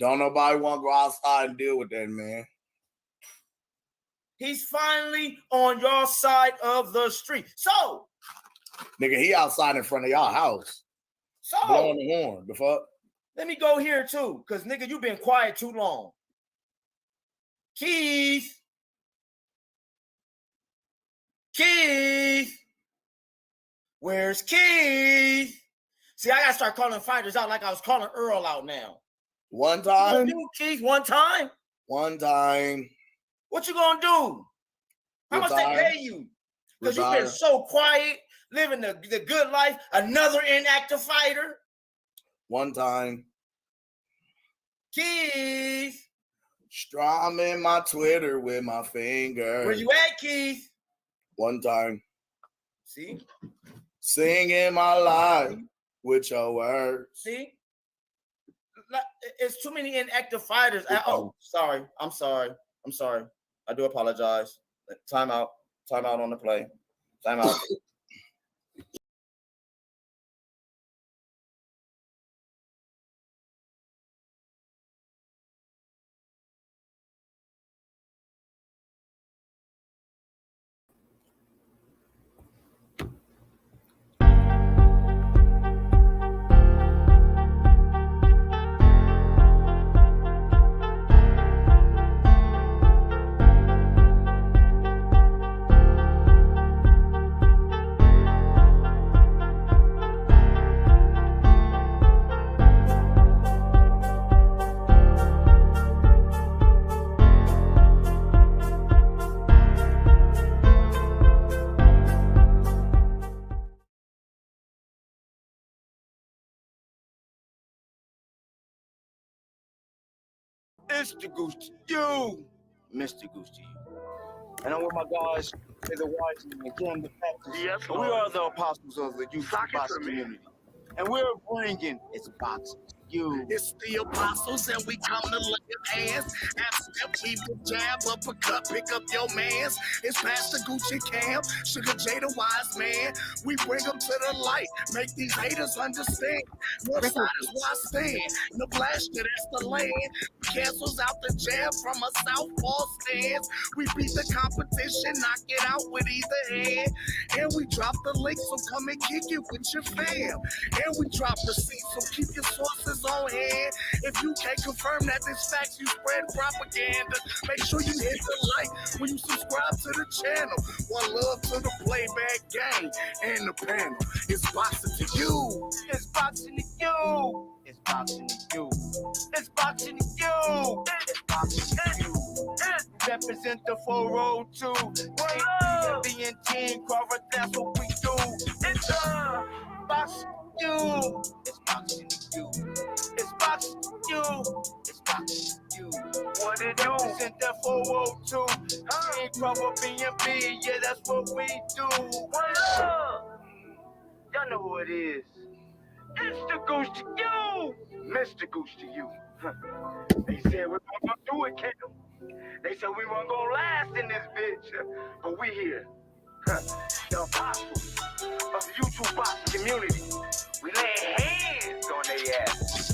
Don't nobody want to go outside and deal with that, man. He's finally on your side of the street. So, nigga, he outside in front of y'all house. So, blowing the horn. The fuck? Let me go here too, because nigga, you been quiet too long. Keith. Where's Keith? See, I gotta start calling fighters out like I was calling Earl out now. One time? You Keith, one time? One time. What you gonna do? How much they pay you? Because you've been so quiet, living the good life. Another inactive fighter? One time. Keith. Strumming my Twitter with my finger. Where you at, Keith? One time. See? Singing my life with your words. See? It's too many inactive fighters. Sorry. I'm sorry. I do apologize. Time out on the play. Time out. It's the Gooch2U, Mr. Gooch2U. And I'm with my guys, they're the wise and Cam the Baptist. Yes, we are the apostles of the youth boxing community. And we're bringing it's boxing. It's the apostles and we come to lay hands. Step, we will jab, uppercut, pick up your mans. It's Pastor Gucci Cam, Sugar J the wise man. We bring them to the light, make these haters understand. North side is where I stand. Nebraska, that's the land. Cancels out the jab from a southpaw stance. We beat the competition, knock it out with either hand. And we drop the link, so come and kick it with your fam. And we drop receipts, so keep your sources on hand. If you can't confirm that this facts, you spread propaganda. Make sure you hit the like when you subscribe to the channel. One love to the playback gang and the panel. It's boxing to you. It's boxing to you. It's boxing to you. It's boxing to you. It's boxing to you. Represent the 402. The team cover, that's what we do. It's boxing to you. It's boxing to you. It's boxing to you. It's boxing to you. What it do? Represent the 402. Team cover B&B, yeah, that's what we do. What up? Y'all know who it is. It's the Gooch2U, Mr. Gooch2U. They said we weren't gonna do it, Kendall. They said we weren't gonna last in this bitch, but we here. The apostles of the YouTube boxing community. We lay hands on their ass.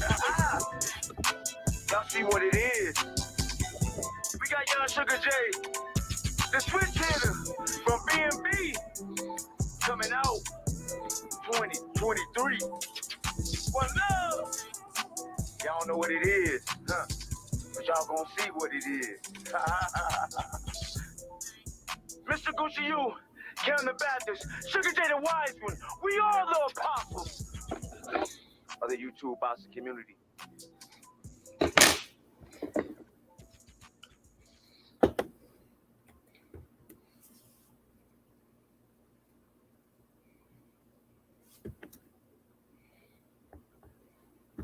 Y'all see what it is. We got young Sugar J, the switch hitter from B&B, coming out 2023. One love. Y'all know what it is, but y'all gonna see what it is. Mr. Gooch2U, Cam the Baptist, Sugar J the Wise One. We are the apostles of the YouTube boxing community.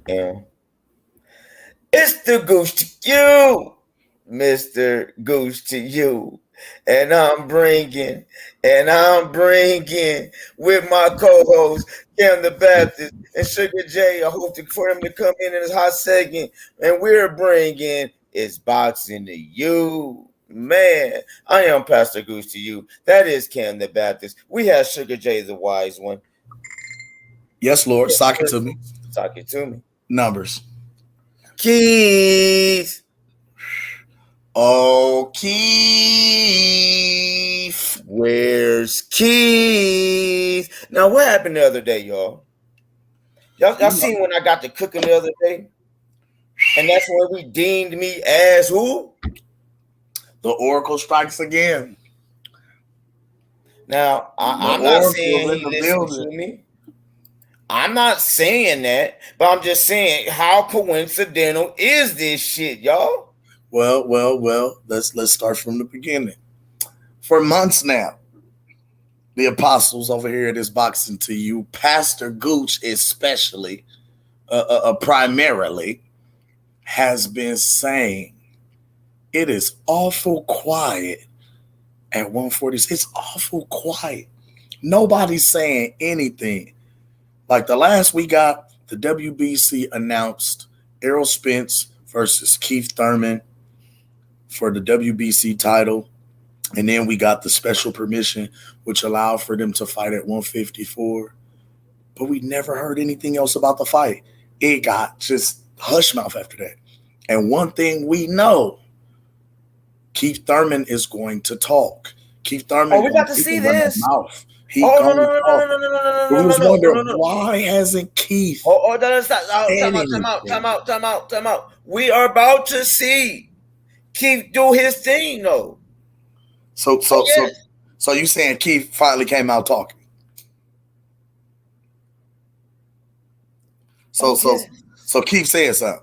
Yeah. It's the Gooch2U, Mr. Gooch2U. And I'm bringing with my co-host, Cam the Baptist and Sugar J. I hope for him to come in this hot segment. And we're bringing It's Boxing to You. Man, I am Pastor Gooch2U. That is Cam the Baptist. We have Sugar J, the Wise One. Yes, Lord. Sock it to me. Talk it to me. Numbers Keith. Oh, Keith. Where's Keith? Now, what happened the other day, y'all? Y'all seen when I got to cooking the other day? And that's when we deemed me as who? The Oracle strikes again. Now, I'm not saying he listened to me. I'm not saying that, but I'm just saying, how coincidental is this shit, y'all? Well. Let's start from the beginning. For months now, the apostles over here at this Boxing to You, Pastor Gooch especially, primarily, has been saying it is awful quiet at 140. It's awful quiet. Nobody's saying anything. Like the last we got, the WBC announced Errol Spence versus Keith Thurman for the WBC title. And then we got the special permission, which allowed for them to fight at 154. But we never heard anything else about the fight. It got just hush mouth after that. And one thing we know, Keith Thurman is going to talk. Keith Thurman. Oh, we got to see this. No. We was wondering why hasn't Keith? Time out. We are about to see Keith do his thing, though. So you saying Keith finally came out talking? So Keith said something.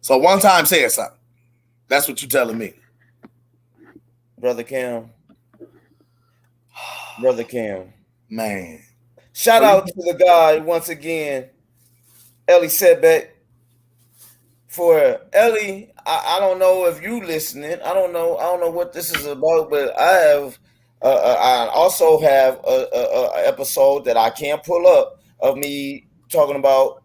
So one time said something. That's what you telling me, Brother Cam. Man. Shout out to the guy once again, Ellie Setback. For Ellie, I don't know if you listening. I don't know what this is about, but I also have a episode that I can't pull up of me talking about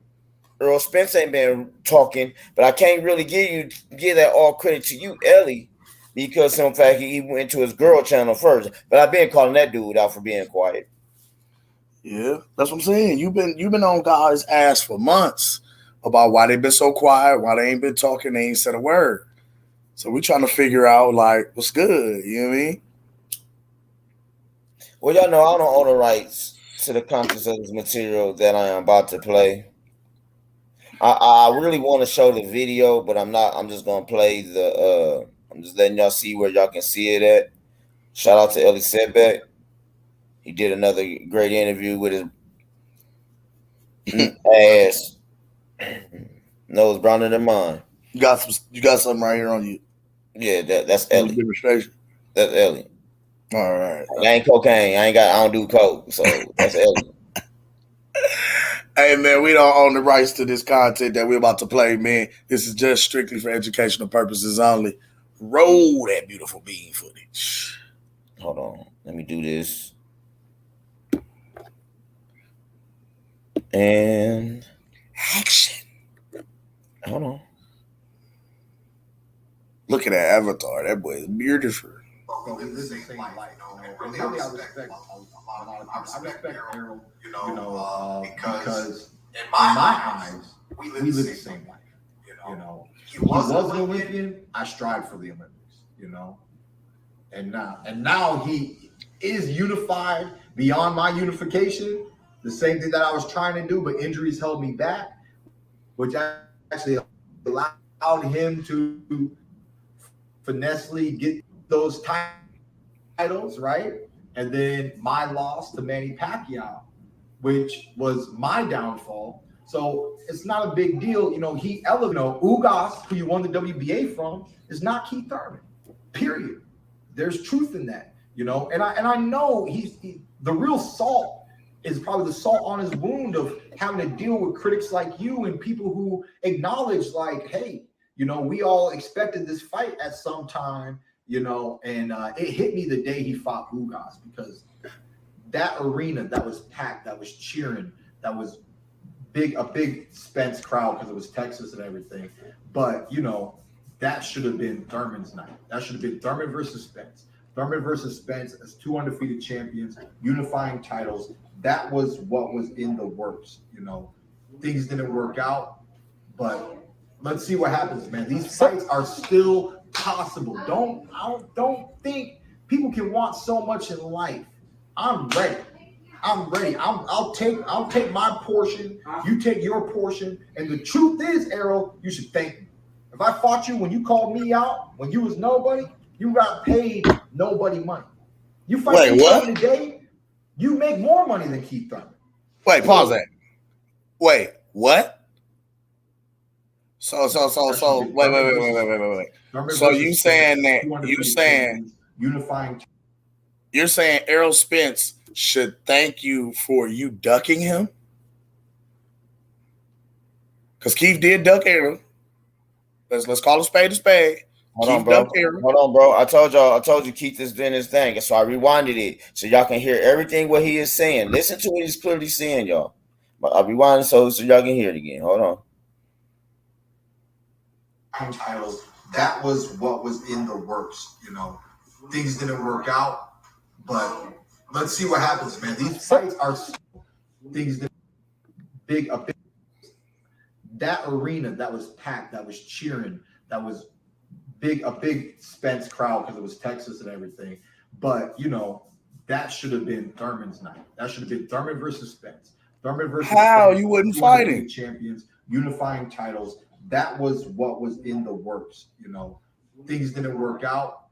Errol Spence ain't been talking, but I can't really give that all credit to you, Ellie, because in fact he went to his girl channel first. But I've been calling that dude out for being quiet. Yeah, that's what I'm saying. You've been on God's ass for months about why they've been so quiet, why they ain't been talking, they ain't said a word. So we're trying to figure out like what's good. You know what I mean? Well, y'all know I don't own the rights to the contents of this material that I am about to play. I really want to show the video, but I'm not. I'm just gonna play the. I'm just letting y'all see where y'all can see it at. Shout out to Ellie Setback. He did another great interview with his ass. Nose browner than mine. You got something right here on you. Yeah, that's Ellie. Demonstration. That's Ellie. All right. I ain't cocaine. I don't do coke. So that's Ellie. Hey man, we don't own the rights to this content that we're about to play, man. This is just strictly for educational purposes only. Roll that beautiful bean footage. Hold on. Let me do this. And action. Hold on. Look at that avatar. That boy is beautiful. Really I respect Errol, because in my eyes, we live the same life. You know, he was an Olympian. I strive for the Olympics. You know, and now he is unified beyond my unification. The same thing that I was trying to do, but injuries held me back, which actually allowed him to finessely get those titles, right? And then my loss to Manny Pacquiao, which was my downfall. So it's not a big deal. You know, Ugas, who you won the WBA from, is not Keith Thurman, period. There's truth in that, you know, and I know the real salt is probably the salt on his wound of having to deal with critics like you and people who acknowledge like, hey, you know, we all expected this fight at some time, you know, and it hit me the day he fought Ugas, because that arena that was packed, that was cheering, that was a big Spence crowd because it was Texas and everything. But, you know, that should have been Thurman's night. That should have been Thurman versus Spence. Thurman versus Spence as two undefeated champions, unifying titles. That was what was in the works, you know. Things didn't work out, but let's see what happens, man. These fights are still possible. Don't think people can want so much in life. I'm ready. I'll take my portion. You take your portion. And the truth is, Errol, you should thank me. If I fought you when you called me out, when you was nobody, you got paid nobody money. You fight Keith Thurman today, you make more money than Keith Thurman. Wait, pause that. Wait, what? So wait. So you saying unifying? You're saying Errol Spence should thank you for you ducking him? Because Keith did duck Errol. Let's call a spade a spade. Hold on, bro. I told you Keith is doing his thing. And so I rewinded it so y'all can hear everything what he is saying. Listen to what he's clearly saying, y'all. But I'll rewind so y'all can hear it again. Hold on. Titles. That was what was in the works, Things didn't work out, but let's see what happens, man. These fights are things that big. That arena that was packed, that was cheering, that was big, a big Spence crowd because it was Texas and everything. But that should have been Thurman's night. That should have been Thurman versus Spence. Thurman versus how Spence, you wouldn't fight him? Champions, unifying titles. That was what was in the works. Things didn't work out,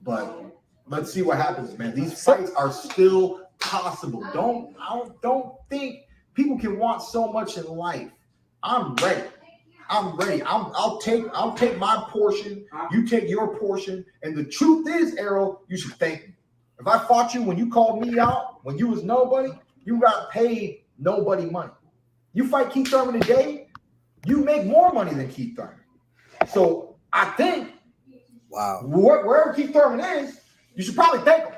but let's see what happens, man. These fights are still possible. Don't think people can want so much in life. I'm ready. I'll take my portion. You take your portion. And the truth is, Errol, you should thank me. If I fought you when you called me out, when you was nobody, you got paid nobody money. You fight Keith Thurman today, you make more money than Keith Thurman. So I think, wherever Keith Thurman is, you should probably thank him.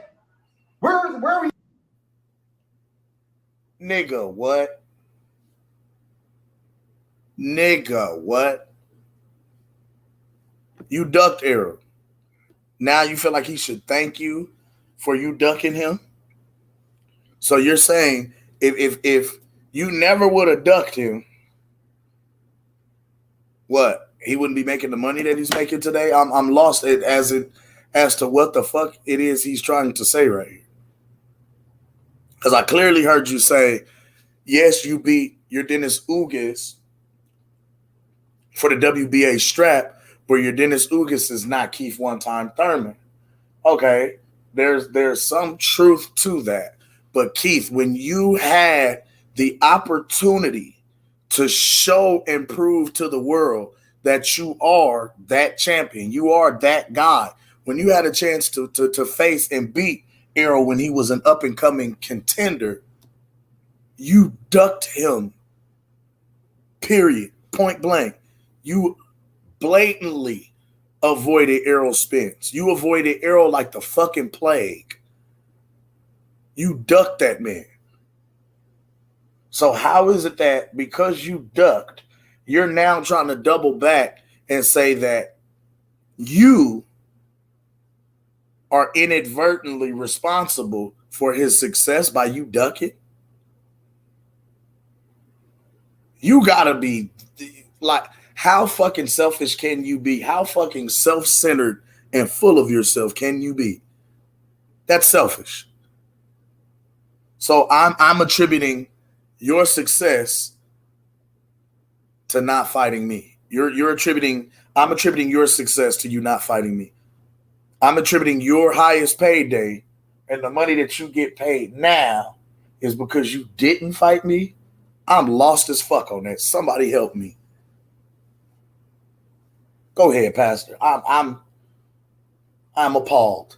Where are we? Nigga, what? Nigga, what? You ducked Errol. Now you feel like he should thank you for you ducking him? So you're saying if you never would have ducked him, what? He wouldn't be making the money that he's making today? I'm lost as to what the fuck it is he's trying to say right here. Because I clearly heard you say, yes, you beat your Dennis Ugas for the WBA strap, where your Dennis Ugas is not Keith one-time Thurman. Okay, there's some truth to that. But Keith, when you had the opportunity to show and prove to the world that you are that champion, you are that guy, when you had a chance to face and beat Errol when he was an up-and-coming contender, you ducked him, period, point blank. You blatantly avoided Errol Spence. You avoided Errol like the fucking plague. You ducked that man. So how is it that because you ducked, you're now trying to double back and say that you are inadvertently responsible for his success by you ducking? You gotta be like, how fucking selfish can you be? How fucking self-centered and full of yourself can you be? That's selfish. So I'm attributing your success to not fighting me. I'm attributing your success to you not fighting me. I'm attributing your highest payday and the money that you get paid now is because you didn't fight me. I'm lost as fuck on that. Somebody help me. Go ahead, Pastor. I'm appalled.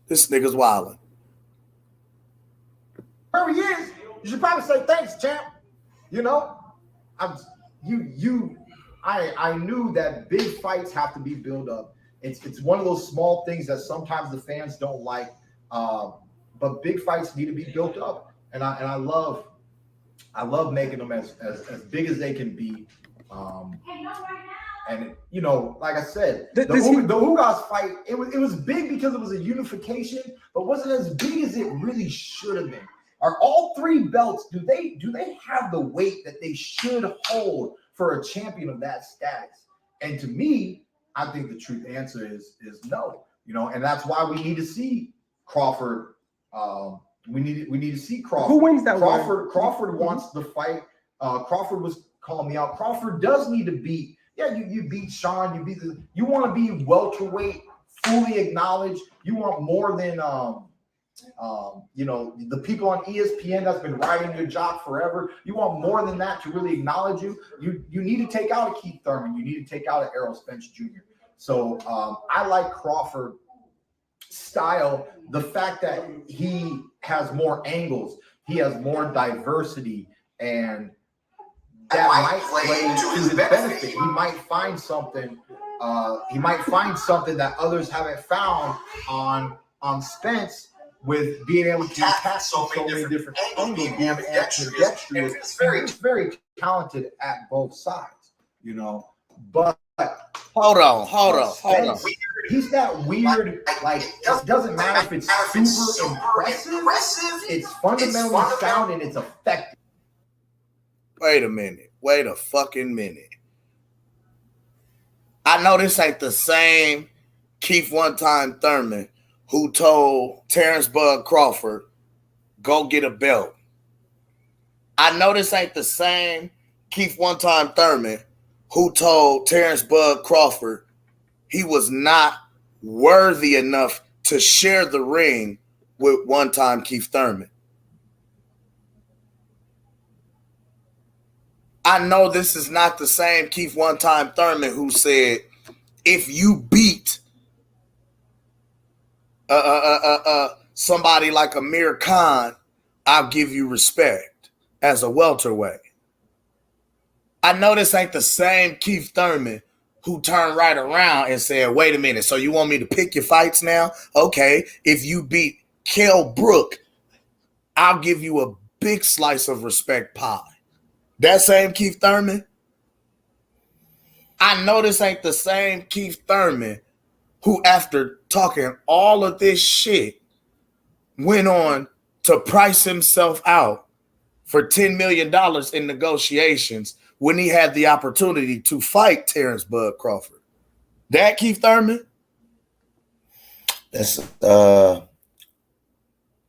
This nigga's wilding. Where he is, you should probably say thanks, champ. I knew that big fights have to be built up. It's one of those small things that sometimes the fans don't like, but big fights need to be built up. And I love making them as big as they can be. And like I said, the Ugas fight, it was big because it was a unification, but wasn't as big as it really should have been. Are all three belts, do they have the weight that they should hold for a champion of that status? And to me, I think the truth answer is no. You know, and that's why we need to see Crawford. We need to see Crawford. Who wins that Crawford wants the fight. Crawford was calling me out. Crawford does need to beat. Yeah, you beat Sean. You want to be welterweight, fully acknowledged. You want more than you know, the people on ESPN that's been riding your jock forever. You want more than that to really acknowledge you. You need to take out a Keith Thurman. You need to take out an Errol Spence Jr. So I like Crawford style. The fact that he has more angles, he has more diversity, and that might play to his benefit. He might find something. He might find something that others haven't found on Spence, with being able to attack so many different angles, being ambidextrous, and he's very talented at both sides, you know. But hold on. He's that weird, like, it doesn't matter if it's super impressive, it's fundamentally sound and it's effective. Wait a fucking minute. I know this ain't the same Keith One-Time Thurman who told Terrence Bud Crawford, go get a belt. I know this ain't the same Keith One-Time Thurman who told Terrence Bud Crawford he was not worthy enough to share the ring with one-time Keith Thurman. I know this is not the same Keith One-Time Thurman who said, if you beat somebody like Amir Khan, I'll give you respect as a welterweight. I know this ain't the same Keith Thurman who turned right around and said, wait a minute, so you want me to pick your fights now? Okay, if you beat Kell Brook, I'll give you a big slice of respect pie. That same Keith Thurman? I know this ain't the same Keith Thurman who, after talking all of this shit, went on to price himself out for $10 million in negotiations when he had the opportunity to fight Terrence Bud Crawford. That Keith Thurman? Let's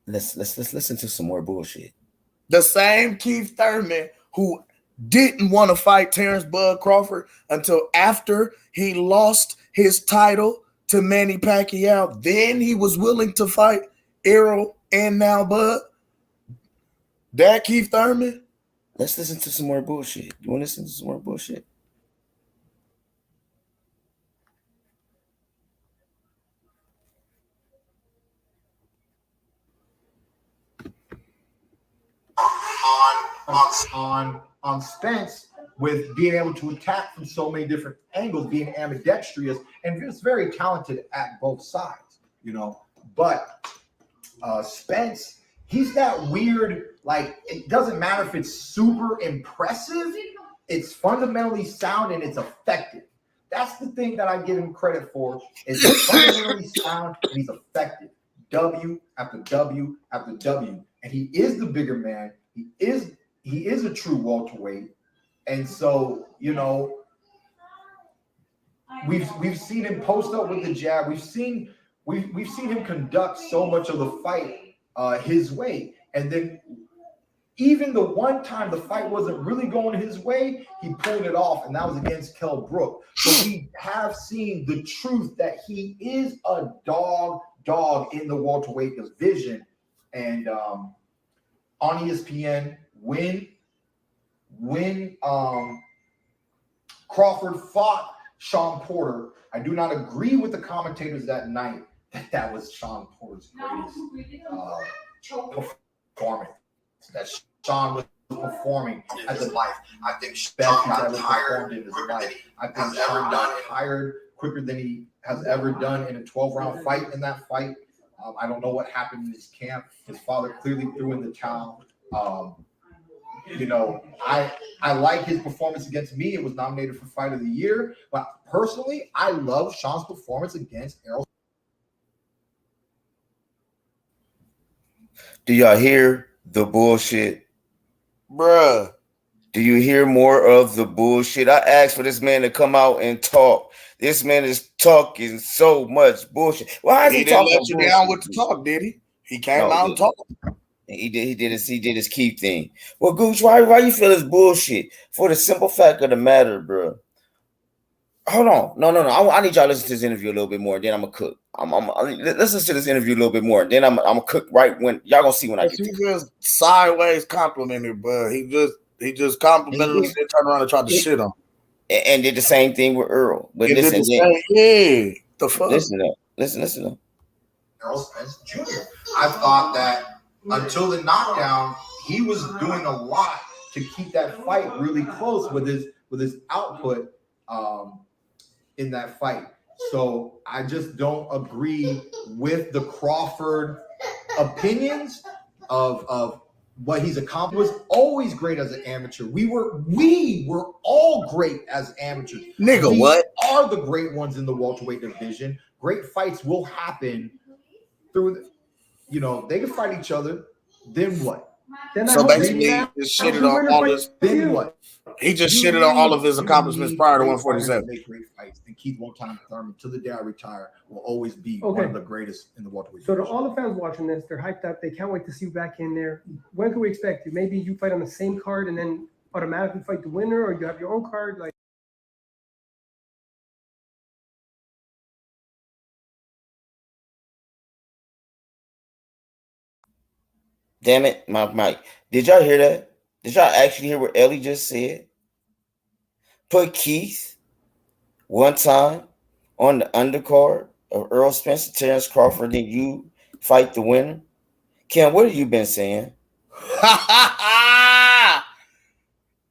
listen to some more bullshit. The same Keith Thurman who didn't want to fight Terrence Bud Crawford until after he lost his title to Manny Pacquiao. Then he was willing to fight Errol and now Bud. That Keith Thurman? Let's listen to some more bullshit. You want to listen to some more bullshit? On Spence, with being able to attack from so many different angles, being ambidextrous, and just very talented at both sides, you know. But Spence, he's that weird, like, it doesn't matter if it's super impressive, it's fundamentally sound and it's effective. That's the thing that I give him credit for, is it's fundamentally sound and he's effective. W after W after W. And he is the bigger man. He is a true welterweight. And so, you know, we've seen him post up with the jab. We've seen him conduct so much of the fight his way. And then even the one time the fight wasn't really going his way, he pulled it off, and that was against Kell Brook. So we have seen the truth that he is a dog in the welterweight division. And on ESPN, when Crawford fought Sean Porter, I do not agree with the commentators that night that was Sean Porter's greatest performance. That Sean was performing as a life. I think Sean got tired in his life. I think Sean got tired quicker than he has ever done in a 12-round fight. In that fight, I don't know what happened in his camp. His father clearly threw in the towel. You know, I like his performance against me. It was nominated for Fight of the Year. But personally, I love Sean's performance against Errol. Do y'all hear the bullshit? Bruh. Do you hear more of the bullshit? I asked for this man to come out and talk. This man is talking so much bullshit. Why is he didn't talking let you bullshit? down with the talk, did he? He came out and talked. He did his Keith thing. Well, Gooch, why you feel this bullshit? For the simple fact of the matter, bro. Hold on. No. I need y'all to listen to this interview a little bit more. Then I'm gonna cook. Let's listen to this interview a little bit more. Then I'm gonna cook right when y'all gonna see when I get. He just sideways complimented, but he just complimented us and turned around and tried to shit on him. And did the same thing with Earl. But He listen, the fuck. Listen up. Errol Spence Jr. I thought that until the knockdown, he was doing a lot to keep that fight really close with his output in that fight. So I just don't agree with the Crawford opinions of what he's accomplished. He was always great as an amateur. We were all great as amateurs. Nigga, we what? are the great ones in the welterweight division. Great fights will happen through they can fight each other. Then what? So basically, he just shitted on all this. Then what? He just shitted on all of his accomplishments prior to 147. Make great fights. And Keith Thurman, till the day I retire, will always be one of the greatest in the welterweight. So to all the fans watching this, they're hyped up. They can't wait to see you back in there. When can we expect you? Maybe you fight on the same card and then automatically fight the winner, or you have your own card? Like. Damn it, my mic. Did y'all hear that? Did y'all actually hear what Ellie just said? Put Keith one time on the undercard of Errol Spence and Terrence Crawford, then you fight the winner. Ken, what have you been saying?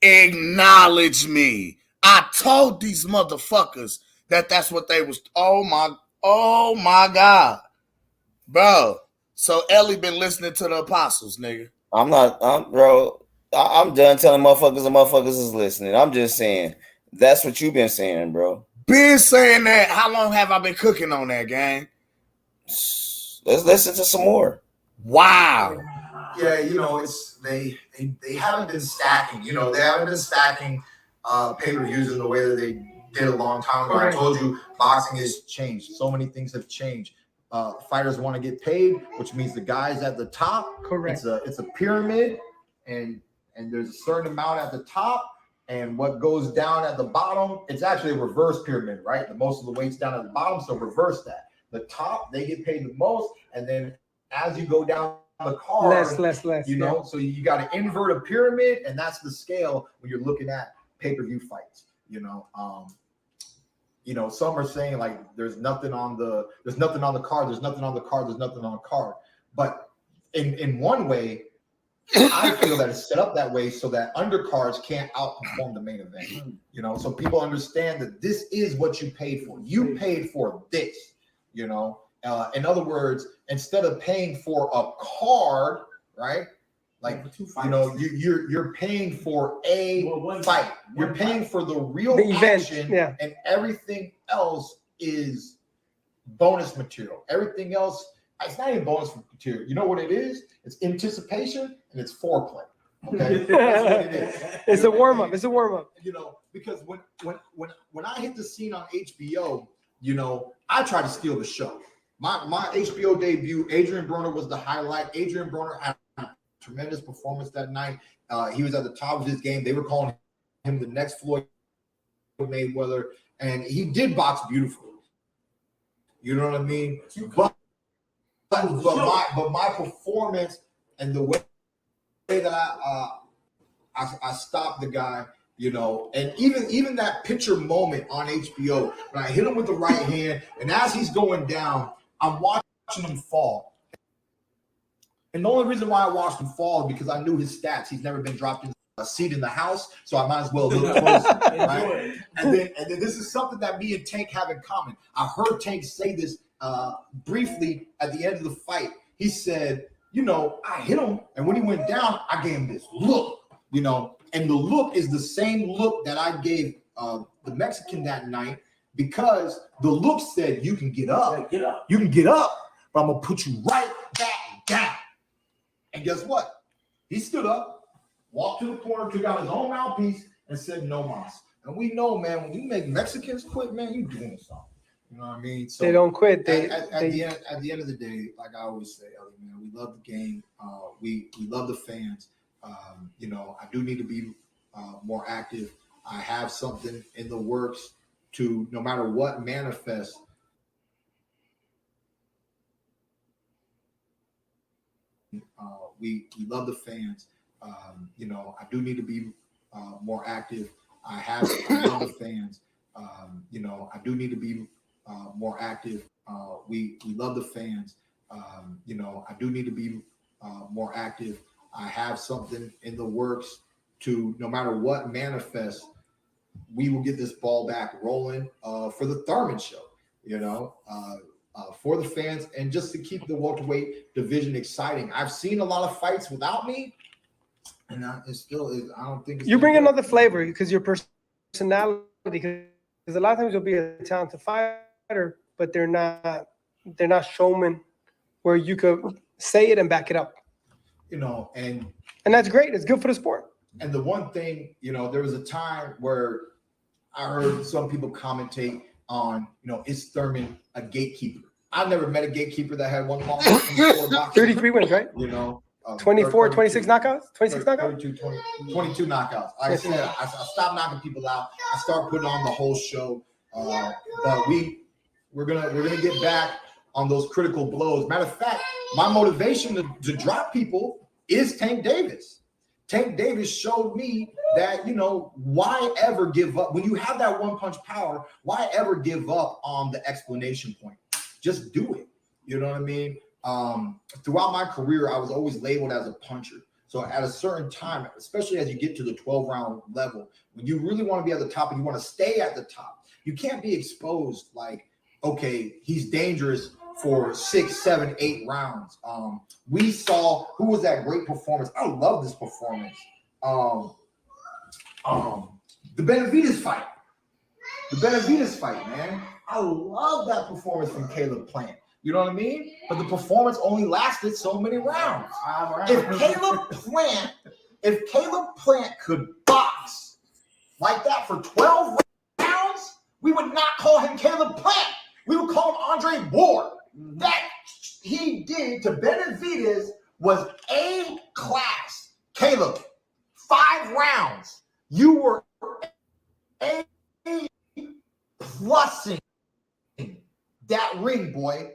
Acknowledge me. I told these motherfuckers that's what they was. Oh my God. Bro. So Ellie been listening to the Apostles, nigga. I'm done telling motherfuckers and motherfuckers is listening. I'm just saying that's what you've been saying, bro. Been saying that. How long have I been cooking on that, gang? Let's listen to some more. Wow. Yeah, it's they haven't been stacking. They haven't been stacking pay-per-views in the way that they did a long time ago. I told you, boxing has changed. So many things have changed. Fighters want to get paid, which means the guys at the top. Correct. It's a pyramid, and there's a certain amount at the top, and what goes down at the bottom, it's actually a reverse pyramid, right? The most of the weight's down at the bottom, so reverse that. The top, they get paid the most, and then as you go down the card, less. So you got to invert a pyramid, and that's the scale when you're looking at pay-per-view fights. Some are saying like there's nothing on the card. But in one way, I feel that it's set up that way so that undercards can't outperform the main event. So people understand that this is what you paid for. You paid for this. In other words, instead of paying for a card, right? Like you're paying for a fight. You're paying for the real action, and everything else is bonus material. Everything else, it's not even bonus material. You know what it is? It's anticipation and it's foreplay. Okay, that's what it is. It's a warm up. Because when I hit the scene on HBO, I try to steal the show. My HBO debut, Adrian Broner was the highlight. Adrian Broner had tremendous performance that night. He was at the top of his game. They were calling him the next Floyd Mayweather, and he did box beautifully. You know what I mean? But my performance and the way that I stopped the guy, and even that picture moment on HBO when I hit him with the right hand, and as he's going down, I'm watching him fall. And the only reason why I watched him fall is because I knew his stats. He's never been dropped in a seat in the house, so I might as well look closer. Right? And then this is something that me and Tank have in common. I heard Tank say this briefly at the end of the fight. He said, I hit him, and when he went down, I gave him this look, and the look is the same look that I gave the Mexican that night, because the look said, you can get up. You can get up, but I'm going to put you right back down. And guess what? He stood up, walked to the corner, took out his own mouthpiece, and said, "No mas." And we know, man, when you make Mexicans quit, man, you doing something. You know what I mean? So they don't quit. at the end of the day, like I always say, Ellie, man, we love the game. We love the fans. You know, I do need to be more active. I have something in the works to, no matter what manifests. We love the fans. You know, I do need to be more active. I love the fans. You know, I do need to be more active. We love the fans. You know, I do need to be more active. I have something in the works to, no matter what manifests, we will get this ball back rolling for the Thurman show, you know, for the fans, and just to keep the welterweight division exciting. I've seen a lot of fights without me, and it still is. I don't think it's you bring another flavor because your personality. Because a lot of times you'll be a talented fighter, but they're not showmen where you could say it and back it up. You know, and that's great. It's good for the sport. And the one thing, you know, there was a time where I heard some people commentate on, you know, is Thurman a gatekeeper? I've never met a gatekeeper that had one loss. 33 wins, right? You know, 24, 26 knockouts? 26 knockouts? 22 knockouts. Like I said, I stopped knocking people out. I started putting on the whole show. But we're gonna get back on those critical blows. Matter of fact, my motivation to drop people is Tank Davis. Tank Davis showed me that, you know, why ever give up? When you have that one punch power, why ever give up on the explanation point? Just do it. You know what I mean? Throughout my career, I was always labeled as a puncher. So at a certain time, especially as you get to the 12-round level, when you really want to be at the top and you want to stay at the top, you can't be exposed like, okay, he's dangerous for 6, 7, 8 rounds. We saw, who was that great performance? I love this performance. The Benavidez fight. The Benavidez fight, man. I love that performance from Caleb Plant. You know what I mean? But the performance only lasted so many rounds. If Caleb Plant could box like that for 12 rounds, we would not call him Caleb Plant. We would call him Andre Ward. That he did to Benavidez was A class. Caleb, 5 rounds. You were A plussing that ring, boy.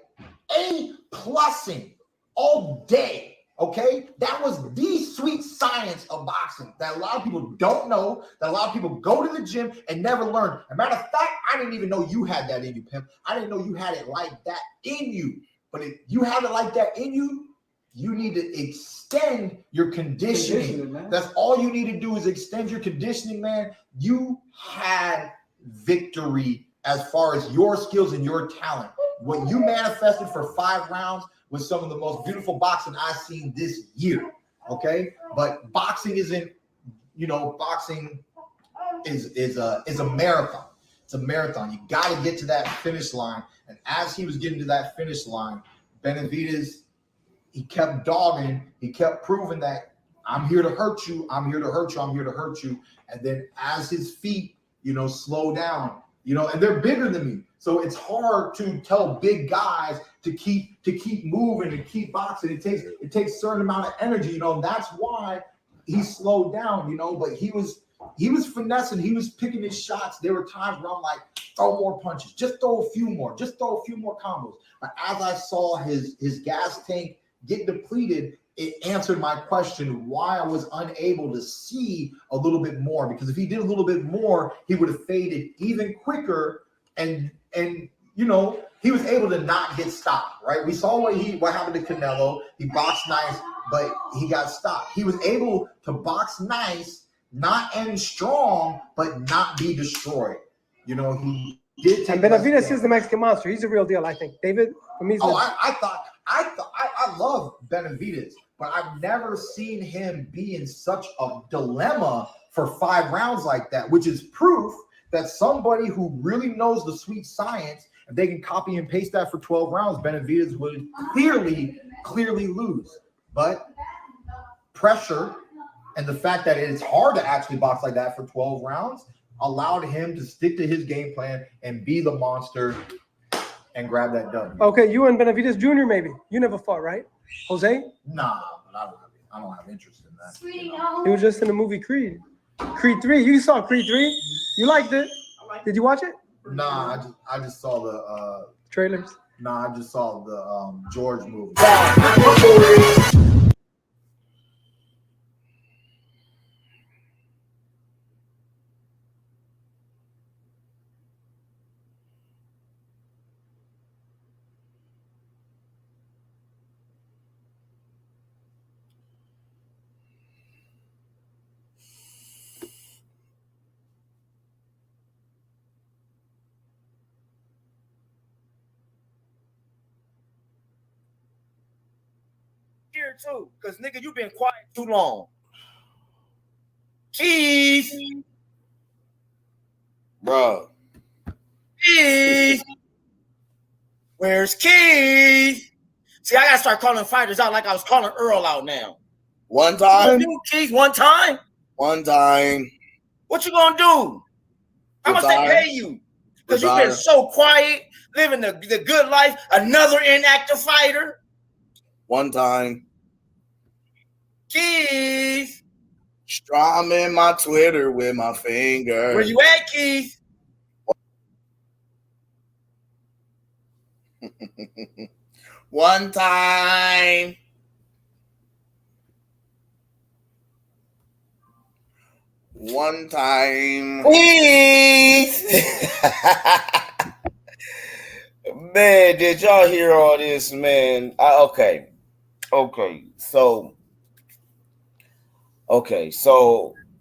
A plussing all day. Okay, that was the sweet science of boxing that a lot of people don't know, that a lot of people go to the gym and never learn. As a matter of fact, I didn't even know you had that in you, Pimp. I didn't know you had it like that in you. But if you have it like that in you, you need to extend your conditioning. That's all you need to do is extend your conditioning, man. You had victory as far as your skills and your talent. What you manifested for 5 rounds was some of the most beautiful boxing I've seen this year. Okay, but boxing isn't, you know, boxing is a marathon. It's a marathon. You got to get to that finish line. And as he was getting to that finish line, Benavidez, he kept dogging. He kept proving that I'm here to hurt you. I'm here to hurt you. I'm here to hurt you. And then as his feet, you know, slow down, you know, and they're bigger than me. So it's hard to tell big guys to keep moving and keep boxing. It takes a certain amount of energy, you know, and that's why he slowed down, you know, but he was finessing, he was picking his shots. There were times where I'm like, throw more punches, just throw a few more combos. But as I saw his gas tank get depleted, it answered my question why I was unable to see a little bit more, because if he did a little bit more, he would have faded even quicker. And you know, he was able to not get stopped, right? We saw what happened to Canelo. He boxed nice, but he got stopped. He was able to box nice, not end strong, but not be destroyed. You know, he did take. And Benavidez is the Mexican monster. He's a real deal, I think. David, for me, I love Benavidez, but I've never seen him be in such a dilemma for 5 rounds like that, which is proof that somebody who really knows the sweet science, if they can copy and paste that for 12 rounds, Benavidez would clearly lose. But pressure and the fact that it's hard to actually box like that for 12 rounds allowed him to stick to his game plan and be the monster and grab that W. Okay, you and Benavidez Jr. maybe. You never fought, right? Jose? Nah, but I don't have interest in that. Sweetie, no. He was just in the movie Creed. Creed 3. You saw Creed 3? You liked it? Did you watch it? Nah, I just saw the Trailers. Nah, I just saw the George movie. Here too, because nigga, you been quiet too long. Keith, Bro. Keith, where's Keith? See, I gotta start calling fighters out like I was calling Earl out now. One time. You, Keith, one time. One time. What you gonna do? How much they Retire. pay you? Because you've Retire. been so quiet, living the good life. Another inactive fighter. One time. Keith, Strumming my Twitter with my finger. where you at, Keith? One time. One time. Keith. Man, did y'all hear all this, man? Okay. So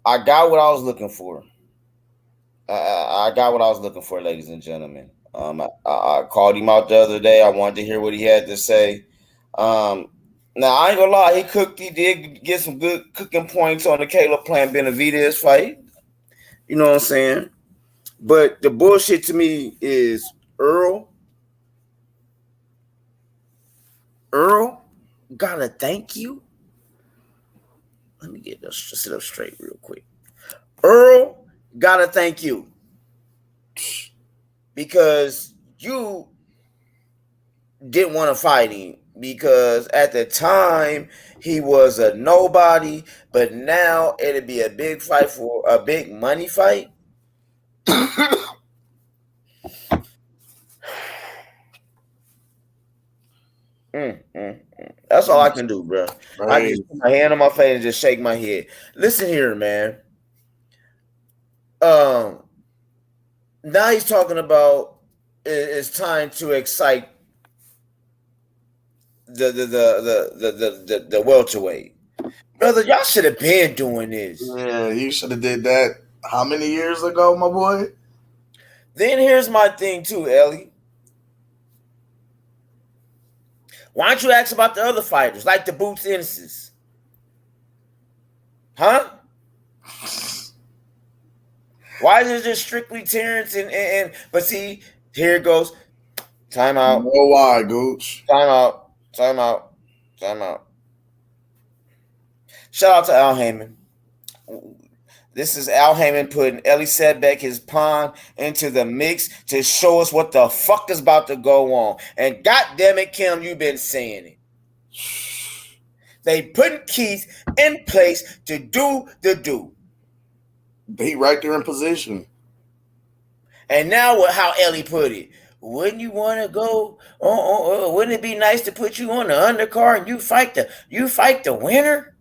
I got what I was looking for. I got what I was looking for, ladies and gentlemen. I called him out the other day. I wanted to hear what he had to say. Now I ain't gonna lie, he did get some good cooking points on the Caleb Plant Benavidez fight. You know what I'm saying? But the bullshit to me is Earl gotta thank you. Let me get this sit up straight real quick. Earl gotta thank you because you didn't want to fight him because at the time he was a nobody, but now it'd be a big fight for a big money fight. That's all I can do, bro. Right. I just put my hand on my face and just shake my head. Listen here, man. Now he's talking about it's time to excite the welterweight. Brother, y'all should have been doing this. Yeah, you should have did that how many years ago, my boy? Then here's my thing too, Ellie. Why don't you ask about the other fighters, like the Boots Ennises? Huh? Why is it just strictly Terrence and but see, here it goes. Time out. You know why, Gooch? Time out. Shout out to Al Heyman. This is Al Heyman putting Ellie Sedbeck, his pawn, into the mix to show us what the fuck is about to go on. And goddamn it, Kim, you've been saying it. They putting Keith in place to do the do. He right there in position. And now how Ellie put it. Wouldn't you want to go? Wouldn't it be nice to put you on the undercard and you fight the winner?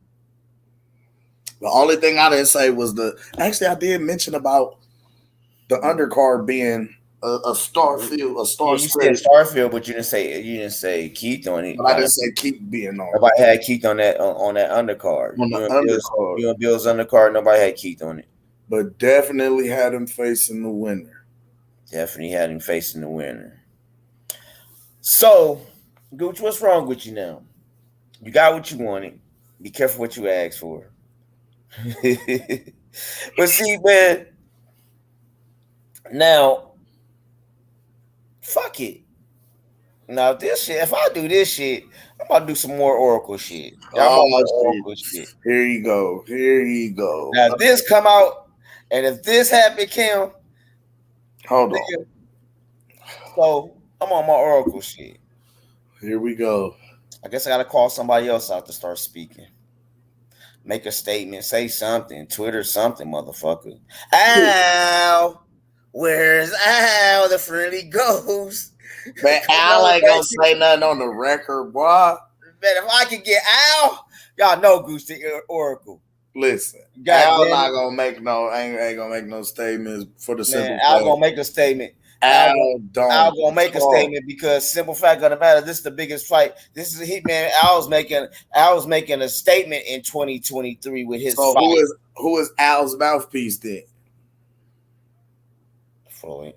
The only thing I didn't say was actually I did mention about the undercard being a star field, a star. Yeah, you said Starfield, but you didn't say Keith on it. But I didn't say Keith being on. Nobody had Keith on that undercard. On the undercard. You and Bill's undercard. Nobody had Keith on it. But definitely had him facing the winner. So, Gooch, what's wrong with you now? You got what you wanted. Be careful what you ask for. But see, man, now, fuck it. Now this shit, if I do this shit, I'm about to do some more Oracle shit. I'm about to Oh, do Oracle shit. here you go. Here you go. Now if this come out, and if this happen, Kim, Hold on. nigga, so I'm on my Oracle shit. Here we go. I guess I gotta call somebody else out to start speaking. Make a statement, say something, Twitter something, motherfucker. Al, where's Al, the friendly ghost? Man, Al ain't gonna say nothing on the record, boy. Man, if I can get Al, y'all know Goose the Oracle. Listen, God Al damn not it. gonna make no ain't gonna make no statements for the simple Man, Al fact. gonna make a statement. Al don't. Al gonna make a talk. statement because simple fact of the matter, this is the biggest fight. This is a heat man. Al's making a statement in 2023 with his So fight. who is Al's mouthpiece then? Floyd.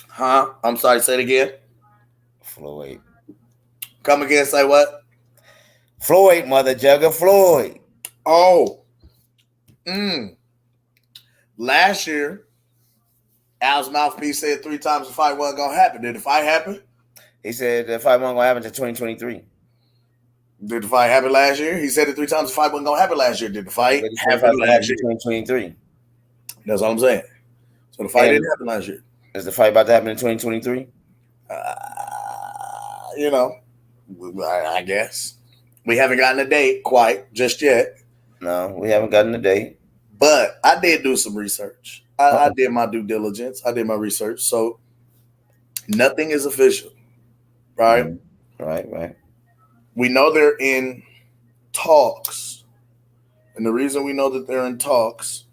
Huh? I'm sorry, say it again. Floyd. Come again, say what? Floyd, mother jugger Floyd. Oh. Last year, Al's mouthpiece said 3 times the fight wasn't gonna happen. Did the fight happen? He said the fight wasn't gonna happen until 2023. Did the fight happen last year? He said it 3 times the fight wasn't gonna happen last year. Did the fight happen last year? 2023. That's all I'm saying. So the fight didn't happen last year. Is the fight about to happen in 2023? You know, I guess. We haven't gotten a date quite just yet. No, we haven't gotten a date. But I did do some research. I did my due diligence. I did my research. So nothing is official, right? Right. We know they're in talks. And the reason we know that they're in talks,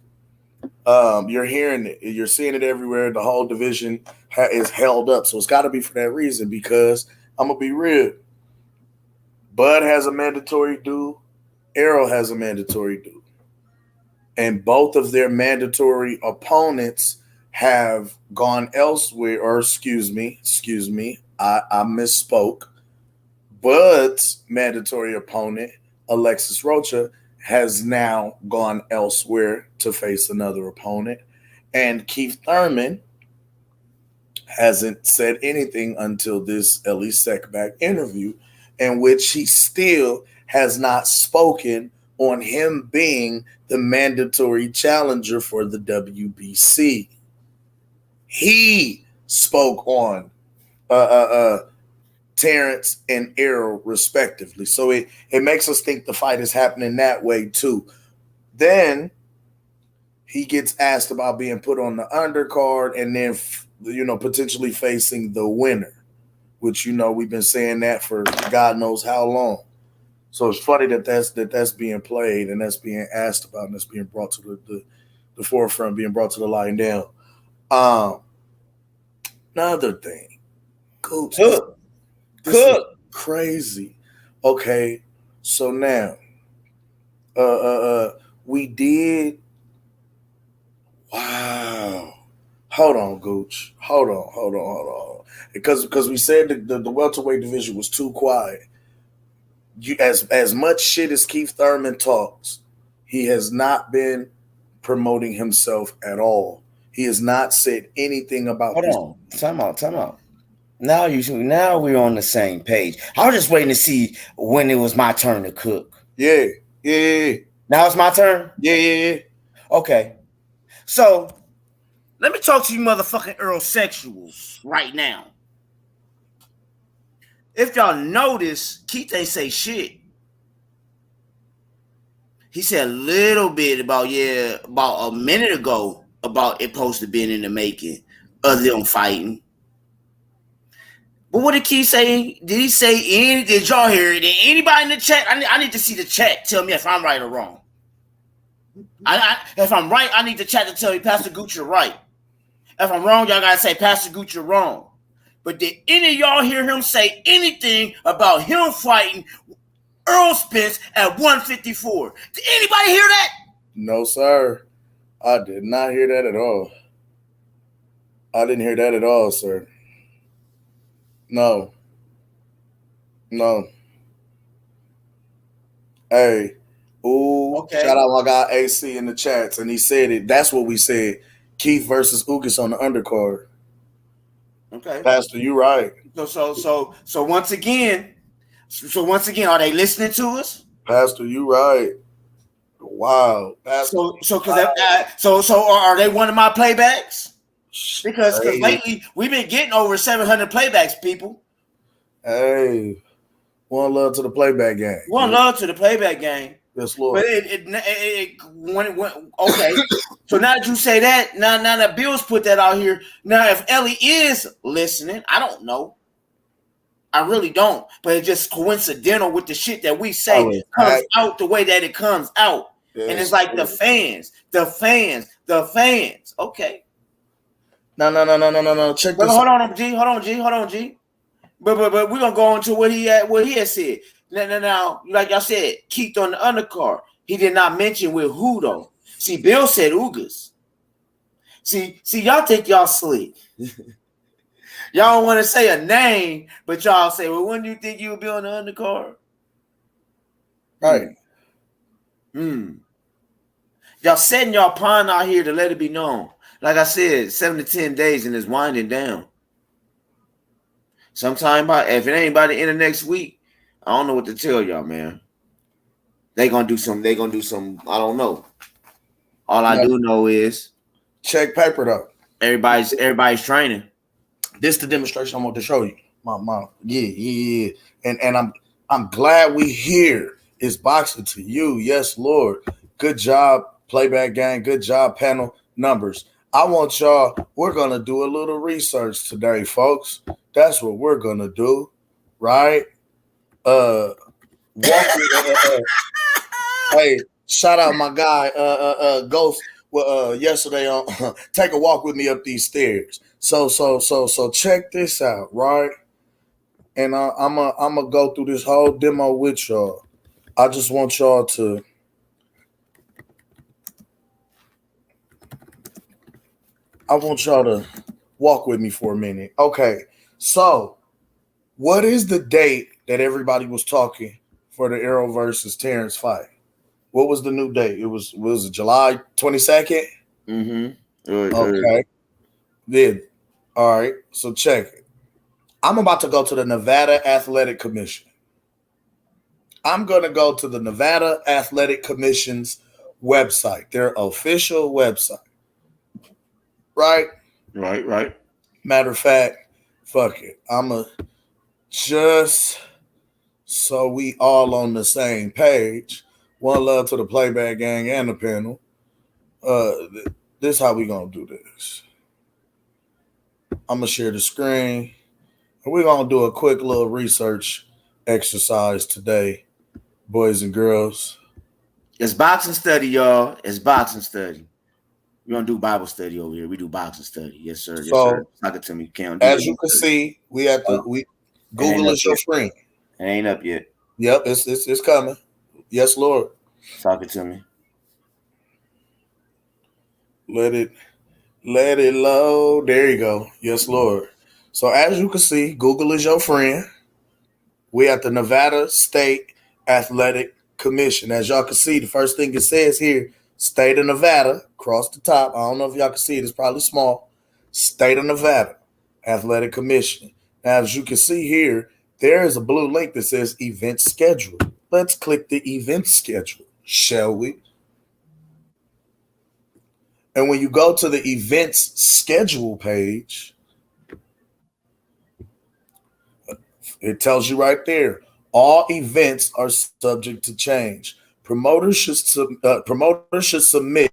you're hearing it. You're seeing it everywhere. The whole division is held up. So it's got to be for that reason because I'm going to be real. Bud has a mandatory due. Errol has a mandatory due. And both of their mandatory opponents have gone elsewhere, or excuse me, I misspoke. Bud's mandatory opponent, Alexis Rocha, has now gone elsewhere to face another opponent. And Keith Thurman hasn't said anything until this Ellie Seckback interview, in which he still has not spoken on him being the mandatory challenger for the WBC. He spoke on Terrence and Errol respectively. So it makes us think the fight is happening that way too. Then he gets asked about being put on the undercard and then, potentially facing the winner, which, we've been saying that for God knows how long. So it's funny that's being played and that's being asked about and that's being brought to the forefront, being brought to the line down. Another thing, Coach, this is crazy. Okay, so now, we did. Wow. Hold on, Gooch. Hold on. Because we said the welterweight division was too quiet. As much shit as Keith Thurman talks, he has not been promoting himself at all. He has not said anything about this. Hold on. Time out. Now we're on the same page. I was just waiting to see when it was my turn to cook. Yeah. Now it's my turn? Yeah. Okay. So, let me talk to you motherfucking Earl-sexuals right now. If y'all notice, Keith ain't say shit. He said a little bit about a minute ago about it supposed to be in the making of them fighting. But what did Keith say? Did he say anything? Did y'all hear it? Did anybody in the chat? I need to see the chat. Tell me if I'm right or wrong. If I'm right, I need the chat to tell me Pastor Gooch, you're right. If I'm wrong, y'all gotta say Pastor Gooch, you're wrong. But did any of y'all hear him say anything about him fighting Errol Spence at 154? Did anybody hear that? No, sir. I did not hear that at all. I didn't hear that at all, sir. No. Hey. Ooh, okay. Shout out my guy AC in the chats, and he said it. That's what we said. Keith versus Ugas on the undercard. Okay. Pastor, you right. So once again, are they listening to us? Pastor, you right. Wow. Pastor, So are they one of my playbacks? Because hey, lately we've been getting over 700 playbacks, people. hey, one love to the playback game. One love to the playback game. Yes, Lord. But when it went okay. So now that you say that, now that Bill's put that out here. Now if Ellie is listening, I don't know. I really don't. But it's just coincidental with the shit that we say comes out the way that it comes out. Yes, and it's like the fans. Okay. No. Check this out. Hold on, G. But we're gonna go into what he had said. Now, like I said, Keith on the undercard. He did not mention with who though. See, Bill said Ugas. See, y'all think y'all slick. Y'all don't want to say a name, but y'all say, well, when do you think you would be on the undercard? Right. Y'all setting y'all pawn out here to let it be known. Like I said, 7 to 10 days and it's winding down. Sometime if it ain't by the end of next week, I don't know what to tell y'all, man. They gonna do some. I don't know. All I do know is check paper though. Everybody's training. This the demonstration I want to show you. Yeah. And I'm glad we here. It's boxing to you. Yes, Lord. Good job, playback gang. Good job, panel numbers. I want y'all, we're going to do a little research today, folks. That's what we're going to do, right? Hey, shout out my guy, Ghost, yesterday on Take a Walk With Me Up These Stairs. So check this out, right? And I'm gonna go through this whole demo with y'all. I just want y'all to walk with me for a minute. Okay, so what is the date that everybody was talking for the Errol versus Terrence fight? What was the new date? Was it July 22nd? Mm-hmm. Okay. Then, all right. So check it. I'm about to go to the Nevada Athletic Commission. I'm going to go to the Nevada Athletic Commission's website, their official website. Right? Right. Matter of fact, fuck it. I'm just so we all on the same page. One love to the playback gang and the panel. This how we gonna do this. I'm gonna share the screen. And we're gonna do a quick little research exercise today, boys and girls. It's boxing study, y'all. It's boxing study. We don't do Bible study over here. We do boxing study. Yes, sir. Yes, sir. Talk it to me, Cam. As you can see, we have to Google is your friend. It ain't up yet. Yep, it's coming. Yes, Lord. Talk it to me. Let it load. There you go. Yes, Lord. So as you can see, Google is your friend. We at the Nevada State Athletic Commission. As y'all can see, the first thing it says here, State of Nevada, across the top. I don't know if y'all can see it. It's probably small. State of Nevada Athletic Commission. Now, as you can see here, there is a blue link that says event schedule. Let's click the event schedule, shall we? And when you go to the events schedule page, it tells you right there, all events are subject to change. Promoters should submit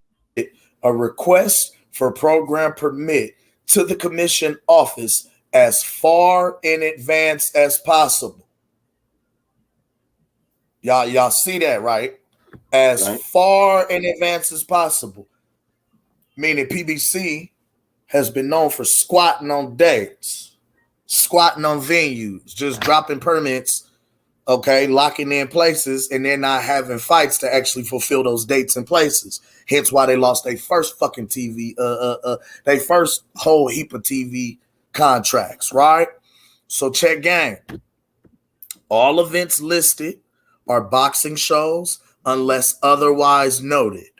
a request for program permit to the commission office as far in advance as possible. Y'all see that, right? As far in advance as possible. Meaning PBC has been known for squatting on dates, squatting on venues, just dropping permits, okay, locking in places, and then not having fights to actually fulfill those dates and places. Hence why they lost their first fucking TV, their first whole heap of TV contracts, right? So check gang. All events listed are boxing shows unless otherwise noted.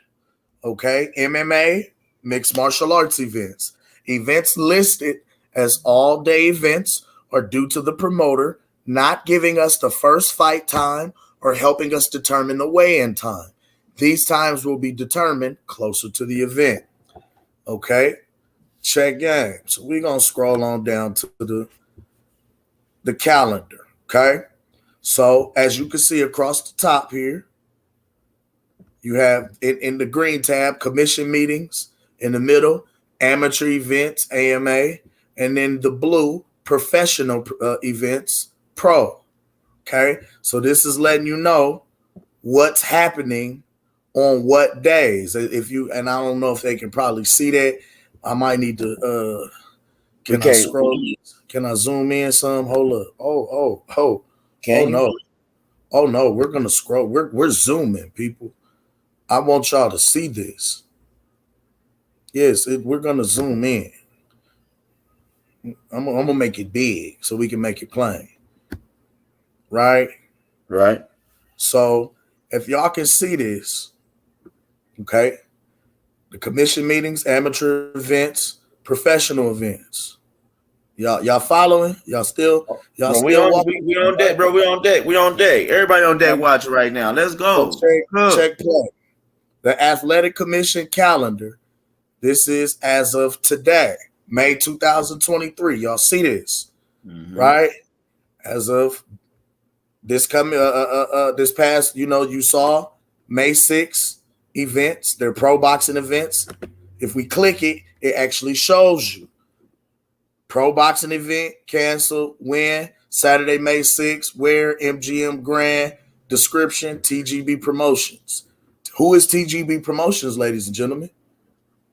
Okay, MMA, mixed martial arts events. Events listed as all day events are due to the promoter not giving us the first fight time or helping us determine the weigh-in time. These times will be determined closer to the event. Okay, check game. So we're going to scroll on down to the calendar. Okay, so as you can see across the top here, you have in the green tab, commission meetings. In the middle, amateur events, AMA. And then the blue, professional events, pro. Okay, so this is letting you know what's happening on what days. If you, and I don't know if they can probably see that. I might need to can I scroll? Can I zoom in some? Hold up. Oh no. Oh no, we're gonna scroll. We're zooming, people. I want y'all to see this. Yes, we're gonna zoom in. I'm gonna make it big so we can make it plain. Right? Right. So if y'all can see this, okay, the commission meetings, amateur events, professional events. Y'all following? Y'all still we on deck, bro. We on deck. Everybody on deck watching right now. Let's go. So check play. The Athletic Commission calendar. This is as of today, May 2023. Y'all see this, right? As of this coming, this past, you saw May 6th events. They're pro boxing events. If we click it, it actually shows you pro boxing event canceled when Saturday, May 6th. Where MGM Grand description TGB Promotions. Who is TGB Promotions, ladies and gentlemen?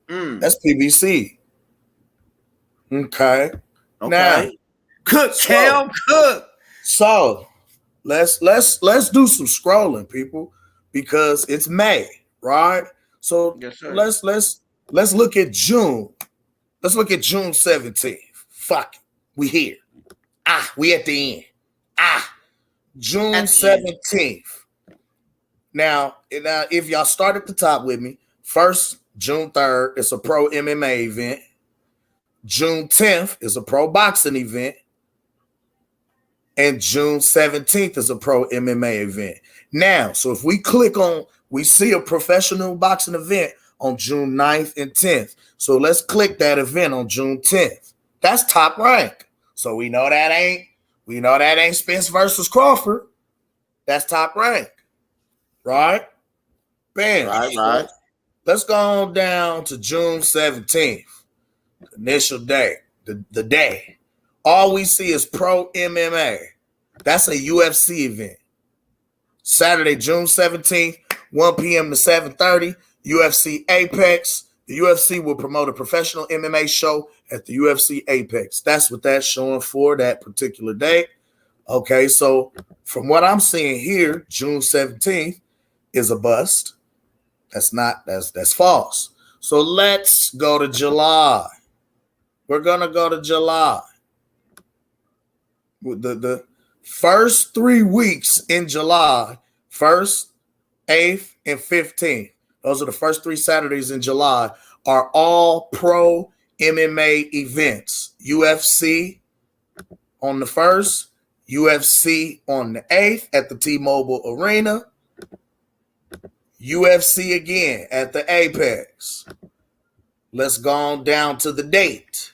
That's PBC. Okay. Now, cook. So let's do some scrolling, people, because it's May, right? So yes, sir. let's look at June. Let's look at June 17th. Fuck it. We here. We at the end. June 17th. Now, if y'all start at the top with me, first, June 3rd, it's a pro MMA event. June 10th is a pro boxing event. And June 17th is a pro MMA event. Now, so if we click on, we see a professional boxing event on June 9th and 10th. So let's click that event on June 10th. That's top rank. So we know that ain't Spence versus Crawford. That's top rank. Right? Bam. Right. Let's go on down to June 17th, initial day, the day. All we see is pro MMA. That's a UFC event. Saturday, June 17th, 1 p.m. to 7:30, UFC Apex. The UFC will promote a professional MMA show at the UFC Apex. That's what that's showing for that particular day. Okay, so from what I'm seeing here, June 17th is a bust. That's false. So let's go to July. We're gonna go to July. The first 3 weeks in July, 1st, 8th, and 15th. Those are the first 3 Saturdays in July, are all pro MMA events. UFC on the 1st, UFC on the 8th at the T-Mobile Arena. UFC again at the Apex. Let's go on down to the date.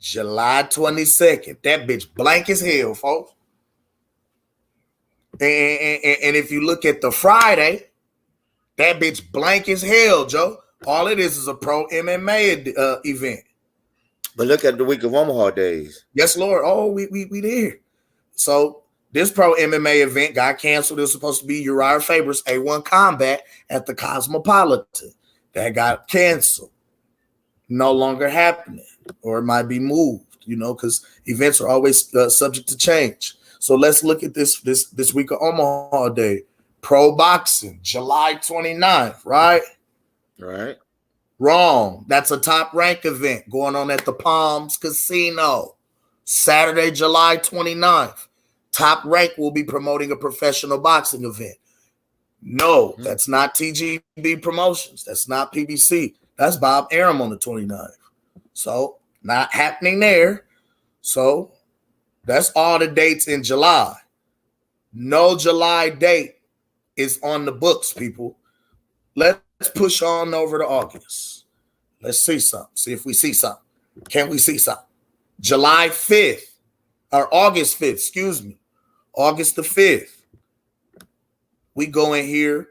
July 22nd. That bitch blank as hell, folks. And if you look at the Friday, that bitch blank as hell, Joe. All it is a pro MMA event. But look at the week of Omaha days. Yes, Lord. Oh, we there. So this pro MMA event got canceled. It was supposed to be Uriah Faber's A1 Combat at the Cosmopolitan. That got canceled. No longer happening, or it might be moved, because events are always subject to change. So let's look at this week of Omaha Day. Pro boxing, July 29th, right? Right. Wrong. That's a top rank event going on at the Palms Casino. Saturday, July 29th. Top Rank will be promoting a professional boxing event. No, that's not TGB Promotions. That's not PBC. That's Bob Arum on the 29th. So, not happening there. So that's all the dates in July. No July date is on the books, people. Let's push on over to August. Let's see something. See if we see something. Can we see something? July 5th, or August 5th, excuse me. August the 5th. We go in here.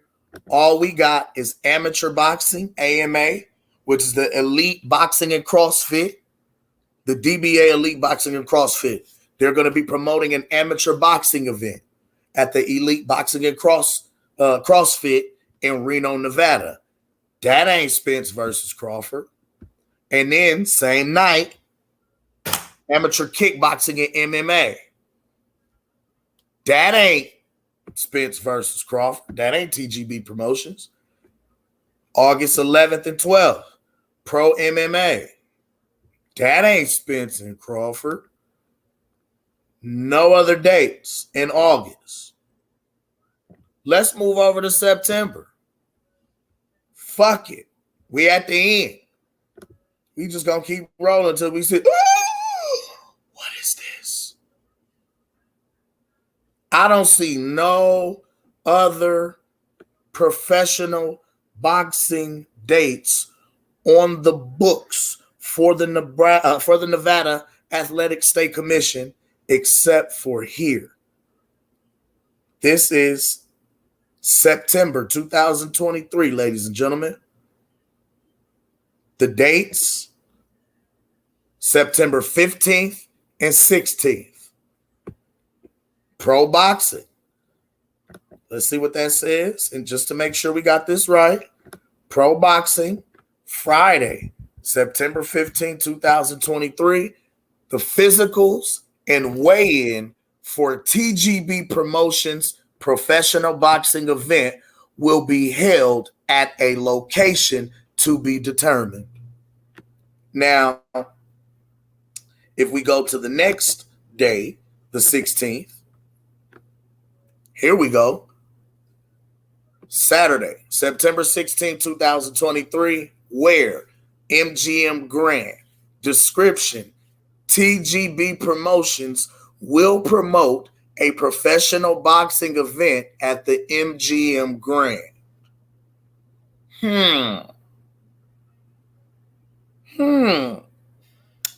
All we got is amateur boxing, AMA, which is the Elite Boxing and CrossFit. The DBA Elite Boxing and CrossFit. They're going to be promoting an amateur boxing event at the Elite Boxing and CrossFit in Reno, Nevada. That ain't Spence versus Crawford. And then same night, amateur kickboxing and MMA. That ain't Spence versus Crawford. That ain't TGB Promotions. August 11th and 12th, Pro MMA. That ain't Spence and Crawford. No other dates in August. Let's move over to September. Fuck it. We at the end. We just gonna keep rolling until we see, what is this? I don't see no other professional boxing dates on the books for the Nevada Athletic State Commission except for here. This is September 2023, ladies and gentlemen. The dates, September 15th and 16th. Pro boxing. Let's see what that says. And just to make sure we got this right, pro boxing, Friday, September 15th, 2023. The physicals and weigh-in for TGB Promotions professional boxing event will be held at a location to be determined. Now, if we go to the next day, the 16th, here we go. Saturday, September 16th, 2023, where MGM Grand. Description: TGB Promotions will promote a professional boxing event at the MGM Grand.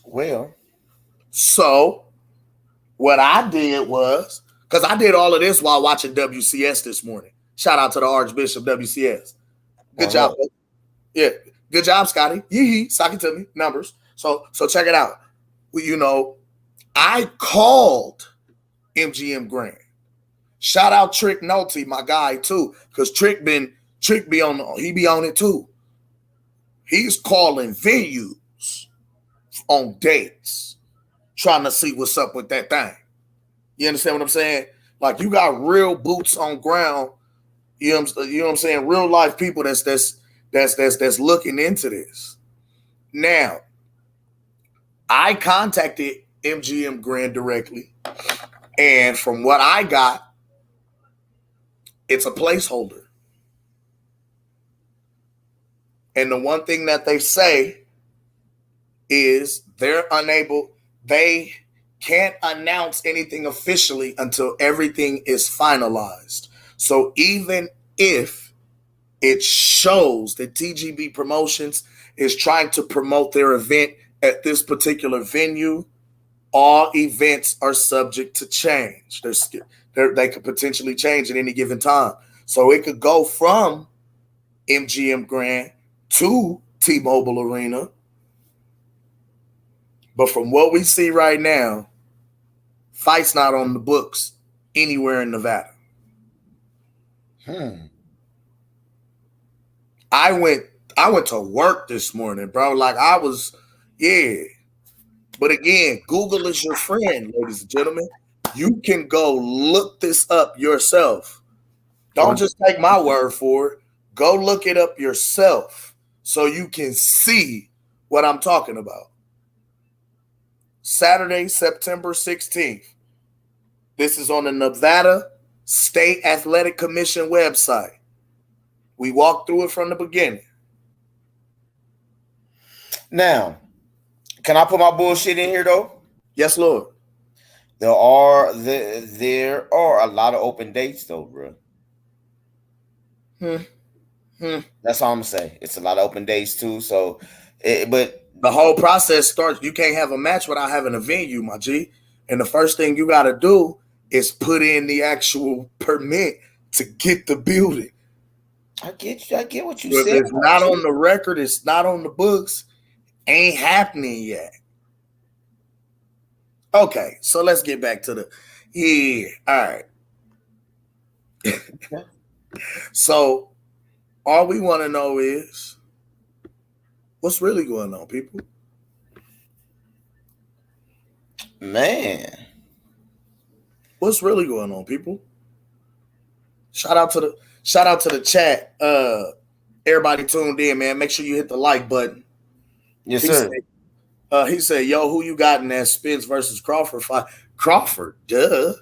Well, so what I did was, because I did all of this while watching WCS this morning. Shout out to the Archbishop WCS. Good job. Yeah, good job, Scotty. Yee-hee, sock it to me. Numbers. So check it out. Well, I called MGM Grand. Shout out Trick Nolte, my guy too, because Trick be on it too. He's calling venues on dates, trying to see what's up with that thing. You understand what I'm saying? Like, you got real boots on ground. You know what I'm saying? Real life people that's looking into this. Now, I contacted MGM Grand directly, and from what I got, it's a placeholder. And the one thing that they say is they can't announce anything officially until everything is finalized. So even if it shows that TGB Promotions is trying to promote their event at this particular venue, all events are subject to change. They could potentially change at any given time. So it could go from MGM Grand to T-Mobile Arena. But from what we see right now, fight's not on the books anywhere in Nevada. I went to work this morning, bro. Like, I was, yeah. But again, Google is your friend, ladies and gentlemen. You can go look this up yourself. Don't just take my word for it. Go look it up yourself so you can see what I'm talking about. Saturday, September 16th. This is on the Nevada State Athletic Commission website. We walked through it from the beginning. Now, can I put my bullshit in here, though? Yes, Lord. There are a lot of open dates though, bro. That's all I'm gonna say. It's a lot of open dates too. So, but The whole process starts. You can't have a match without having a venue, my G. And the first thing you got to do is put in the actual permit to get the building. I get you. I get what you If said. it's not on the record, it's not on the books, ain't happening yet. Okay, so let's get back to all right. So all we want to know is what's really going on, people. Man, what's really going on, people? Shout out to the chat. Everybody tuned in, man. Make sure you hit the like button. Yes, sir. He said, yo, who you got in that Spence versus Crawford fight? Crawford, duh.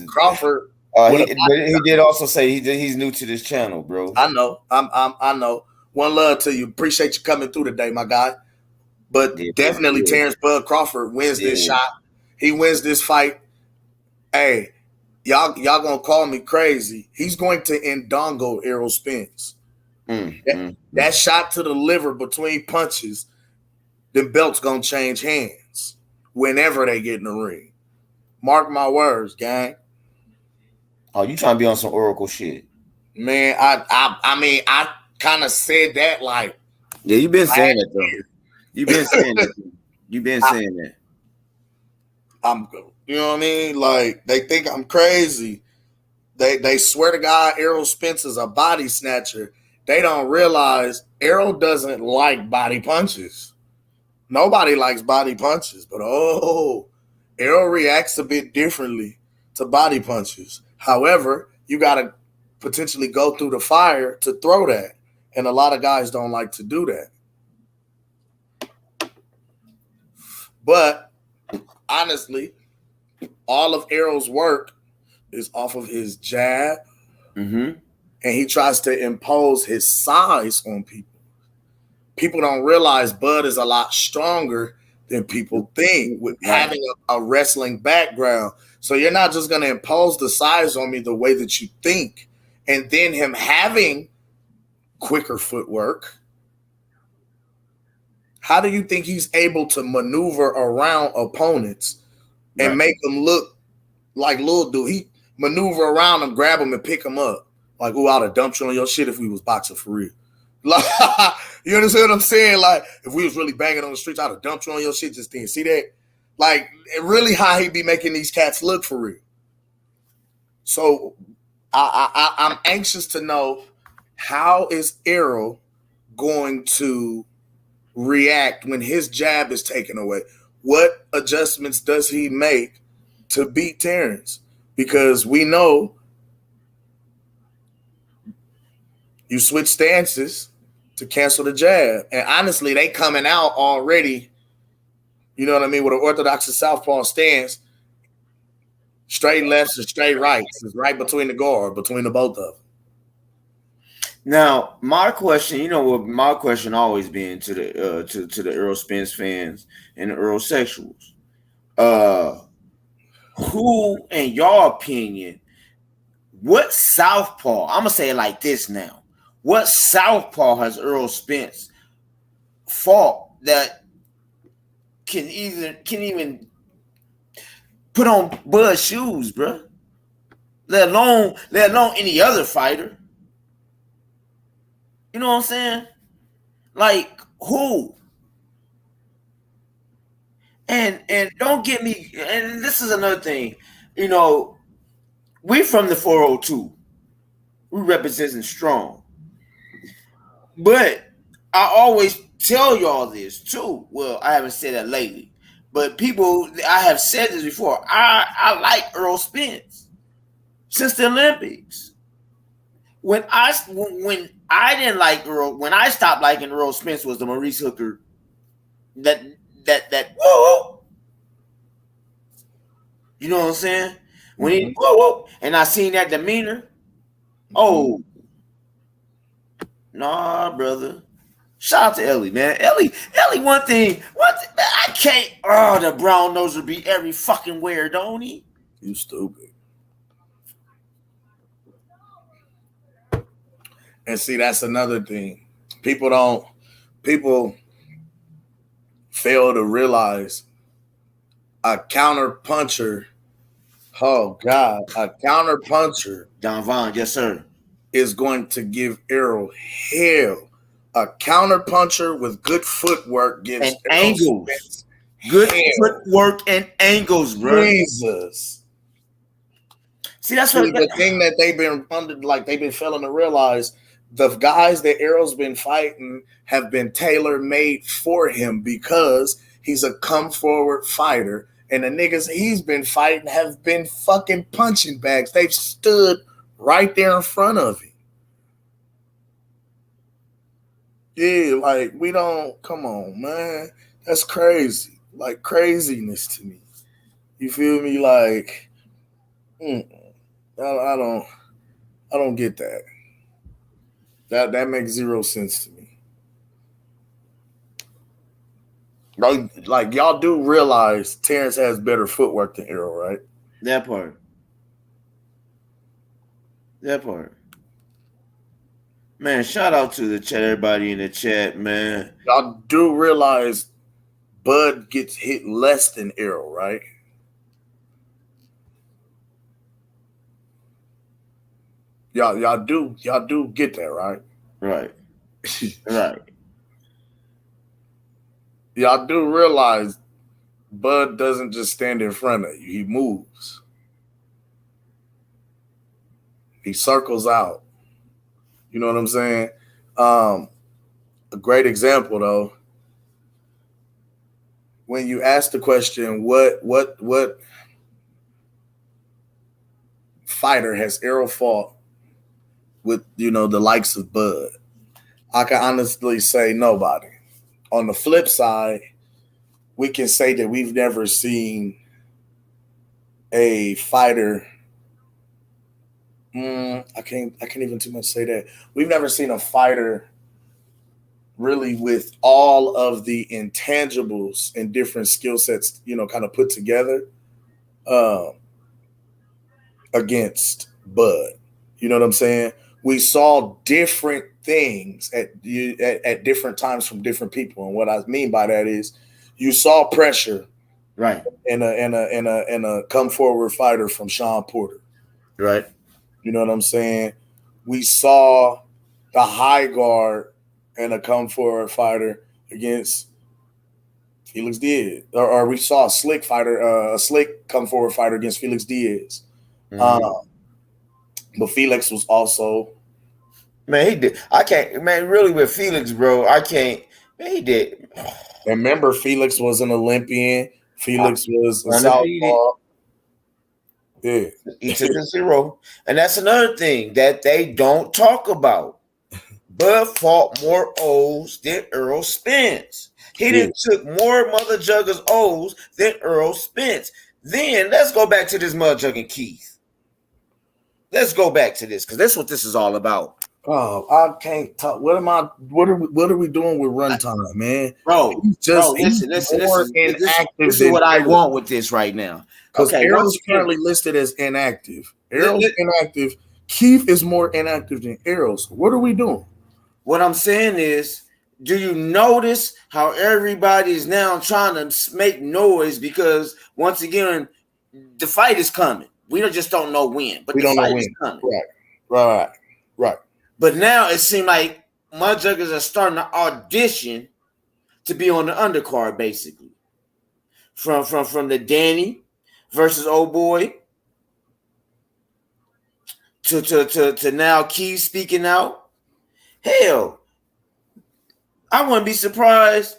Crawford. He did also say he's new to this channel, bro. I know. I know. One love to you. Appreciate you coming through today, my guy. But definitely Terrence Bud Crawford wins this shot. He wins this fight. Hey, y'all gonna call me crazy. He's going to endongo Errol Spence. That shot to the liver between punches, the belt's gonna change hands whenever they get in the ring. Mark my words, gang. Oh, you trying to be on some Oracle shit? Man, I mean, I kind of said that like. Yeah, you've been saying it though. You've been saying that. You've been saying that. You know what I mean? Like they think I'm crazy. They swear to God, Errol Spence is a body snatcher. They don't realize Errol doesn't like body punches. Nobody likes body punches, but Errol reacts a bit differently to body punches. However, you got to potentially go through the fire to throw that. And a lot of guys don't like to do that. But honestly, all of Errol's work is off of his jab. And he tries to impose his size on people. People don't realize Bud is a lot stronger than people think with having a wrestling background. So you're not just going to impose the size on me the way that you think. And then him having quicker footwork. How do you think he's able to maneuver around opponents and make them look like little dude? He maneuver around them, grab them, and pick them up. Like, I'd have dumped you on your shit if we was boxing for real. Like, you understand what I'm saying? Like, if we was really banging on the streets, I'd have dumped you on your shit just then. See that? Like, really how he be making these cats look for real. So I'm anxious to know, how is Errol going to react when his jab is taken away? What adjustments does he make to beat Terrence? Because we know you switch stances to cancel the jab. And honestly, they coming out already, you know what I mean, with an orthodox and southpaw stance. Straight lefts and straight rights is right between the guard, between the both of them. Now, my question, you know what my question always been to the Errol Spence fans and the Errol sexuals. Who, in your opinion, what southpaw, I'm gonna say it like this now. What southpaw has Errol Spence fought that can even put on Bud's shoes, bro? Let alone any other fighter. You know what I'm saying? Like, who? And don't get me, and this is another thing, you know, we from the 402. We representing strong. But I always tell y'all this too. Well, I haven't said that lately. But I have said this before. I like Errol Spence since the Olympics. When I didn't like Errol, when I stopped liking Errol Spence was the Maurice Hooker that whoa. You know what I'm saying? When he whoa, and I seen that demeanor. Oh, nah, brother. Shout out to Ellie, man. Ellie, one thing, I can't. Oh, the brown nose would be every fucking where, don't he? You stupid. And see, that's another thing. People fail to realize a counter puncher. Oh God, a counter puncher. Don Vaughn, yes, sir. Is going to give Errol hell. A counter puncher with good footwork gives and Errol angles. Spence Good hell. footwork and angles, bro. Jesus. See, that's what the thing that they've been failing to realize. The guys that Errol's been fighting have been tailor-made for him because he's a come-forward fighter. And the niggas he's been fighting have been fucking punching bags. They've stood right there in front of him. Yeah, like, we don't, come on, man. That's crazy. Like, craziness to me. You feel me? Like, I don't get that. That makes zero sense to me. Like y'all do realize Terrence has better footwork than Errol, right? That part. Man, shout out to the chat, everybody in the chat, man. Y'all do realize Bud gets hit less than Errol, right? Y'all do get that, right? Right. Right. Y'all do realize Bud doesn't just stand in front of you. He moves. He circles out. You know what I'm saying? A great example, though, when you ask the question, what fighter has Errol fought with, the likes of Bud? I can honestly say nobody. On the flip side, we can say that we've never seen a fighter. I can't even too much say that. We've never seen a fighter really with all of the intangibles and different skill sets, kind of put together against Bud. You know what I'm saying? We saw different things at different times from different people, and what I mean by that is, you saw pressure, right, in a come forward fighter from Sean Porter, right. You know what I'm saying? We saw the high guard and a come forward fighter against Felix Diaz, or we saw a slick come forward fighter against Felix Diaz. Mm-hmm. But Felix was also, man, he did. I can't, man, really with Felix, bro. I can't, man, he did. Remember, Felix was an Olympian. Felix was a southpaw. Yeah. He took a 0. And that's another thing that they don't talk about. Bud fought more O's than Errol Spence. He didn't took more mother juggers O's than Errol Spence. Then let's go back to this mother jugging Keith. Let's go back to this, because that's what this is all about. Oh, I can't talk. What are we doing with runtime, man? Bro, listen. This is what I want with this right now. Because Errol's currently listed as inactive. Errol's inactive. Keith is more inactive than Errol. So what are we doing? What I'm saying is, do you notice how everybody is now trying to make noise? Because once again, the fight is coming. We just don't know when, but the fight is coming. Right. But now it seems like mudjuggers are starting to audition to be on the undercard, basically. From the Danny versus Old Boy to now Keith speaking out. Hell, I wouldn't be surprised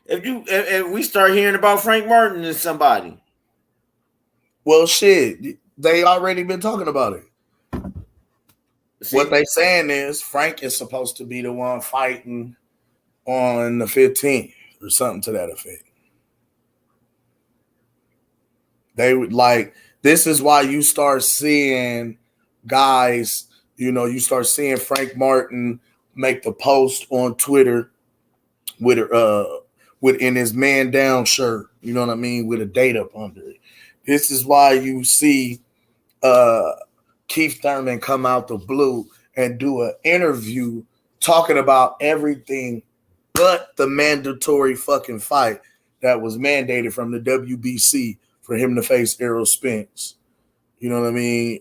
if we start hearing about Frank Martin and somebody. Well, shit, they already been talking about it. See, what they saying is Frank is supposed to be the one fighting on the 15th or something to that effect. They would this is why you start seeing guys, you start seeing Frank Martin make the post on Twitter with in his man down shirt, you know what I mean, with a date up under it. This is why you see Keith Thurman come out the blue and do an interview talking about everything but the mandatory fucking fight that was mandated from the WBC for him to face Errol Spence. You know what I mean?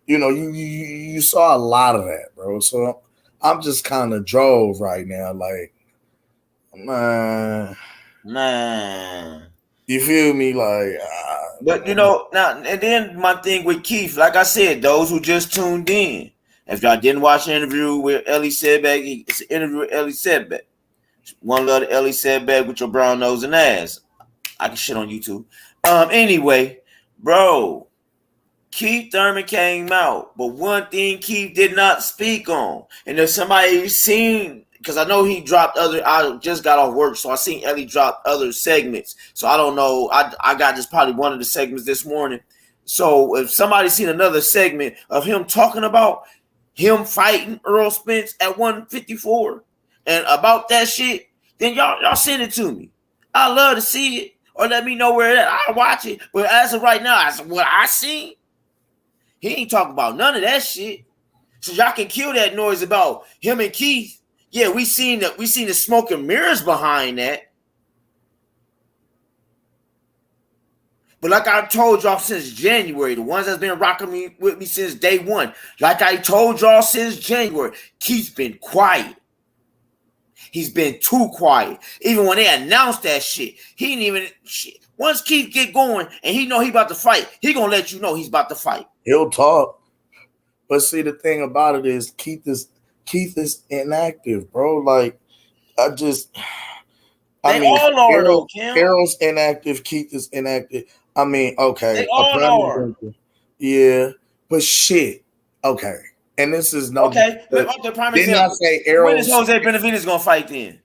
You saw a lot of that, bro. So I'm just kind of drove right now, like, man. You feel me? Like, but now, and then my thing with Keith, like I said, those who just tuned in, if y'all didn't watch the interview with Ellie Sedbeck, it's an interview with Ellie Sedbeck. One love to Ellie Sedbeck with your brown nose and ass. I can shit on YouTube. Anyway, bro, Keith Thurman came out, but one thing Keith did not speak on, and if somebody seen, because I know he dropped I just got off work, so I seen Ellie drop other segments. So I don't know. I got just probably one of the segments this morning. So if somebody seen another segment of him talking about him fighting Errol Spence at 154 and about that shit, then y'all send it to me. I love to see it, or let me know where it at. I'll watch it. But as of right now, as what I seen, he ain't talking about none of that shit. So y'all can kill that noise about him and Keith. Yeah, we seen the smoke and mirrors behind that. But like I told y'all since January, the ones that's been rocking with me since day one, like I told y'all since January, Keith's been quiet. He's been too quiet. Even when they announced that shit, he didn't even shit. Once Keith get going and he know he about to fight, he gonna let you know he's about to fight. He'll talk. But see, the thing about it is Keith is inactive, bro. Like, Errol's inactive, Keith is inactive. I mean, okay. They all are. Yeah, but shit. Okay. And this is no. Okay. Didn't I say Errol? When is Jose Benavidez gonna fight then?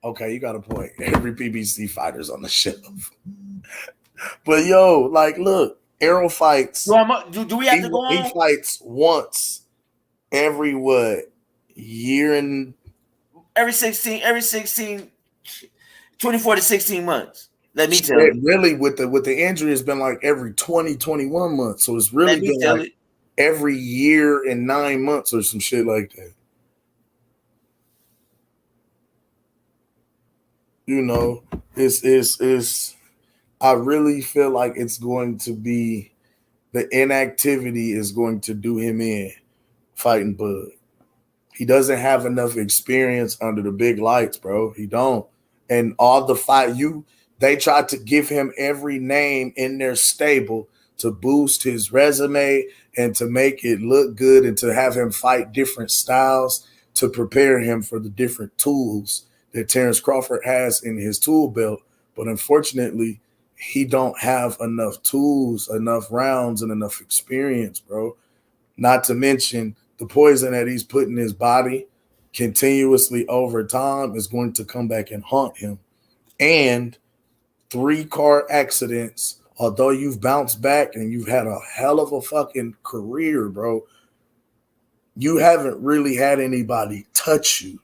Okay, you got a point. Every PBC fighter's on the shelf. But yo, like, look, Errol fights. Do we have to go on? He fights once every year and every 24 to 16 months. Let me tell you. Really, with the injury, it's been like every 20, 21 months. So it's really been like every year and 9 months or some shit like that. You know, it's I really feel like it's going to be the inactivity is going to do him in fighting Bud. He doesn't have enough experience under the big lights, bro. He don't. And all the they tried to give him every name in their stable to boost his resume and to make it look good and to have him fight different styles to prepare him for the different tools that Terrence Crawford has in his tool belt. But unfortunately, he don't have enough tools, enough rounds, and enough experience, bro. Not to mention the poison that he's put in his body continuously over time is going to come back and haunt him. And 3 car accidents, although you've bounced back and you've had a hell of a fucking career, bro, you haven't really had anybody touch you.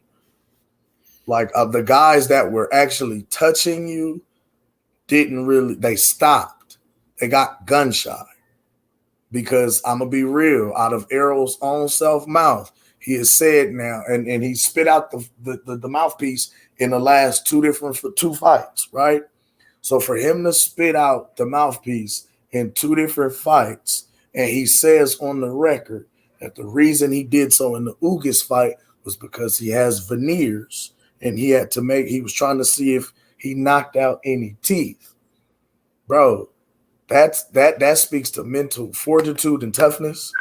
Like, the guys that were actually touching you they stopped. They got gun shy. Because I'm going to be real, out of Errol's own self-mouth, he has said now, and he spit out the mouthpiece in the last two fights, right? So for him to spit out the mouthpiece in 2 different fights, and he says on the record that the reason he did so in the Ugas fight was because he has veneers, and he was trying to see if he knocked out any teeth. Bro, that speaks to mental fortitude and toughness.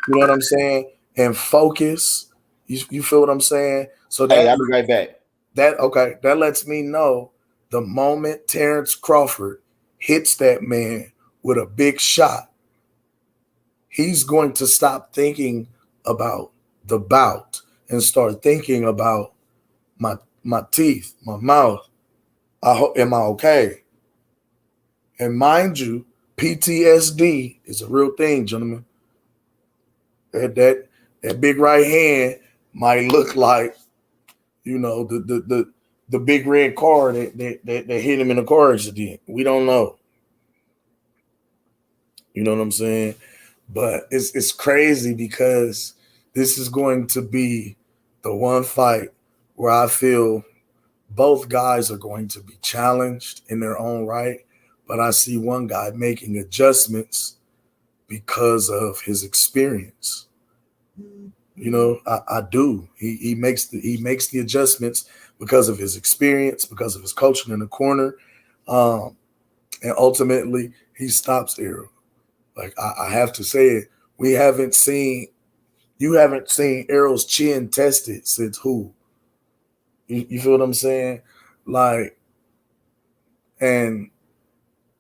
You know what I'm saying? And focus. You feel what I'm saying? So hey, I'll be right back. That lets me know the moment Terrence Crawford hits that man with a big shot, he's going to stop thinking about the bout and start thinking about my teeth, my mouth. Am I okay? And mind you, PTSD is a real thing, gentlemen. That big right hand might look like, You know, the big red car that hit him in a car accident. We don't know. You know what I'm saying? But it's crazy because this is going to be the one fight where I feel both guys are going to be challenged in their own right. But I see one guy making adjustments because of his experience. You know, I do. He makes the adjustments because of his experience, because of his coaching in the corner, and ultimately he stops Errol. Like I have to say it, you haven't seen Errol's chin tested since who? You feel what I'm saying? Like, and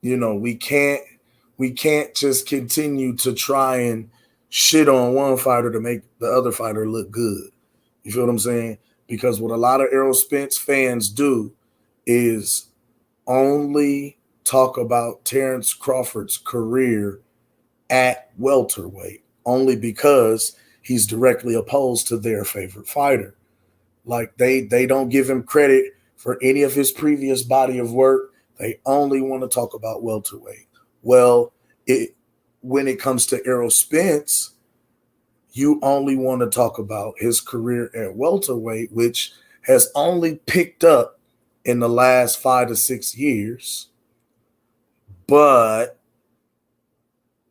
you know, we can't just continue to try and shit on one fighter to make the other fighter look good. You feel what I'm saying? Because what a lot of Errol Spence fans do is only talk about Terrence Crawford's career at welterweight, only because he's directly opposed to their favorite fighter. Like they don't give him credit for any of his previous body of work. They only want to talk about welterweight. Well, when it comes to Errol Spence, you only want to talk about his career at welterweight, which has only picked up in the last 5 to 6 years. But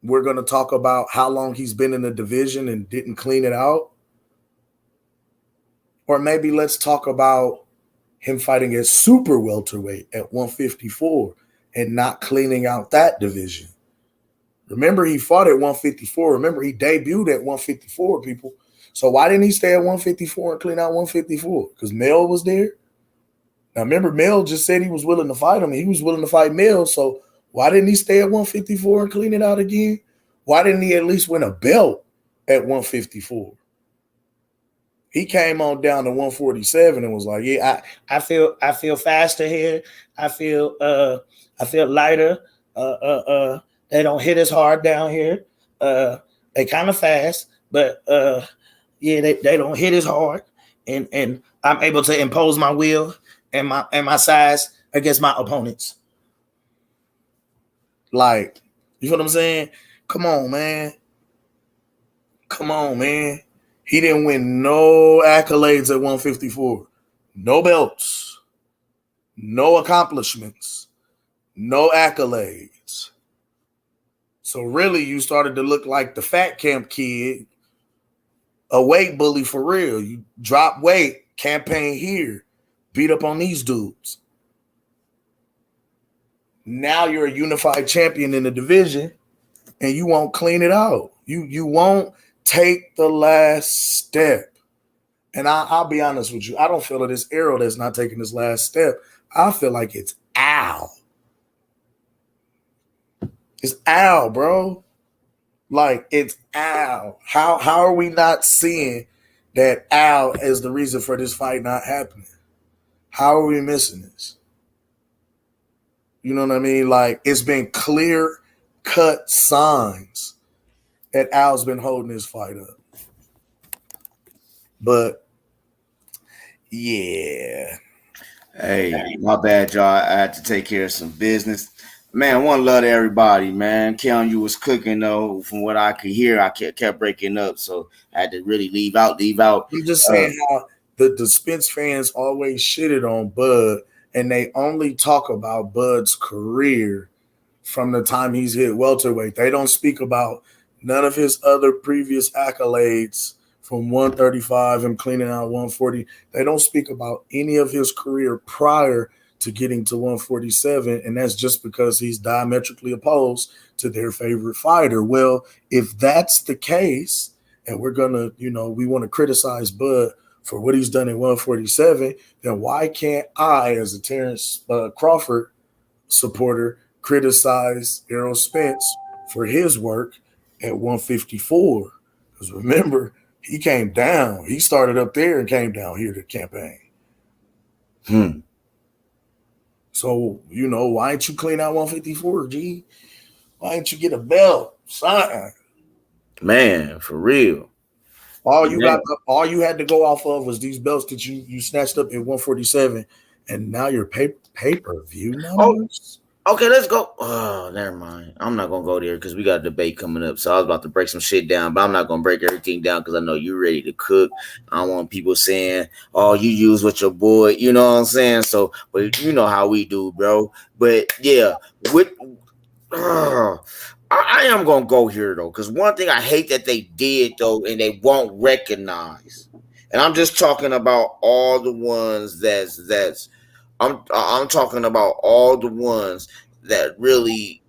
we're going to talk about how long he's been in the division and didn't clean it out. Or maybe let's talk about him fighting at super welterweight at 154 and not cleaning out that division. Remember, he fought at 154. Remember, he debuted at 154, people. So why didn't he stay at 154 and clean out 154? Because Mel was there? Now, remember, Mel just said he was willing to fight him, and he was willing to fight Mel. So why didn't he stay at 154 and clean it out again? Why didn't he at least win a belt at 154? He came on down to 147 and was like, "Yeah, I feel faster here. I feel lighter. They don't hit as hard down here. They kind of fast, but yeah, they don't hit as hard. And I'm able to impose my will and my size against my opponents." Like, you feel what I'm saying? Come on, man. He didn't win no accolades at 154. No belts. No accomplishments. No accolades. So really, you started to look like the fat camp kid, a weight bully for real. You drop weight, campaign here, beat up on these dudes. Now you're a unified champion in the division, and you won't clean it out. You won't take the last step. And I'll be honest with you. I don't feel that it's Errol that's not taking this last step. I feel like it's Al. It's Al, bro. Like, it's Al. How are we not seeing that Al is the reason for this fight not happening? How are we missing this? You know what I mean? Like, it's been clear-cut signs that Al's been holding this fight up. But, yeah. Hey, my bad, y'all. I had to take care of some business. Man, one love to everybody, man. Keon, you was cooking, though. From what I could hear, I kept breaking up, so I had to really leave out. I'm just saying how the Spence fans always shitted on Bud, and they only talk about Bud's career from the time he's hit welterweight. They don't speak about none of his other previous accolades from 135 and cleaning out 140. They don't speak about any of his career prior to getting to 147, and that's just because he's diametrically opposed to their favorite fighter. Well, if that's the case, and we're gonna, we want to criticize Bud for what he's done in 147, then why can't I, as a Terrence Crawford supporter, criticize Errol Spence for his work at 154? Because remember, he came down. He started up there and came down here to campaign. So, why ain't you clean out 154, G? Why ain't you get a belt? Something. Man, for real. All you got, all you had to go off of was these belts that you snatched up at 147, and now you're pay-per-view numbers. Okay, let's go. Oh, never mind. I'm not gonna go there because we got a debate coming up. So I was about to break some shit down, but I'm not gonna break everything down because I know you're ready to cook. I don't want people saying, "Oh, you use with your boy," you know what I'm saying? So, but you know how we do, bro. But yeah, with I am gonna go here though, because one thing I hate that they did though, and they won't recognize, and I'm just talking about all the ones that's. I'm talking about all the ones that really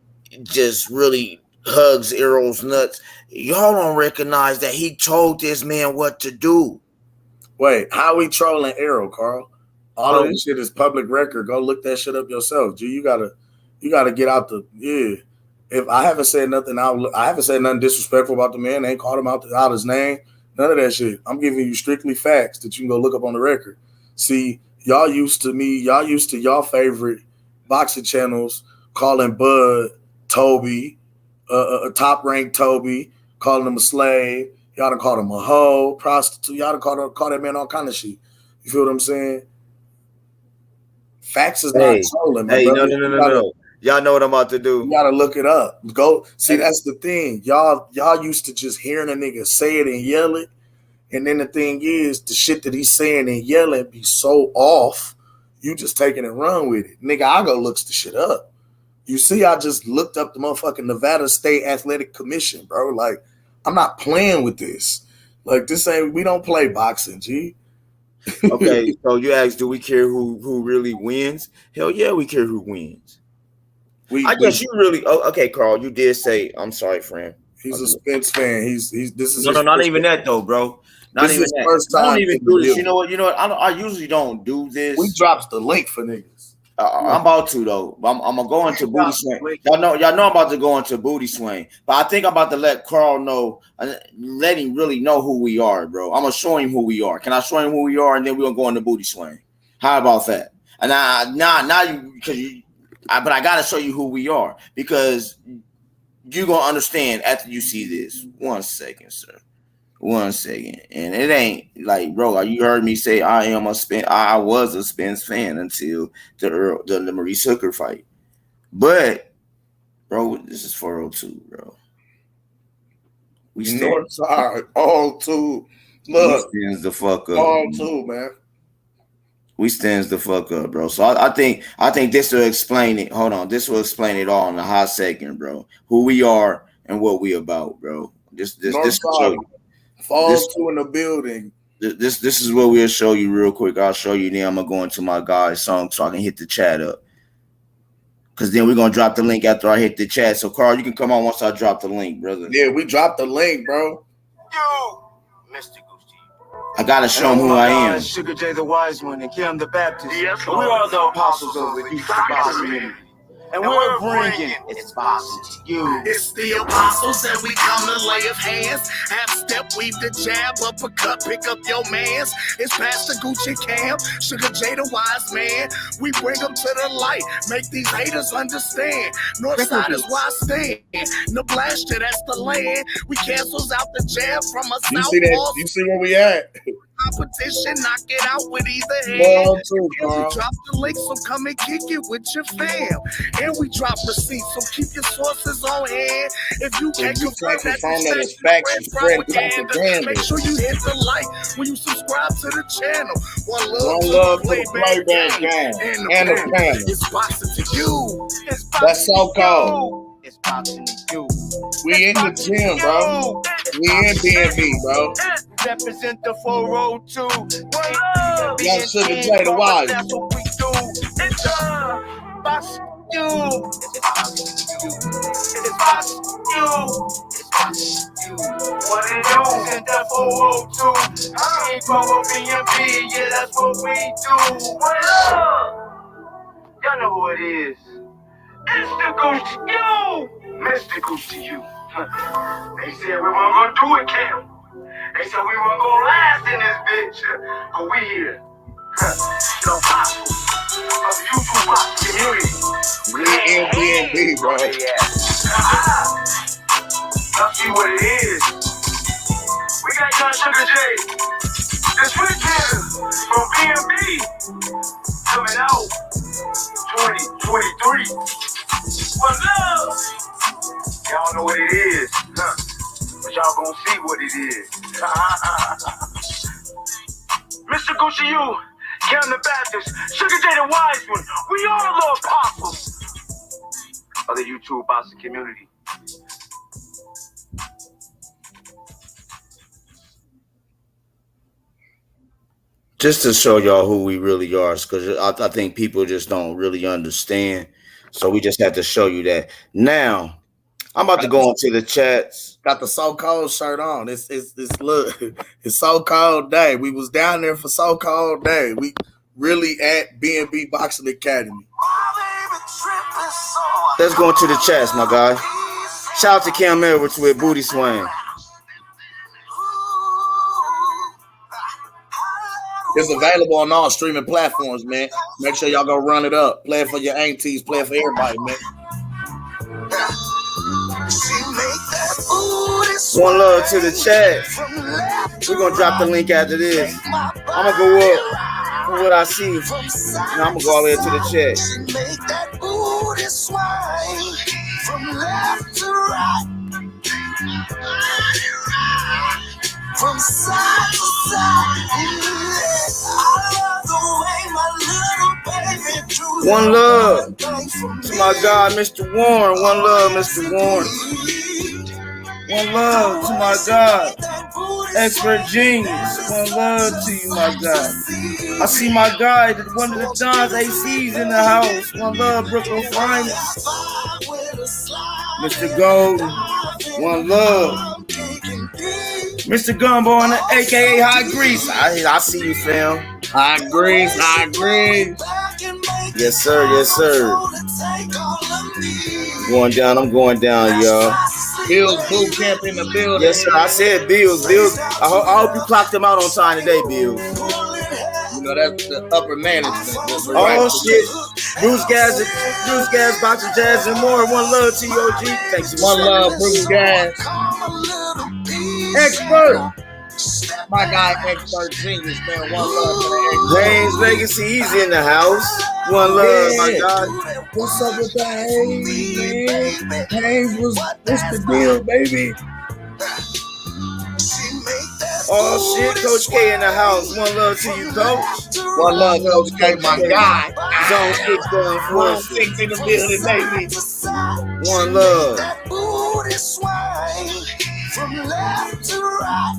hugs Errol's nuts. Y'all don't recognize that he told this man what to do. Wait, how we trolling Errol, Carl? All of this shit is public record. Go look that shit up yourself. G, you gotta get out the If I haven't said nothing, I haven't said nothing disrespectful about the man. I ain't called him out his name. None of that shit. I'm giving you strictly facts that you can go look up on the record. See. Y'all used to y'all favorite boxing channels calling Bud Toby, top ranked Toby, calling him a slave. Y'all done called him a hoe, prostitute. Y'all done call that man all kind of shit. You feel what I'm saying? Facts is not trolling. Hey, no. Y'all know what I'm about to do. You gotta look it up. Go see. That's the thing. Y'all used to just hearing a nigga say it and yell it. And then the thing is, the shit that he's saying and yelling be so off, you just taking and run with it. Nigga, I go looks the shit up. You see, I just looked up the motherfucking Nevada State Athletic Commission, bro. Like, I'm not playing with this. Like, we don't play boxing, G. Okay, so you asked, do we care who really wins? Hell yeah, we care who wins. I guess you really, okay, Carl, you did say, I'm sorry, friend. He's a Spence fan. This is not even that though, bro. Not even that. First time. I don't even do this. You know what? I usually don't do this. We drops the link for niggas. I'm about to though. I'm gonna go into booty swing. Y'all know I'm about to go into booty swing. But I think I'm about to let Carl know, let him really know who we are, bro. I'm gonna show him who we are. Can I show him who we are, and then we're gonna go into booty swing? How about that? And now you but I gotta show you who we are because you're gonna understand after you see this. 1 second, sir. 1 second. And it ain't like, bro, you heard me say I was a Spence fan until the Maurice Hooker fight. But, bro, this is 402, bro. We stand. Sorry. All two. Look. We stands the fuck up. All two, man. We stands the fuck up, bro. So I think this will explain it. Hold on. This will explain it all in a hot second, bro. Who we are and what we about, bro. This will show you. Falls two in the building. This is what we'll show you real quick. I'll show you. Then I'm gonna go into my guy's song so I can hit the chat up. Cause then we're gonna drop the link after I hit the chat. So Carl, you can come on once I drop the link, brother. Yeah, we dropped the link, bro. Yo, Mr. I gotta show him who I am. Sugar J, the wise one, and Kim, the Baptist. Yes, we are the apostles of the youth community. And we're bringing it's boxing to you. It's the apostles and we come to lay of hands. Half step, weave the jab, uppercut, pick up your mans. It's Pastor Gooch2U, Sugar J, the wise man. We bring them to the light, make these haters understand. North side is why I stand. Nebraska, that's the land. We cancels out the jab from a you see that? You see where we at? Competition, knock it out with either hand. We drop the link, so come and kick it with your fam. And we drop receipts, so keep your sources on hand. If you can't confirm that it's propaganda, make sure you hit the like when you subscribe to the channel. One love to the playback game. And the panel. It's boxing to you. That's so cold. It's boxing to you. We in the gym, bro. We in B&B, bro. Represent the 402. Young Sugar J, the wise. That's what we do. It's boxing you. It's boxing you. It's boxing you. It's boxing you. What it do? Represent the 402. I ain't from a B&B. Yeah, that's what we do. What up? Y'all know who it is. It's the Gooch2U. Mr. Gooch2U. They said we weren't gonna do it, Cam. They said we weren't gonna last in this bitch. But we here. The apostles of the YouTube boxing community. We in B&B, bro. Let's see what it is. We got John Sugar J. This weekend from B&B coming out 2023. One love. Y'all know what it is, huh? But y'all gonna see what it is. Mr. Gooch2U, Keith the Baptist, Sugar J the Wise One, we all the apostles of the YouTube boxing community. Just to show y'all who we really are, because I think people just don't really understand. So we just have to show you that. Now, I'm about to go into the chats. Got the So Cold shirt on. It's look, it's So Cold Day. We was down there for So Cold Day. We really at B&B Boxing Academy. Let's go into the chats, my guy. Shout out to Cam Edwards with Booty Swing. It's available on all streaming platforms, man. Make sure y'all go run it up. Play it for your aunties. Play it for everybody, man. One love to the chat. We're going to drop the link after this. I'm going to go up for what I see. And I'm going to go all the way to the chat. Make that booty swing from left to right. From side to side. I love the way my little baby do. One love to my God, Mr. Warren. One love, Mr. Warren. One love to my God, Expert Genius. One love to you, my God. I see my guy, one of the Don's ACs in the house. One love, Brooklyn Finest. Mr. Golden. One love. Mr. Gumbo and the AKA High Grease. I see you, fam. High Grease. Yes, sir. Yes, sir. I'm going down, y'all. Bills boot camp in the building. Yes, sir. I said Bills. I hope you clocked them out on time today, Bills. You know, that's the upper management. Oh, shit. Bruce Gas, Boxing Jazz, and more. One love to you, OG. Thanks for One love, Bruce Gas. Expert. My guy, Expert Genius, man. One love to the Expert. James Legacy, he's in the house. One love, my God. What's up with that? Hey, man. Hey, what's the deal, baby? Oh, shit. Coach K in the house. One love to you, Coach. One love, Coach K, my guy. Zone 6 going for us. 6 in the building, baby. One love. From left to right.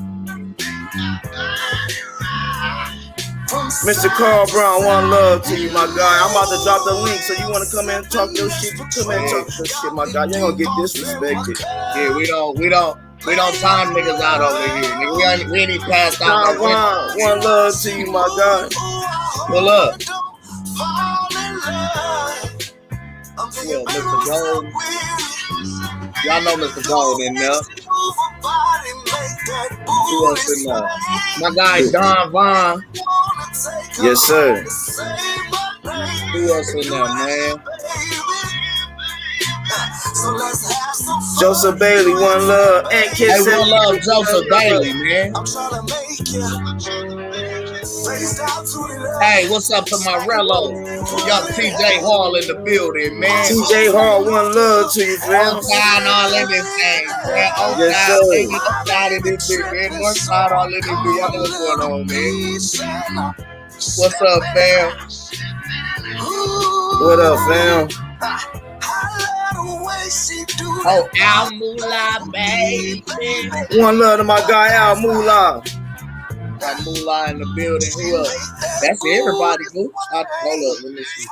Mr. Carl Brown, one love to you, my guy. I'm about to drop the link, so you want to come in and talk your shit? You come in and talk your shit, my guy. You ain't gonna get disrespected. Yeah, we don't time niggas out over here. Nigga, we ain't even passed out. One love to you, my guy. Pull up. Yeah, Mr. Gold. Y'all know Mr. Gold in there. Who else in there? My guy Don Vaughn. Yes, sir. Who else in there, man? Joseph Bailey, one love. And Hey, one love, Joseph Bailey, man. Hey, what's up to my Rello? Young TJ Hall in the building, man. TJ Hall, one love to you, fam. Outside all in this thing, man. Outside in this bitch, man. Northside all in this bitch. Y'all know what's going on, man. What's up, fam? What up, fam? Oh, Al Moolah, baby. One love to my guy, Al Moolah. Got Moolah in the building. Who else? That's everybody. Hold up, let me see.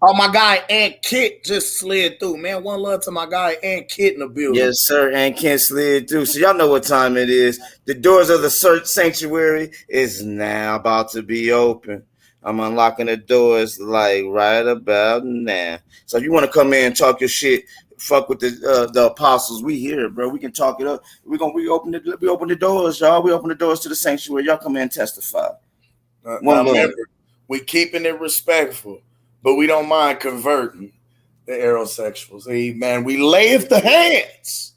Oh, my guy, Aunt Kit just slid through, man. One love to my guy, Aunt Kit in the building. Yes, sir. Aunt Kit slid through. So y'all know what time it is. The doors of the sanctuary is now about to be open. I'm unlocking the doors like right about now. So if you want to come in and talk your shit, fuck with the apostles, we here, bro. We can talk it up. We open the doors, y'all. We open the doors to the sanctuary. Y'all come in and testify. Remember, we keeping it respectful, but we don't mind converting the aerosexuals. Hey, man, we lay the hands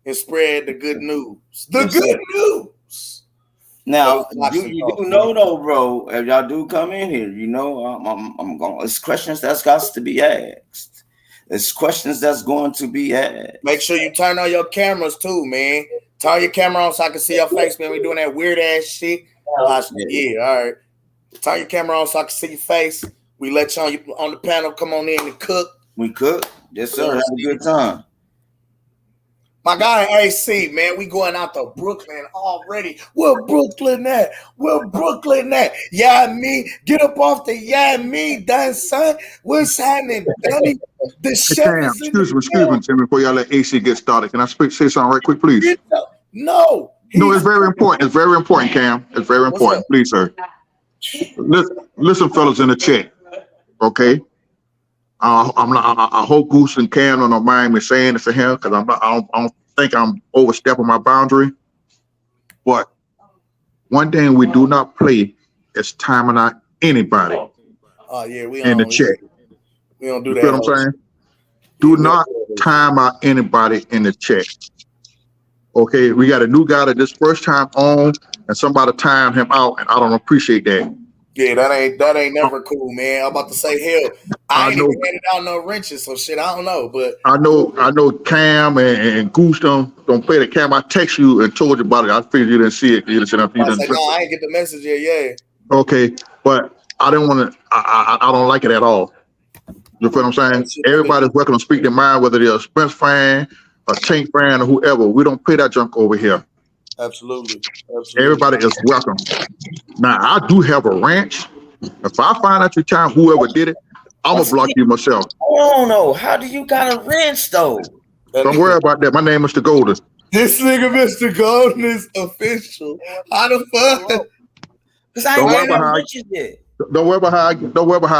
and spread the good news. The good news. Now, you do know though, bro. If y'all do come in here, you know, I'm going. It's questions that's got to be asked. It's questions that's going to be asked. Make sure you turn on your cameras too, man. Turn your camera on so I can see your face, man. We doing that weird ass shit. Yeah, all right. Turn your camera on so I can see your face. We let you on the panel. Come on in and cook. We cook. Yes, sir. Have a good time. My guy AC, man, we going out to Brooklyn already. Where Brooklyn at? Where Brooklyn at? Yeah, me. Get up off the yeah, me, done, son. What's happening, Danny? The chef is excuse me, Tim, before y'all let AC get started. Can I say something right quick, please? No. No, it's very important. It's very important, Cam. It's very important. Please, sir. Listen, fellas in the chat. Okay. I hope Goose and Cam don't mind me saying it to him because I don't think I'm overstepping my boundary. But one thing we do not play is timing out anybody. Oh yeah, we in the chat. We don't do you that. You know what I'm saying? Do not time out anybody in the chat. Okay, we got a new guy that this first time on, and somebody timed him out, and I don't appreciate that. Yeah, that ain't never cool, man. I'm about to say, hell, I ain't even handed out no wrenches, so shit, I don't know, but I know Cam and Goose don't play the Cam. I text you and told you about it. I figured you didn't see it. You didn't. No, I ain't get the message yet. Yeah. Okay, but I didn't want to. I don't like it at all. You feel what I'm saying? Everybody's welcome to speak their mind, whether they're a Spence fan, a Tank fan, or whoever. We don't play that junk over here. Absolutely. Everybody is welcome. Now, I do have a ranch. If I find out your time, whoever did it, I'm going to block you myself. Oh, no. How do you got a ranch, though? Don't worry about that. My name is Mr. Golden. This nigga, Mr. Golden, is official. How the fuck? Because I ain't got ranches yet. Don't worry about how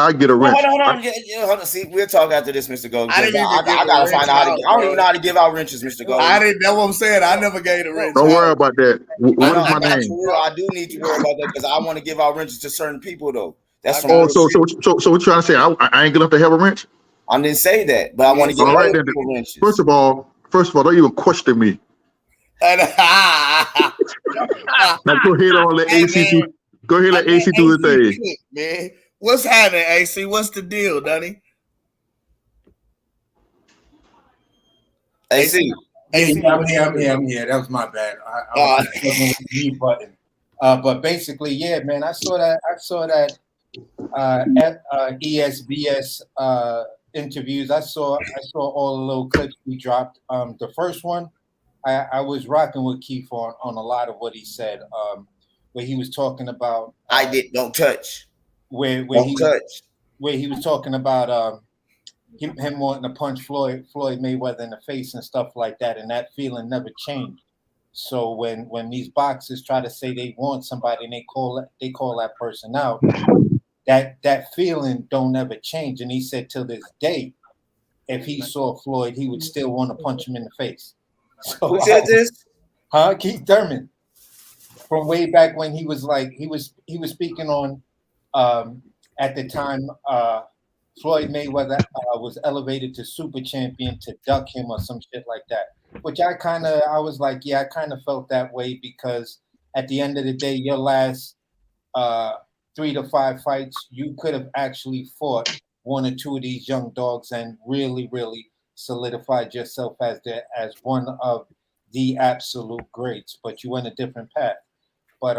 I get a wrench. Hold on. See, we'll talk after this, Mr. Golden. I gotta find out. I don't even know how to give out wrenches, Mr. Golden. I didn't. That's what I'm saying. I never gave a wrench. Don't worry about that. What is my name? I do need to worry about that because I want to give out wrenches to certain people, though. That's so what you trying to say? I ain't good enough to have a wrench? I didn't say that, but I want to give out wrenches. First of all, don't even question me. Now go ahead on let AC. Go ahead, let AC do the thing. Man, what's happening, AC? What's the deal, Dunny? AC. I'm here. That was my bad. I was the mute button. But basically, yeah, man, I saw that ESBS interviews. I saw all the little clips we dropped. The first one, I was rocking with Keith on a lot of what he said. Where he was talking about don't touch. Where he was talking about him wanting to punch Floyd Mayweather in the face and stuff like that, and that feeling never changed. So when these boxers try to say they want somebody and they call that person out, that feeling don't ever change. And he said till this day, if he saw Floyd, he would still want to punch him in the face. So, who said this? Keith Thurman. From way back when he was speaking on at the time Floyd Mayweather was elevated to super champion to duck him or some shit like that, which I was like, yeah, I kind of felt that way because at the end of the day, your last 3 to 5 fights, you could have actually fought 1 or 2 of these young dogs and really, really solidified yourself as one of the absolute greats, but you went a different path. But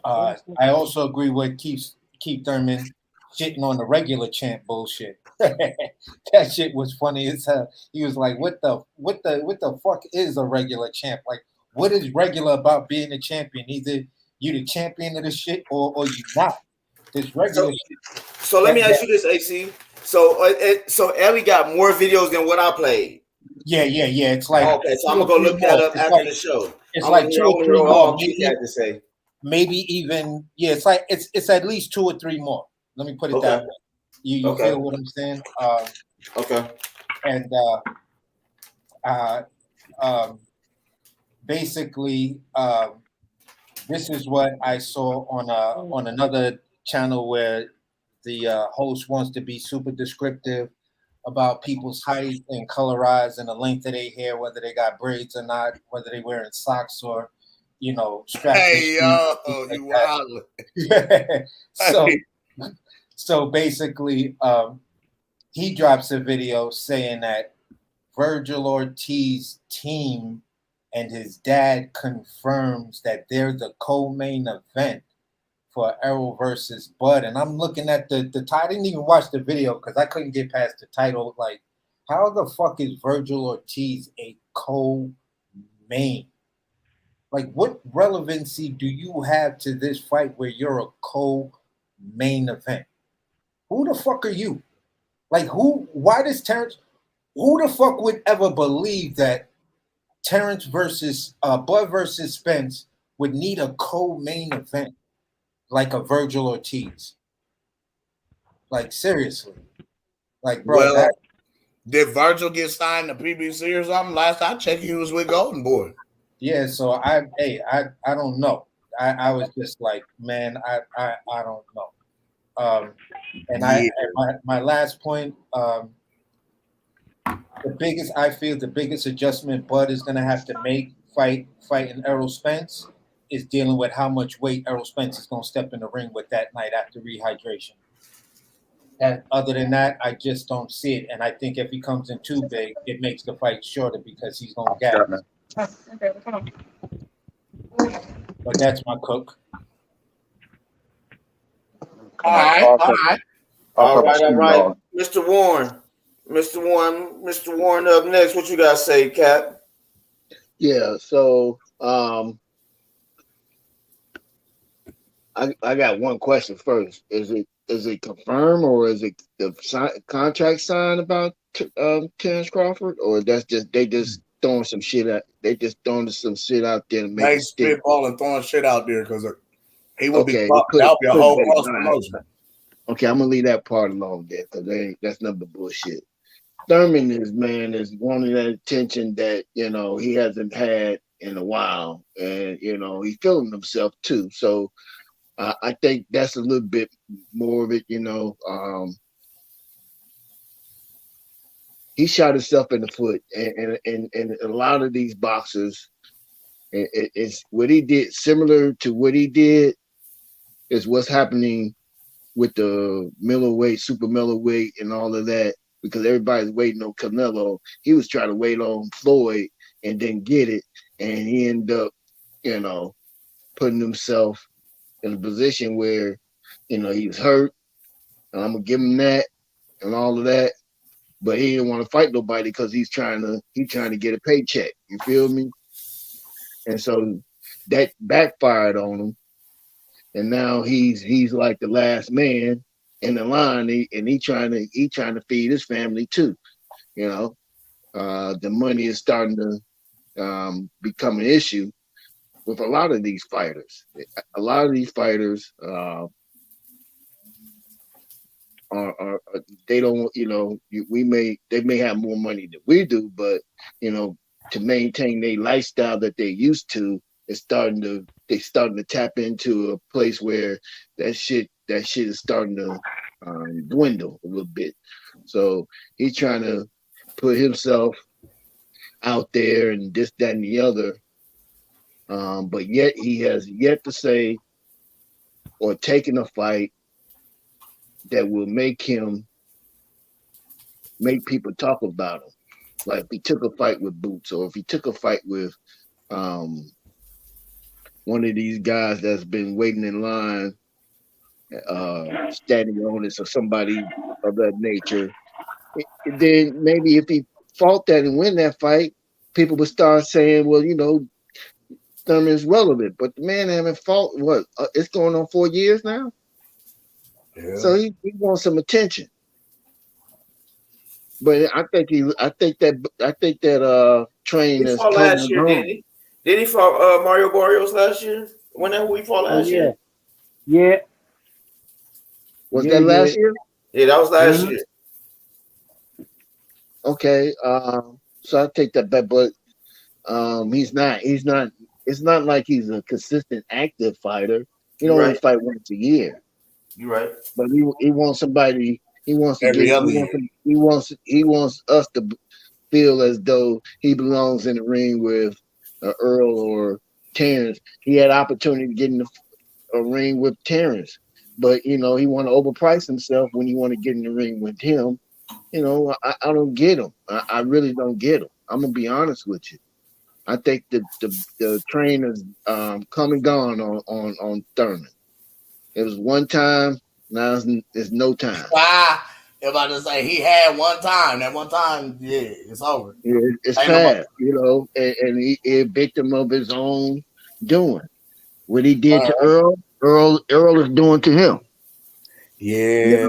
I also agree with Keith Thurman shitting on the regular champ bullshit. That shit was funny as hell. He was like, "What the fuck is a regular champ? Like, what is regular about being a champion? Either you the champion of the shit or you not. This regular shit." So let me ask you this, AC. So Ellie got more videos than what I played. Yeah. It's like okay. So I'm gonna go look that up after the show. It's like 2 or 3 more. Maybe even it's at least 2 or 3 more. Let me put it that way. You feel what I'm saying? Okay. And basically, this is what I saw on another channel where the host wants to be super descriptive. about people's height and colorize and the length of their hair, whether they got braids or not, whether they wearing socks or, strapped. Hey, yo, you wild. So basically, he drops a video saying that Virgil Ortiz's team and his dad confirms that they're the co-main event for Errol versus Bud. And I'm looking at the title. I didn't even watch the video because I couldn't get past the title. Like, how the fuck is Virgil Ortiz a co-main? Like, what relevancy do you have to this fight where you're a co-main event? Who the fuck are you? Like, why does Terrence, who the fuck would ever believe that Terrence versus Bud versus Spence would need a co-main event like a Virgil Ortiz? Like, seriously. Like, bro. Well, did Virgil get signed to PBC or something? Last I checked, he was with Golden Boy. Yeah, so I don't know. I was just like, man, I don't know. My last point, the biggest adjustment Bud is gonna have to make fighting Errol Spence is dealing with how much weight Errol Spence is gonna step in the ring with that night after rehydration. And other than that, I just don't see it. And I think if he comes in too big, it makes the fight shorter because he's gonna gas. Okay, come on. But that's my cook. All right. Mr. Warren up next. What you got to say, Cap? Yeah, so I got one question first. Is it confirmed or is it the contract signed about Terrence Crawford, or they just throwing some shit out? They just throwing some shit out there to make they it stick. spitballing, throwing shit out there because he would Okay, that'll be a whole cross promotion. Okay, I'm gonna leave that part alone there because that's nothing but bullshit. Thurman is wanting that attention that he hasn't had in a while, and he's feeling himself too. So I think that's a little bit more of it. He shot himself in the foot, and a lot of these boxers, it's what he did. Similar to what he did is what's happening with the middleweight, super middleweight, and all of that, because everybody's waiting on Canelo. He was trying to wait on Floyd and then get it, and he ended up, putting himself in a position where, he was hurt, and I'm gonna give him that and all of that, but he didn't want to fight nobody because he's trying to get a paycheck. You feel me? And so that backfired on him. And now he's like the last man in the line, and he trying to feed his family too. The money is starting to become an issue with a lot of these fighters. A lot of these fighters are they don't they may have more money than we do, but to maintain their lifestyle that they're used to, they're starting to tap into a place where that shit is starting to dwindle a little bit. So he's trying to put himself out there and this, that, and the other. But yet he has yet to say or taken a fight that will make people talk about him. Like if he took a fight with Boots, or if he took a fight with one of these guys that's been waiting in line, standing on this, or somebody of that nature, then maybe if he fought that and win that fight, people would start saying, well, Thurman's relevant. But the man haven't fought, it's going on 4 years now? Yeah. So he wants some attention. But I think that train is fought last year, did he? Did he fought Mario Barrios last year? When we fought last year? Yeah. Was that last year? Yeah, that was last year. Okay. So I take that back, but he's not. It's not like he's a consistent, active fighter. He only fight once a year. You're right. But he wants somebody. He wants to Every get. other year. He wants us to feel as though he belongs in the ring with Earl or Terrence. He had opportunity to get in a ring with Terrence, but he want to overprice himself when he want to get in the ring with him. I don't get him. I really don't get him. I'm gonna be honest with you. I think the train is come and gone on Thurman. It was one time. Now it's no time. I'm about to say he had one time. That one time, yeah, it's over. Yeah, it's Ain't nobody- past, and he a victim of his own doing. What he did to Earl is doing to him. Yeah.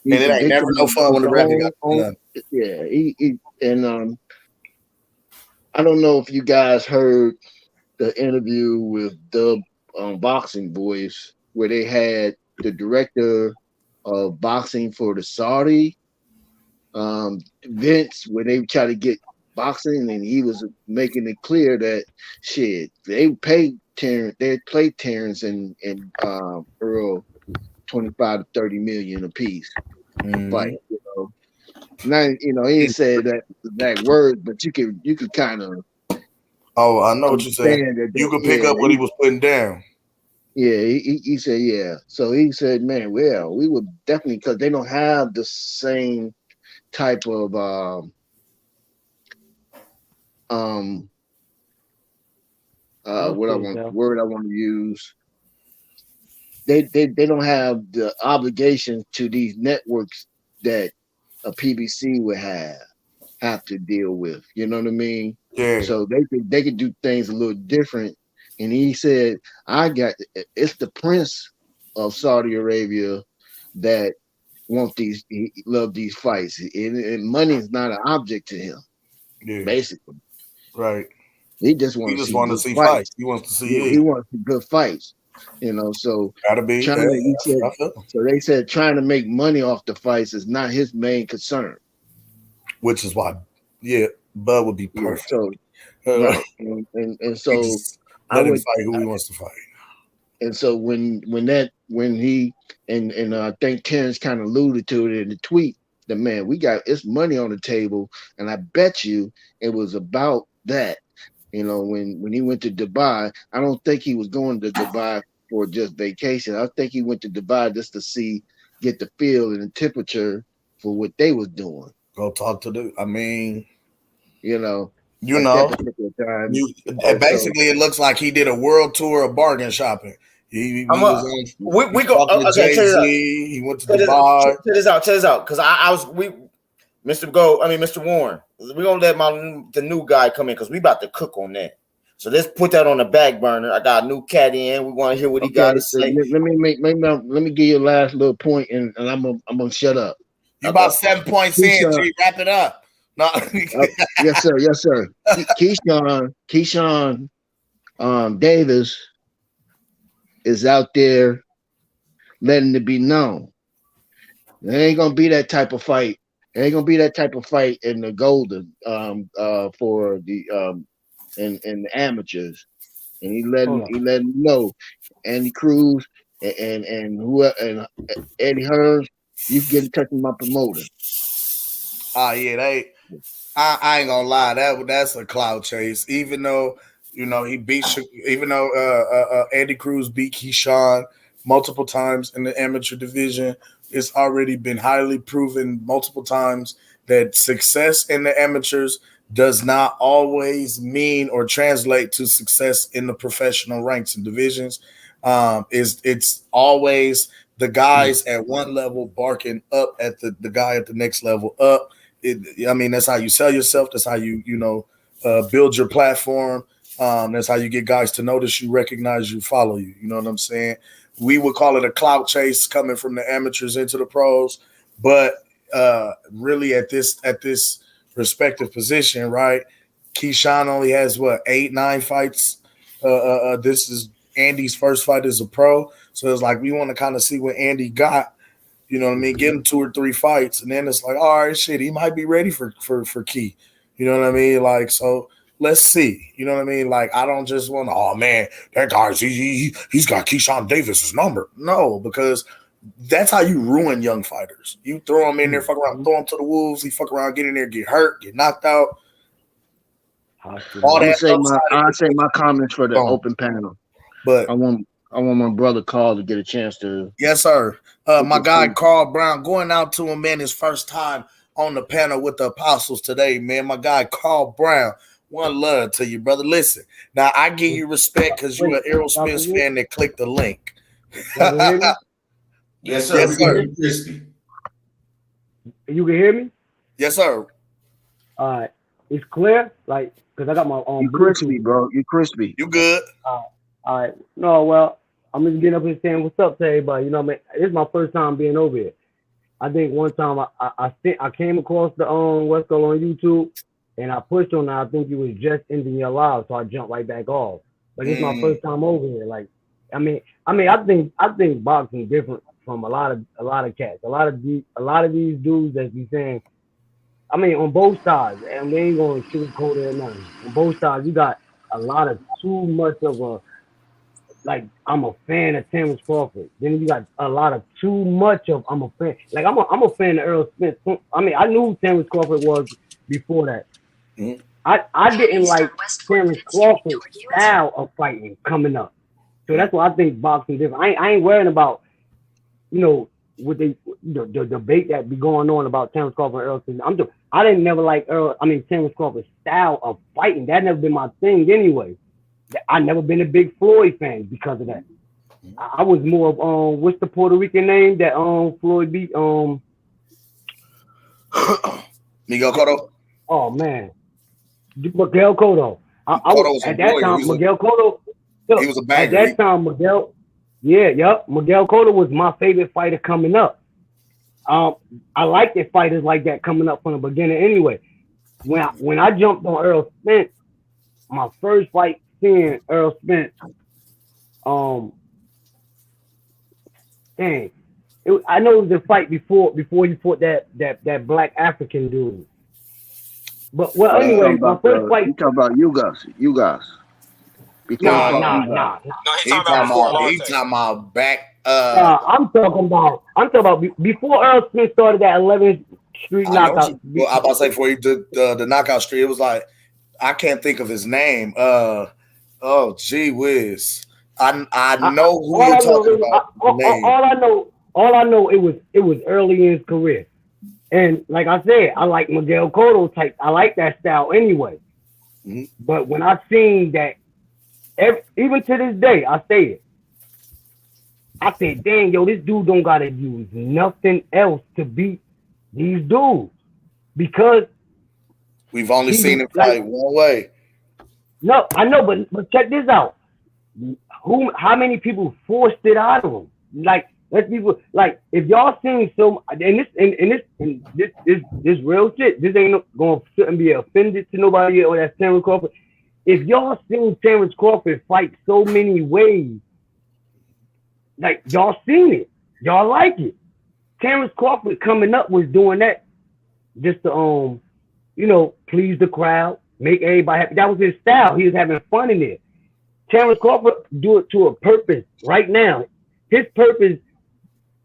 He's And it a ain't never victim no of fun when the his record got own. Yeah, and I don't know if you guys heard the interview with Dub Boxing Voice where they had the director of boxing for the Saudi Vince, where they try to get boxing, and he was making it clear that shit, they paid Terrence, they played Terrence and Earl 25 to 30 million a piece to fight. Now he said that word, but you could kind of. Oh, I know what you're saying. You could pick up what he was putting down. Yeah, he said, yeah. So he said, man, well, we would definitely, because they don't have the same type of word I want to use. They don't have the obligation to these networks that a PBC would have to deal with. You know what I mean? Yeah. So they could do things a little different. And he said, it's the prince of Saudi Arabia that love these fights. And money is not an object to him. Yeah. Basically. Right. He just wants to see fights. He wants to see He wants good fights. So gotta be. So they said trying to make money off the fights is not his main concern. Which is why, Bud would be perfect. So, right, and so let him fight who he wants to fight. And so when he and I think Terrence kind of alluded to it in the tweet, that man, it's money on the table, and I bet you it was about that. When he went to Dubai, I don't think he was going to Dubai for just vacation. I think he went to Dubai just to get the feel and the temperature for what they was doing. Go talk to time, basically, it looks like he did a world tour of bargain shopping. We go. Okay, Jay-Z. He went to Dubai. Check this out, because Mr. Warren, we're gonna let the new guy come in because we about to cook on that. So let's put that on the back burner. I got a new cat in. We want to hear what he got to say. Let me give you a last little point, and I'm gonna shut up. You about 7 points in, G. Wrap it up. No. Yes, sir. Keyshawn Davis is out there letting it be known. There ain't gonna be that type of fight. There ain't gonna be that type of fight in the Golden for the in the amateurs. And he let him know. Andy Cruz and Eddie Hearns, you can get in touch with my promoter. I ain't gonna lie, that's a cloud chase. Even though he beat, Andy Cruz beat Keyshawn multiple times in the amateur division, it's already been highly proven multiple times that success in the amateurs does not always mean or translate to success in the professional ranks and divisions. It's always the guys at one level barking up at the guy at the next level up. That's how you sell yourself. That's how you build your platform. That's how you get guys to notice you, recognize you, follow you. You know what I'm saying? We would call it a clout chase coming from the amateurs into the pros, but really at this respective position, right? Keyshawn only has 8-9 fights. This is Andy's first fight as a pro, so it's like we want to kind of see what Andy got. You know what I mean? Give him 2 or 3 fights, and then it's like, all right, shit, he might be ready for Key. You know what I mean? Like, so let's see. You know what I mean? Like, I don't just want to, oh man, that guy's he's got Keyshawn Davis's number. No, because That's how you ruin young fighters. You throw them in there, fuck around, throw them to the wolves. He fuck around, get in there, get hurt, get knocked out. All I that say my comments for the open panel. But I want my brother Carl to get a chance to. Yes, sir. My guy Carl Brown, going out to him, man, his first time on the panel with the Apostles today, man. My guy Carl Brown, one love to you, brother. Listen, now I give you respect because you're an Errol Spence fan that clicked the link. Yes, sir. Yes, sir. Crispy. You can hear me? Yes, sir. All right. It's clear? Like, because I got my You crispy, bro. You crispy. You good? All right. No, well, I'm just getting up and saying what's up to everybody. You know what I mean? This is my first time being over here. I think one time I came across the What's Going on YouTube, and I pushed on that. I think you was just ending your live, so I jumped right back off. But it's my first time over here. Like, I think boxing different from a lot of cats. A lot of these dudes that be saying, I mean, on both sides, and we ain't gonna sugarcoat it or nothing. On both sides, you got a lot of too much of a, like, I'm a fan of Terrence Crawford. Then you got a lot of too much of I'm a fan. Like, I'm a fan of Errol Spence. I mean, I knew who Terrence Crawford was before that. Mm-hmm. I didn't like Terrence Crawford's style of fighting coming up. So that's why I think boxing different. I ain't worrying about, you know, with the debate that be going on about Terrence Crawford and Errol Spence. I didn't never like Terrence Crawford's style of fighting. That never been my thing anyway. I never been a big Floyd fan because of that. I was more of what's the Puerto Rican name that Floyd beat? Miguel Cotto. Oh man, Miguel Cotto. I was at that time. Miguel Cotto. He was a banger. At that time, Miguel Cotto was my favorite fighter coming up. I liked the fighters like that coming up from the beginning anyway. When I jumped on Errol Spence, my first fight seeing Errol Spence, I know it was the fight before he fought that black African dude. But anyway, my first fight. You talking about you guys. Nah. He talking about back. I'm talking about before Errol Spence started that 11th Street knockout. Well, I about to say before he did the knockout street, it was like I can't think of his name. Oh gee whiz. I know who you're talking about. All I know it was early in his career. And like I said, I like Miguel Cotto type. I like that style anyway. Mm-hmm. But when I seen that, even to this day, I say it. I said, dang, yo, this dude don't gotta use nothing else to beat these dudes. Because we've only seen him fight one way. No, I know, but check this out. How many people forced it out of him? Like, let's be like, if y'all seen this real shit, this ain't shouldn't be offended to nobody or that's Terrence Crawford. If y'all seen Terrence Crawford fight so many ways, like y'all seen it, y'all like it. Terrence Crawford coming up was doing that just to please the crowd, make everybody happy. That was his style. He was having fun in it. Terrence Crawford do it to a purpose right now. His purpose,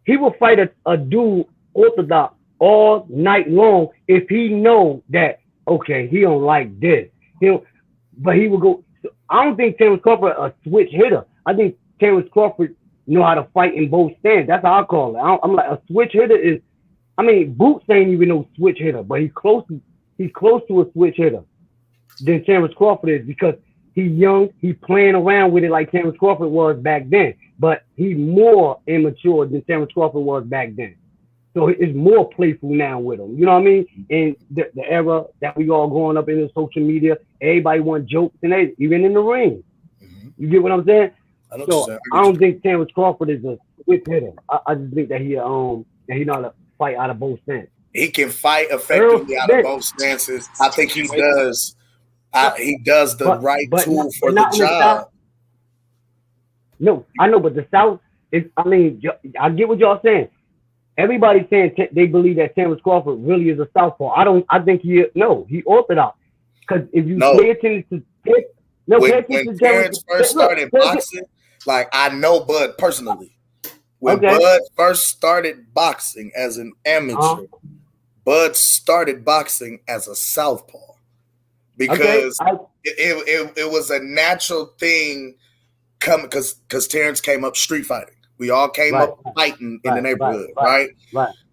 he will fight a dude orthodox all night long if he know that, okay, he don't like this. But he will go. I don't think Terrence Crawford a switch hitter. I think Terrence Crawford know how to fight in both stands. That's how I call it. I'm like, a switch hitter is, Boots ain't even no switch hitter, but he's close to a switch hitter than Terrence Crawford is because he's young, he playing around with it like Terrence Crawford was back then, but he's more immature than Terrence Crawford was back then. So it's more playful now with him. You know what I mean? In the era that we all growing up in the social media, everybody want jokes and even in the ring. Mm-hmm. You get what I'm saying? I don't think Terrence Crawford is a switch hitter. I just think that he know how to fight out of both stances. He can fight effectively out of both stances. I think he does. He does the right tool for the job. No, I know, but the South is. I get what y'all saying. Everybody's saying they believe that Terrence Crawford really is a southpaw. I think he orthodox. Because if you pay attention to when Terrence first started boxing, like I know Bud personally. When Bud first started boxing as an amateur, Bud started boxing as a southpaw because it was a natural thing coming because Terrence came up street fighting. We all came up fighting in the neighborhood, right?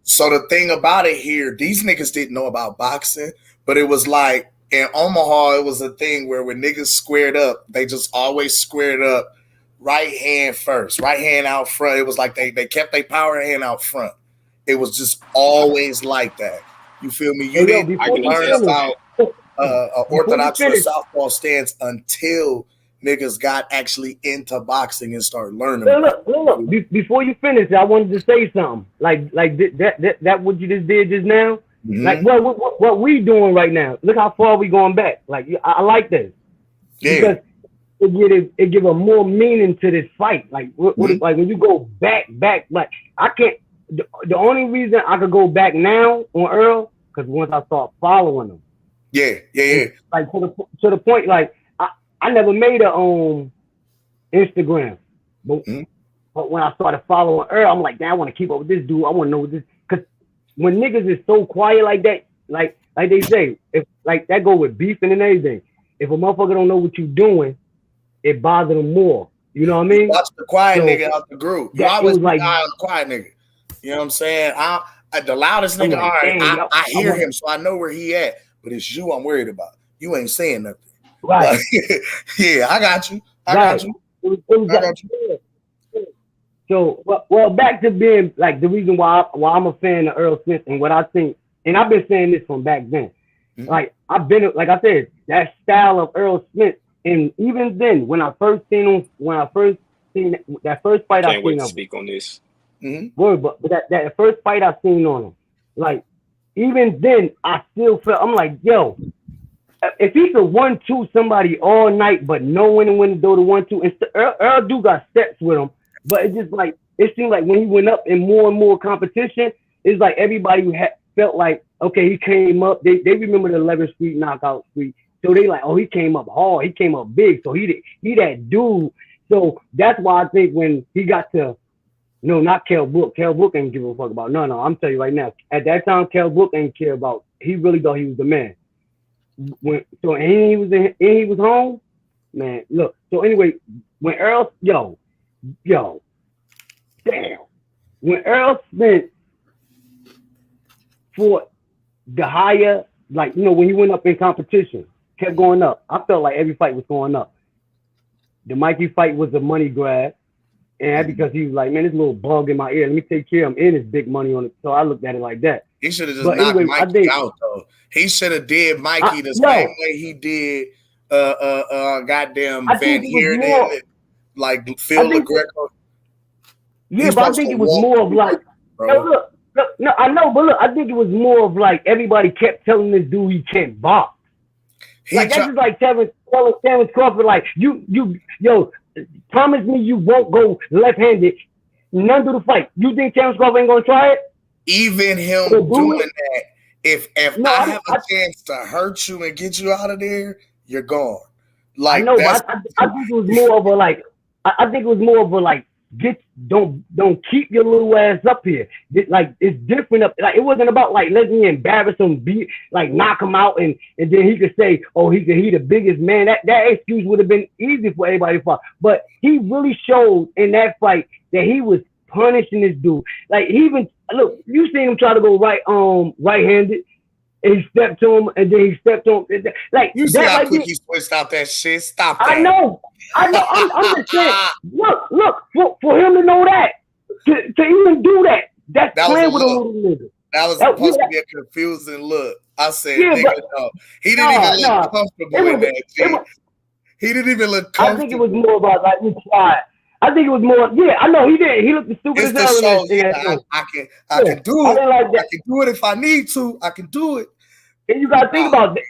So the thing about it here, these niggas didn't know about boxing, but it was like in Omaha, it was a thing where when niggas squared up, they just always squared up right hand first, right hand out front. It was like they kept their power hand out front. It was just always like that. You feel me? You didn't learn about orthodox or southpaw stance until niggas got actually into boxing and started learning. Look. Before you finish, I wanted to say something. Like that what you just did just now. Mm-hmm. Like what we doing right now? Look how far we going back. Like I like this because it give a more meaning to this fight. Like like when you go back. Like I can't. The only reason I could go back now on Earl because once I start following him. Yeah. Like to the point, like I never made a Instagram, but when I started following Earl, I'm like, damn, I want to keep up with this dude. I want to know what this, because when niggas is so quiet like that, like they say, if like that go with beefing and everything. If a motherfucker don't know what you doing, it bothers them more. You know what I mean? Watch the quiet nigga out the group. You always be on the quiet nigga. You know what I'm saying? The loudest nigga, all right, I hear him, so I know where he at. But it's you I'm worried about. You ain't saying nothing. Right. Yeah, I got you. I got you. So, well, back to being like the reason why I'm a fan of Errol Spence and what I think, and I've been saying this from back then. Mm-hmm. Like I've been, like I said, that style of Errol Spence, and even then, when I first seen him, that first fight, can't wait to speak on this. Mm-hmm. But that first fight I seen on him, like even then, I still felt I'm like, yo. If he could 1-2 somebody all night, but knowing when to do the 1-2, and Earl do got steps with him, but it's just like it seemed like when he went up in more and more competition, it's like everybody felt like okay, he came up. They remember the 11th Street knockout street, so they like, oh, he came up hard, he came up big, so he that dude. So that's why I think when he got to not Kell Brook ain't give a fuck about no. I'm telling you right now, at that time Kell Brook ain't care about. He really thought he was the man. And he was home, man. Look, so anyway, when Earl, damn, when Earl Spence fought the higher, like when he went up in competition, kept going up. I felt like every fight was going up. The Mikey fight was a money grab, and that's because he was like, man, this little bug in my ear. Let me take care of him, and it's big money on it. So I looked at it like that. He should have just knocked Mikey out though. He should have did Mikey the same way he did goddamn Van Heerden, like Phil LaGreco. Yeah, but I think it was more of like look, I know, but look, I think it was more of like everybody kept telling this dude he can't box. Like that's just like telling Terrence Crawford, like you promise me you won't go left-handed none of the fight. You think Terrence Crawford ain't gonna try it? Even him doing that, if I have a chance to hurt you and get you out of there, you're gone. Like I think it was more of a like. I think it was more of a like. Don't keep your little ass up here. Like it's different up. Like it wasn't about like letting me embarrass him, knock him out, and then he could say, oh, he the biggest man. That excuse would have been easy for everybody to fight. But he really showed in that fight that he was punishing this dude. Like he even look, you seen him try to go right-handed, and he stepped to him, and then he stepped on him. Like you see how quick he switched out that shit. Stop that. I know. I'm just saying. Look. For him to know that, to even do that's playing with a little nigga. That was supposed to be a confusing look. I said, nigga, no. He didn't even look comfortable in that. He didn't even look comfortable. I think it was more about like we tried. I think it was more. Yeah, I know he did. He looked the stupidest hell. I can do it. I can do it if I need to. I can do it. And you gotta think about it.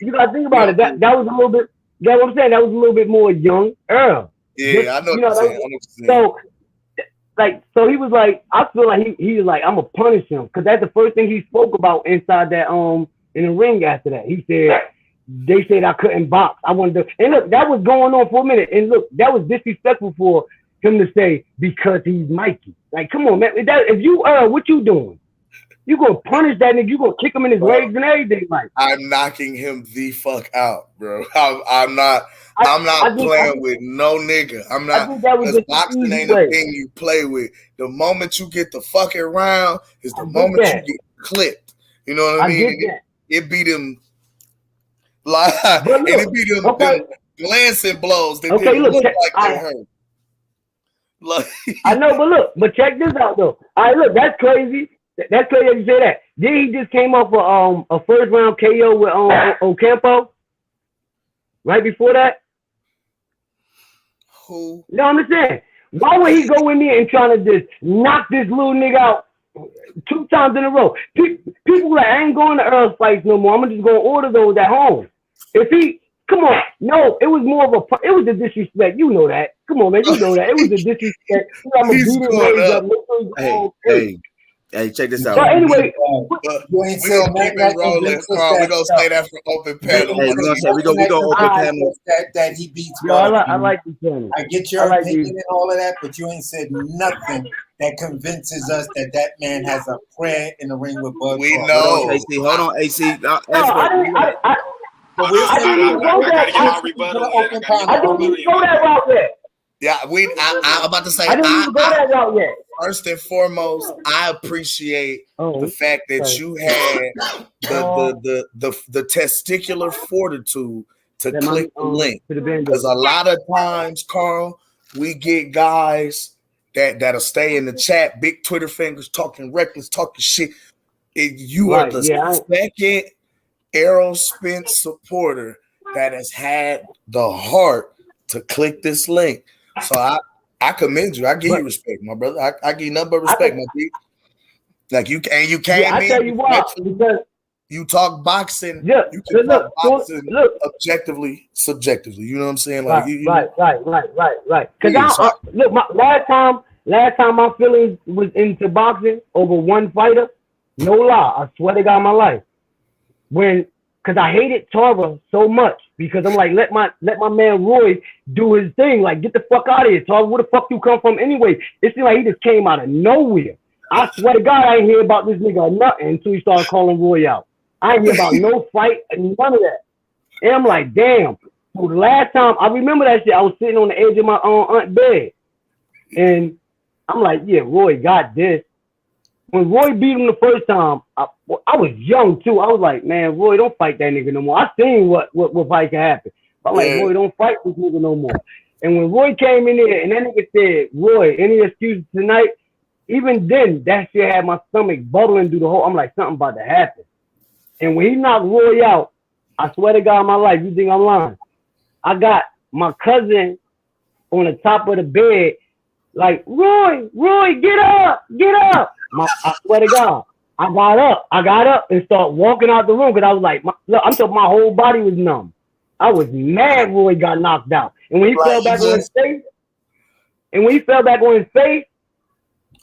That was a little bit. You know what I'm saying? That was a little bit more young Earl. Yeah, I know what you're saying. So he was like, I feel like he was like, I'm gonna punish him because that's the first thing he spoke about inside that in the ring. After that, he said they said I couldn't box. I wanted to, and look, that was going on for a minute. And look, that was disrespectful for him to say because he's Mikey. Like, come on, man. If you what you doing? You gonna punish that nigga? You gonna kick him in his legs and everything, like? I'm knocking him the fuck out, bro. I'm not playing with no nigga. I'm not. Because boxing ain't a thing you play with. The moment you get the fucking round is the moment you get clipped. You know what I mean? It beat him like it beat them glancing blows. They didn't look like they hurt. Look. I know, but check this out though. All right, look, that's crazy. That's crazy that you say that. Then he just came off a first round KO with Ocampo. Right before that. Who? No, I'm just saying. Why would he go in there and try to just knock this little nigga out 2 times in a row? People like, I ain't going to Earl's fights no more. I'm just going to order those at home. If he, come on, no, it was more of it was a disrespect. You know that. Come on, man, you know that. It was a disrespect. I'm a Hey, check this out. So anyway, we gonna keep it rolling, Carl. We gonna say that for open panel. Hey, we gonna open panel that he beats. Yo, I like the panel. I get your opinion and all of that, but you ain't said nothing that convinces us that man has a prayer in the ring with Bud. We know. Hold on, AC. I didn't even go that route yet. Yeah, I'm about to say. I didn't even go that route yet. First and foremost, I appreciate the fact that you had the testicular fortitude to click the link. Because a lot of times, Carl, we get guys that'll stay in the chat, big Twitter fingers, talking reckless, talking shit. You are the second Errol Spence supporter that has had the heart to click this link. So I commend you. I give you respect, my brother. I give you nothing but respect, my dude. Like you came in. I tell you what, because you talk boxing. Yeah, you can talk boxing objectively, subjectively. You know what I'm saying? Like right. Because last time my feelings was into boxing over one fighter. No lie, I swear to God, my life. Because I hated Tarver so much because I'm like, let my man Roy do his thing. Like, get the fuck out of here, Tarver. Where the fuck you come from anyway? It seemed like he just came out of nowhere. I swear to God, I ain't hear about this nigga or nothing until he started calling Roy out. I ain't hear about no fight and none of that. And I'm like, damn. So the last time, I remember that shit, I was sitting on the edge of my aunt's bed. And I'm like, yeah, Roy got this. When Roy beat him the first time, I was young too. I was like, man, Roy, don't fight that nigga no more. I seen what fight can happen. I'm like, Roy, don't fight this nigga no more. And when Roy came in there and that nigga said, Roy, any excuse tonight? Even then, that shit had my stomach bubbling through the whole. I'm like, something about to happen. And when he knocked Roy out, I swear to God, my life, you think I'm lying? I got my cousin on the top of the bed, like, Roy, get up. I swear to God, I got up and started walking out the room because I was like, I'm talking my whole body was numb. I was mad Roy got knocked out. And when he fell back on his face,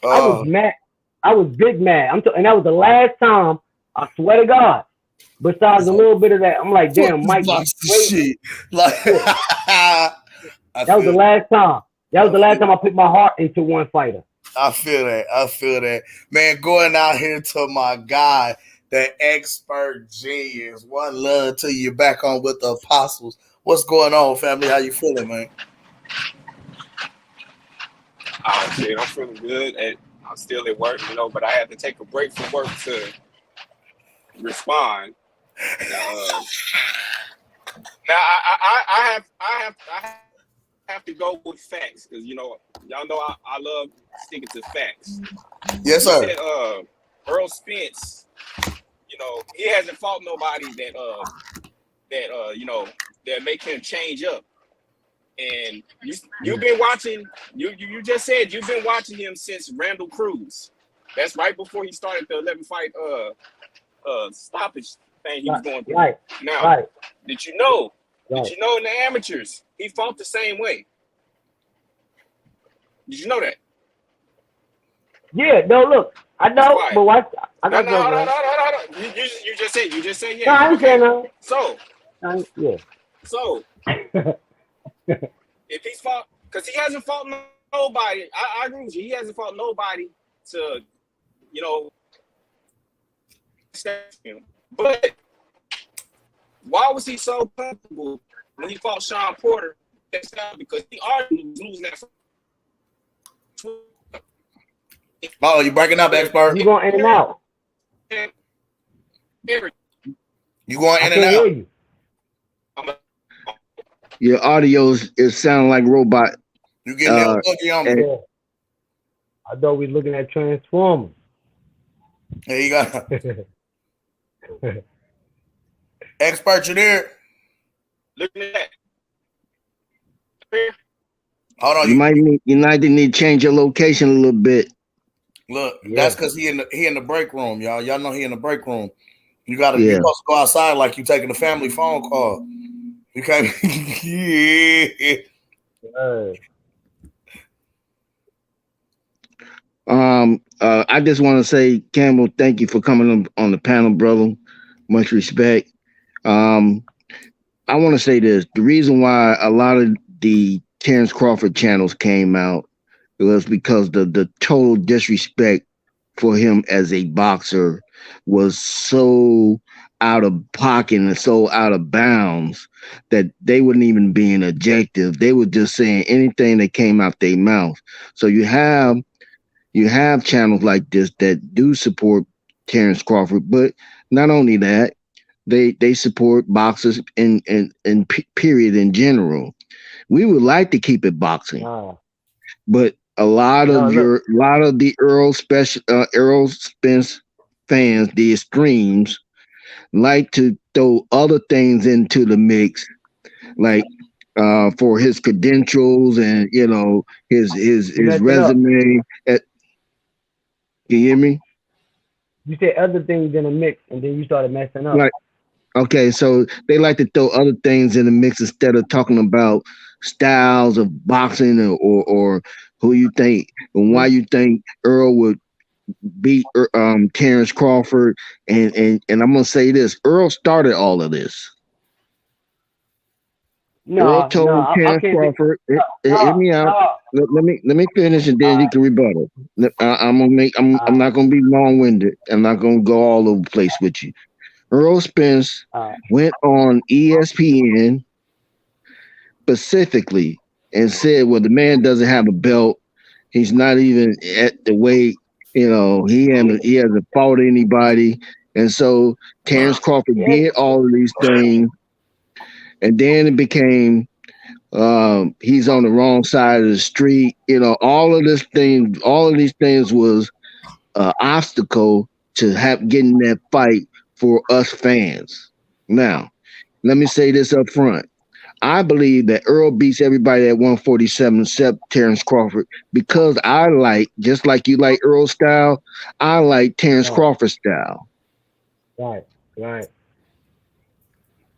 I was mad. I was big mad. And that was the last time, I swear to God, besides a little bit of that, I'm like, damn, Mike. Shit. Like, that was the last time. That was the last time I put my heart into one fighter. I feel that. Man, going out here to my guy, the expert genius. One love to you back on with the Apostles. What's going on, family? How you feeling, man? Shit, I'm feeling good. I'm still at work, but I had to take a break from work to respond. Now I have to go with facts because y'all know I love sticking to facts. Yes, sir. Said, Errol Spence, he hasn't fought nobody that make him change up. And you've been watching. You just said you've been watching him since Randall Cruz. That's right before he started the 11 fight stoppage thing he was going through. Right. Now, did you know? Right. Did you know in the amateurs he fought the same way? Did you know that? Yeah. No. Look, I know, but what? No. You just said yeah. No, I ain't saying no. So. Yeah. So. If he's fought, because he hasn't fought nobody. I agree with you. He hasn't fought nobody to, you know, step him. But why was he so comfortable when he fought Sean Porter? Because he already was losing that. Oh, you breaking up, expert? You going in and out? You going in and hear out? You. Your audio is sounding like robot. You getting that boogie on me? I thought we were looking at Transformers. There you go. Expert, you there? Looking at that. Hold on. You might need to change your location a little bit. Look, that's because he in the break room, y'all. Y'all know he in the break room. You gotta Yeah. you're supposed to go outside like you taking a family phone call. You can't. Yeah. I just want to say, Campbell, thank you for coming on the panel, brother. Much respect. I want to say this. The reason why a lot of the Terrence Crawford channels came out was because the total disrespect for him as a boxer was so out of pocket and so out of bounds that they wouldn't even be an objective. They were just saying anything that came out their mouth. So you have channels like this that do support Terrence Crawford, but not only that, they support boxers in period in general. We would like to keep it boxing, but a lot of the Errol Spence fans, the extremes, like to throw other things into the mix, like for his credentials and his resume. Can you hear me? You said other things in the mix, and then you started messing up. Right. Okay, so they like to throw other things in the mix instead of talking about styles of boxing or who you think and why you think Earl would beat Terrence Crawford. And I'm gonna say this: Earl started all of this. Earl told Terrence Crawford, "Hear me out. Let me finish, and then you can rebuttal. I'm not gonna be long-winded. I'm not gonna go all over the place with you." Errol Spence went on ESPN specifically and said, "Well, the man doesn't have a belt. He's not even at the weight. He hasn't fought anybody." And so Terrence Crawford did all of these things, and then it became he's on the wrong side of the street. All of these things was an obstacle to getting that fight for us fans. Now, let me say this up front. I believe that Earl beats everybody at 147 except Terrence Crawford because I like, just like you like Earl style, I like Terrence Crawford style. Right.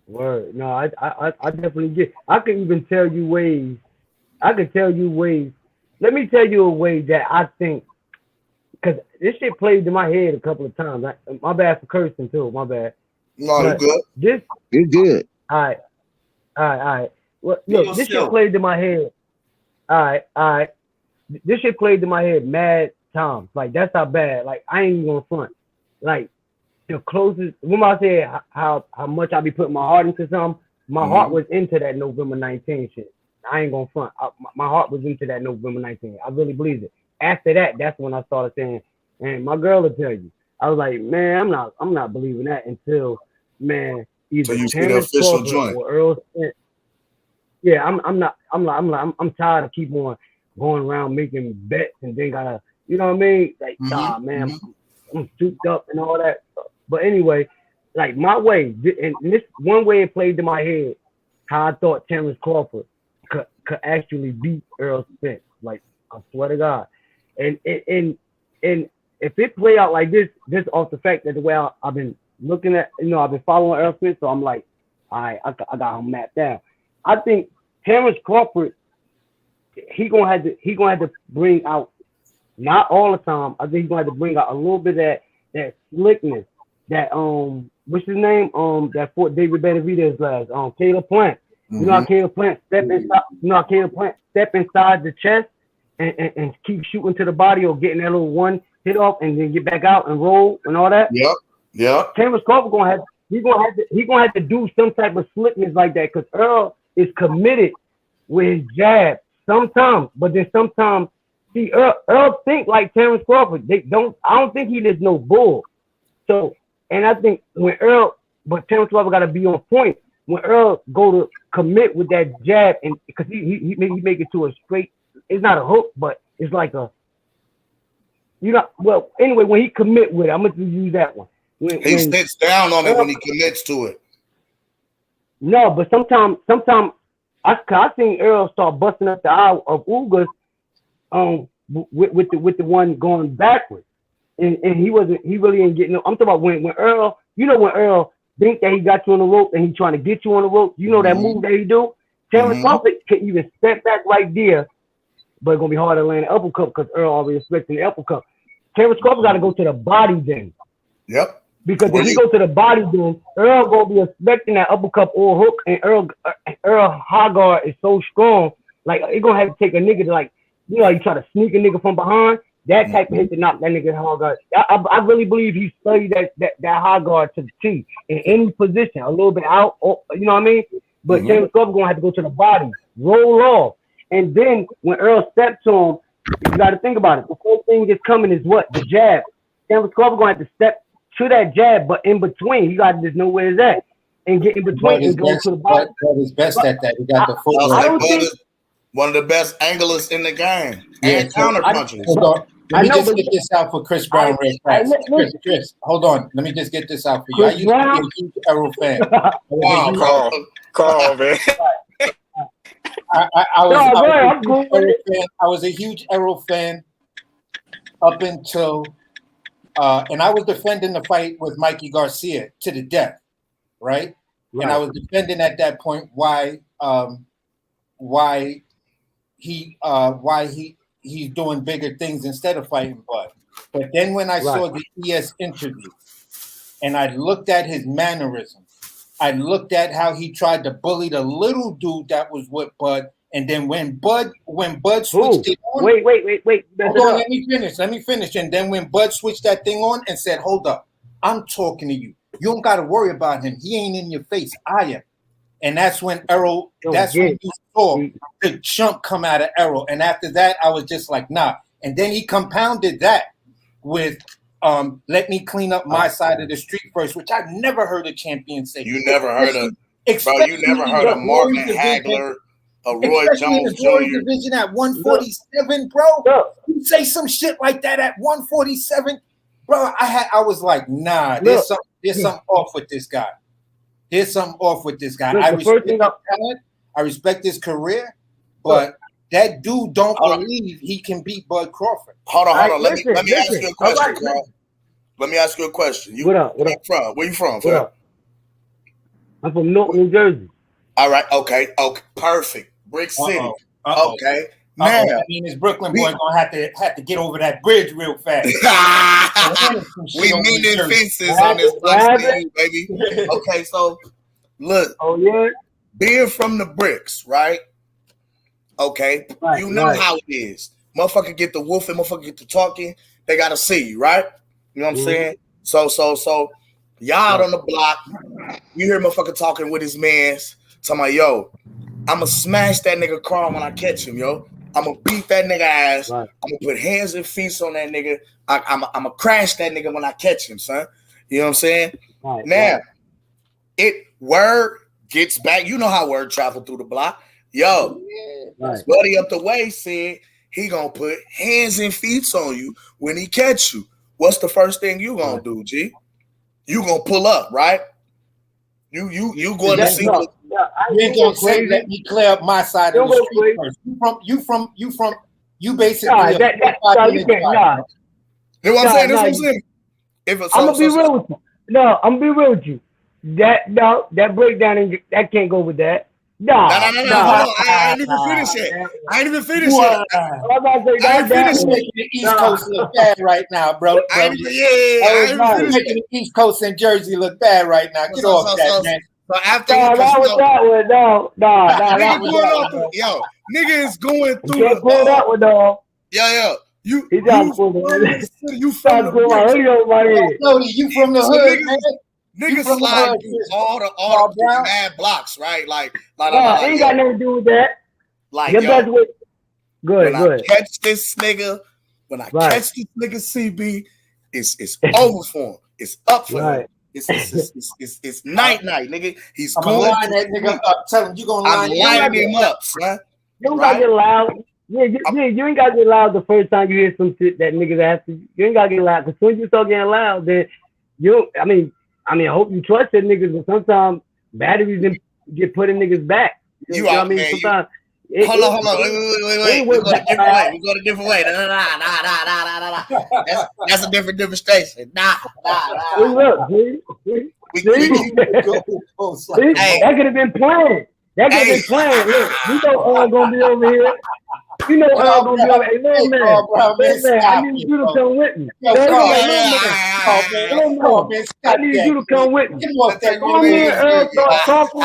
Word. No, I definitely get. I can even tell you ways. Let me tell you a way that I think, because this shit played in my head a couple of times. My bad for cursing too. My bad. No, you're good. You're good. All right. Well, look, this shit played in my head. All right. This shit played in my head mad times. Like, that's how bad. Like, I ain't even gonna front. Like, the closest, when I say how much I be putting my heart into something, my heart was into that November 19th shit. I ain't gonna front. My heart was into that November 19th. I really believe it. After that, that's when I started saying, and my girl will tell you, I was like, man, I'm not believing that until, man, either Terrence Crawford or Errol Spence. Yeah, I'm tired of keep on going around making bets and then gotta, you know what I mean? Like, nah, man, I'm souped up and all that. But anyway, like my way, and this one way it played in my head, how I thought Terrence Crawford could actually beat Errol Spence. Like, I swear to God. And if it play out like this off the fact that the way I've been looking at, I've been following Errol Spence, so I'm like, all right, I got him mapped down. I think Terrence Crawford, he gonna have to bring out, not all the time. I think he's gonna have to bring out a little bit of that slickness, that what's his name? That Fort David Benavidez last, Caleb Plant. You know how Caleb Plant step inside the chest and keep shooting to the body or getting that little one hit off and then get back out and roll and all that. Yep. Terrence Crawford he's gonna have to do some type of slickness like that because Earl is committed with his jab sometimes, but then sometimes see Earl think like Terrence Crawford. I don't think he is no bull. So and I think when but Terrence Crawford gotta be on point. When Earl go to commit with that jab and because he make it to a straight, it's not a hook, but it's like a well anyway, when he commit with it, I'm gonna use that one. He sits down on it when he commits to it. No, but sometimes I seen Earl start busting up the eye of Ugas with the one going backwards. And he really ain't getting no. I'm talking about when Earl, when Earl think that he got you on the rope and he trying to get you on the rope, that move that he do? Terrence Crawford can even step back right there, but it's gonna be hard to land an uppercut because Earl already expecting the uppercut. Terrence Crawford got to go to the body then. Yep. Because if he go to the body then, Earl gonna be expecting that uppercut or hook, and Earl high guard is so strong, like it's gonna have to take a nigga to you try to sneak a nigga from behind. That type of hit to knock that nigga high guard. I really believe he studied that high guard to the T in any position, a little bit out, you know what I mean? But Terrence Crawford gonna have to go to the body, roll off, and then when Earl steps on, you got to think about it. The first thing that's coming is what? The jab. Terrence Crawford gonna have to step to that jab, but in between, you got to just know where it's at and get in between and go to the body. Bud is best at that. He got the footwork. I don't think one of the best anglers in the game and counter punchers. Hold on. Let me just get this out for Chris Brown real fast. Chris, hold on. Let me just get this out for you. I used to be a huge Errol fan. Call, man. I was a huge Errol fan up until and I was defending the fight with Mikey Garcia to the death, right? And I was defending at that point why he's doing bigger things instead of fighting Bud. But then when I saw the ES interview and I looked at his mannerisms, I looked at how he tried to bully the little dude that was with Bud. And then when Bud switched it on, wait. Hold on, let me finish. And then when Bud switched that thing on and said, "Hold up, I'm talking to you. You don't got to worry about him. He ain't in your face. I am." And that's when Errol. That's when you saw the chump come out of Errol. And after that, I was just like, nah. And then he compounded that with let me clean up my side of the street first, which I've never heard a champion say. You never heard of Marvin Hagler, Roy Jones Jr. division at 147, bro. You say some shit like that at 147, bro. I was like, nah, there's something off with this guy. There's something off with this guy. I respect his talent. I respect his career, but that dude don't believe he can beat Bud Crawford. Hold on. Let me ask you a question, bro. Let me ask you a question. What up? Where you from? What up? I'm from North New Jersey. All right. Okay. Perfect. Brick City. Okay. Now, I mean, this Brooklyn boy gonna have to get over that bridge real fast. We meaning fences on this block, baby. Okay, so look. Oh yeah. Being from the bricks, right? Okay, you know how it is. Motherfucker get the wolfing, motherfucker get the talking. They gotta see you, right? You know what I'm saying? So y'all out on the block. You hear motherfucker talking with his mans. Talking about, yo, I'ma smash that nigga Crawl when I catch him, yo. I'ma beat that nigga ass. I'ma put hands and feet on that nigga. I'ma crash that nigga when I catch him, son. You know what I'm saying? Now, word gets back. You know how word travel through the block. Yo, buddy up the way said he gonna put hands and feet on you when he catch you. What's the first thing you gonna do, G? You gonna pull up, right? You going to see what you ain't gonna say, let me clear up my side of the street first. You basically you know what I'm saying? I'm gonna be real with you. No, I'm gonna be real with you. That breakdown that can't go with that. No. Hold on. I ain't even finished yet. Making the East Coast look bad right now, bro. I ain't making the East Coast and Jersey look bad right now. Get off that, man. So after no. Yo, nigga is going through the pull that one, dog. Yeah. You He tried to from pull the city. You tried from to the pull my bricks. hoodie over my head. Jody, you from the So hood, man. You niggas from the slide hood, through sis. all Paul the Brown? mad blocks, right? Like, Ain't got nothing to do with that. like, Your best way. Go when ahead. I catch this nigga, catch this nigga CB, it's over for him. It's up for him. It's night, nigga. He's I'm going gonna line that nigga up. Tell him you gonna I'm line lining him up, son. You don't gotta get loud. Yeah, you ain't gotta get loud the first time you hear some shit that niggas ask you. You ain't gotta get loud. Cause when you start getting loud, then I mean, I hope you trust that niggas, but sometimes batteries get put in niggas back. You know what I mean? Sometimes. Hold on. Wait. We go a different way. Nah. That's a different demonstration. Nah. Look, that could have been planned. Look, you know Earl gonna be over here. You know Earl gonna be over here. Hey, little man, I need you to come with me. I need you to come with me. Get off that Earl start talking.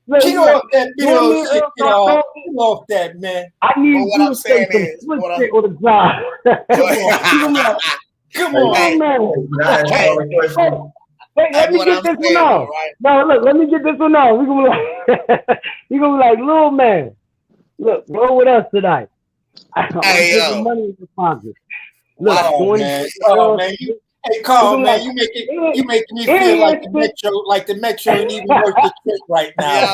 Get off that video shit. Get off that, man. I need you to say some switch shit on the drive. Come on, man. Wait, let me get this one off. No, look, let me get this one off. We gonna be like, little man, look, roll with us tonight. I'm gonna put some money in the pocket. Look, man. Hey, Carl, man, you making me feel like the Metro ain't even worth the trip right now.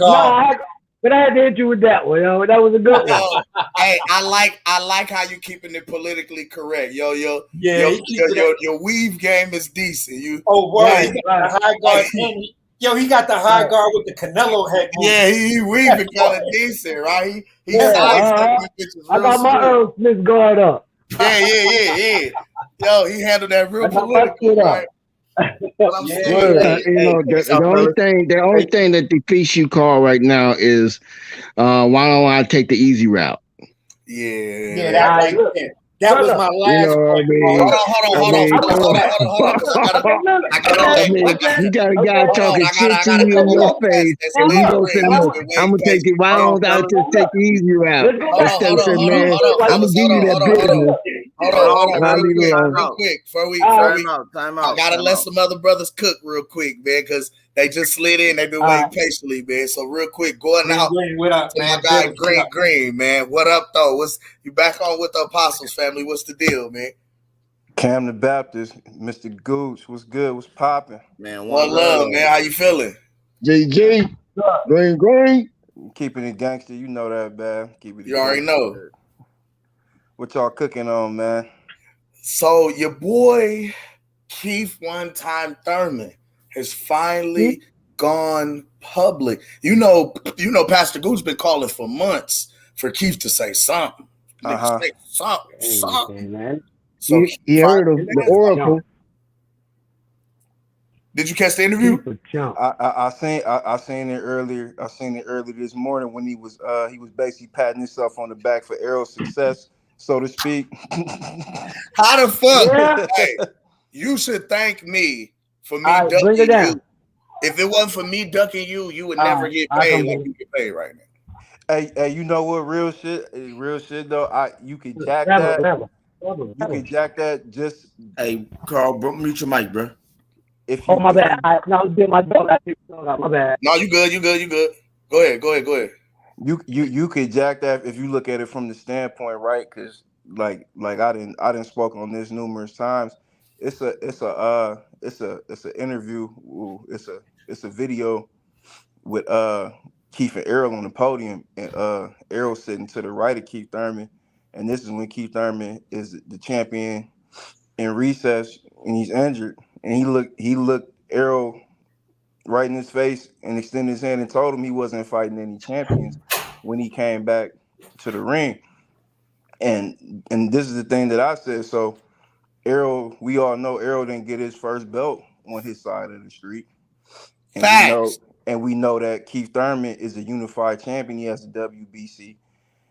Nah, but I had to hit you with that one. That was a good one. Hey, I like how you keeping it politically correct. Your weave game is decent. He got the high guard. He got the high guard with the Canelo head. Yeah, he weaving kind of decent, right? I got my Errol Spence guard up. Yeah. Yo, he handled that real politically, right? The only thing that defeats you, Carl, right now is why don't I take the easy route? Yeah, that was my last. You got a guy talking shit to you in your face, and you gonna say, "I'm gonna take it. Why don't I just take the easy route?" Instead of saying, "Man, I'm gonna give you that business." Hold on, real quick. Before we time out. I gotta let some other brothers cook real quick, man, because they just slid in. They've been waiting patiently, man. So real quick, going out to my guy Green, man. What up, though? You back on with the Apostles family? What's the deal, man? Cam the Baptist, Mr. Gooch, what's good? What's popping? Man, one love, man. How you feeling? JJ, Green. Keeping it gangster, you know that, man. You already know. What y'all cooking on, man? So your boy Keith Thurman has finally gone public. You know, Pastor Gooch been calling for months for Keith to say something. Say something, man. So he heard of the Oracle. Did you catch the interview? I seen it earlier. I seen it earlier this morning when he was basically patting himself on the back for Errol's success, so to speak. How the fuck? Yeah. Hey, you should thank me for me ducking you. If it wasn't for me ducking you, you would never get paid like you get paid right now. Hey, you know what? Real shit though. You can jack that. You can jack that. Just hey, Carl, mute your mic, bro. My bad. I did my job. My bad. No, you good. Go ahead. You could jack that if you look at it from the standpoint, right? Because like I didn't spoke on this numerous times. It's an interview. It's a video with Keith and Errol on the podium, and Errol sitting to the right of Keith Thurman, and this is when Keith Thurman is the champion in recess, and he's injured, and he looked Errol right in his face and extended his hand and told him he wasn't fighting any champions when he came back to the ring. And this is the thing that I said. So Errol, we all know Errol didn't get his first belt on his side of the street. And we know that Keith Thurman is a unified champion. He has the WBC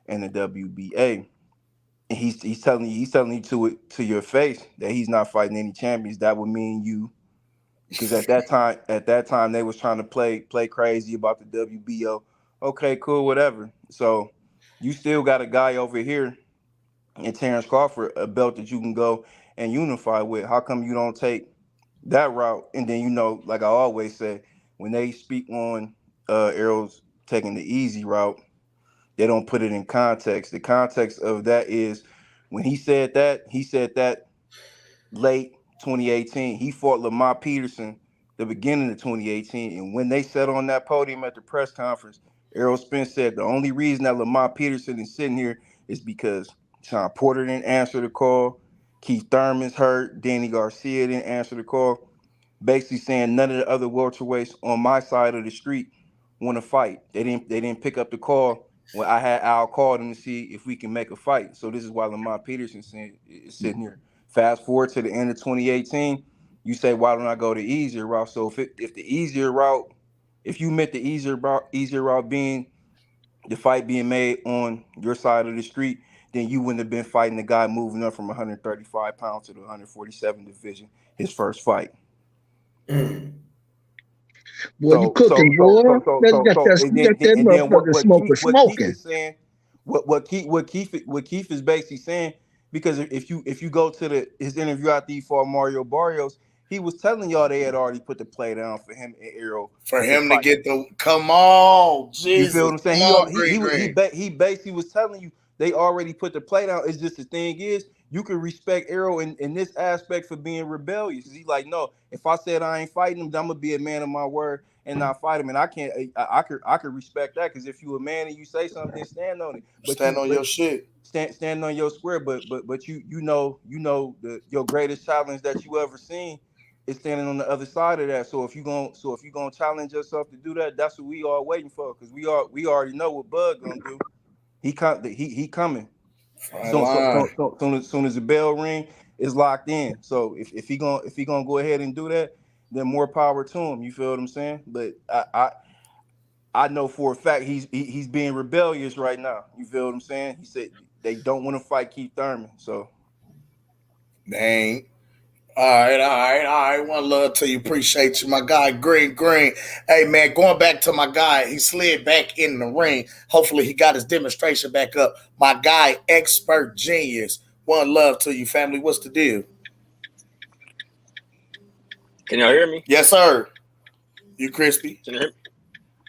and the WBA. And he's telling you to your face that he's not fighting any champions. That would mean you, because at that time they was trying to play crazy about the WBO. Okay, cool, whatever. So you still got a guy over here in Terrence Crawford, a belt that you can go and unify with. How come you don't take that route? And then, you know, like I always say, when they speak on Errol's taking the easy route, they don't put it in context. The context of that is when he said that late 2018. He fought Lamar Peterson the beginning of 2018. And when they sat on that podium at the press conference, Errol Spence said the only reason that Lamar Peterson is sitting here is because Sean Porter didn't answer the call. Keith Thurman's hurt. Danny Garcia didn't answer the call. Basically saying none of the other welterweights on my side of the street want to fight. They didn't pick up the call when I had Al call them to see if we can make a fight. So this is why Lamar Peterson is sitting here. Fast forward to the end of 2018, you say, why don't I go the easier route? So if the easier route, if you meant the easier route being the fight being made on your side of the street, then you wouldn't have been fighting the guy moving up from 135 pounds to the 147 division, his first fight. Boy, you cooking, boy. Let's get that motherfucker smoking. Is saying, what Keith is basically saying, because if you go to his interview after he fought Mario Barrios, he was telling y'all they had already put the play down for him and Errol for him to get the come on, Jesus. You feel what I'm saying? He basically was telling you they already put the play down. It's just the thing is, you can respect Errol in this aspect for being rebellious. He's like, no, if I said I ain't fighting him, I'm gonna be a man of my word and not fight him. And I can't. I could respect that, because if you a man and you say something, stand on it. But stand on your shit. Stand on your square. But you know your greatest challenge that you ever seen is standing on the other side of that. So if you gonna challenge yourself to do that, that's what we are waiting for, because we already know what Bud gonna do. He coming. Soon as the bell ring, is locked in. So if he gonna go ahead and do that, then more power to him. You feel what I'm saying? But I know for a fact he's being rebellious right now. You feel what I'm saying? He said they don't want to fight Keith Thurman. So dang. All right. One love to you. Appreciate you, my guy. Green. Hey, man, going back to my guy, he slid back in the ring. Hopefully, he got his demonstration back up. My guy, Expert Genius. One love to you, family. What's the deal? Can y'all hear me? Yes, sir. You crispy? Can you hear me?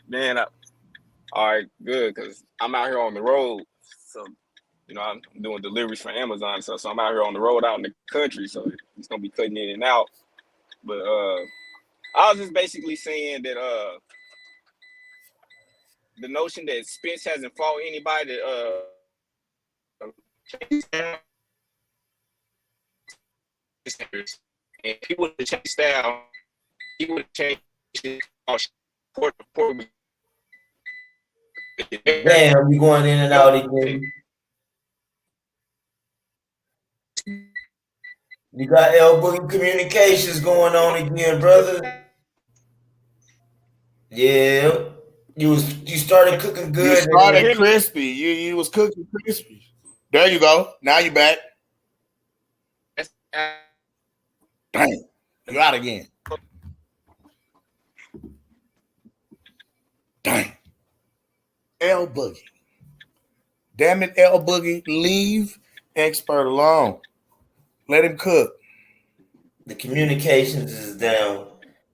Man, all right, good, because I'm out here on the road. So, you know, I'm doing deliveries for Amazon, so I'm out here on the road out in the country, so it's gonna be cutting in and out. But I was just basically saying that the notion that Spence hasn't fought anybody that and he would have changed style, he would have changed his Damn, you going in and out again. You got L Boogie Communications going on again, brother. Yeah. You started cooking good. You started crispy. You was cooking crispy. There you go. Now you back. Dang. You out again. Dang. L Boogie. Damn it, L Boogie. Leave Expert alone. Let him cook. The communications is down.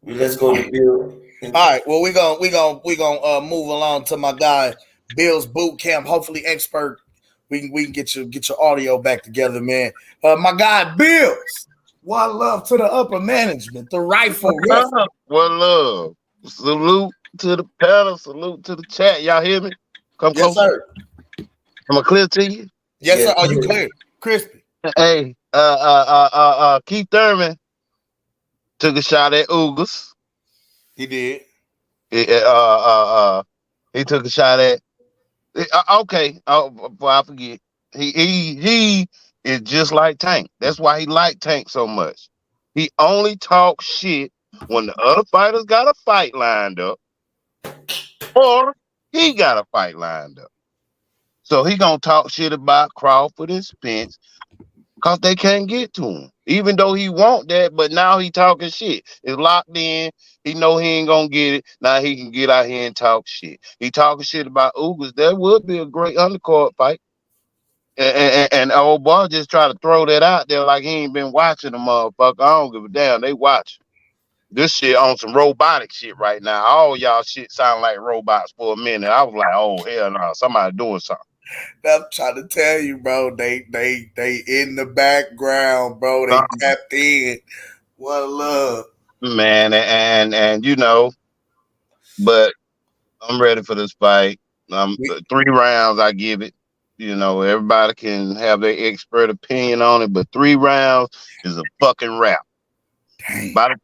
Let's go to Bill. All right. Well, we gonna move along to my guy Bill's boot camp. Hopefully, Expert, we can get your audio back together, man. My guy Bills. One love to the upper management, the rifle. One love. Salute to the panel. Salute to the chat. Y'all hear me? Come close. Yes, sir. Am I clear to you? Yes, sir. Are you clear? Crispy. Hey, Keith Thurman took a shot at Ugas. He did. He took a shot at. Okay. Before I forget, he is just like Tank. That's why he liked Tank so much. He only talks shit when the other fighters got a fight lined up, or he got a fight lined up. So he gonna talk shit about Crawford and Spence Cause they can't get to him. Even though he want that, but now he talking shit. It's locked in. He know he ain't gonna get it. Now he can get out here and talk shit. He talking shit about Ugas. That would be a great undercard fight. And old boy just try to throw that out there like he ain't been watching the motherfucker. I don't give a damn. They watch. This shit on some robotic shit right now. All y'all shit sound like robots for a minute. I was like, oh hell no, somebody doing something. I'm trying to tell you, bro. They in the background, bro. They tapped in. What love, Man, and you know, but I'm ready for this fight. 3 rounds, I give it. You know, everybody can have their expert opinion on it, but 3 rounds is a fucking wrap. Dang. By the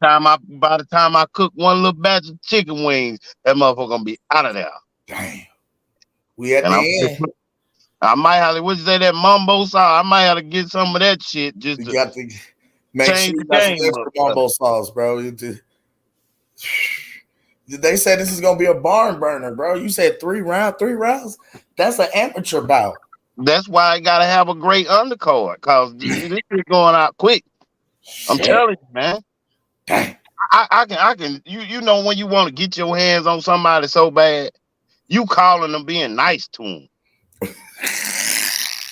time I cook one little batch of chicken wings, that motherfucker gonna be out of there. Damn. We at the end. I might have to, what you say, that mumbo sauce? I might have to get some of that shit just to got to make change sure you the got some game extra up. mumbo sauce, bro. They said this is gonna be a barn burner, bro. You said 3 rounds. That's an amateur bout. That's why I gotta have a great undercard, cause this is going out quick. I'm telling you, man. Dang. I can. You know when you want to get your hands on somebody so bad, you calling them being nice to them.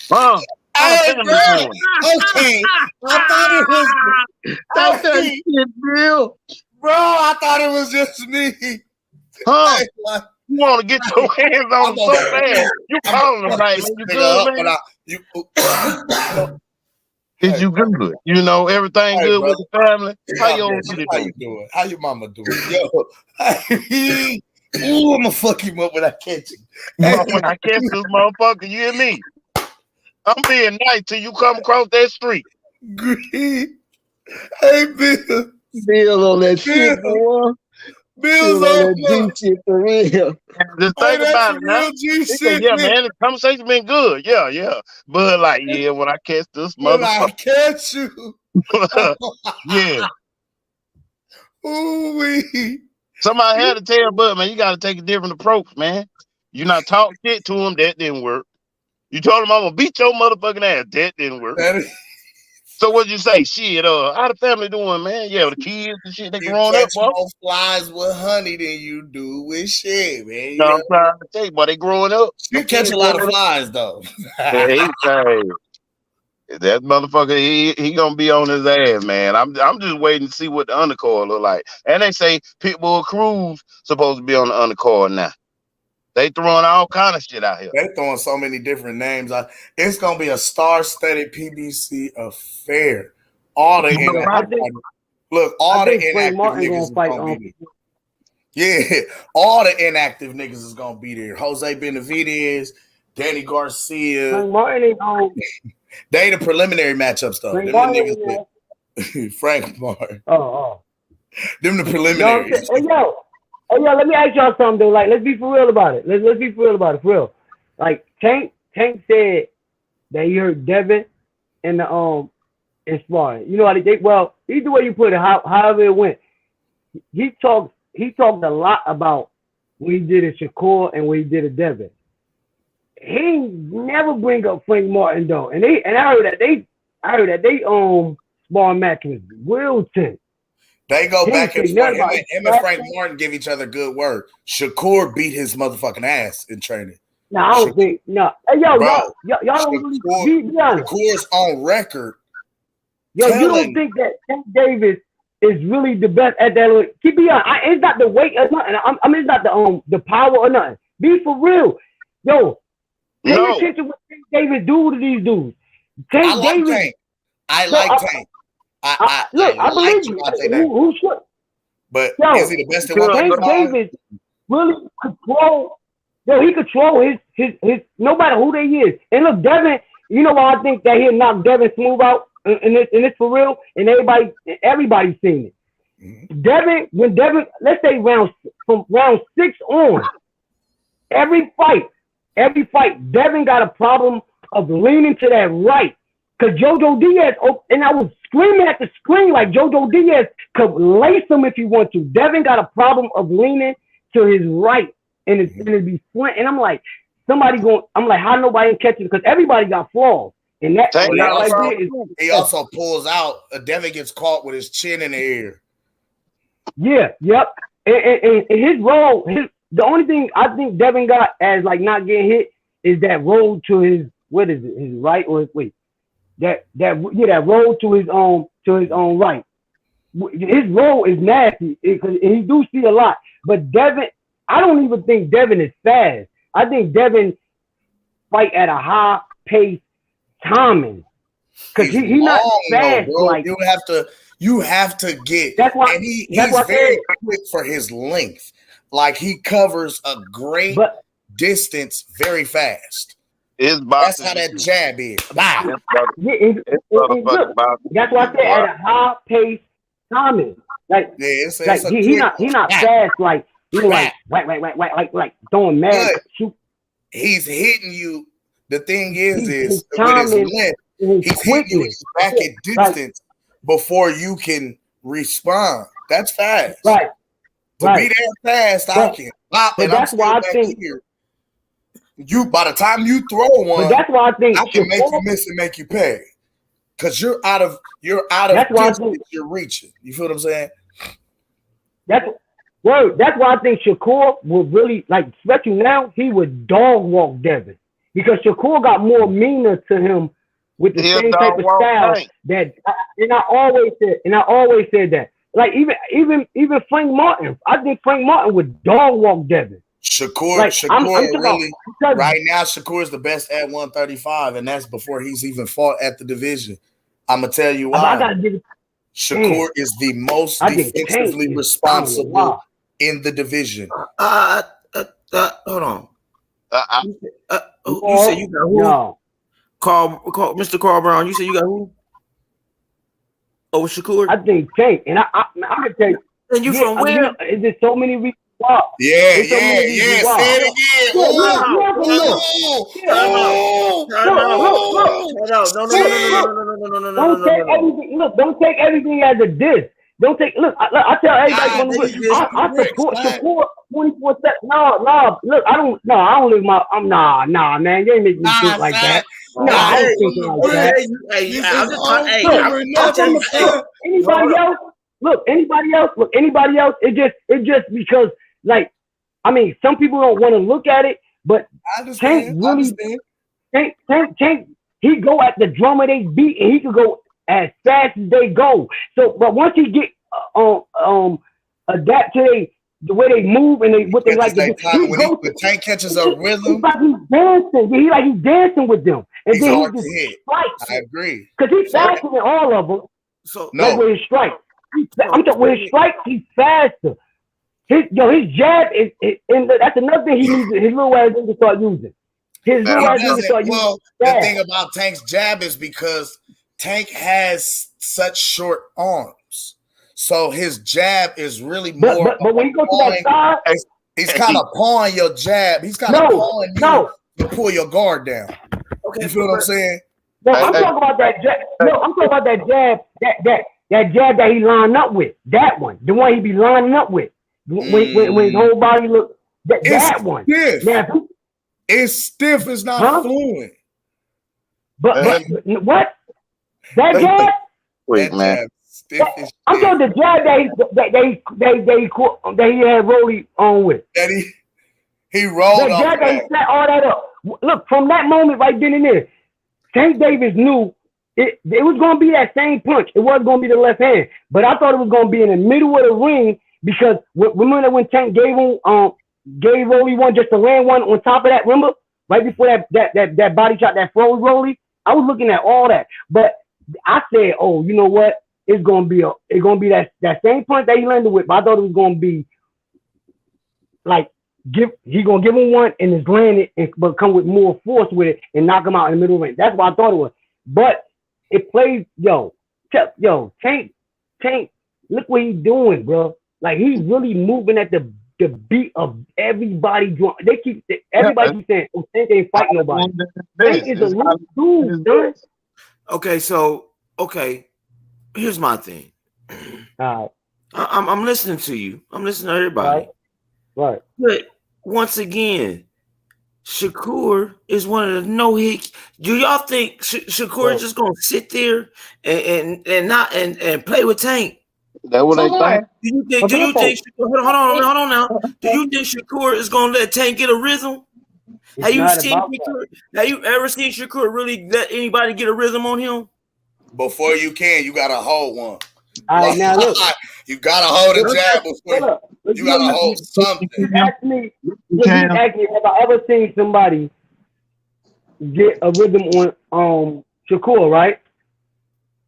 Huh? Hey, bro. Okay. I thought it was. That's that shit, Bill. Bro, I thought it was just me. Huh? Hey, like, you want to get your hands on them so bad. You calling them like, you good, man? Is you good? You know, everything good with the family? How you doing? How your mama doing? Yo, ooh, I'm gonna fuck him up when I catch him. When I catch this motherfucker, you hear me? I'm being nice till you come across that street. Green. Hey, Bill. Bill on that shit, boy. Bill's on that G shit for real. Just think about it now. Yeah, man, the conversation been good. Yeah. But like, yeah, when I catch this motherfucker. When I catch you. Yeah. Ooh-wee. Somebody had to tell Bud, man, you got to take a different approach, man. You not talk shit to him, that didn't work. You told him I'm going to beat your motherfucking ass, that didn't work. So what'd you say? Shit, how the family doing, man? Yeah, the kids and shit, they growing up, boy. More flies with honey than you do with shit, man. You know what I'm trying to tell you, boy, they growing up. You catch a lot of flies, though. Hey, that motherfucker, he gonna be on his ass, man. I'm just waiting to see what the undercard look like. And they say Pitbull Cruz supposed to be on the undercard now. They throwing all kind of shit out here. They throwing so many different names out. It's gonna be a star-studded PBC affair. All the inactive niggas is gonna be there. Yeah, all the inactive niggas is gonna be there. Jose Benavidez, Danny Garcia. Frank Martin ain't on. They the preliminary matchups though. Frank Them Martin the niggas Frank Martin. Oh. Them the preliminaries. Hey, yo, let me ask y'all something though. Like, let's be for real about it. Let's be for real about it, for real. Like, Tank said that he heard Devin in the in sparring. You know how either way you put it, however it went. He talked a lot about what he did at Shakur and what he did at Devin. He never bring up Frank Martin though. And I heard that they sparring match was real tense. They go back and forth. Him and Frank Martin give each other good word. Shakur beat his motherfucking ass in training. No, I don't think. No. Hey, y'all don't really be honest. Shakur's on record. Yo, you don't think that Tank Davis is really the best at that? Keep be honest. It's not the weight or nothing. I mean, it's not the power or nothing. Be for real. Yo, pay attention what Tank Davis do to these dudes. Tank Davis. I like Tank. I believe you. Who should? But is he the best at Tank Davis really control. Yo, he control his no matter who they is. And look, Devin, you know why I think that he'll knock Devin Smooth out and it's for real, and everybody's seen it. Mm-hmm. When Devin, let's say from round 6 on, every fight, Devin got a problem of leaning to that right. Because Jojo Diaz, and I was screaming at the screen like Jojo Diaz could lace him if he want to. Devin got a problem of leaning to his right, and it'd be slant. And I'm like, how nobody catching? Because everybody got flaws. And that, Tank and got that a right problem there is too. He also pulls out. Devin gets caught with his chin in the air. yeah, yep. And his role, the only thing I think Devin got as like not getting hit is that roll to his, what is it, his right or wait, that roll to his own right. His role is nasty because he do see a lot. But Devin, I don't even think Devin is fast. I think Devin fight at a high pace timing because He's he's not long though, fast. bro. Like You have to get. that's why. And he's That's very quick for his length. Like he covers a great distance very fast. His That's how that jab is. Wow. That's why I said at a high pace timing. Like, it's like a he not fast. Like like throwing mad shoot. He's hitting you. The thing is his with his timing, length, his he's hitting you quickness. back at distance before you can respond. That's fast. Right. To be that fast, I can pop, and I'm still back here. You by the time you throw one, but that's why I think I can make you miss and make you pay. Because you're out of distance, you're reaching. You feel what I'm saying? That's why I think Shakur would really, like, especially now, he would dog walk Devin. Because Shakur got more meaner to him with the same type of style that and I always said that. Like even Frank Martin, I think Frank Martin would dog walk Devin. Shakur, like, Shakur I'm really right now. Shakur is the best at 135, and that's before he's even fought at the division. I'm gonna tell you why. Shakur is the most defensively responsible in the division. Hold on. You said you got who? No. Mr. Carl Brown. You said you got who? Oh, Shakur. I think Tank, and I'm gonna tell you. And you from where? There's so many reasons why. Yeah. Say it again. Don't take everything as a diss. Don't take. Look, I tell everybody. I support 24/7. No. Look, I don't live my. Nah, man. You ain't making me think like that. No, I don't think like that. Anybody else? Look, anybody else? It just because, like, I mean, some people don't want to look at it, but Tank really, Tank, he go at the drum of they beat, and he could go as fast as they go. So, but once he get adapt to the way they move and what they like to do, when Tank catches a rhythm, it's like he's dancing. He's dancing with them, and he's then hard he to just hit. strikes. I agree. Because he's faster than all of them. So like with his strike. I'm talking with his strike, he's faster. His jab is and that's another thing he needs. His little ass needs to start using. The thing about Tank's jab is because Tank has such short arms, so his jab is really more. But when you go to that side, he's kind of pawing your jab. He's kind of pawing you to pull your guard down. Okay, you feel what I'm saying? No, I'm talking about that jab. No, I'm talking about that jab. That jab that he lined up with. That one, the one he be lining up with. When his whole body look. That one. Stiff. Now, it's stiff. It's not fluent. But what? That jab? Wait, man. I'm talking the jab that he had Rolly on with. That he rolled that off jab that he set all that up. Look, from that moment right then and there, Tank Davis knew it was going to be that same punch. It wasn't going to be the left hand, but I thought it was going to be in the middle of the ring because remember when Tank gave Rolly one just to land one on top of that. Remember right before that body shot that froze Rolly. I was looking at all that, but I said, oh, you know what? It's gonna be that same punch that he landed with. But I thought it was gonna be like he gonna give him one and just land it, but come with more force with it and knock him out in the middle of the ring. That's what I thought it was. But it plays, Tank, look what he's doing, bro. Like he's really moving at the beat of everybody drum. Everybody keeps saying, oh, Tank ain't fighting nobody. Tank is a little dude, son. Okay, here's my thing. All right. I'm listening to you. I'm listening to everybody. Right. But once again, Shakur is one of the no-hit. Do y'all think Shakur is just gonna sit there and not and play with Tank? That what they think? Do you think hold on now? Do you think Shakur is gonna let Tank get a rhythm? Have you seen Shakur? Have you ever seen Shakur really let anybody get a rhythm on him? Before you can, you gotta hold one. All right, now look. You gotta hold a jab before you gotta hold something. You ask me, have I ever seen somebody get a rhythm on Shakur, right?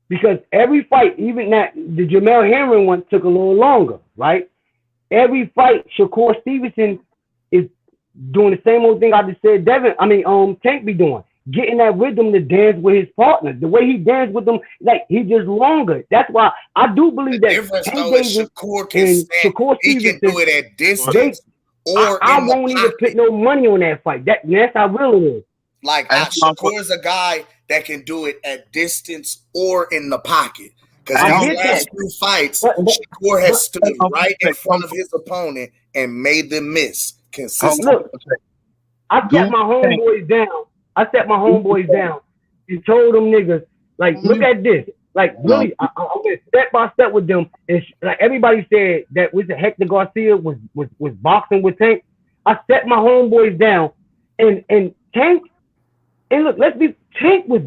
Because every fight, even that the Jamel Henry one took a little longer, right? Every fight, Shakur Stevenson is doing the same old thing I just said Tank be doing. Getting that rhythm to dance with his partner. The way he danced with them, like he just longer. That's why I do believe that Tank Davis Shakur can stand, he can do it at distance I won't even put no money on that fight. That's how real it is. Like Shakur is a guy that can do it at distance or in the pocket. Because in his last few fights, Shakur has stood right in front of his opponent and made them miss consistently. Look, I set my homeboys down. And told them niggas, like, look at this. Like, really, I went step by step with them. And like everybody said that Hector Garcia was boxing with Tank. I set my homeboys down and Tank. And look, Tank was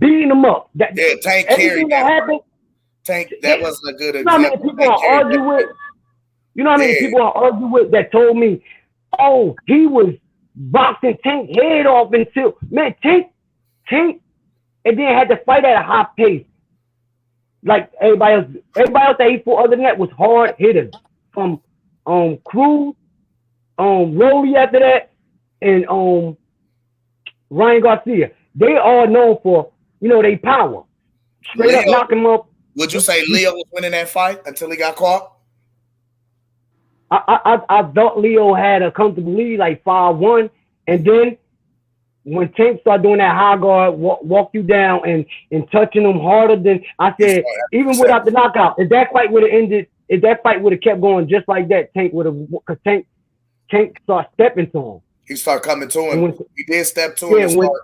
beating them up. Tank carried that. Happened, Tank, that wasn't a good example. You know how many people I argue with? You know how many people I argue with that told me, oh, he was boxing Tank head off until Tank, and then had to fight at a high pace. Like everybody else that he fought other than that was hard hitters. From Cruz, Rolly after that, and Ryan Garcia. They all known for, they power. Straight up knock him up. Would you say Leo was winning that fight until he got caught? I thought Leo had a comfortable lead, like 5-1, and then when Tank started doing that high guard, walk you down and touching them harder than I said, even without the knockout, if that fight would have ended, if that fight would have kept going just like that, Tank would have, because Tank started stepping to him. He started coming to him. He did step to him. When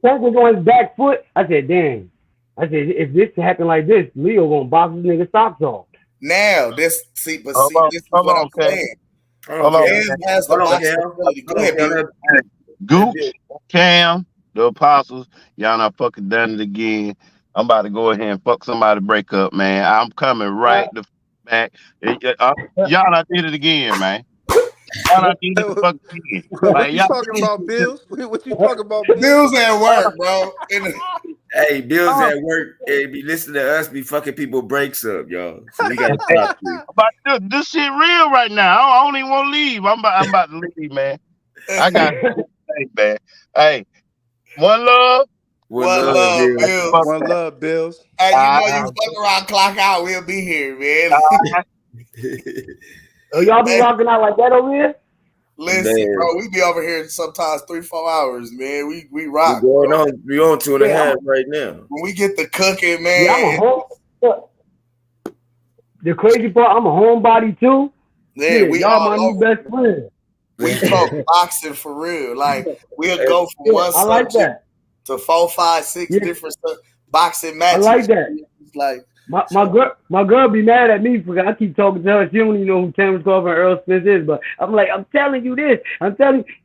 Tank was on his back foot, I said, "Damn!" I said, "If this happened like this, Leo gonna box this nigga socks off." Now this is what I'm saying. Gooch, Cam, the Apostles, y'all not fucking done it again. I'm about to go ahead and fuck somebody break up, man. I'm coming right the back. Y'all not did it again, man. Y'all not did it fucking again. What you talking about, Bills? What you talking about, Bills? Bills at work, bro. Hey, Bills at work. Hey, be listening to us be fucking people breaks up, y'all. So we gotta stop this. This shit real right now. I don't even want to leave. I'm about to leave, man. I got man. Hey, one love. One love, Bills. One love, Bills. Hey, you fuck around, clock out. We'll be here, man. Oh, y'all be rocking out like that over here? Listen, bro, we be over here sometimes 3-4 hours, man. We rock. We on 2.5 right now. When we get the cooking, man. Yeah, the crazy part, I'm a homebody too. Yeah, y'all my new best friend. We talk boxing for real. Like we'll go from one subject to 4, 5, 6 different boxing matches. I like that. It's like my girl be mad at me because I keep talking to her. She don't even know who Terrence Crawford and Errol Spence is, but I'm like, I'm telling you this.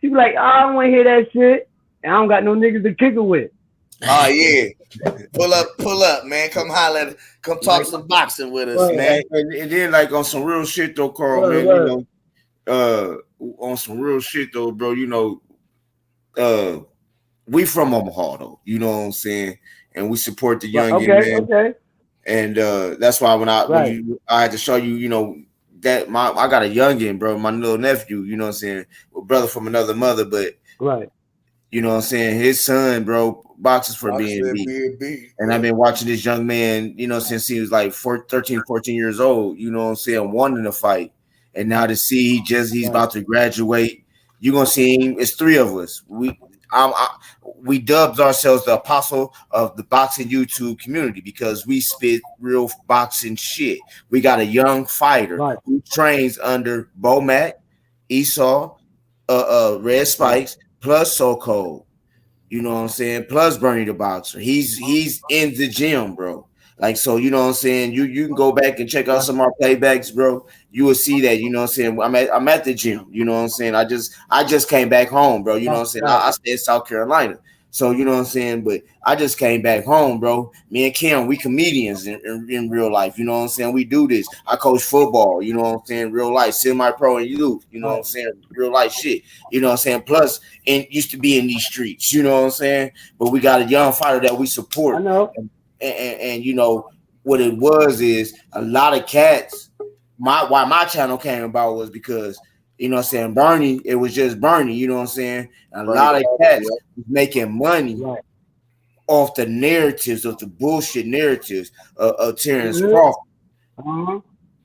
She be like, oh, I don't want to hear that shit. And I don't got no niggas to kick it with. Oh yeah. Pull up, man. Come holler, come talk some boxing with us, man. And then like on some real shit though, Carl, man, on some real shit though, bro, we from Omaha though, you know what I'm saying? And we support the youngin, man. Okay. And that's why when I had to show you, that I got a youngin, bro, my little nephew, you know what I'm saying? Well, brother from another mother, but you know what I'm saying? His son, bro, boxes for B&B. And I've been watching this young man, since he was like 13, 14 years old, you know what I'm saying, wanting to fight. And now to see he's about to graduate, you're gonna see him. It's 3 of us. We dubbed ourselves the apostle of the boxing YouTube community because we spit real boxing shit. We got a young fighter who trains under Bo Mack, Esau, Red Spikes plus So Cold. You know what I'm saying? Plus Bernie the Boxer. He's in the gym, bro. Like, so, you know what I'm saying? You can go back and check out some of our playbacks, bro. You will see that, you know what I'm saying? I'm at the gym, you know what I'm saying? I just came back home, bro. You know what I'm saying? I stay in South Carolina. So, you know what I'm saying? But I just came back home, bro. Me and Kim, we comedians in real life. You know what I'm saying? We do this. I coach football, you know what I'm saying? Real life, semi-pro and youth, you know what I'm saying? Real life shit, you know what I'm saying? Plus, and used to be in these streets, you know what I'm saying? But we got a young fighter that we support. I know. And you know, what it was is a lot of cats. Why my channel came about was because, you know what I'm saying, Bernie, it was just Bernie, you know what I'm saying? A lot of cats was making money off the narratives, of the bullshit narratives of Terrence Crawford.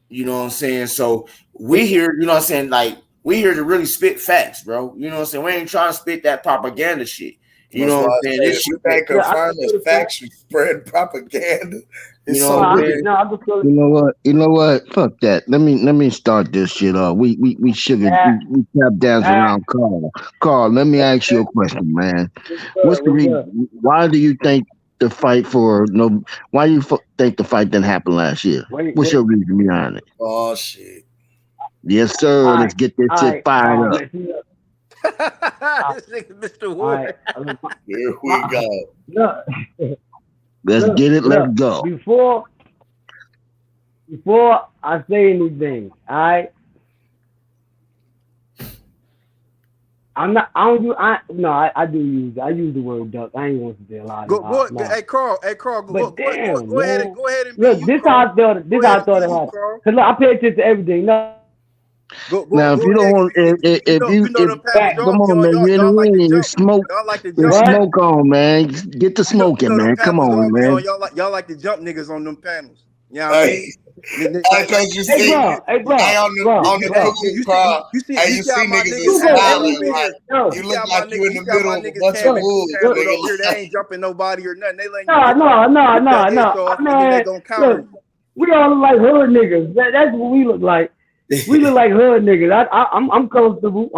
You know what I'm saying? So we here, you know what I'm saying, like, we here to really spit facts, bro. You know what I'm saying? We ain't trying to spit that propaganda shit. You know what I'm saying? If you can't confirm as facts, you spread propaganda. It's so weird. You know what? Fuck that. Let me start this shit off. We tap dance around Carl. Carl, let me ask you a question, man. What's the reason? Why do you think the fight why do you think the fight didn't happen last year? What's your reason behind it? Oh shit. Yes, sir. Let's get this shit fired up. This nigga Mr. Ward. Here we go. Let's get it. Let's go. Before I say anything, all right. I use the word duck. I ain't want to say a lot. Go, hey Carl, go ahead and look. This how I thought it happened. Cause look, I pay attention to everything. No. Now, if you don't want, come on, man, you're in the ring. It's smoke. There's smoke on, man. Get the smoking, man. Come on, man. Y'all like to jump niggas on them panels. You know what I mean? Because you see, on the cookie crowd, you see niggas smiling like you look like you in the middle of a bunch of wolves. They ain't jumping nobody or nothing. They letting No. Man, they gonna counter you. We all look like hood niggas. That's what we look like. We look like hood niggas. I'm comfortable.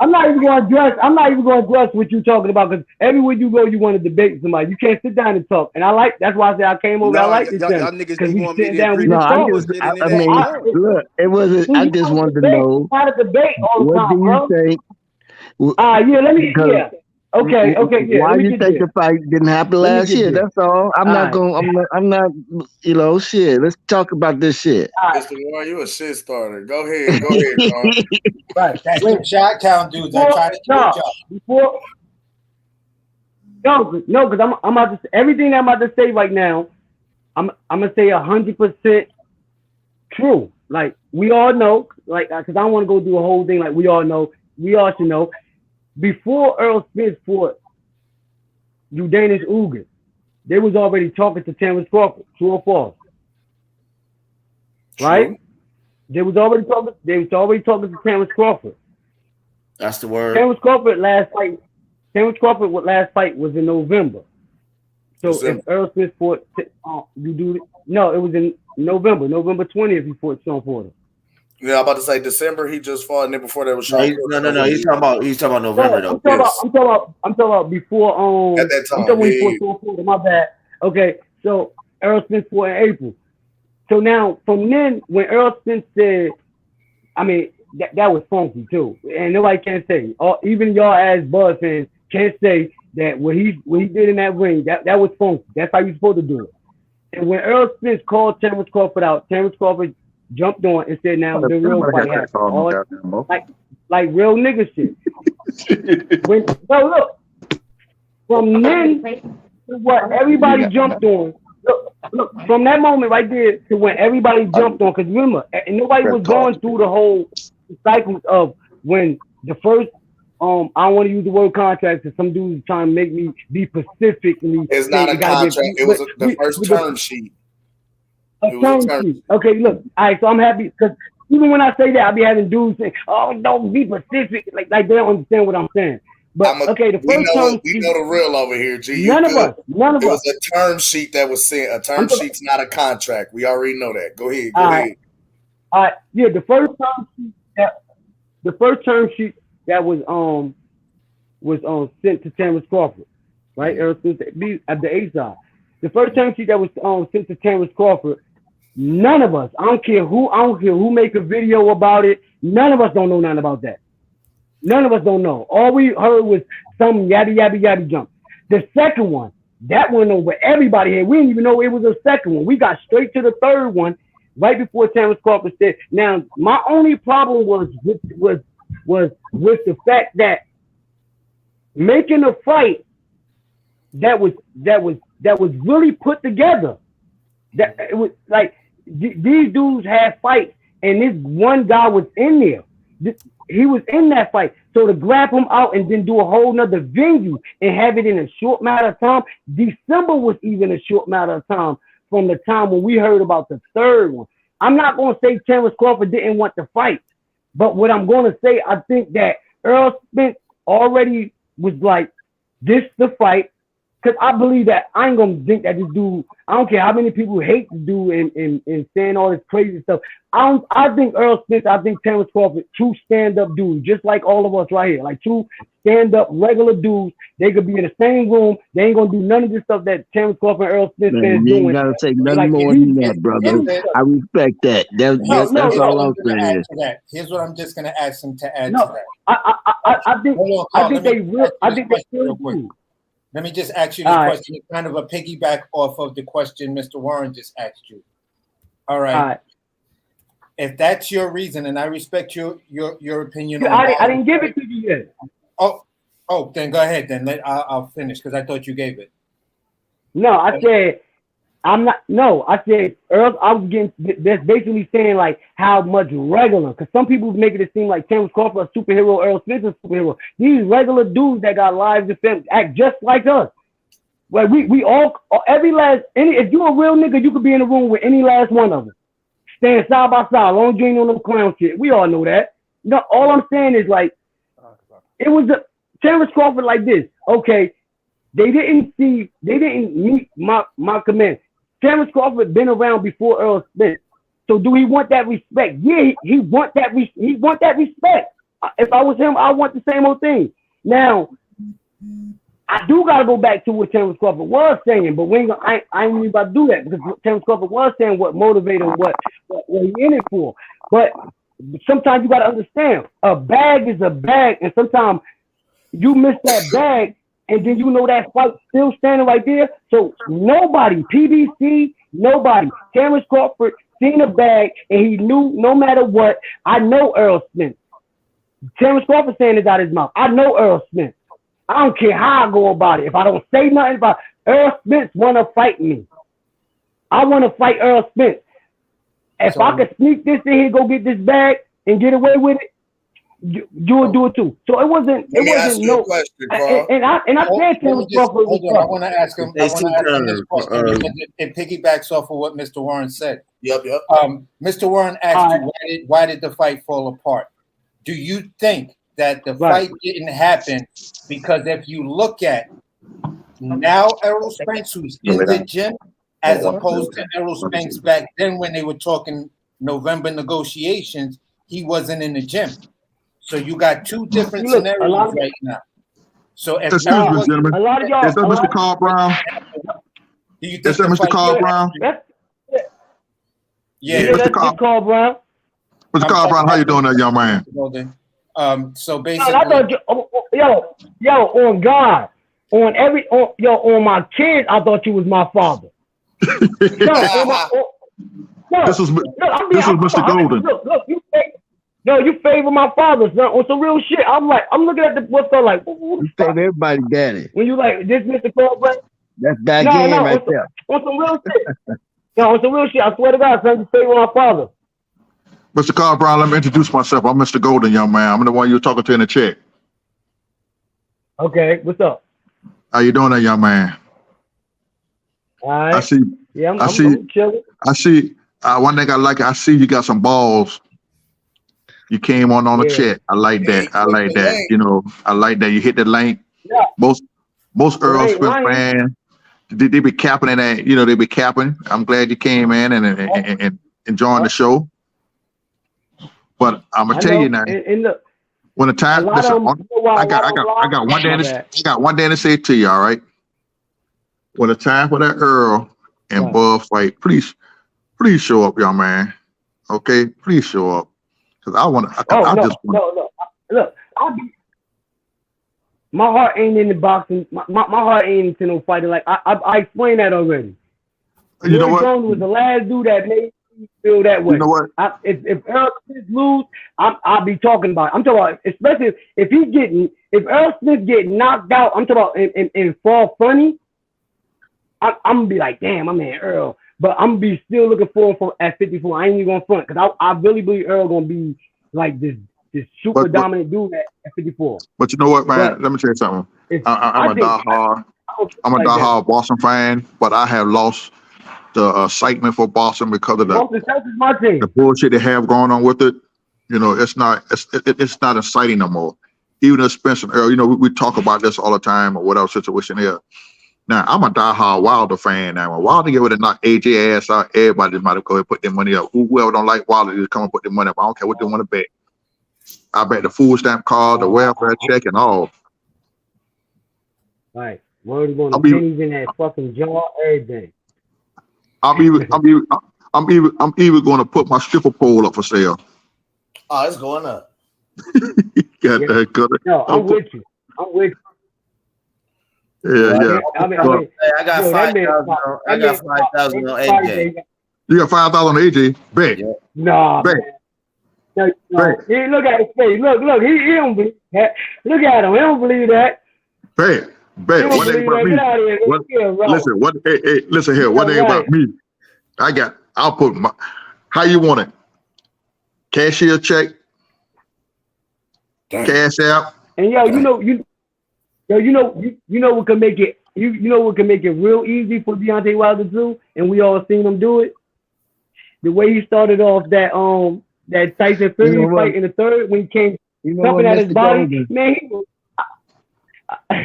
I'm not even going to address what you're talking about, because everywhere you go, you want to debate somebody. You can't sit down and talk. And that's why I said I came over. I like this y'all niggas we want sit me down. Look, it wasn't. I just wanted to know. Not a debate all the time, bro. What do you think? Okay. Why do you think the fight didn't happen last year? That's all. I'm not. You know, shit. Let's talk about this shit. Mr. Warren, you a shit starter. Go ahead, Carl. Right, that's what shot town dudes. I try to do No, because I'm about to everything I'm about to say right now. I'm gonna say 100% true. Like, we all know, like, because I don't want to go do a whole thing. Like, we all should know. Before Errol Spence fought Udanis Ugas, they was already talking to Terrence Crawford. True or false? Right? They was already talking to Terrence Crawford. That's the word. Terrence Crawford last fight was in November. So if Errol Spence fought, it was in November 20th. He fought Sean Porter. Yeah, I'm about to say December. He just fought, and then before that was Sean. No. He's talking about November though. I'm talking about before. At that time, I'm talking when he fought Sean Porter. My bad. Okay, so Errol Spence fought in April. So now, from then, when Errol Spence said, I mean, that was funky too, and nobody can say, even y'all as Buzz fans can't say that what he did in that ring, that was funky. That's how you supposed to do it. And when Errol Spence called Terrence Crawford out, Terrence Crawford jumped on and said, "Now the real fight happened." Like real nigga shit. Look, from then to what everybody jumped on. Look, from that moment right there to when everybody jumped on, because remember, and nobody was going through the whole cycle of when the first I don't want to use the word contract, because some dudes trying to make me be specific. It's not a contract. It was the first term sheet. A term sheet. Okay, look. All right, so I'm happy, because even when I say that, I be having dudes say, "Oh, don't be specific." Like they don't understand what I'm saying. But the first term we know the real over here, G. None of us. It was a term sheet that was sent. A term sheet's not a contract. We already know that. Go ahead. Yeah, the first term sheet that was sent to Terrence Crawford, right? Errol Spence at the A side. The first term sheet that was sent to Terrence Crawford. None of us, I don't care who make a video about it. None of us don't know nothing about that. None of us don't know. All we heard was some yabby jump. The second one, that went over everybody here. We didn't even know it was a second one. We got straight to the third one right before Terrence Crawford said. Now, my only problem was with the fact that making a fight that was really put together. That it was like these dudes had fights, and this one guy was in there. He was in that fight. So to grab him out and then do a whole nother venue and have it in a short matter of time, December was even a short matter of time from the time when we heard about the third one. I'm not going to say Terrence Crawford didn't want to fight, but what I'm going to say, I think that Errol Spence already was like, this the fight. Because I believe that I ain't going to think that this dude, I don't care how many people hate the dude and saying all this crazy stuff. I think Errol Spence, I think Terrence Crawford, two stand-up dudes, just like all of us right here, like two stand-up regular dudes. They could be in the same room. They ain't going to do none of this stuff that Terrence Crawford and Errol Spence is doing. You ain't got to say nothing Like, more than that, brother. I respect that. That's all I'm saying. Here's what I'm just going to ask him to add No, to that. I think they really do. Let me just ask you this question. It's kind of a piggyback off of the question Mr. Warren just asked you. All right. If that's your reason, and I respect your opinion. I didn't give it to you yet. Oh, then go ahead. Then I'll finish because I thought you gave it. No, I said I'm not. No, I said Earl. I was getting. That's basically saying like how much regular. Because some people make it seem like Terrence Crawford a superhero, Errol Spence a superhero. These regular dudes that got lives and families act just like us. Like we all if you a real nigga, you could be in the room with any last one of them, stand side by side. Long as you ain't on no clown shit. We all know that. No, all I'm saying is like it was Terrence Crawford like this. Okay, they didn't meet my command. Terrence Crawford been around before Errol Spence. So do he want that respect? Yeah, he want that respect. If I was him, I want the same old thing. Now, I do gotta go back to what Terrence Crawford was saying, but I ain't even about to do that because Terrence Crawford was saying what motivated him, what he in it for. But sometimes you gotta understand, a bag is a bag, and sometimes you miss that bag. And then you know that fight still standing right there. So nobody, PBC, nobody, Terrence Crawford seen a bag and he knew no matter what, I know Errol Spence. Terrence Crawford saying it out his mouth. I know Errol Spence. I don't care how I go about it. If I don't say nothing about it, Errol Spence want to fight me. I want to fight Errol Spence. If I could sneak this in here, go get this bag and get away with it, you would do it too. So it wasn't no question, Carl. And I said Terrence Crawford. Hold on, I want to ask him this question because it piggybacks off of what Mr. Warren said. Yep. Mr. Warren asked you why did the fight fall apart? Do you think that the fight didn't happen because if you look at now Errol Spence who's in the gym as opposed to Errol Spence back then when they were talking November negotiations, he wasn't in the gym. So you got two different scenarios right now. So if excuse me, gentlemen. Is that Mr. Carl Brown? Is that Mr. Carl Brown? Yeah, Mr. Carl Brown. Mr. Carl Brown, how you doing there, young man? So basically, I thought yo, on God, on my kids, I thought you was my father. This was Mr. Golden. Look, you favor my father, son, on some real shit. I'm looking at the what's called like. You favor everybody, daddy. When you like this, Mr. Carl Brown. That's back in right there. On some real shit. No, on some real shit. I swear to God, son, you favor my father. Mr. Carl Brown, let me introduce myself. I'm Mr. Golden, young man. I'm the one you're talking to in the chat. Okay, what's up? How you doing there, young man? All right. I see. Yeah, I'm chilling. I see. One thing I like, I see you got some balls. You came on the chat. I like that. I like that. You know, I like that. You hit the link. Yeah. Most Errol Spence fans, they be capping that. You know, they be capping. I'm glad you came in and enjoying the show. But I'm gonna I tell you know, now, and look, when the a time, lot listen, of them. You know why I a lot of them got one lie? thing My to, bad. I got one thing to say to you, all right? When the time for that Earl and Right. Bud fight, please show up, young man. Okay, please show up, cause I want to. Oh I no, just want. no. Look, my heart ain't in the boxing. My heart ain't into no fighting. Like I explained that already. You know Roy what? Jones was the last dude that made me feel that way. You know what? If Errol Smith lose, I'll be talking about it. I'm talking about, especially if Errol Smith get knocked out. I'm talking about in fall funny. I'm gonna be like, damn, my man Earl. But I'm gonna be still looking forward for at 54. I ain't even gonna front because I really believe Earl gonna be like this super But dominant dude at 54. you know what, man? But Let me tell you something. if I'm a diehard. I'm a like that. diehard Boston fan, but I have lost the excitement for Boston because of Boston Celtics is my team. the bullshit they have going on with it. You know, it's not exciting no more. Even if Spence and Earl, you know, we talk about this all the time or whatever situation is. Now, I'm a diehard Wilder fan now. When Wilder get ready to knock AJ ass out, everybody just might have go ahead and put their money up. Whoever don't like Wilder, just come and put their money up. I don't care what they want to bet. I bet the food stamp card, the welfare check, and all. Right. Word going to pennies in that fucking jar, everything. I'm even going to put my stripper pole up for sale. Oh, it's going up. Got that good. No, I'm with you. Yeah. I mean, I got 5,000. I got 5,000 on AJ. You got 5,000 on AJ? Bet. Yeah. Nah, bet. No. Hey, look at his face. Look. He don't believe that. Look at him. He don't believe that. Bet. One thing about me. Listen here. One thing about me. I'll put my. How you want it? Cashier check. Cash app. And you know what can make it. You know what can make it real easy for Deontay Wilder to do, and we all seen him do it. The way he started off that Tyson Fury fight in the third when he came jumping at his body, Golden. man.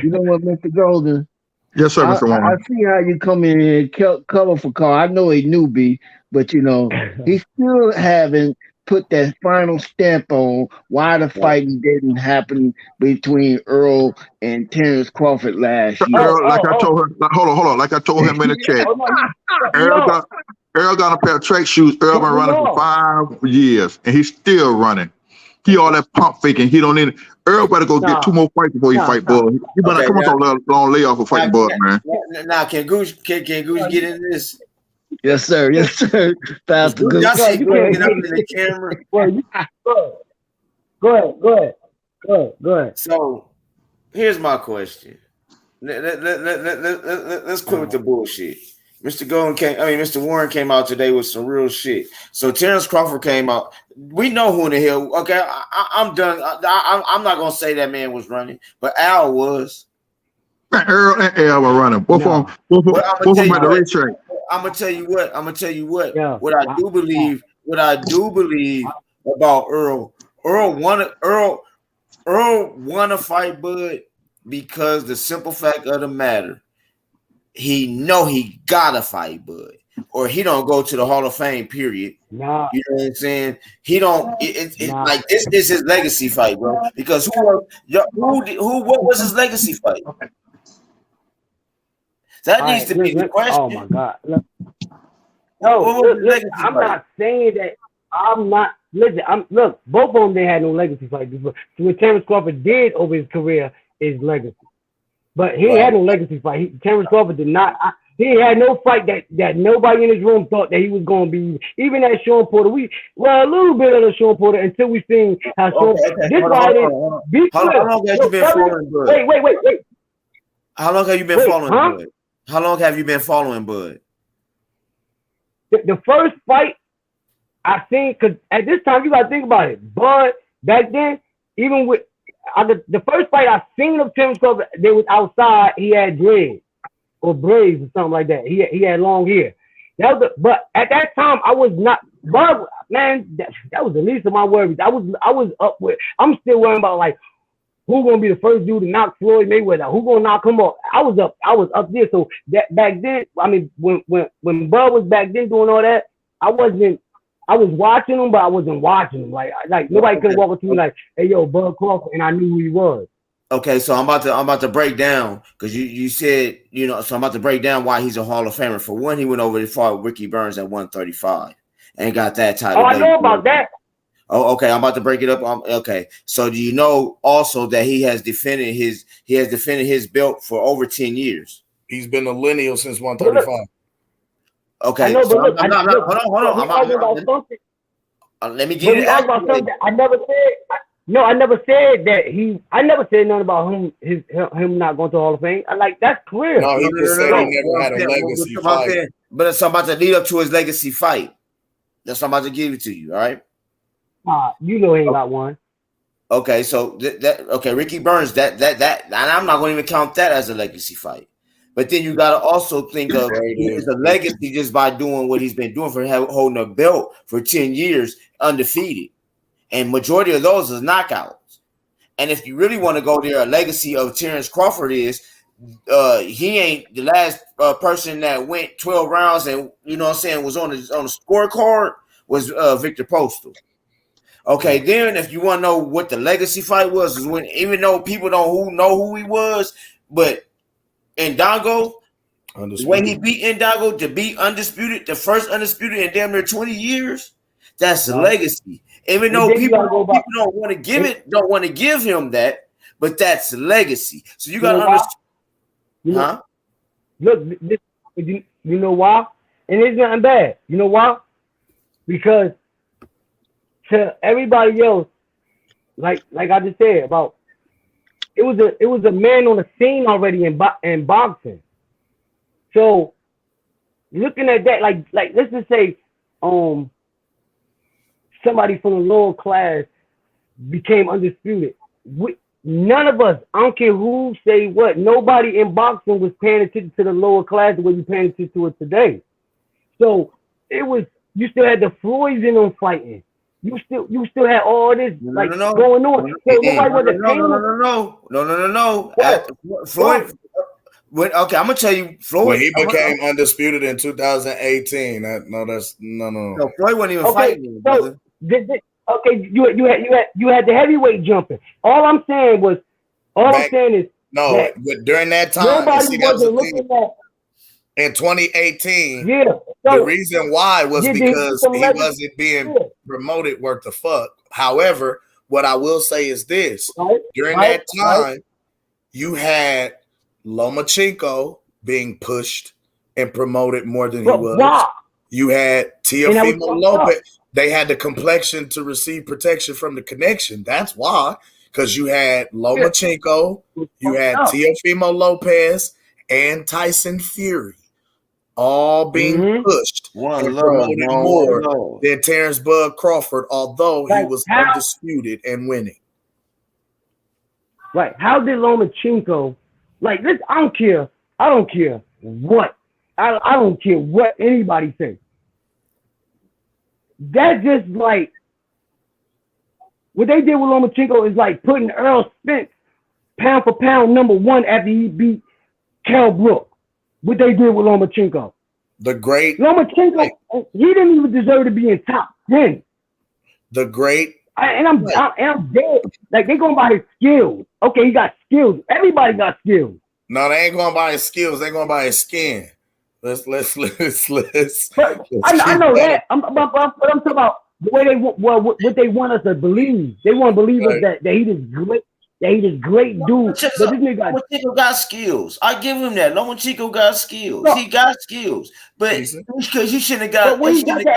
You know what, Mr. Golden? Yes, sir, Mr. Warren. I see how you come in here and cover for Carl. I know he newbie, but you know he still haven't put that final stamp on why the fighting didn't happen between Earl and Terrence Crawford last year. Earl, like I told him, hold on. Like I told him in the chat, Earl got a pair of track shoes. Earl been running for 5 years, and he's still running. He all that pump faking. He don't need. Earl better go get 2 more fights before he fight Bud. You better come on long layoff for fighting Bud, man. Now, can Gooch get in this? Yes, sir. Pastor Gooch. Y'all see Gooch get up in the camera. Go ahead. So, here's my question. Let's quit with the bullshit. Mr. Warren came out today with some real shit. So Terrence Crawford came out. We know who in the hell. Okay, I'm done. I'm not gonna say that man was running, but Al was. Earl and Al were running. Both of them at the racetrack. I'm gonna tell you what. Yeah. What I do believe about Earl. Earl won a fight, Bud, because the simple fact of the matter, he know he gotta fight Bud, or he don't go to the Hall of Fame. Period. Nah. You know what I'm saying? He don't. Like this is his legacy fight, bro. Because what was his legacy fight? That needs to be the question. Oh my God! Listen, I'm not saying that. I'm not. Listen, look. Both of them they had no legacy fight before. So what Terrence Crawford did over his career is legacy. But he had no legacy fight. Terrence Crawford did not. He had no fight that nobody in his room thought that he was going to be. Even that Sean Porter, a little bit of the Sean Porter until we seen how Sean. This fight is. How long have you been following Bud? Wait. How long have you been following Bud? How long have you been following Bud? The first fight I seen, because at this time you got to think about it. Bud back then, even with. The first fight I seen of Terrence Crawford, they was outside. He had dreads or braids or something like that. He had long hair. But at that time, I was not. But man, that was the least of my worries. I was up with. I'm still worrying about like who's gonna be the first dude to knock Floyd Mayweather. Who's gonna knock him off? I was up there. So that back then, I mean, when Bud was back then doing all that, I I was watching him, but I wasn't watching him. Like nobody could walk up to me like, "Hey, yo, Bud Crawford," and I knew who he was. Okay, so I'm about to break down because you said, you know, so I'm about to break down why he's a Hall of Famer. For one, he went over to fought Ricky Burns at 135 and got that title. Oh, I know about that. Oh, okay. I'm about to break it up. Okay. So do you know also that he has defended his belt for over 10 years? He's been a lineal since 135. Okay. I know, so but look, hold on. Let me give you something I never said. I never said that I never said nothing about him not going to the Hall of Fame. That's clear. No, he just said he never had a legacy fight. But so I'm about to lead up to his legacy fight. That's what I'm about to give it to you. All right. You know he ain't got one. Okay, so Ricky Burns, that and I'm not going to even count that as a legacy fight. But then you got to also think of it's a legacy just by doing what he's been doing for holding a belt for 10 years undefeated. And majority of those is knockouts. And if you really want to go there, a legacy of Terrence Crawford is he ain't the last person that went 12 rounds and, you know what I'm saying, was on the scorecard was Victor Postal. Okay, then if you want to know what the legacy fight was, is when even though people don't know who he was, but Ndongo, the way he beat Ndongo to be undisputed, the first undisputed in damn near 20 years, that's a legacy. Even though people don't want to give him that, but that's a legacy. So you got to understand. Look, you know why? And it's nothing bad. You know why? Because to everybody else, like I just said about, it was a man on the scene already in boxing. So looking at that, like let's just say, somebody from the lower class became undisputed. None of us, I don't care who say what, nobody in boxing was paying attention to the lower class the way you're paying attention to it today. So you still had the Floyds in them fighting. You still had all this going on. So nobody No. Floyd. Okay, I'm gonna tell you, Floyd. When he became undisputed in 2018, no. Floyd wasn't even fighting. So, okay, you had the heavyweight jumping. All I'm saying is but during that time, nobody wasn't looking at. In 2018, the reason why was because he wasn't being promoted worth the fuck. However, what I will say is this: during that time, you had Lomachenko being pushed and promoted more than he was. You had Teofimo Lopez. They had the complexion to receive protection from the connection. That's why, because you had Lomachenko, you had Teofimo Lopez, and Tyson Fury. All being pushed and promoted more than Terrence Bud Crawford, although he was undisputed and winning. Right. How did Lomachenko, like this? I don't care what. I don't care what anybody says. That's just like what they did with Lomachenko is like putting Errol Spence pound for pound #1 after he beat Kell Brook. What they did with Lomachenko. The great Lomachenko, he didn't even deserve to be in top 10. The great I'm dead. Like they going by his skills. Okay, he got skills. Everybody got skills. No, they ain't going by his skills. They going by his skin. Let's. I know that. I'm talking about the way what they want us to believe. They want to believe us that he is great. Yeah, he's a great dude. But this nigga got skills. I give him that. Lomachenko got skills. No. He got skills. But because he shouldn't have got. But he shouldn't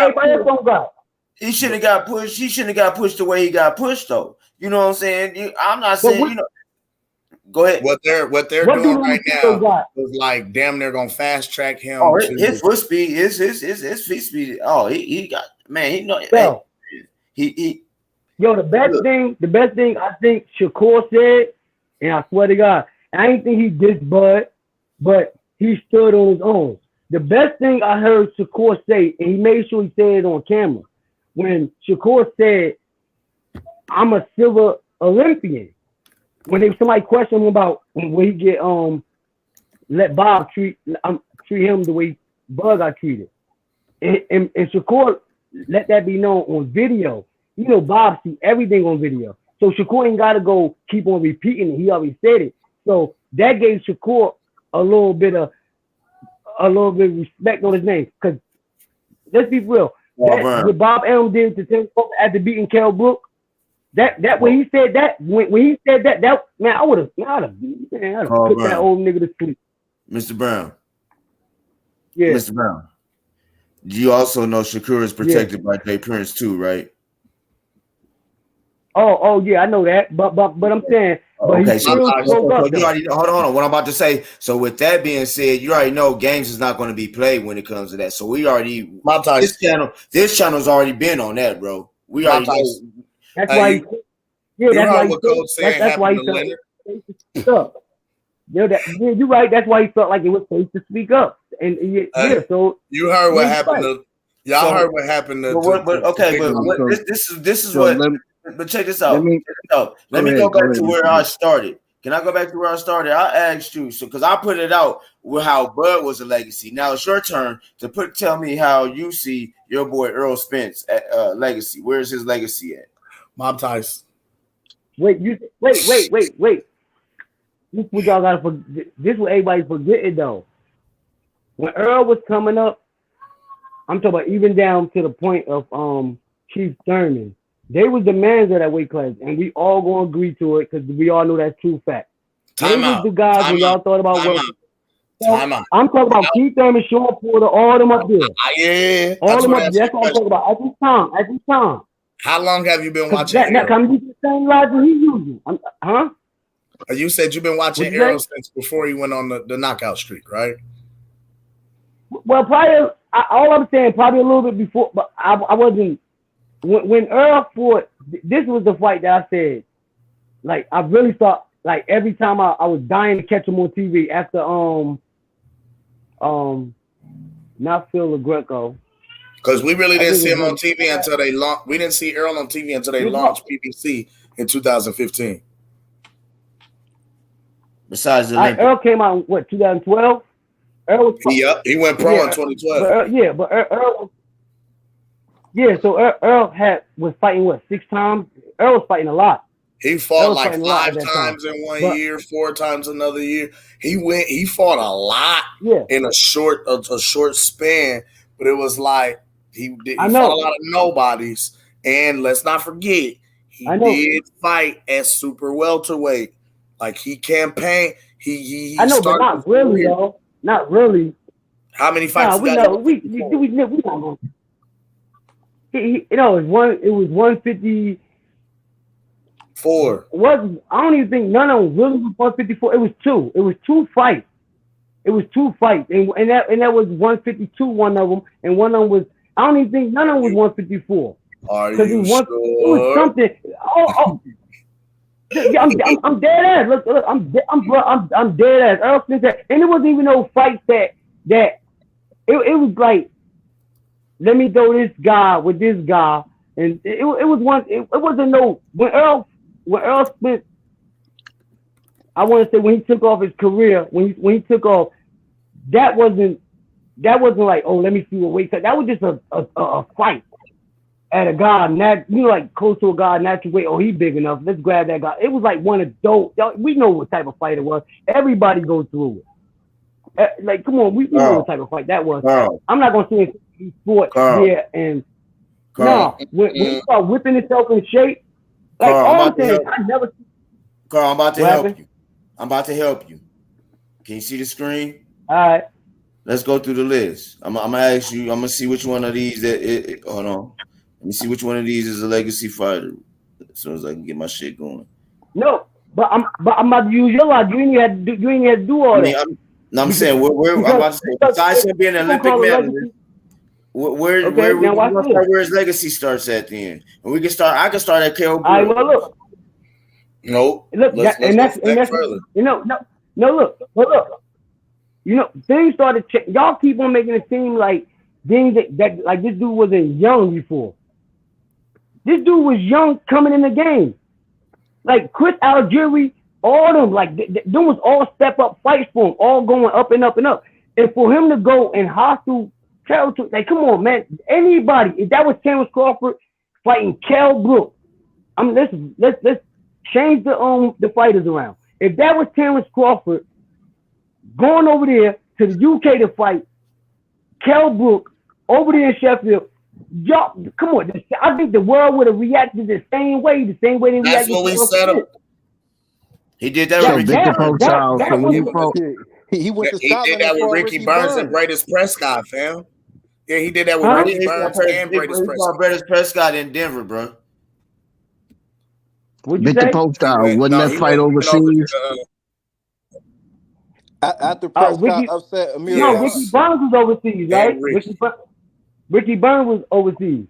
have got pushed. He shouldn't have got pushed the way he got pushed, though. You know what I'm saying? I'm not saying. Go ahead. What they're doing right now is like damn. They're gonna fast track him. Oh, his foot speed, his feet speed. Oh, he got man. He know. So, he. Yo, the best thing I think Shakur said, and I swear to God, I ain't think he dissed Bud, but he stood on his own. The best thing I heard Shakur say, and he made sure he said it on camera, when Shakur said, "I'm a silver Olympian." When somebody questioned him about when he get let Bob treat him the way Bud got treated, and Shakur let that be known on video. You know, Bob see everything on video. So Shakur ain't got to go keep on repeating it. He already said it. So that gave Shakur a little bit of respect on his name. Because let's be real. What Bob Arum did to Tim after beating Kell Brook, that when he said that, when he said that man, I would have put that old nigga to sleep. Mr. Brown. Yeah. Mr. Brown. You also know Shakur is protected by Jay Prince too, right? Oh yeah, I know that. But I'm saying, but okay, he still spoke up. You already hold on. What I'm about to say. So with that being said, you already know games is not going to be played when it comes to that. So we already this channel's already been on that, bro. We already know. That's why. That's why what Coach said. That's why he felt. You're right. That's why he felt like it was safe to speak up. And so you heard what happened. Y'all heard what happened. This is what. But check this out. Let me go back to where I started. Can I go back to where I started? I asked you, so because I put it out with how Bud was a legacy. Now it's your turn to tell me how you see your boy Errol Spence at legacy. Where's his legacy at? Mob ties. Wait. This what y'all gotta forget. This is what everybody's forgetting though. When Earl was coming up, I'm talking about even down to the point of Keith Thurman. They was the mans of that weight class, and we all gonna agree to it because we all know that's true fact. They was the guys who y'all thought about working. I'm talking about Keith Thurman, Sean Porter, all them up there. Yeah, all them up there. That's what I'm talking about. At this time. How long have you been watching? Now, can you use the same logic he using? Huh? You said you've been watching Errol Spence before he went on the knockout streak, right? Well, probably. All I'm saying, probably a little bit before, but I wasn't. When Earl fought, this was the fight that I said, like I really thought, like every time I was dying to catch him on TV after not Phil LaGreco. Because we really didn't see him on TV until they launched. We didn't see Earl on TV until they launched PBC in 2015. Besides the Earl came out in what 2012. He went pro in 2012. But Earl. So Earl was fighting 6 times. Earl was fighting a lot. He fought like 5 times in one year, 4 times another year. He fought a lot in a short span, but it was like he fought a lot of nobodies. And let's not forget, he did fight at super welterweight. Like he campaigned. He I know, but not really, though. Not really. How many fights? We know. We not going. It was 154. I don't even think none of them really was 154. It was 2. It was 2 fights. And that was 152. One of them, and one of them was. I don't even think none of them was 154. Are you sure? It was something. I'm dead ass. Look, I'm dead ass. Earl Spence, and it wasn't even no fights that it was like. Let me throw this guy with this guy, and it was one. It wasn't no when Earl Spence. I want to say when he took off his career, when he took off, that wasn't like, oh, let me see what weight cut. That was just a fight at a guy, like close to a guy natural weight. Oh, he big enough. Let's grab that guy. It was like one adult. We know what type of fight it was. Everybody goes through it. Like, come on, we know what type of fight that was. I'm not gonna say he fought when he start whipping himself in shape, like all I'm saying, I never. Carl, I'm about to help you. I'm about to help you. Can you see the screen? All right. Let's go through the list. I'm gonna ask you. I'm gonna see which one of these hold on. Let me see which one of these is a legacy fighter. As soon as I can get my shit going. No, but I'm about to use your logic. You ain't had to do all that. I'm saying I'm about to say besides him being an Olympic medalist. Where his legacy starts at the end, and we can start. I can start at Kell Brook. All right, well, look. Nope. Look, that's further. Look. Things started. Y'all keep on making it seem like things that like this dude wasn't young before. This dude was young coming in the game. Like Chris Algieri, all them like them was all step up fights for him, all going up and up and up. And for him to go and hostile territory. Like, come on, man. Anybody, if that was Terrence Crawford fighting Kell Brook, let's change the fighters around. If that was Terrence Crawford going over there to the UK to fight Kell Brook over there in Sheffield, y'all, come on. I think the world would have reacted the same way they reacted. That's what we set up. He did that with Ricky Burns. He went to He Scotland did that and with fought Ricky Burns and Bradis Prescott, fam. Yeah, he did that with Ricky Burns and Bradis Prescott. Bradis Prescott in Denver, bro. Victor Postile, wasn't that fight overseas? After Prescott upset Amir. No, Ricky Burns was overseas, right? Ricky Burns was overseas.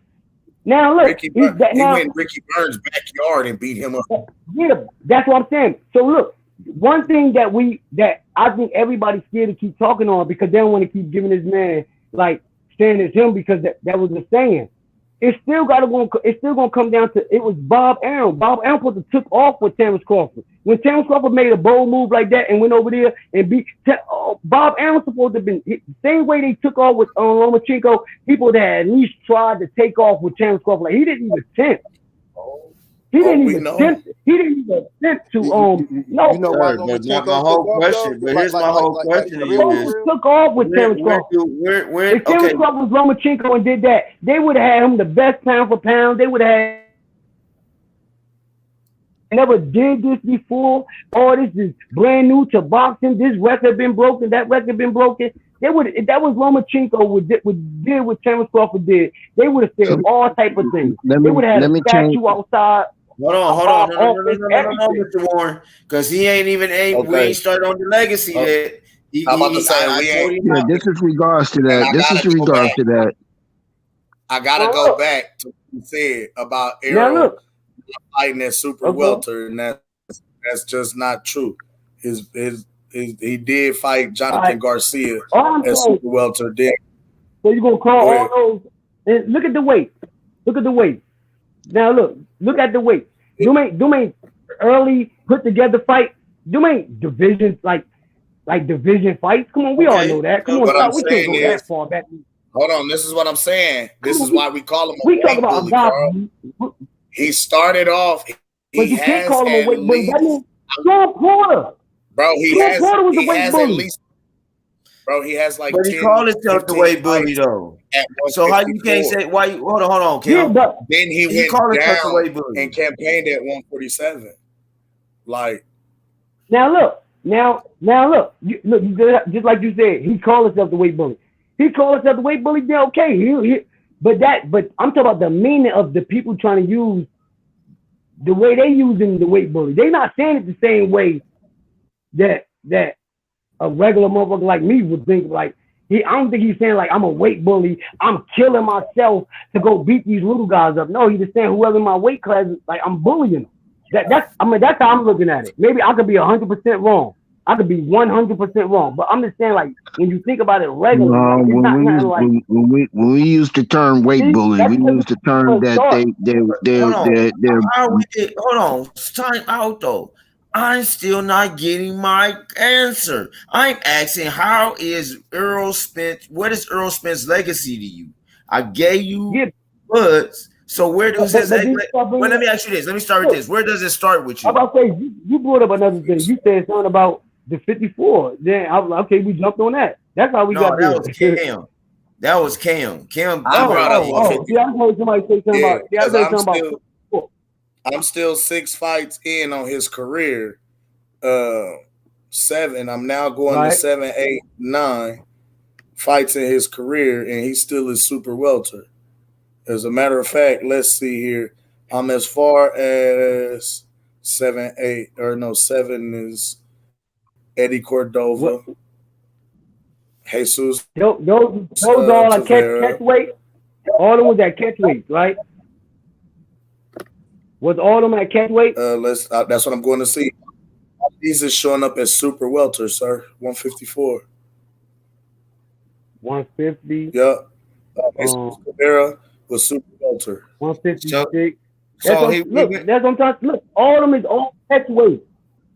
Now look, he went in Ricky Burns' backyard and beat him up. Yeah, that's what I'm saying. So look, one thing that I think everybody's scared to keep talking on because they don't want to keep giving this man like saying it's him because that was the saying. It's still gonna come down to it was Bob Arum. Bob Arum took off with Terrence Crawford. When Terrence Crawford made a bold move like that and went over there and beat Bob Arum, supposed to have been the same way they took off with Lomachenko. People that had at least tried to take off with Terrence Crawford. Like he didn't even attempt. He didn't even attempt to no. You know why Lomachenko my whole question. But here's my whole question to you: is took off with Terrence Crawford. If Terrence Crawford was Lomachenko and did that, they would have had him the best pound for pound. They would have had. Never did this before. Oh, this is brand new to boxing. This record been broken. That record been broken. They would, if that was Lomachenko would did what Terrence Crawford did. They would have said all type of things. They would have had a statue outside. Hold on, no, Mr. Warren, because he ain't even we ain't started on the legacy yet. I'm about to say this is regards to that. This is regards to that. I gotta go back to what you said about Errol fighting at super welter, and that's just not true. He did fight Jonathan Garcia at super welter. So you gonna call all those? And look at the weight. Look at the weight. Now look at the weight. Them ain't early put together fight. Them ain't divisions like division fights. Come on, we all know that. Come on, we can't go that far back. Hold on, this is what I'm saying. This is why we call him a weight bully, bro. He started off. But you can't call him a weight bully. That means Sean Porter. Bro, he has at least. Bro, he has like. But he called himself the weight bully though. So how you can't say why? Hold on, Kim. Yeah, but then he went down and campaigned at 147. Like. Now look. You just like you said, he called himself the weight bully. He called himself the weight bully. Yeah, okay. But I'm talking about the meaning of the people trying to use the way they using the weight bully. They not saying it the same way that a regular motherfucker like me would think. Like I don't think he's saying like I'm a weight bully. I'm killing myself to go beat these little guys up. No, he's just saying whoever in my weight class, like I'm bullying them. That's how I'm looking at it. Maybe I could be 100% wrong. I could be 100% wrong, but I'm just saying, like, when you think about it regularly, it's not nothing like. When we used the term weight bully, we used the term that Hold on, time out though. I'm still not getting my answer. I'm asking, how is Errol Spence? What is Errol Spence's legacy to you? I gave you words. So where does this? Well, let me ask you this. Let me start with this. Where does it start with you? I'm about to say you brought up another thing. You said something about the 54. Then I was like, okay, we jumped on that. That's how we got there. That was Cam. I brought up. Yeah, I heard somebody say something about. Yeah, I heard something about. I'm still 6 fights in on his career. 7. I'm now going to 7, 8, 9 fights in his career, and he still is super welter. As a matter of fact, let's see here. I'm as far as 7 is Eddie Cordova. Jesus. Those all are catch weight. All of them was at catch weight, right? Was all of them at catch weight? That's what I'm going to see. These is showing up as super welter, sir. 154. 150. Yep. Rivera was super welter. 156. That's what I'm talking. Look, all of them is all catch weight.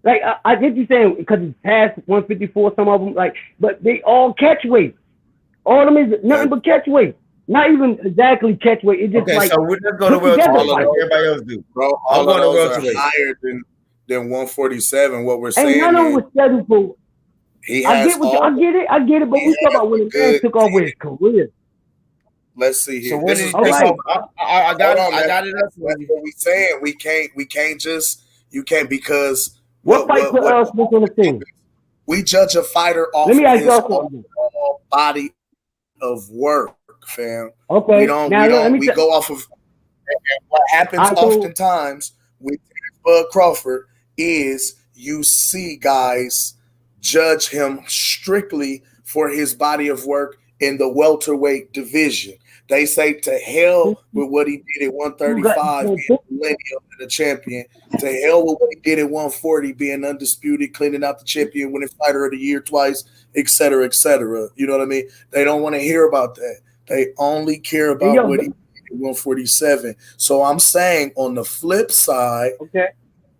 Like I get you saying because it's past 154, some of them, like, but they all catch weight. All of them is nothing but catch weight. Not even exactly catch weight. It's just Okay, like so we're just going to put together welterweight fight. like everybody else do. Bro, I'm all of going to those are welterweight. higher than 147. What we're Ain't saying none of them is was scheduled for. he I has get what you, I get it, but he we talk has about when a the man good took off with his career. Let's see So here. when This did is he take right. off? I got it. hold on, I man. got it up for That's you. what we saying. We can't just you can't because What fight put Errol Spence on the scene? we judge a fighter off Let me of ask his y'all something. overall body of work, fam. Okay. We go off of and what happens oftentimes with Bud Crawford is you see guys judge him strictly for his body of work in the welterweight division. They say to hell with what he did at 135, being millennial and a champion. To hell with what he did at 140, being undisputed, cleaning out the champion, winning fighter of the year twice, et cetera, et cetera. You know what I mean? They don't want to hear about that. They only care about what he did at 147. So I'm saying on the flip side,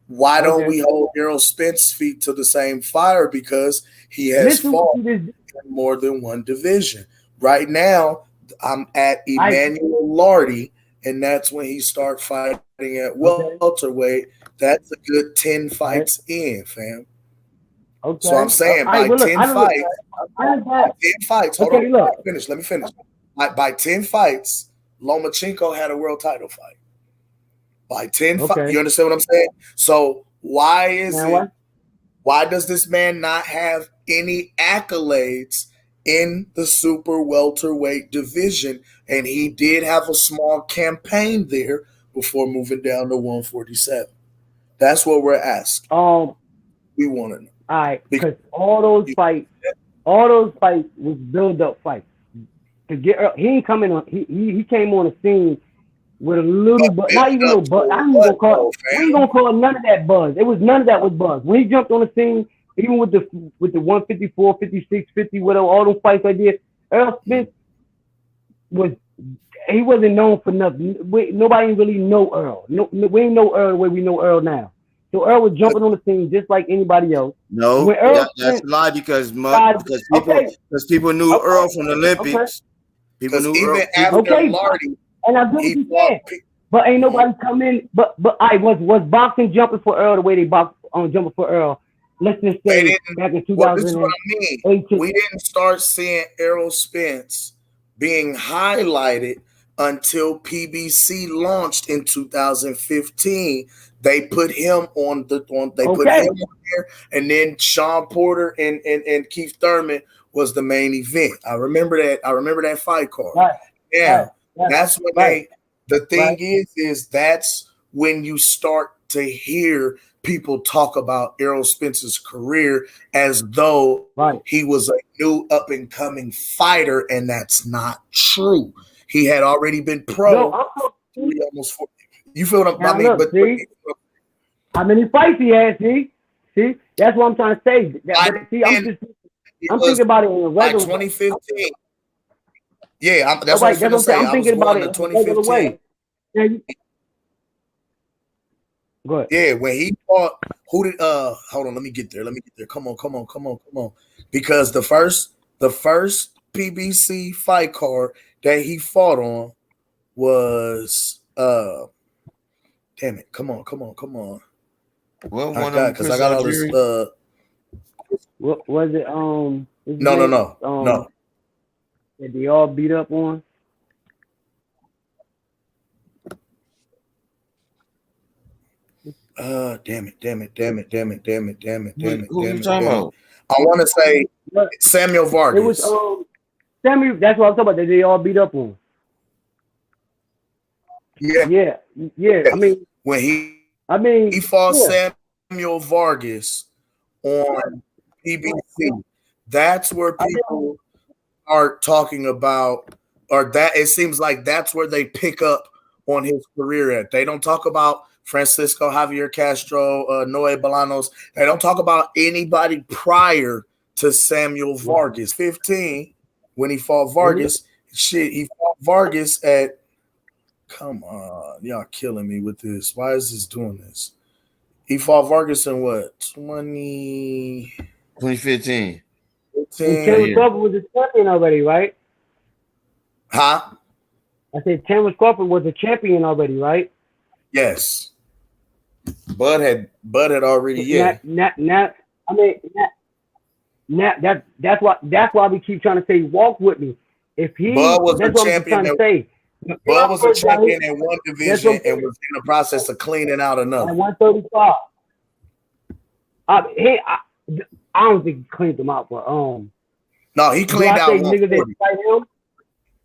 why don't we hold Errol Spence's feet to the same fire? Because he has fought in more than one division. Right now, I'm at Emmanuel Lardy, and that's when he starts fighting at welterweight. That's a good 10 fights in, fam. Okay. So I'm saying by 10 fights, hold on, let me finish. By 10 fights, Lomachenko had a world title fight. By 10 fights, you understand what I'm saying? So why does this man not have any accolades in the super welterweight division? And he did have a small campaign there before moving down to 147. That's what we're asking. We want to know. All right, because all those fights was build-up fights. To get he ain't coming on. He came on the scene with a little buzz, not even no buzz. I ain't gonna call. We ain't gonna call none of that buzz. It was none of that was buzz. When he jumped on the scene, even with the 154, 56, 50, whatever, all those fights I did, Errol Spence he wasn't known for nothing. Nobody really know Earl. We ain't know Earl the way we know Earl now. So Earl was jumping on the scene just like anybody else. No, that's a lie because people knew Earl from the Olympics. People knew even Earl. after Lardy, and I get what you saying. But ain't nobody come in. But I was boxing jumping for Earl the way they box on jumping for Earl. Let's just say back in 2018. Well, this is what I mean. We didn't start seeing Errol Spence being highlighted until PBC launched in 2015. They put him on put him on there, and then Sean Porter and Keith Thurman was the main event. I remember that. I remember that fight card. That's when the thing is that's when you start to hear people talk about Errol Spence's career as though he was a new up and coming fighter, and that's not true. He had already been pro. Almost 40. You feel what I mean? But how many fights he had? See, that's what I'm trying to say. I'm thinking about it in a regular 2015. Yeah, that's what I'm saying. I'm thinking about it in a regular way. Go ahead. Yeah, when he fought, hold on, let me get there. Come on. Because the first PBC fight card that he fought on was damn it, come on. Well, because I got all this what was it? No. Did they all beat up on? Damn it. Who you talking about? I want to say Samuel Vargas. It was Samuel. That's what I'm talking about. That they all beat up on. Yeah. I mean, when he fought Samuel Vargas on PBC, that's where people are talking about, or that it seems like that's where they pick up on his career at. They don't talk about Francisco Javier Castro, Noe Bolanos. They don't talk about anybody prior to Samuel Vargas. 15, when he fought Vargas, he fought Vargas at, come on, y'all killing me with this. Why is this doing this? He fought Vargas in what? 2015. Terry Crawford was a champion already, right? Huh? I said Terrence Crawford was a champion already, right? Yes. Bud had already, yeah. Now, I mean, that's why we keep trying to say walk with me. If he, Bud was that's a what I'm champion. trying to say. Bud was a champion in one division and was in the process of cleaning out another. At 135. I don't think he cleaned them out, but no, he cleaned out 140.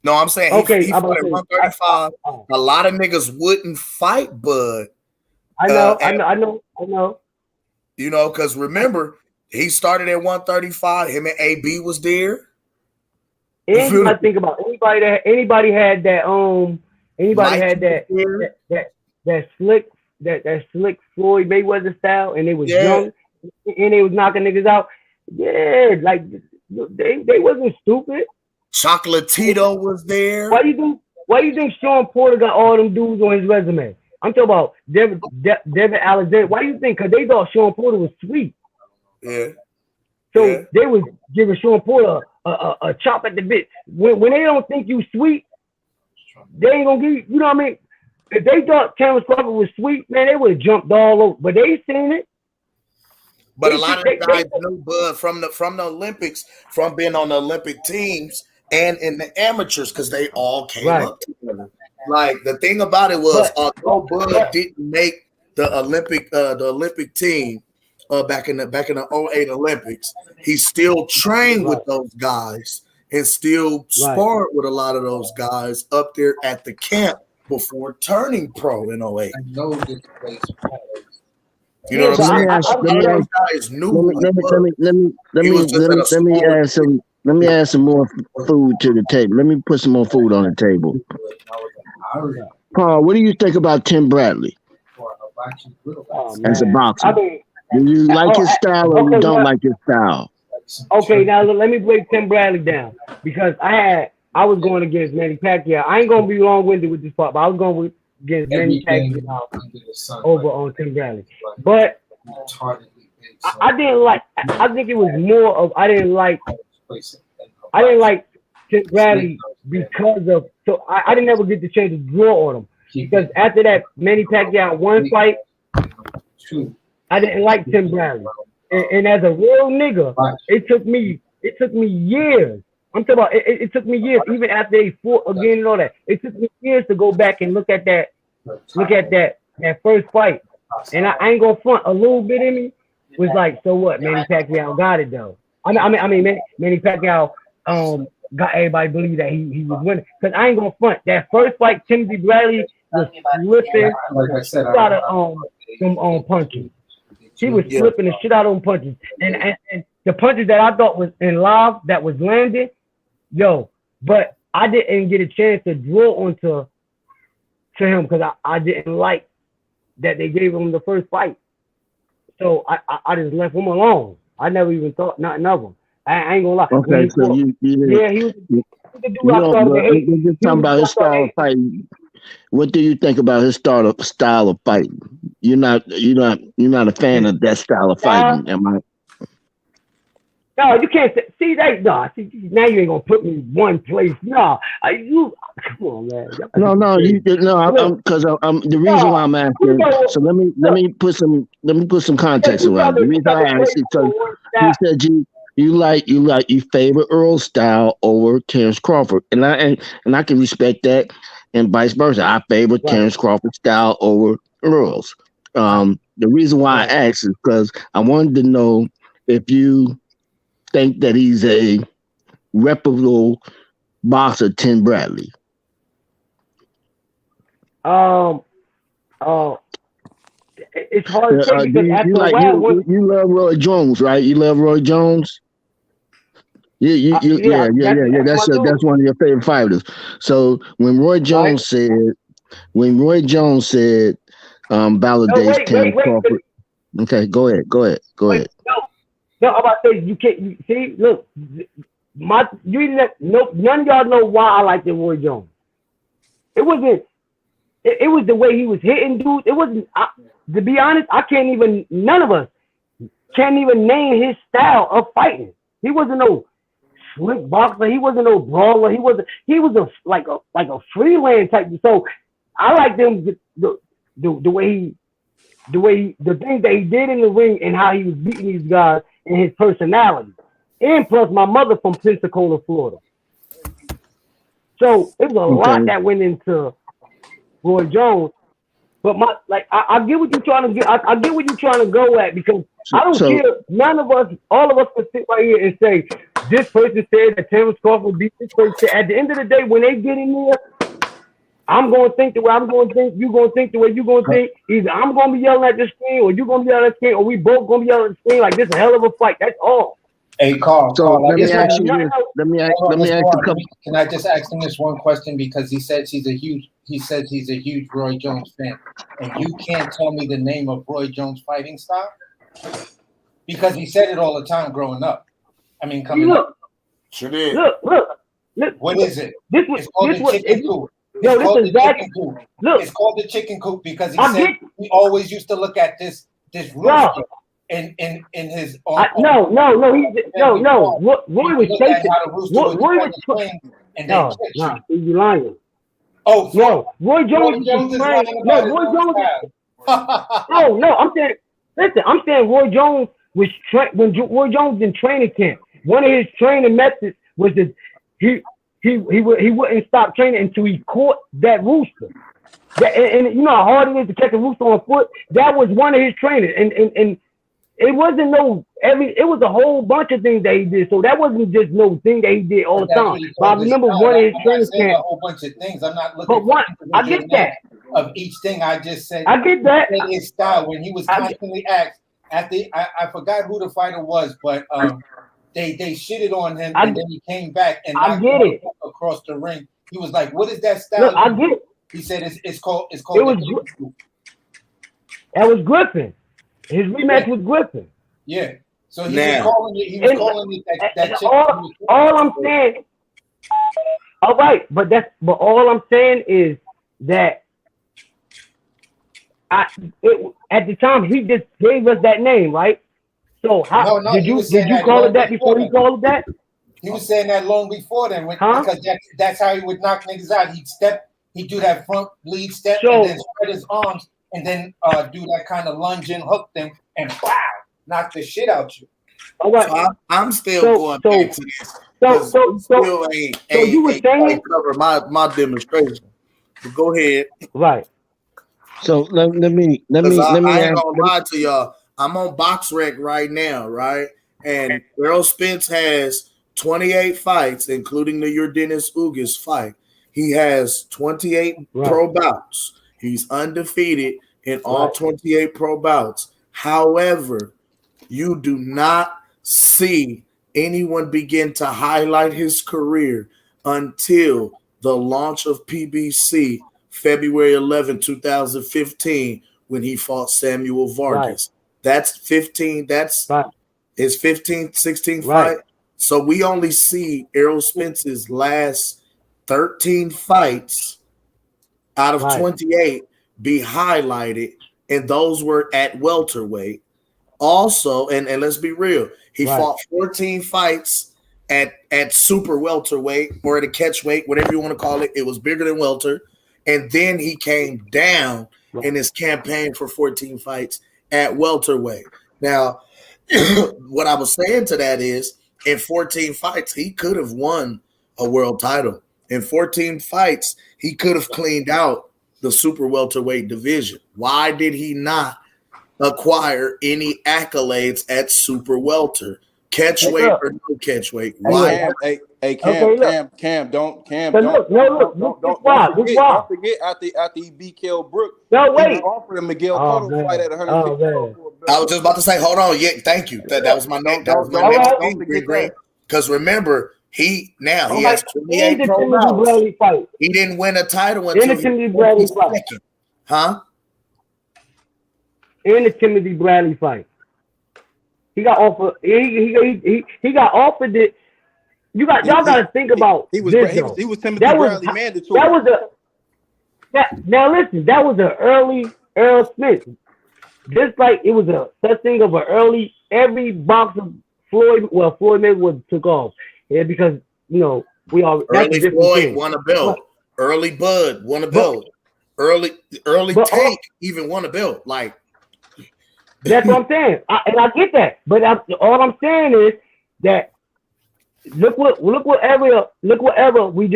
No, I'm saying he fought at 135. A lot of niggas wouldn't fight Bud. I know. You know, because remember, he started at 135. Him and AB was there. And I think about anybody had that slick Floyd Mayweather style, and they was young and they was knocking niggas out. Yeah, like they wasn't stupid. Chocolatito was there. Why you think Sean Porter got all them dudes on his resume? I'm talking about Devin Alexander. Why do you think? Because they thought Sean Porter was sweet. Yeah. So they was giving Sean Porter a chop at the bit. When they don't think you sweet, they ain't gonna give you. You know what I mean? If they thought Terrence Crawford was sweet, man, they would have jumped all over. But they seen it. But a lot of the guys knew Bud from the Olympics, from being on the Olympic teams and in the amateurs, because they all came up together. Like the thing about it was, although Bud didn't make the Olympic team back in the 08 Olympics, he still trained with those guys and still sparred with a lot of those guys up there at the camp before turning pro in 08. I know this place. You know what I'm saying? Let me add some more food to the table. Let me put some more food on the table. Paul, what do you think about Tim Bradley as a boxer? Do you like his style or you don't like his style? Okay, now let me break Tim Bradley down, because I was going against Manny Pacquiao. I ain't gonna be long-winded with this part, but I was going against Manny Pacquiao over on Tim Bradley. But I didn't like. I think it was more of I didn't like Tim Bradley because of. So I didn't ever get the chance to draw on him, because after that Manny Pacquiao one fight, I didn't like Tim Bradley. And as a real nigga, it took me years. I'm talking about it took me years, even after they fought again and all that. It took me years to go back and look at that first fight. And I ain't gonna front, a little bit in me was like, so what? Manny Pacquiao got it though. I mean, Manny Pacquiao got everybody believe that he was winning. Because I ain't gonna front. That first fight, Timothy Bradley was slipping out of some punches. He was slipping the shit out of them punches. And the punches that I thought was in live that was landing, but I didn't get a chance to draw onto him because I didn't like that they gave him the first fight. So I just left him alone. I never even thought nothing of him. I ain't gonna lie. Okay, so he was the dude I started to hate. Just talking about his style of fighting. What do you think about his style of fighting? You're not a fan of that style of fighting, am I? No, you can't see that. No, now you ain't gonna put me in one place. No, come on, man. No, because the reason why I'm asking. So let me put some context around it. The reason I asked is because you said you favor Earl's style over Terrence Crawford, and I can respect that, and vice versa. I favor Terrence Crawford's style over Earl's. The reason why I asked is because I wanted to know if you think that he's a reputable boxer, Tim Bradley. It's hard to say because after a while, you love Roy Jones, right? You love Roy Jones. Yeah. That's one of your favorite fighters. So when Roy Jones said, validates Terrence Crawford. Okay, go ahead. No, I'm about to say you can't. You see, look, none of y'all know why I like the Roy Jones. It wasn't. It was the way he was hitting dudes. It wasn't. To be honest, none of us can't even name his style of fighting. He wasn't no slick boxer. He wasn't no brawler. He was like a freelance type. So I like them the way the things that he did in the ring and how he was beating these guys and his personality. And plus my mother from Pensacola, Florida. So it was a lot that went into Roy Jones. But I get what you're trying to get. I get what you're trying to go at, because I don't care. None of us, all of us, can sit right here and say this person said that Terrence Crawford beat this person. At the end of the day, when they get in there, I'm going to think the way I'm going to think. You're going to think the way you're going to think. Either I'm going to be yelling at the screen, or you're going to be yelling at the screen, or we both going to be yelling at the screen. Like, this is a hell of a fight. That's all. Hey, Carl. So let me ask you this. this. Let me ask a couple. Can I just ask him this one question? Because he says he's a huge Roy Jones fan, and you can't tell me the name of Roy Jones' fighting style, because he said it all the time growing up. I mean, coming up. Sure did. Look. What is it? It's called the chicken coop. It's called the chicken coop because he said he always used to look at this rooster in his. Roy was chasing. Roy was and then he's lying. Oh, no, Roy Jones is trying. No, Roy Jones. I'm saying. Listen, I'm saying Roy Jones was when Roy Jones in training camp. One of his training methods was that he wouldn't stop training until he caught that rooster. And you know how hard it is to catch a rooster on foot. That was one of his training, and it wasn't it was a whole bunch of things that he did. So that wasn't just no thing that he did all the time. But I remember one of his training camp. A whole bunch of things. I'm not looking. But I get that. Of each thing I just said. I get that. His style when he was constantly asked at the. I forgot who the fighter was, but they shitted on him, and then he came back and I get it across the ring. He was like, "What is that style?" Look, I get it. He said, "It's called." It was. That was Griffin. His rematch was Griffin. Yeah. So he was calling it that chick. All I'm saying. All right, but all I'm saying is that at the time he just gave us that name, right? So how did you call it that before he called it that? He was saying that long before then, because that's how he would knock niggas out. He'd do that front lead step, and then spread his arms, and then do that kind of lunge and hook them, and wow, knock the shit out you. All right. So I'm still going back to this. So you were saying cover my demonstration. So go ahead. Right. So let me I ain't gonna lie to y'all. I'm on BoxRec right now, right? And Errol Spence has 28 fights, including the Yordenis Ugas fight. He has 28 pro bouts. He's undefeated in all 28 pro bouts. However, you do not see anyone begin to highlight his career until the launch of PBC February 11, 2015, when he fought Samuel Vargas. That's 15. That's his 15th, 16th fight. So we only see Errol Spence's last 13 fights out of 28 be highlighted, and those were at welterweight. Also, and let's be real, he fought 14 fights at super welterweight or at a catchweight, whatever you want to call it. It was bigger than welter. And then he came down in his campaign for 14 fights at welterweight. Now, what I was saying to that is, in 14 fights, he could have won a world title. In 14 fights, he could have cleaned out the super welterweight division. Why did he not acquire any accolades at super welter? Catchweight or no catchweight? Why? Cam, don't forget after he beat Kell Brook. He offered him Miguel Cotto fight at 150. I was just about to say, hold on. Yeah, thank you. That was my next. That was my next thing. Because remember, he has 28 pro bouts. He didn't win a title until he was second. Huh? In the Timothy Bradley fight, he got offered. He got offered it. Y'all got to think about he was Timothy Bradley mandatory. Now listen, that was an early Errol Spence. Just like it was a such thing of an early every boxer Floyd Mayweather took off. Yeah, because we all that's a Early different Floyd thing. won a belt. Early Bud won a But- belt. Early Tank even won a belt. Like That's what I'm saying, and I get that. But all I'm saying is that look whatever we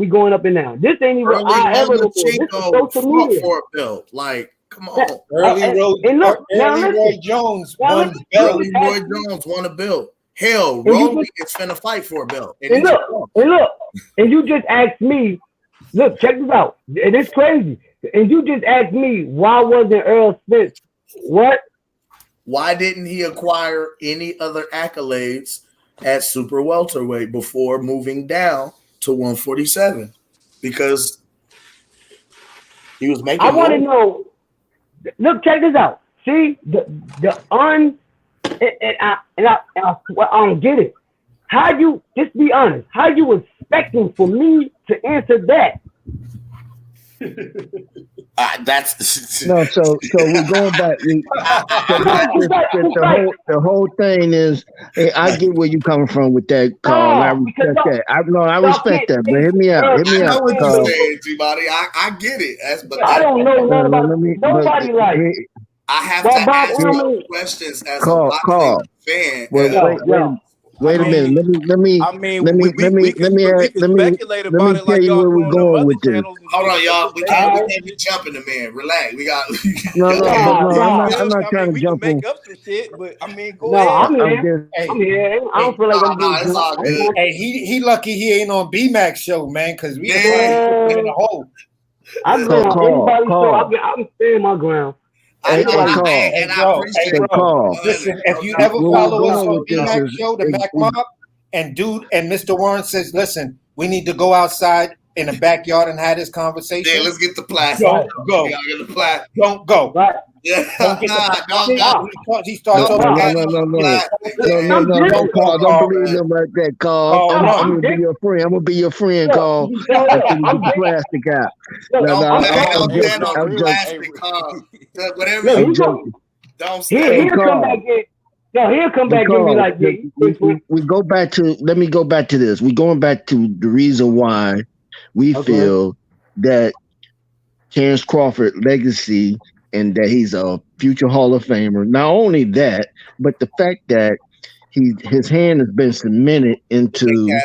going up and down. This ain't even early our era no more. This is Lomachenko social fought media. for a belt. Like, come on. Early Roy Jones won the belt. Early Roy Jones won a belt. Hell, And you Rolly is finna fight for a belt. And you just asked me, look, check this out. And it's crazy. And you just asked me, why wasn't Errol Spence? What? Why didn't he acquire any other accolades at super welterweight before moving down to 147? Because he was making. I want to know. Look, check this out. See I don't get it. How you just be honest? How you expecting for me to answer that? That's no. So we're going back. The whole thing is. I get where you coming from with that, Carl. I respect that. I respect that. But hit me out. I know what you're saying, G-Body. I get it. I don't know nothing about nobody like. I have to ask you questions as a boxing fan. Wait a minute. Let me tell you where we're going with this. Hold on, y'all. We can't be jumping the man. Relax. We got. No. I'm not trying to jump on. Make up some shit, but I mean, go ahead. I'm here. I don't feel like I'm doing it's all good. Hey, he lucky he ain't on B-Max show, man, because we in a hole. I'm going on anybody's show. I'm staying my ground. Listen, if you ever follow us on B-Max show, the Back Mob, and Mr. Warren says, listen, we need to go outside in the backyard and have this conversation. Yeah, let's get the plastic. Don't go. Don't go. Yeah. He starts No, Carl. Don't believe him like that, Carl. I'm gonna be your friend. I'm gonna be your friend, Carl. I'm plastic out. I'm joking. He'll come back in. No, he'll come back and be like, we go back to. Let me go back to this. We're going back to the reason why we feel that Terrence Crawford legacy and that he's a future Hall of Famer. Not only that, but the fact that his hand has been cemented into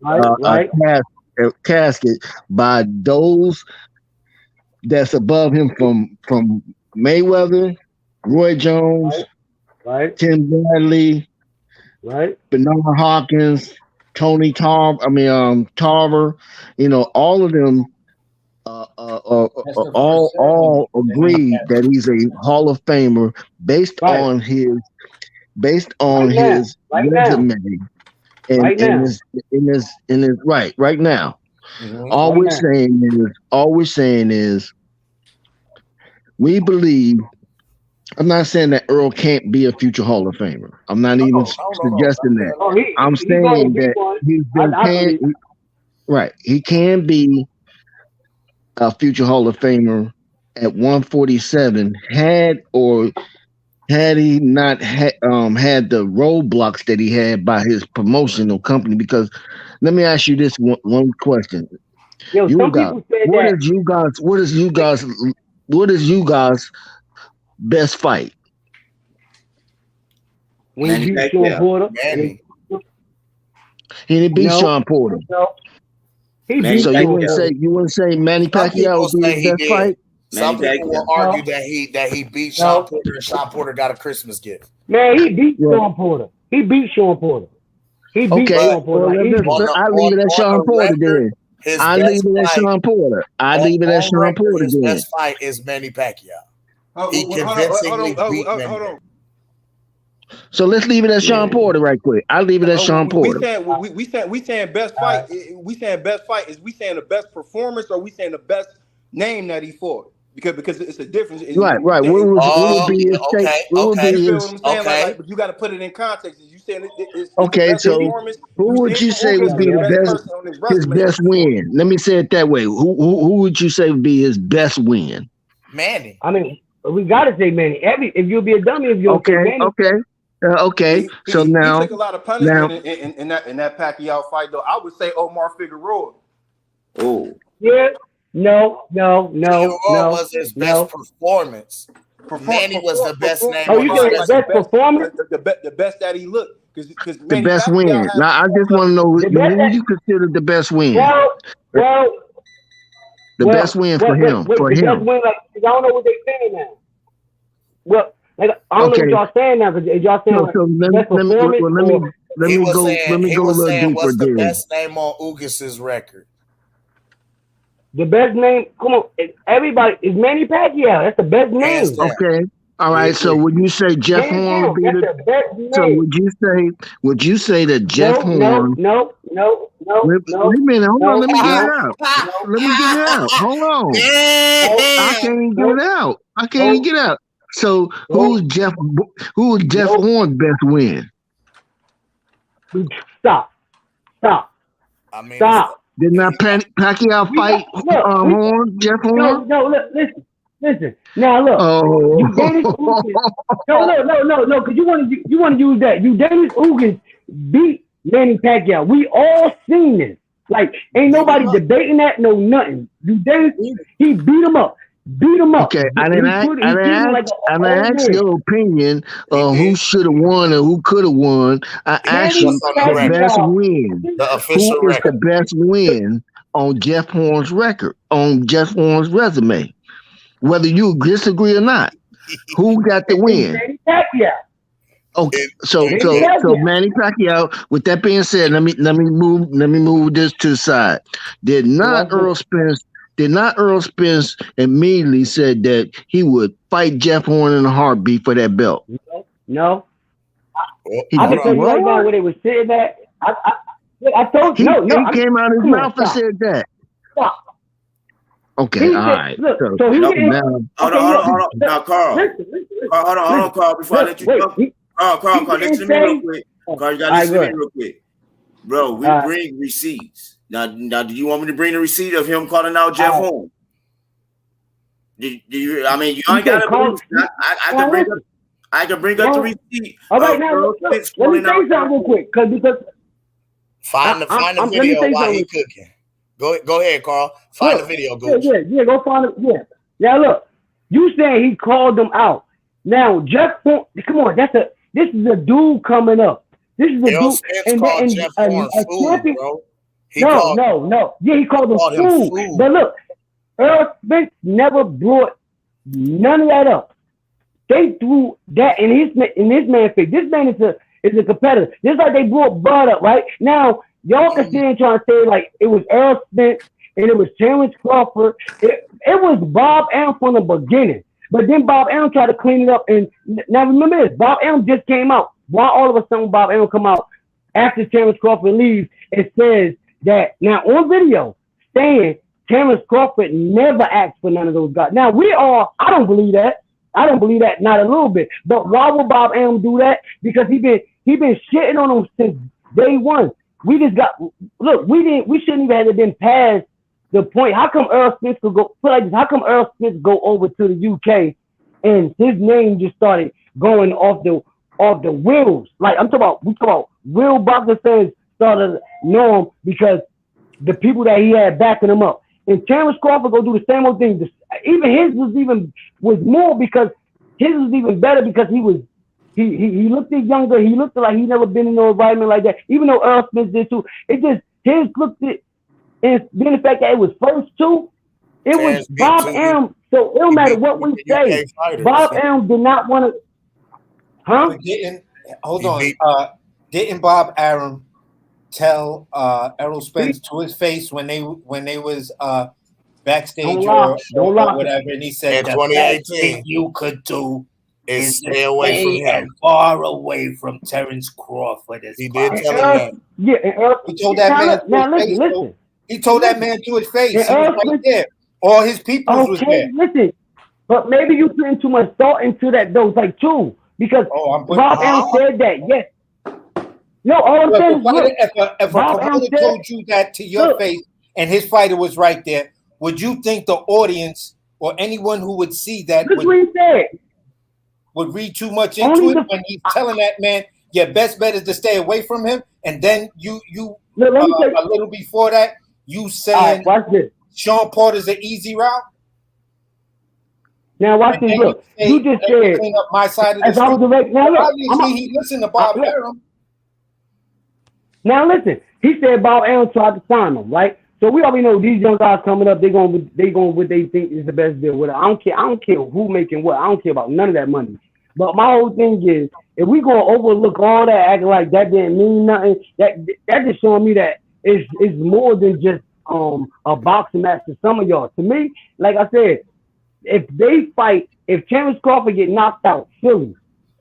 a casket by those that's above him from Mayweather, Roy Jones, Tim Bradley, Bernard Hopkins, Tony Tarver, all of them all agree that he's a Hall of Famer based on his resume and in his right now. All we're saying is we believe. I'm not saying that Earl can't be a future Hall of Famer. I'm not even suggesting that. I'm saying that he's been he can be a future Hall of Famer at 147 had he not had the roadblocks that he had by his promotional company. Because let me ask you this one question. What is you guys best fight? When he beat Sean Porter. He didn't beat Sean Porter. So you wouldn't say Manny Pacquiao would be his best fight? Some people will argue that he beat Sean Porter and Sean Porter got a Christmas gift. Man, he beat Sean Porter. He beat Sean Porter. I leave it at Sean Porter then. I leave it at Sean Porter. His best fight is Manny Pacquiao. He convincingly beat Manny. So let's leave it at Sean Porter right quick. I leave it at Sean Porter. We saying best fight. We saying best fight. Is we saying the best performance, or we saying the best name that he fought? Because it's a difference. Right. What would be his Like, but you got to put it in context. You saying it's okay? So who would you say would be his best win? Let me say it that way. Who would you say would be his best win? Manny. I mean, we got to say Manny. If you'll be a dummy, if you okay. Okay, so he now, took a lot of punishment in that Pacquiao fight, though. I would say Omar Figueroa. Oh, Yeah. No. Figueroa was his best performance. Manny was the best name Oh, on you his said resume. best performance? The best that he looked. Because the Manny best Pacquiao win. has Now, I just want to know who you consider the best win. The best win for him. Wait, the best win, like, I don't know what they're saying now. Well, like, I don't know what y'all saying now, because y'all saying like, best performance. Let me go a little deeper what's the then. best name on Ugas's record? The best name, come on, everybody, is Manny Pacquiao. That's the best name. Okay. All right. So would you say Jeff Horn would be the best name? So would you say that Jeff Horn? No. Wait a minute. Hold on. Let me get it out. Let me get it out. Hold on. I can't even get it out. I can't even get it out. So who's Jeff Horn's best win? Stop. I mean, stop. Did not Pacquiao fight Horn? Jeff Horn? No. Listen. Now look. Oh. Dennis Ugas. No. Because you want to use that. Dennis Ugas beat Manny Pacquiao. We all seen this. Like, ain't nobody debating that. No nothing. Dennis, he beat him up. Okay, I didn't ask your opinion of who should have won and who could have won. I asked you the best win. The official who is record. the best win on Jeff Horn's record, on Jeff Horn's resume? Whether you disagree or not, who got the win? Manny Pacquiao. Okay, so Manny Pacquiao. With that being said, let me move this to the side. Did not Errol Spence immediately said that he would fight Jeff Horn in a heartbeat for that belt? No. I can tell you right now where they were sitting at. I told you. He came out of his mouth and said that. Stop. Okay, all right. Look, so he didn't. Hold on. Now, Carl. Hold on, Carl. Before I let you go. Carl, listen to me real quick. Carl, you gotta listen to me real quick. Bro, we bring receipts. Now, do you want me to bring the receipt of him calling out Jeff Horn? Do you? I mean, you ain't got to. I can bring up the receipt. All right, now let me say something real quick, because find the video while he cooking. Go ahead, Carl. Find the video. Yeah, go find it. Yeah. Now look, you saying he called them out. Now Jeff Horn, come on, this is a dude coming up. This is a dude, and Jeff Horn food, bro. No. Yeah, he called him food. But look, Errol Spence never brought none of that up. They threw that in his man's face. This man is a competitor. Just like they brought Bud up, right? Now, y'all can sit and try to say like it was Errol Spence and it was Terrence Crawford. It was Bob Arum from the beginning. But then Bob Arum tried to clean it up. And now remember this, Bob Arum just came out. Why all of a sudden Bob Arum come out after Terrence Crawford leaves? It says that now on video saying Terrence Crawford never asked for none of those guys. Now I don't believe that. Not a little bit. But why would Bob Arum do that? Because he been shitting on him since day one. We shouldn't even have been past the point. How come Errol Spence could go how come Errol Spence go over to the UK and his name just started going off the wheels? Like we talk about real boxer fans started knowing him because the people that he had backing him up. And Terrence Crawford go do the same old thing. Even his was more because his was even better because he looked younger. He looked like he never been in no environment like that. Even though Errol Spence did too. It just his looked it. And then the fact that it was first two, it was Bob Arum. So it don't matter what we say. Bob Arum did not want to. Huh? Didn't Bob Arum tell Errol Spence to his face when they was backstage or whatever, and he said in the best 2018 thing you could do is stay away from him, far away from Terrence Crawford. He did tell him that. Yeah, he told that man. Now listen. He told that man to his face. He was right there. All his people was there. Listen, but maybe you putting too much thought into that though, like too, because Bob Arum said that. Yes. No, all I'm saying is, look, if a promoter told you that to your face and his fighter was right there, would you think the audience or anyone who would see that? Look what he said. would read too much into it when he's telling that man, your best bet is to stay away from him. And then a little before that, you saying Sean Porter's an easy route. Now watch this. Look, you just said clean up my side of the street. Obviously, he listened to Bob Arum. Now listen, he said Bob Arum tried to sign him, right? So we already know these young guys coming up, they going what they think is the best deal. Whatever. I don't care who making what. I don't care about none of that money. But my whole thing is, if we gonna overlook all that, acting like that didn't mean nothing, that just showing me that it's more than just a boxing match to some of y'all. To me, like I said, if they fight, if Terrence Crawford get knocked out, Philly,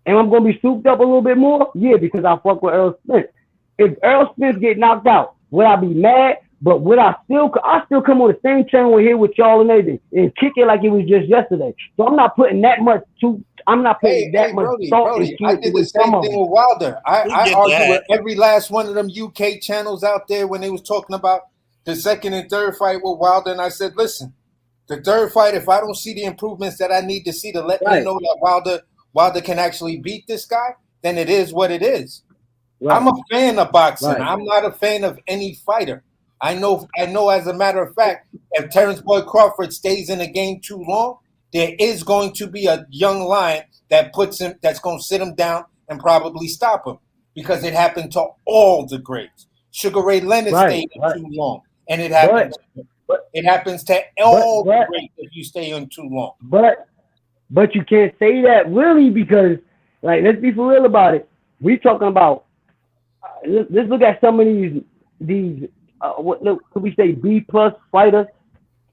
and I'm gonna be souped up a little bit more, yeah, because I fuck with Errol Spence. If Errol Spence get knocked out, would I be mad? But would I still come on the same channel here with y'all and everything and kick it like it was just yesterday? So I'm not putting that much much thought into it. I did the same thing with Wilder. I argue with every last one of them UK channels out there when they was talking about the second and third fight with Wilder, and I said, listen, the third fight, if I don't see the improvements that I need to see to let me know that Wilder can actually beat this guy, then it is what it is. Right. I'm a fan of boxing. Right. I'm not a fan of any fighter. I know as a matter of fact, if Terrence Boyd Crawford stays in the game too long, there is going to be a young lion that's going to sit him down and probably stop him, because it happened to all the greats. Sugar Ray Leonard stayed too long, and it happens. It happens to all the greats if you stay in too long. But you can't say that really, because, like, let's be for real about it. We talking about let's look at some of these. Could we say B+ fighters?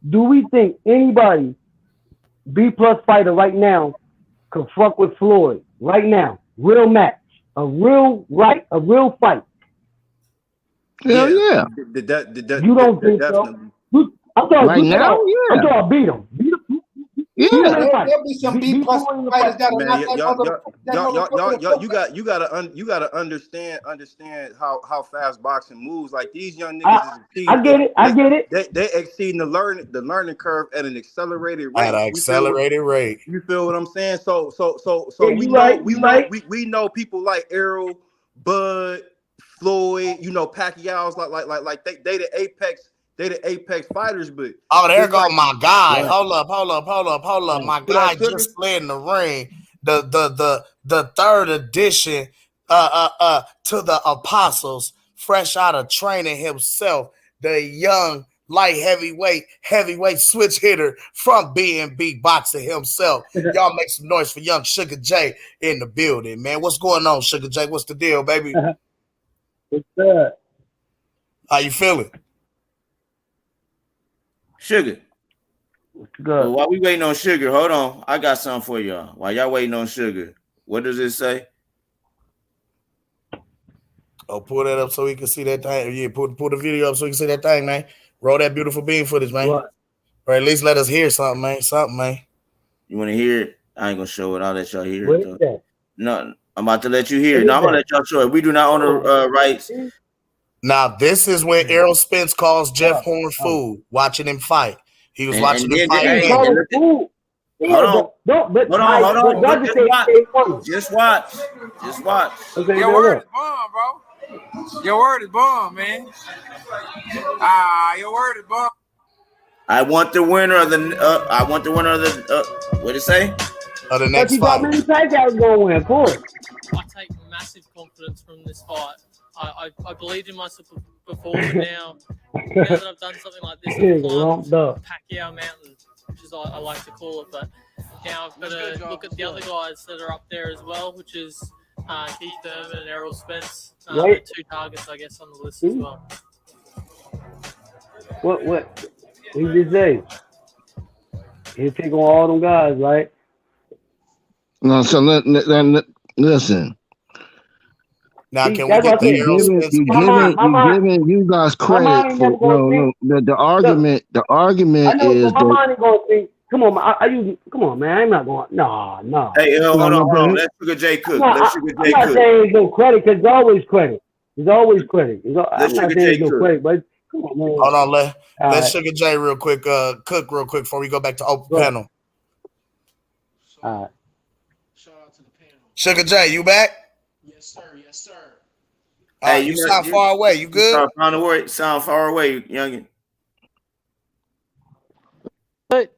Do we think anybody B+ fighter right now could fuck with Floyd right now? Real match, a real fight. Hell yeah. You don't think so? I'm talking right now. Yeah. I'm talking beat him. Yeah, there'll be some B+ fighters that'll you gotta understand how fast boxing moves. Like, these young niggas I get it. They exceeding the learning curve at an accelerated rate. At an accelerated rate. You feel what I'm saying? So yeah, we know people like Errol, Bud, Floyd, Pacquiao's like they the apex. They the apex fighters, but there go my guy. Hold up. My guy just fled in the ring. The third edition to the Apostles, fresh out of training himself, the young light heavyweight switch hitter from B&B Boxing himself. Y'all make some noise for young Sugar J in the building, man. What's going on, Sugar J? What's the deal, baby? What's good? How you feeling? Sugar. Good. Well, while we waiting on Sugar, hold on. I got something for y'all. While y'all waiting on Sugar, what does it say? Oh, pull that up so we can see that thing. Yeah, pull the video up so we can see that thing, man. Roll that beautiful beam footage, man. What? Or at least let us hear something, man. You want to hear it? I ain't gonna show it. I'll let y'all hear what it. Is that? No, I'm about to let you hear it. No, I'm gonna let y'all show it. We do not own the rights. Now, this is when Errol Spence calls Jeff Horn fool, watching him fight. He was watching him fight. Hold on. Just watch. Okay, your word is bomb, bro. Your word is bomb, man. Your word is bomb. I want the winner of the. What did it say? Of the next fight. Many fights I was going to win, of course. I take massive confidence from this fight. I believed in myself before, but now that I've done something like this, Pacquiao Mountain, which is I like to call it, but now I've got to look at the other guys that are up there as well, which is Keith Thurman and Errol Spence. They're two targets, I guess, on the list as well. What did you say? He'll take on all them guys, right? No, so listen. Now, can we get the Errol Spence? You're giving you guys credit for the argument. The argument is my mind ain't gonna think. Come on, man. I'm not going. No. Hey, hold on. Let Sugar J cook. I'm not saying there's no credit, because there's always credit. I'm not saying there's no credit, but come on, man. Hold on, let Sugar J cook real quick before we go back to open panel. All right. Shout out Sugar J, you back? Yes, sir. Yes, sir. Hey, You sound far away. You good? Sound far away, youngin. But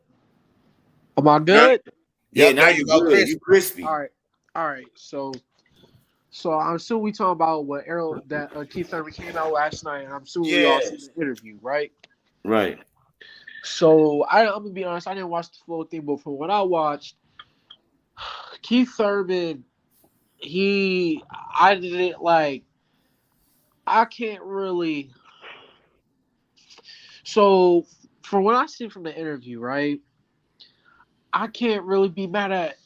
am I good? Yeah, now you go, good. Chris. You crispy. All right. So I'm assuming we talking about what Keith Thurman came out last night, and I'm assuming we all seen the interview, right? Right. So I'm gonna be honest, I didn't watch the full thing, but from what I watched, Keith Thurman, I didn't like. I can't really. So from what I see from the interview, right, I can't really be mad at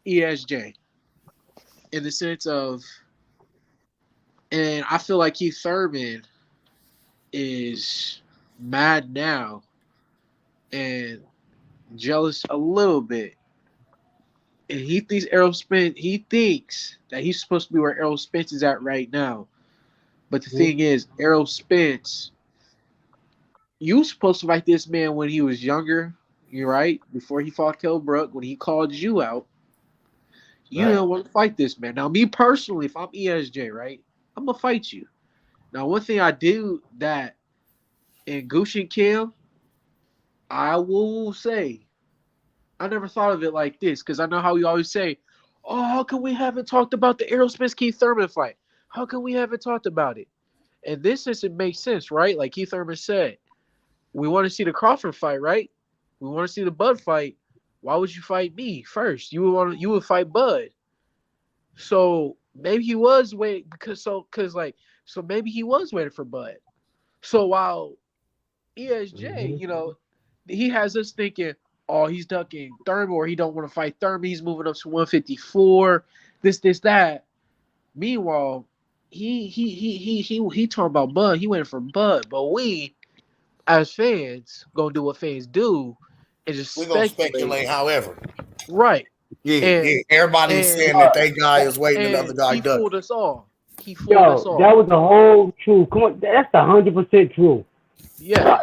ESJ in the sense of, and I feel like Keith Thurman is mad now and jealous a little bit. And he thinks that he's supposed to be where Errol Spence is at right now. But the thing is, Errol Spence, you were supposed to fight this man when he was younger, you're right, before he fought Kell Brook, when he called you out. You don't want to fight this man. Now, me personally, if I'm ESJ, right, I'm going to fight you. Now, one thing I do that in Gooch and Cam, I will say, I never thought of it like this because I know how we always say, oh, how come we haven't talked about the Errol Spence Keith Thurman fight? How come we haven't talked about it? In this sense, it makes sense, right? Like Keith Thurman said, we want to see the Crawford fight, right? We want to see the Bud fight. Why would you fight me first? You would fight Bud. So maybe he was waiting so maybe he was waiting for Bud. So while ESJ, he has us thinking, oh, he's ducking Thurman, or he don't want to fight Thurman. He's moving up to 154. This, that. Meanwhile, he talking about Bud. He went for Bud, but we, as fans, gonna do what fans do, and just we're gonna speculate. However, right? Everybody's saying that they guy is waiting, the other guy he ducking. fooled us all. He fooled us all. That was the whole truth. Come on, that's 100% true. Yeah,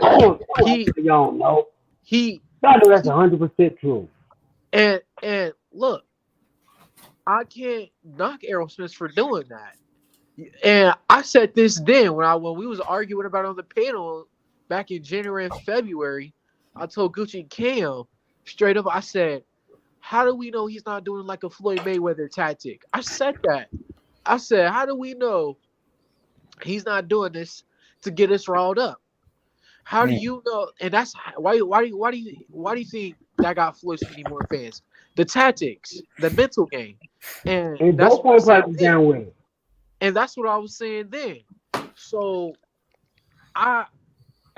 y'all know. Y'all know that's 100% true. And look, I can't knock Errol Spence for doing that. And I said this then when we was arguing about it on the panel back in January and February. I told Gucci and Cam straight up. I said, "How do we know he's not doing like a Floyd Mayweather tactic?" I said that. I said, "How do we know he's not doing this to get us riled up? How do you know?" And that's why do you think that got Floyd so many more fans? The tactics, the mental game, and that's what I said down with. And that's what I was saying then. So I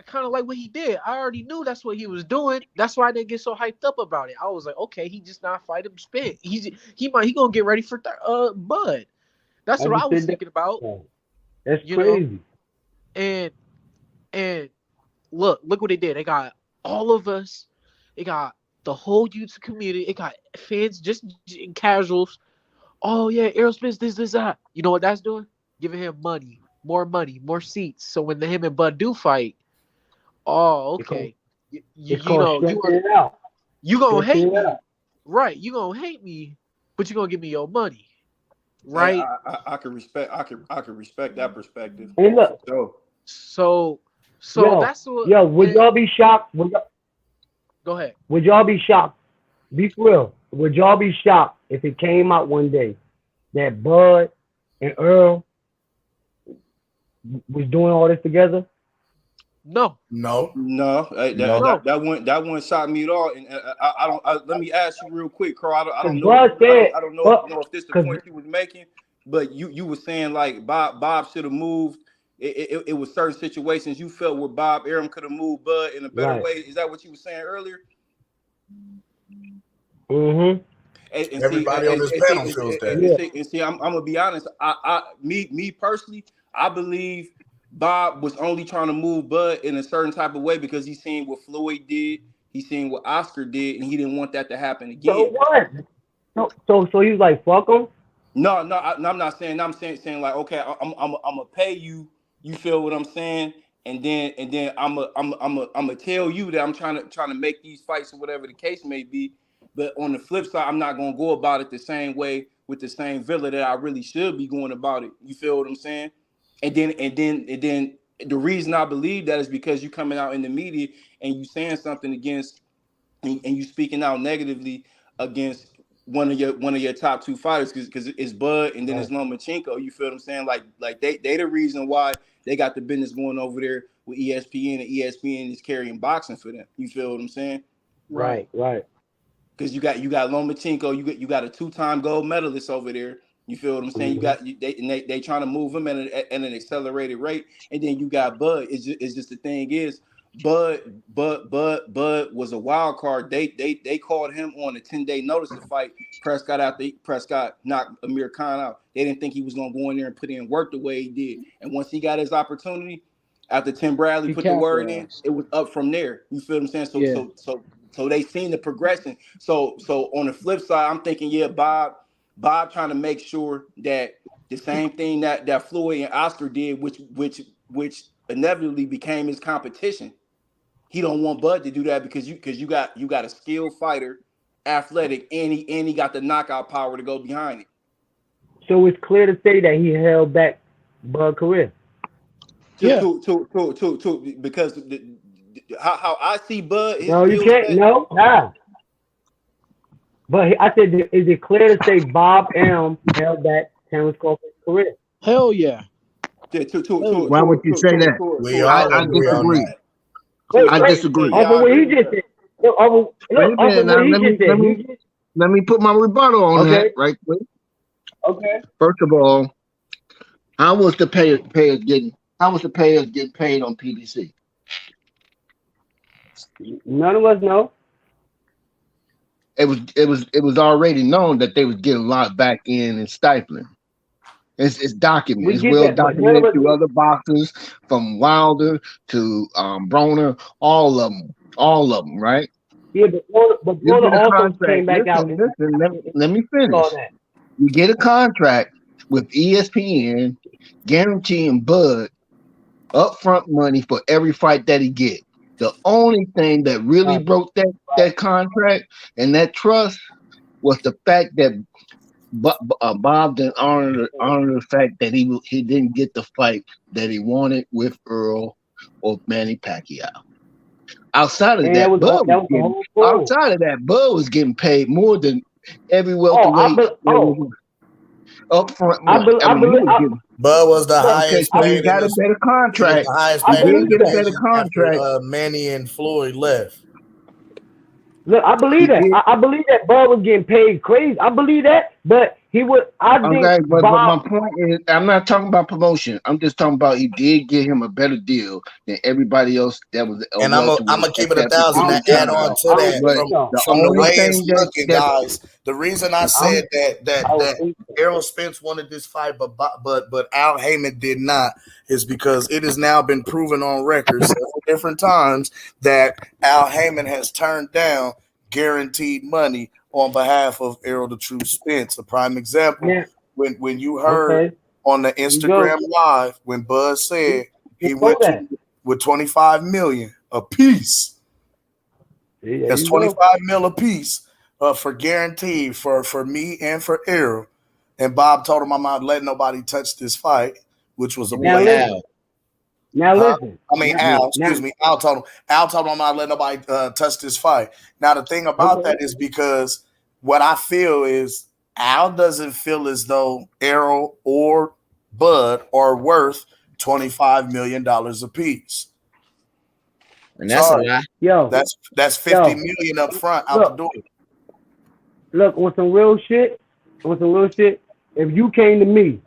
kind of like what he did. I already knew that's what he was doing. That's why I didn't get so hyped up about it. I was like, okay, he just not fighting Spence. He gonna get ready for Bud. That's what I was thinking about. That's crazy. And look what they did. They got all of us. They got the whole YouTube community. It got fans, just casuals. Oh yeah, Errol Spence, this, that. You know what that's doing? Giving him money, more seats. So when him and Bud do fight, oh okay, you gonna hate me, right? You gonna hate me, but you gonna give me your money, right? I can respect. I can respect that perspective. Hey, look. So that's what. Yo, would y'all be shocked? Go ahead. Would y'all be shocked? Be for real. Would y'all be shocked if it came out one day that Bud and Earl was doing all this together? No. That wouldn't shock me at all. And I don't. Let me ask you real quick, Carl. I don't know. I don't know if this is the point you was making, but you were saying like Bob should have moved. It was certain situations you felt where Bob Arum could have moved Bud in a better way. Is that what you were saying earlier? Mm-hmm. And everybody on this panel feels that. And see, I'm gonna be honest. Me personally, I believe Bob was only trying to move Bud in a certain type of way because he's seen what Floyd did, he's seen what Oscar did, and he didn't want that to happen again. So what? So he was like, "Fuck him." No, I'm not saying. I'm saying like, okay, I'm gonna pay you. You feel what I'm saying? And then I'm gonna tell you that I'm trying to make these fights or whatever the case may be. But on the flip side, I'm not gonna go about it the same way with the same villa that I really should be going about it. You feel what I'm saying? And then the reason I believe that is because you coming out in the media and you saying something against and you speaking out negatively against one of your top two fighters because it's Bud and then it's Lomachenko. You feel what I'm saying? Like they the reason why they got the business going over there with ESPN, and ESPN is carrying boxing for them. You feel what I'm saying? Right. Because you got Lomachenko, you got a 2-time gold medalist over there. You feel what I'm saying? You got they trying to move him at an accelerated rate, and then you got Bud. It's just the thing is, Bud was a wild card. They called him on a 10-day notice to fight Prescott knocked Amir Khan out. They didn't think he was gonna go in there and put in work the way he did. And once he got his opportunity, after Tim Bradley put the word in, it was up from there. You feel what I'm saying? So they seen the progression. So on the flip side, I'm thinking, yeah, Bob trying to make sure that the same thing that Floyd and Oscar did, which inevitably became his competition. He don't want Bud to do that because you got a skilled fighter, athletic, and he got the knockout power to go behind it. So it's clear to say that he held back Bud career. Because how I see Bud. No, you can't. No, nah. But I said, is it clear to say Bob Arum held back Terrence Crawford's career? Hell yeah. Why would you say that? I disagree. I disagree. Over what he just said. Let me put my rebuttal on that right quick. Okay. First of all, how was the payers getting paid on PBC? None of us know. It was already known that they was getting locked back in and stifling. It's documented. It's well documented through other boxers, from Wilder to Broner, all of them, right? Yeah, but Broner also came back out. Let me finish. You get a contract with ESPN guaranteeing Bud upfront money for every fight that he get. The only thing that really broke that contract and that trust was the fact that Bob didn't honor the fact that he didn't get the fight that he wanted with Earl or Manny Pacquiao. Outside of that, Bud was getting paid more than every welterweight. Upfront money. Bud was the highest paid. He got a better contract. The highest paid. He didn't get a better contract. After, Manny and Floyd left. Look, I believe that. I believe that Bud was getting paid crazy. I believe that, but he would. But my point is, I'm not talking about promotion. I'm just talking about he did get him a better deal than everybody else that was. And I'm gonna keep it 1,000 and add on to that from the way it's looking, guys. The reason I said that Errol Spence wanted this fight, but Al Heyman did not, is because it has now been proven on record several different times that Al Heyman has turned down guaranteed money on behalf of Errol the True Spence. A prime example, when you heard on the Instagram Live when Bud said he went with 25 million a piece. That's 25 mil a piece for guaranteed for me and for Errol. And Bob told him, I'm not letting nobody touch this fight, which was a way. Now listen. Al told him I'm not letting nobody touch this fight. Now the thing about that is because what I feel is Al doesn't feel as though Errol or Bud are worth $25 million a piece. And that's a lie. Yo, that's 50 million up front out the door. Look, on some real shit, if you came to me,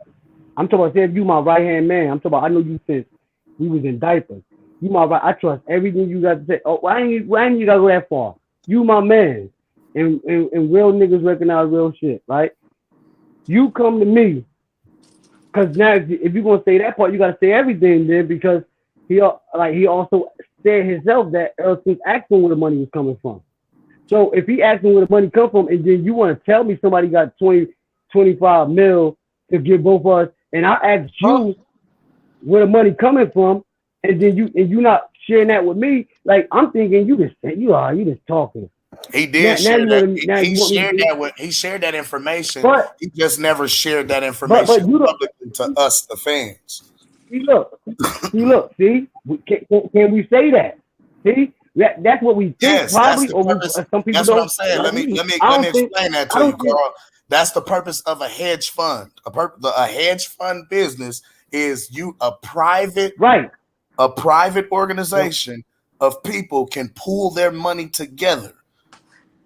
I'm talking about, say if you my right-hand man, I'm talking about, I know you since we was in diapers. You my right, I trust everything you got to say. Oh, why ain't you gotta go that far? You my man. And real niggas recognize real shit, right? You come to me, because now if you're gonna say that part, you gotta say everything then, because he also said himself that Errol Spence asked him where the money was coming from. So if he asked him where the money come from, and then you want to tell me somebody got 25 mil to give both of us, and I asked you where the money coming from, and then you not sharing that with me, like I'm thinking you just talking. He did share that. He shared that information. But he just never shared that but information you don't publicly to us, the fans. see. Can we say that? See, that's what we think Yes, probably, that's the or purpose. some people That's what don't. I'm saying. Let me I don't think. explain that I to you, don't think. Carl. That's the purpose of a hedge fund. A hedge fund business is a private organization of people can pool their money together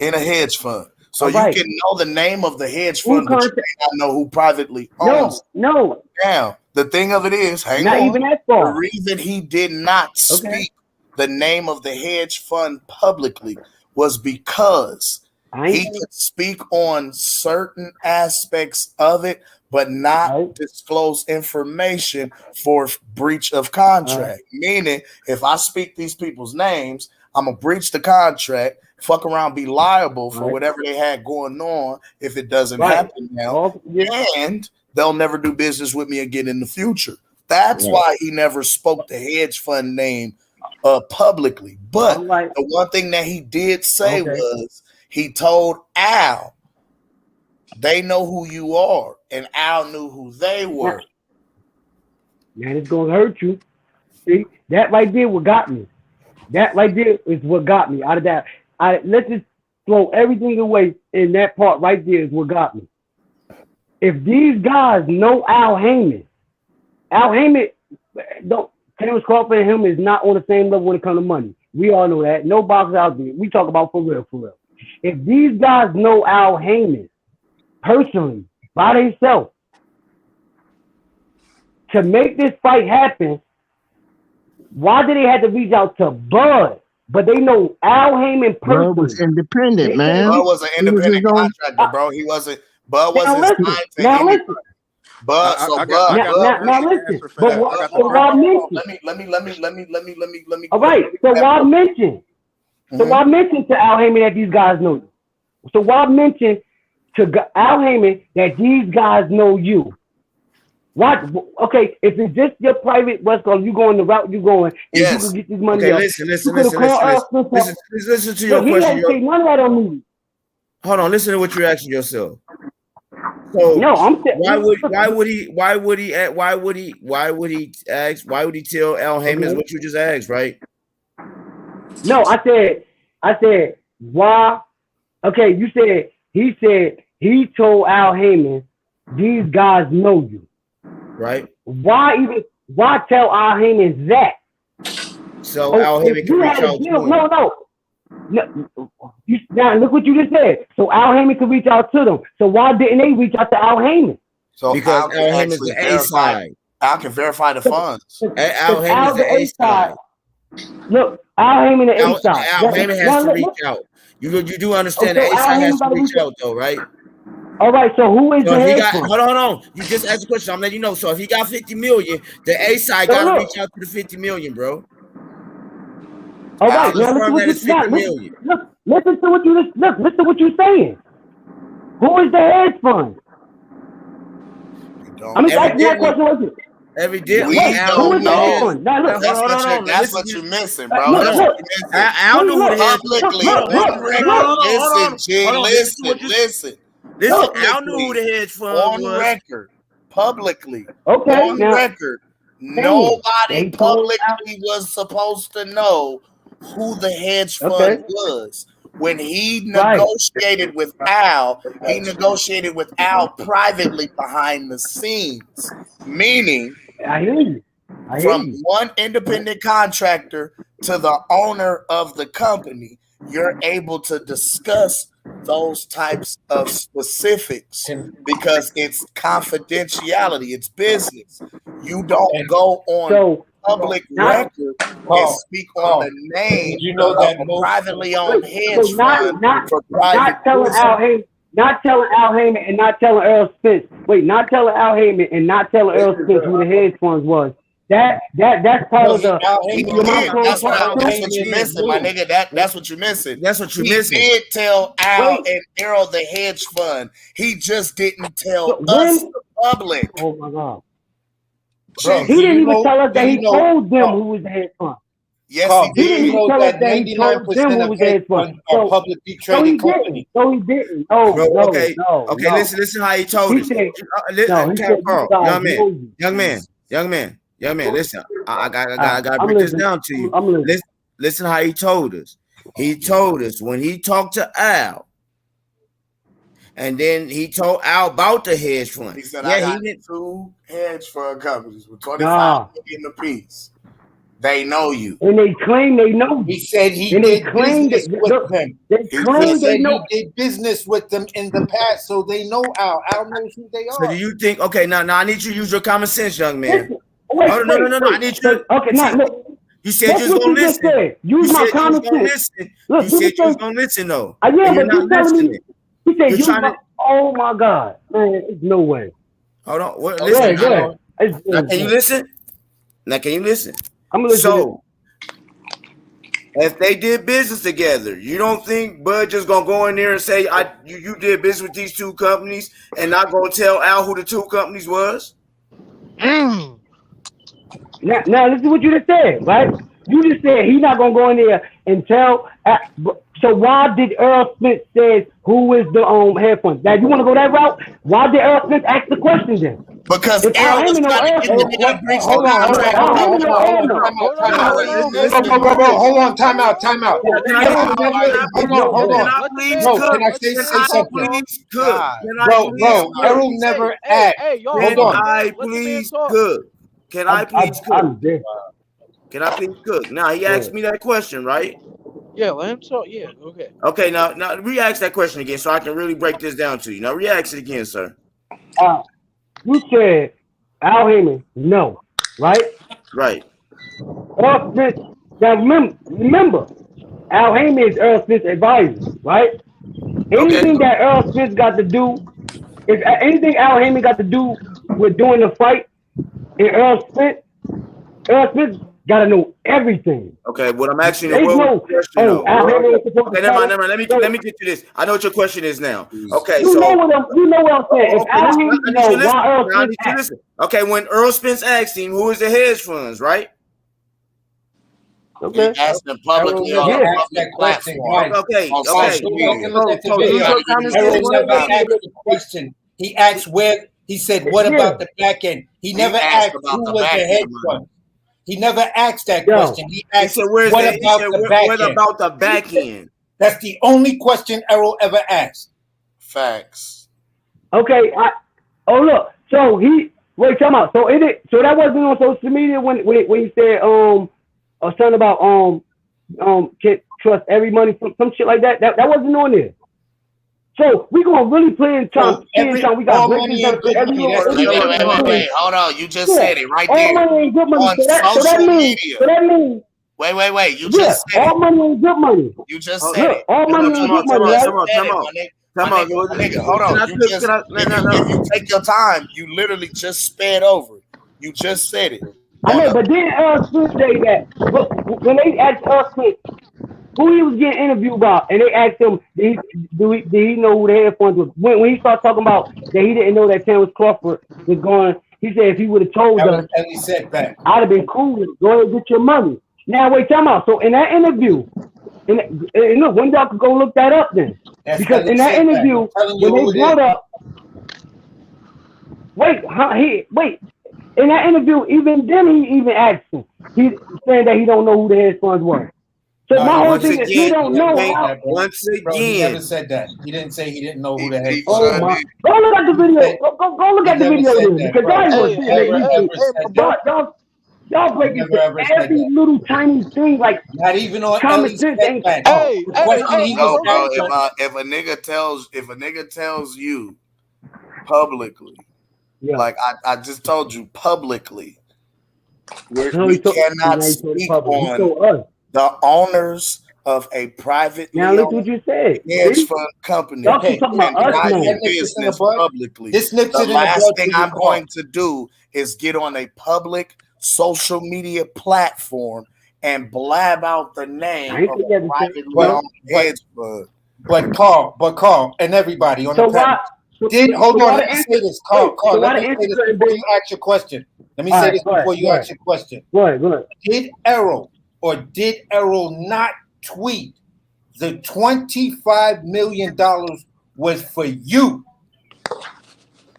in a hedge fund. So you can know the name of the hedge fund, but you may not know who privately owns it. No. Now, the thing of it is, Not even that far. the reason he did not speak the name of the hedge fund publicly was because he could speak on certain aspects of it, but not disclose information for breach of contract. Meaning, if I speak these people's names, I'm going to breach the contract, fuck around, be liable for whatever they had going on if it doesn't happen now, and they'll never do business with me again in the future. That's why he never spoke the hedge fund name publicly. But the one thing that he did say was he told Al, they know who you are, and Al knew who they were. Man, it's gonna hurt you. See, that right there what got me. That right there is what got me out of that. Let's just throw everything away in that part right there is what got me. If these guys know Al Heyman don't. Terrence Crawford and him is not on the same level when it comes to money. We all know that. No boxers out there. We talk about for real. If these guys know Al Heyman personally by themselves to make this fight happen, why did they have to reach out to Bud? But they know Al Heyman personally. Bud was independent, man. Bud was an independent contractor, bro. He wasn't. Bud wasn't signed to anybody. But so Bud. why mention? Let me. All right. So why mention? So why mention to Al Heyman that these guys know you? So why mention to Al Heyman that these guys know you? Why? Okay, if it's just your private West Coast, you going the route you going, and you can get this money. Okay, up. listen Listen to your he question. didn't say none of that on me. Hold on, listen to what you're asking yourself. So why would he tell Al Heyman what you just asked, right? No, I said why? Okay, you said he told Al Heyman these guys know you, right? Why tell Al Heyman that? So Al Heyman can reach out to him. No. Now look what you just said. So Al Heyman could reach out to them. So why didn't they reach out to Al Heyman? So because Al Heyman's the A side. Al can verify the funds. Al Heyman's the A side. Look, Al Heyman the A side. Al Heyman has to reach out. You do understand the A side has to reach out though, right? All right, so who is the head? Hold on. You just asked a question. I'm letting you know. So if he got 50 million, the A side got to reach out to the 50 million, bro. All right, now listen to what you're saying. Who is the hedge fund? I'm just asking that question. Evidently, Al don't know. That's what you're missing, bro. That's what you're missing. Al knew who the hedge Listen. Al knew who the hedge fund was. On record, publicly. Okay. On record, nobody publicly was supposed to know who the hedge fund was. When he negotiated with Al, he negotiated with Al privately behind the scenes. Meaning, from one independent contractor to the owner of the company, you're able to discuss those types of specifics because it's confidentiality, it's business. You don't go on public record and speak on the name of a privately owned hedge fund for private business. Not telling Al Heyman and not telling Errol Spence. Not telling Al Heyman and not telling Errol Spence who the hedge funds was. That's part of the. That's what you're missing, my nigga. That's what you're missing. That's what you're missing. He did tell Al and Errol the hedge fund. He just didn't tell us, the public. Oh my God. Bro, he didn't even tell us that he told them who was the hedge fund. Yes, Carl, he did did. you know tell us that that he told 99% them who of was the hedge hedge fund. funds are publicly traded companies? So he didn't. No, Bro, no, okay, no, okay. no. Listen how he told He us. said, no, he said you Carl, guys know you. young man. Listen, I gotta I'm break this listening. down to you. I'm listening. Listen how he told us. He told us when he talked to Al, and then he told Al about the hedge fund. He said, Yeah, I got he didn't. 2 hedge fund companies with 25 Nah. million apiece. They know you. And they claim they know you. He said he and did they claim business that, with them. They He claim said they know. he did business with them in the past, so they know Al. Al knows who they So are. do you think? Okay, now I need you to use your common sense, young man. Wait, No. I need you. Okay, now look. You said That's you was what gonna you just listen. said. Use You my said you was common gonna sense. listen. Look, You said just you was say- gonna listen though. Yeah, And you're but not you telling listening. me. He said You're you. trying to. Oh my God, man! There's no way. Hold on. Well, Go listen. ahead. Now, can you listen? Now, can you listen? I'm listening. So, if they did business together, you don't think Bud just gonna go in there and say, you did business with these 2 companies and not gonna tell Al who the 2 companies was? Now, this is what you just said, right? You just said he's not gonna go in there and tell. So why did Errol Spence say who is the head fund? Now you want to go that route? Why did Errol Spence ask the question then? Because if Errol was trying to get the nigga to breach the contract. Hold on, time out. Hold on. Bro, can I say something? Bro, Errol never asked. Hold on. Can I please cook? Can I please cook? Now he asked me that question, right? Yeah, let him talk. Yeah, okay. Okay, now re-ask that question again so I can really break this down to you. Now re-ask it again, sir. You said Al Heyman, no, right? Right. Errol Spence. Now remember, Al Heyman is Errol Spence's advisor, right? Anything that Errol Spence got to do, if anything Al Heyman got to do with doing the fight, and Errol Spence got to know everything. Okay, what I'm asking you, Okay, never mind. Let me get to this. I know what your question is now. Okay, you know what I'm saying. If Al Heyman knows why Errol Spence okay, when Errol Spence asked him who is the hedge funds, right? Okay. He asked them publicly on a public platform. Okay. Errol never asked the question. He asked he said, what about the back end? He never asked who was the hedge fund. He never asked that question. He asked, what about the back end? That's the only question Errol ever asked. Facts. Okay. Look. So come out. So that wasn't on social media when he said something about can't trust every money, some shit like that. That wasn't on there. So we gonna really play in time. We got money ain't good money. Wait. Hold on. You just said it right there. All money ain't good money. On social media. So that means. Wait. You just said all money ain't good money. You just said it. All money ain't good money, right? Come on. Nigga, hold on. If you take your time, you literally just sped over it. You just said it. I know, but then Errol Spence say that when they asked Errol Spence who he was getting interviewed about, and they asked him, did he know who the head funds was? When he started talking about that he didn't know that Terrence Crawford was going, he said if he would have told us, I'd have been cool. Go ahead and get your money. Now wait, time out. So in that interview, and look, when y'all could go look that up then, because in that interview when they brought up, in that interview, even then he even asked him. He saying that he don't know who the hedge funds were. So my whole thing is he don't know. He never said that. He didn't say he didn't know who the hedge funds were. Go look at the video. Go look at the video then, because y'all break it every little tiny thing like not even on common sense. If a nigga tells you publicly, like I just told you publicly, we cannot speak on the owners of a privately owned hedge fund company business publicly. The last thing I'm going to do is get on a public social media platform and blab out the name of a privately owned hedge fund. But Carl, and everybody on the panel. Hold on, let me say this, Carl. Let me say this before you ask your question. Did Errol or did Errol not tweet the $25 million was for you?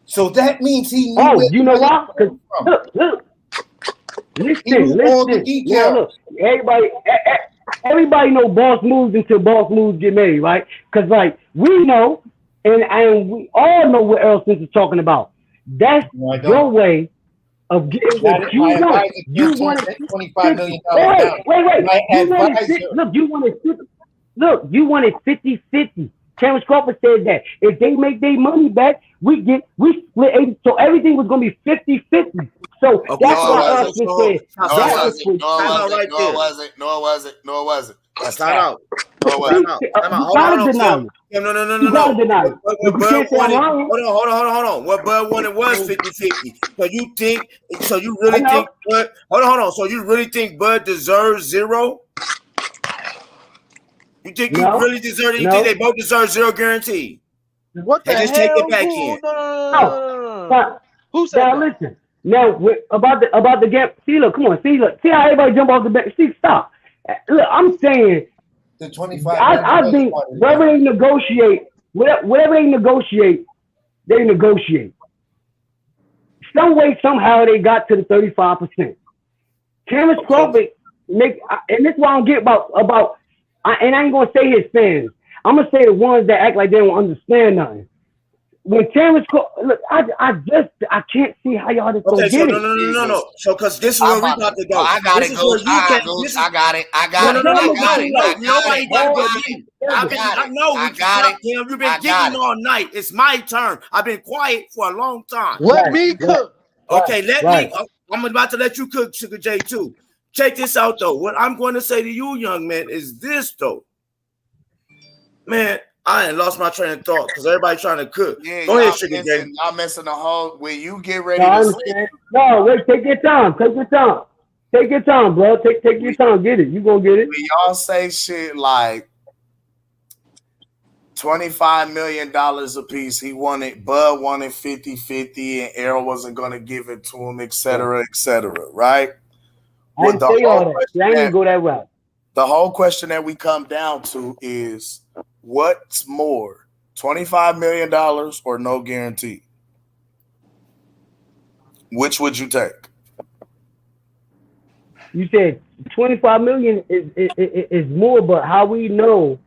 So that means he knew. Oh, you know why? Because look. Listen. All the details. Now look, everybody know boss moves until boss moves get made, right? Because like we know, and we all know what Errol Spence is talking about. That's your way of getting what you want. You want $25 million. Wait. You wanted 50-50. Terrence Crawford said that if they make their money back, we split 80. So everything was gonna be 50-50. So that's why Errol Spence said No, it wasn't. That's not out. Hold on. What Bud wanted was 50-50. So you really think Bud, hold on. So you really think Bud deserves 0? You think you really deserve it? You think they both deserve 0 guarantee? What the hell? Just take it back in. No. Who said that? Listen. Now about the gap. See how everybody jump off the bench. See, stop. Look, I'm saying the 25. I think whatever they negotiate, they negotiate. Some way, somehow, they got to the 35%. Terrence Crawford and this is why I don't get about. And I ain't gonna say his fans. I'm gonna say the ones that act like they don't understand nothing. When Terrence Crawford, look, I can't see how y'all just gonna get it. No. So, because this is where we about to go. I got it. You've been giggling all night. It's my turn. I've been quiet for a long time. Let me cook. Okay, me. I'm about to let you cook, Sugar J, too. Check this out, though. What I'm going to say to you, young man, is this, though. Man, I ain't lost my train of thought because everybody trying to cook. Yeah, go ahead, Sugar J. Y'all messing the whole when you get ready to say. No, wait, take your time. Take your time, bro. Take your time. Get it. You gonna get it. When y'all say shit like $25 million a piece, Bud wanted 50-50, and Errol wasn't gonna give it to him, et cetera, right? I didn't say all that. I didn't go that route. The whole question that we come down to is what's more, $25 million or no guarantee? Which would you take? You said 25 million is more, but how we know?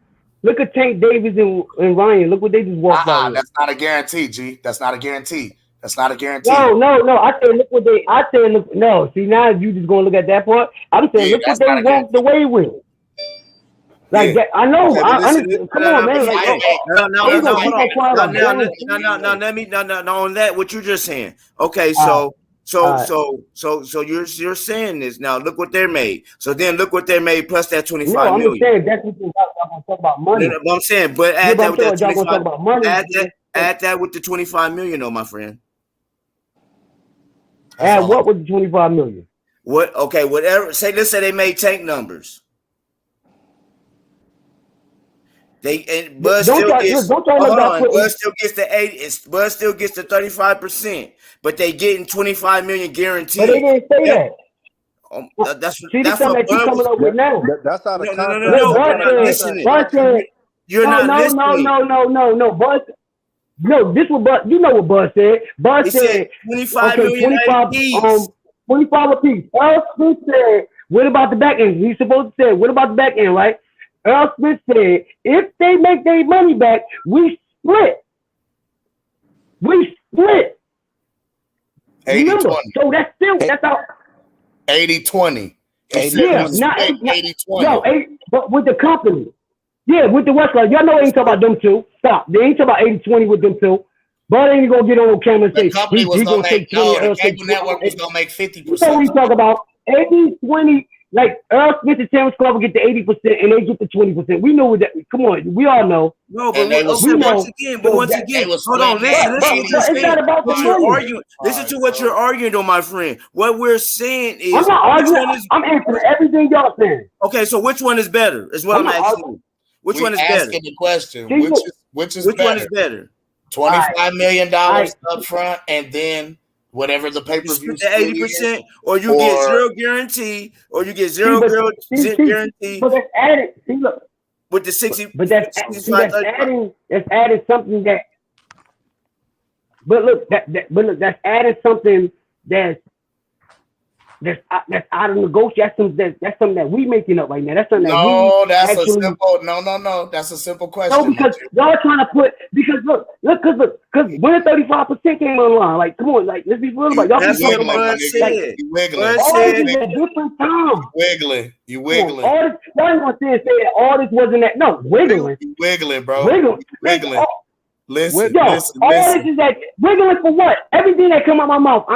Look at Tank Davis and Ryan. Look what they just walked out. That's not a guarantee, G. That's not a guarantee. No. I said look what they. No. See, now you just gonna look at that part. I'm saying look what they walked away with. Like that, I know. Come on, man. Now, let me on that. What you just saying? Okay, so you're saying this now. Look what they're made. So then look what they're made plus that 25 million. I'm saying that's what you're gonna talk about money. I'm saying, but add that with that 25. Add that with the 25 million, though, my friend. Add what with the 25 million? What? Okay, whatever. Let's say they made tank numbers. Bud still gets the 80. Bud still gets the 35%, but they getting 25 million guaranteed. But they didn't say that. That's what Bud coming up with now. That's how the You're not listening. No. Bud. No, this was Bud. You know what Bud said. Bud said 25 million 25 apiece. Errol Spence said, what about the back end? He's supposed to say, what about the back end, right? Errol Spence said, if they make their money back, we split. 80-20. So that's how 80-20. Yeah, not 80-20. But with the company. Yeah, with the West Coast. Y'all know they ain't talking about them two. Stop. They ain't talking about 80-20 with them two. Bud ain't gonna get on camera and say the company was gonna make the cable network was gonna make 50%. You know what we talk about 80-20, like Errol Spence and Terrence Crawford get the 80% and they get the 20%. We know what that. Come on, we all know. No, but once again, hold on, listen. It's not about the money. Listen to what you're arguing, though, my friend. What we're saying is, I'm not arguing. I'm answering everything y'all saying. Okay, so which one is better? Is what I'm asking. Which one is better? Asking the question. Which is which better? one is better? $25 million up front, and then Whatever the pay per view the 80%, or you get zero guarantee, or you get zero guarantee. But that's added. See, look, with the 60. But that's adding. That's adding something that. But look, that's adding something that's out of negotiation. That's something that we making up right now. That's something that's a simple question. No, because y'all trying to put because look, because when 35% came online, like come on, like let's be real about y'all. That's what Bud said. You wiggling. Different time. You wiggling. All this, y'all ain't gonna say that all this wasn't that. No, wiggling. You wiggling, bro. Wiggling. Listen. All this is that wiggling for what? Everything that come out my mouth.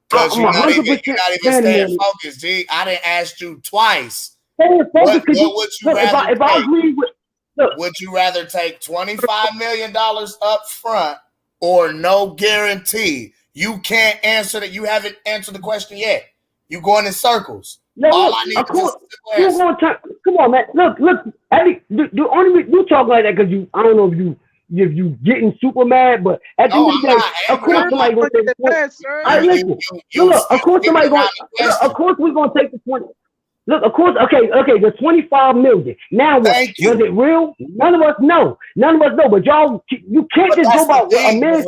Because you're not even staying focused, G. I didn't ask you twice. What would you rather take? I agree with, would you rather take $25 million up front or no guarantee? You can't answer that. You haven't answered the question yet. You going in circles. No, all I need is a simple answer. Come on, man. Look. The only you talk like that because I don't know if you getting super mad, but at the end of the day, of course somebody gonna take the 20. Of course somebody gonna. Of course we're gonna take the 20. Look, of course, okay, the 25 million. Now what? Was it real? None of us know. But y'all, you can't just go by a man.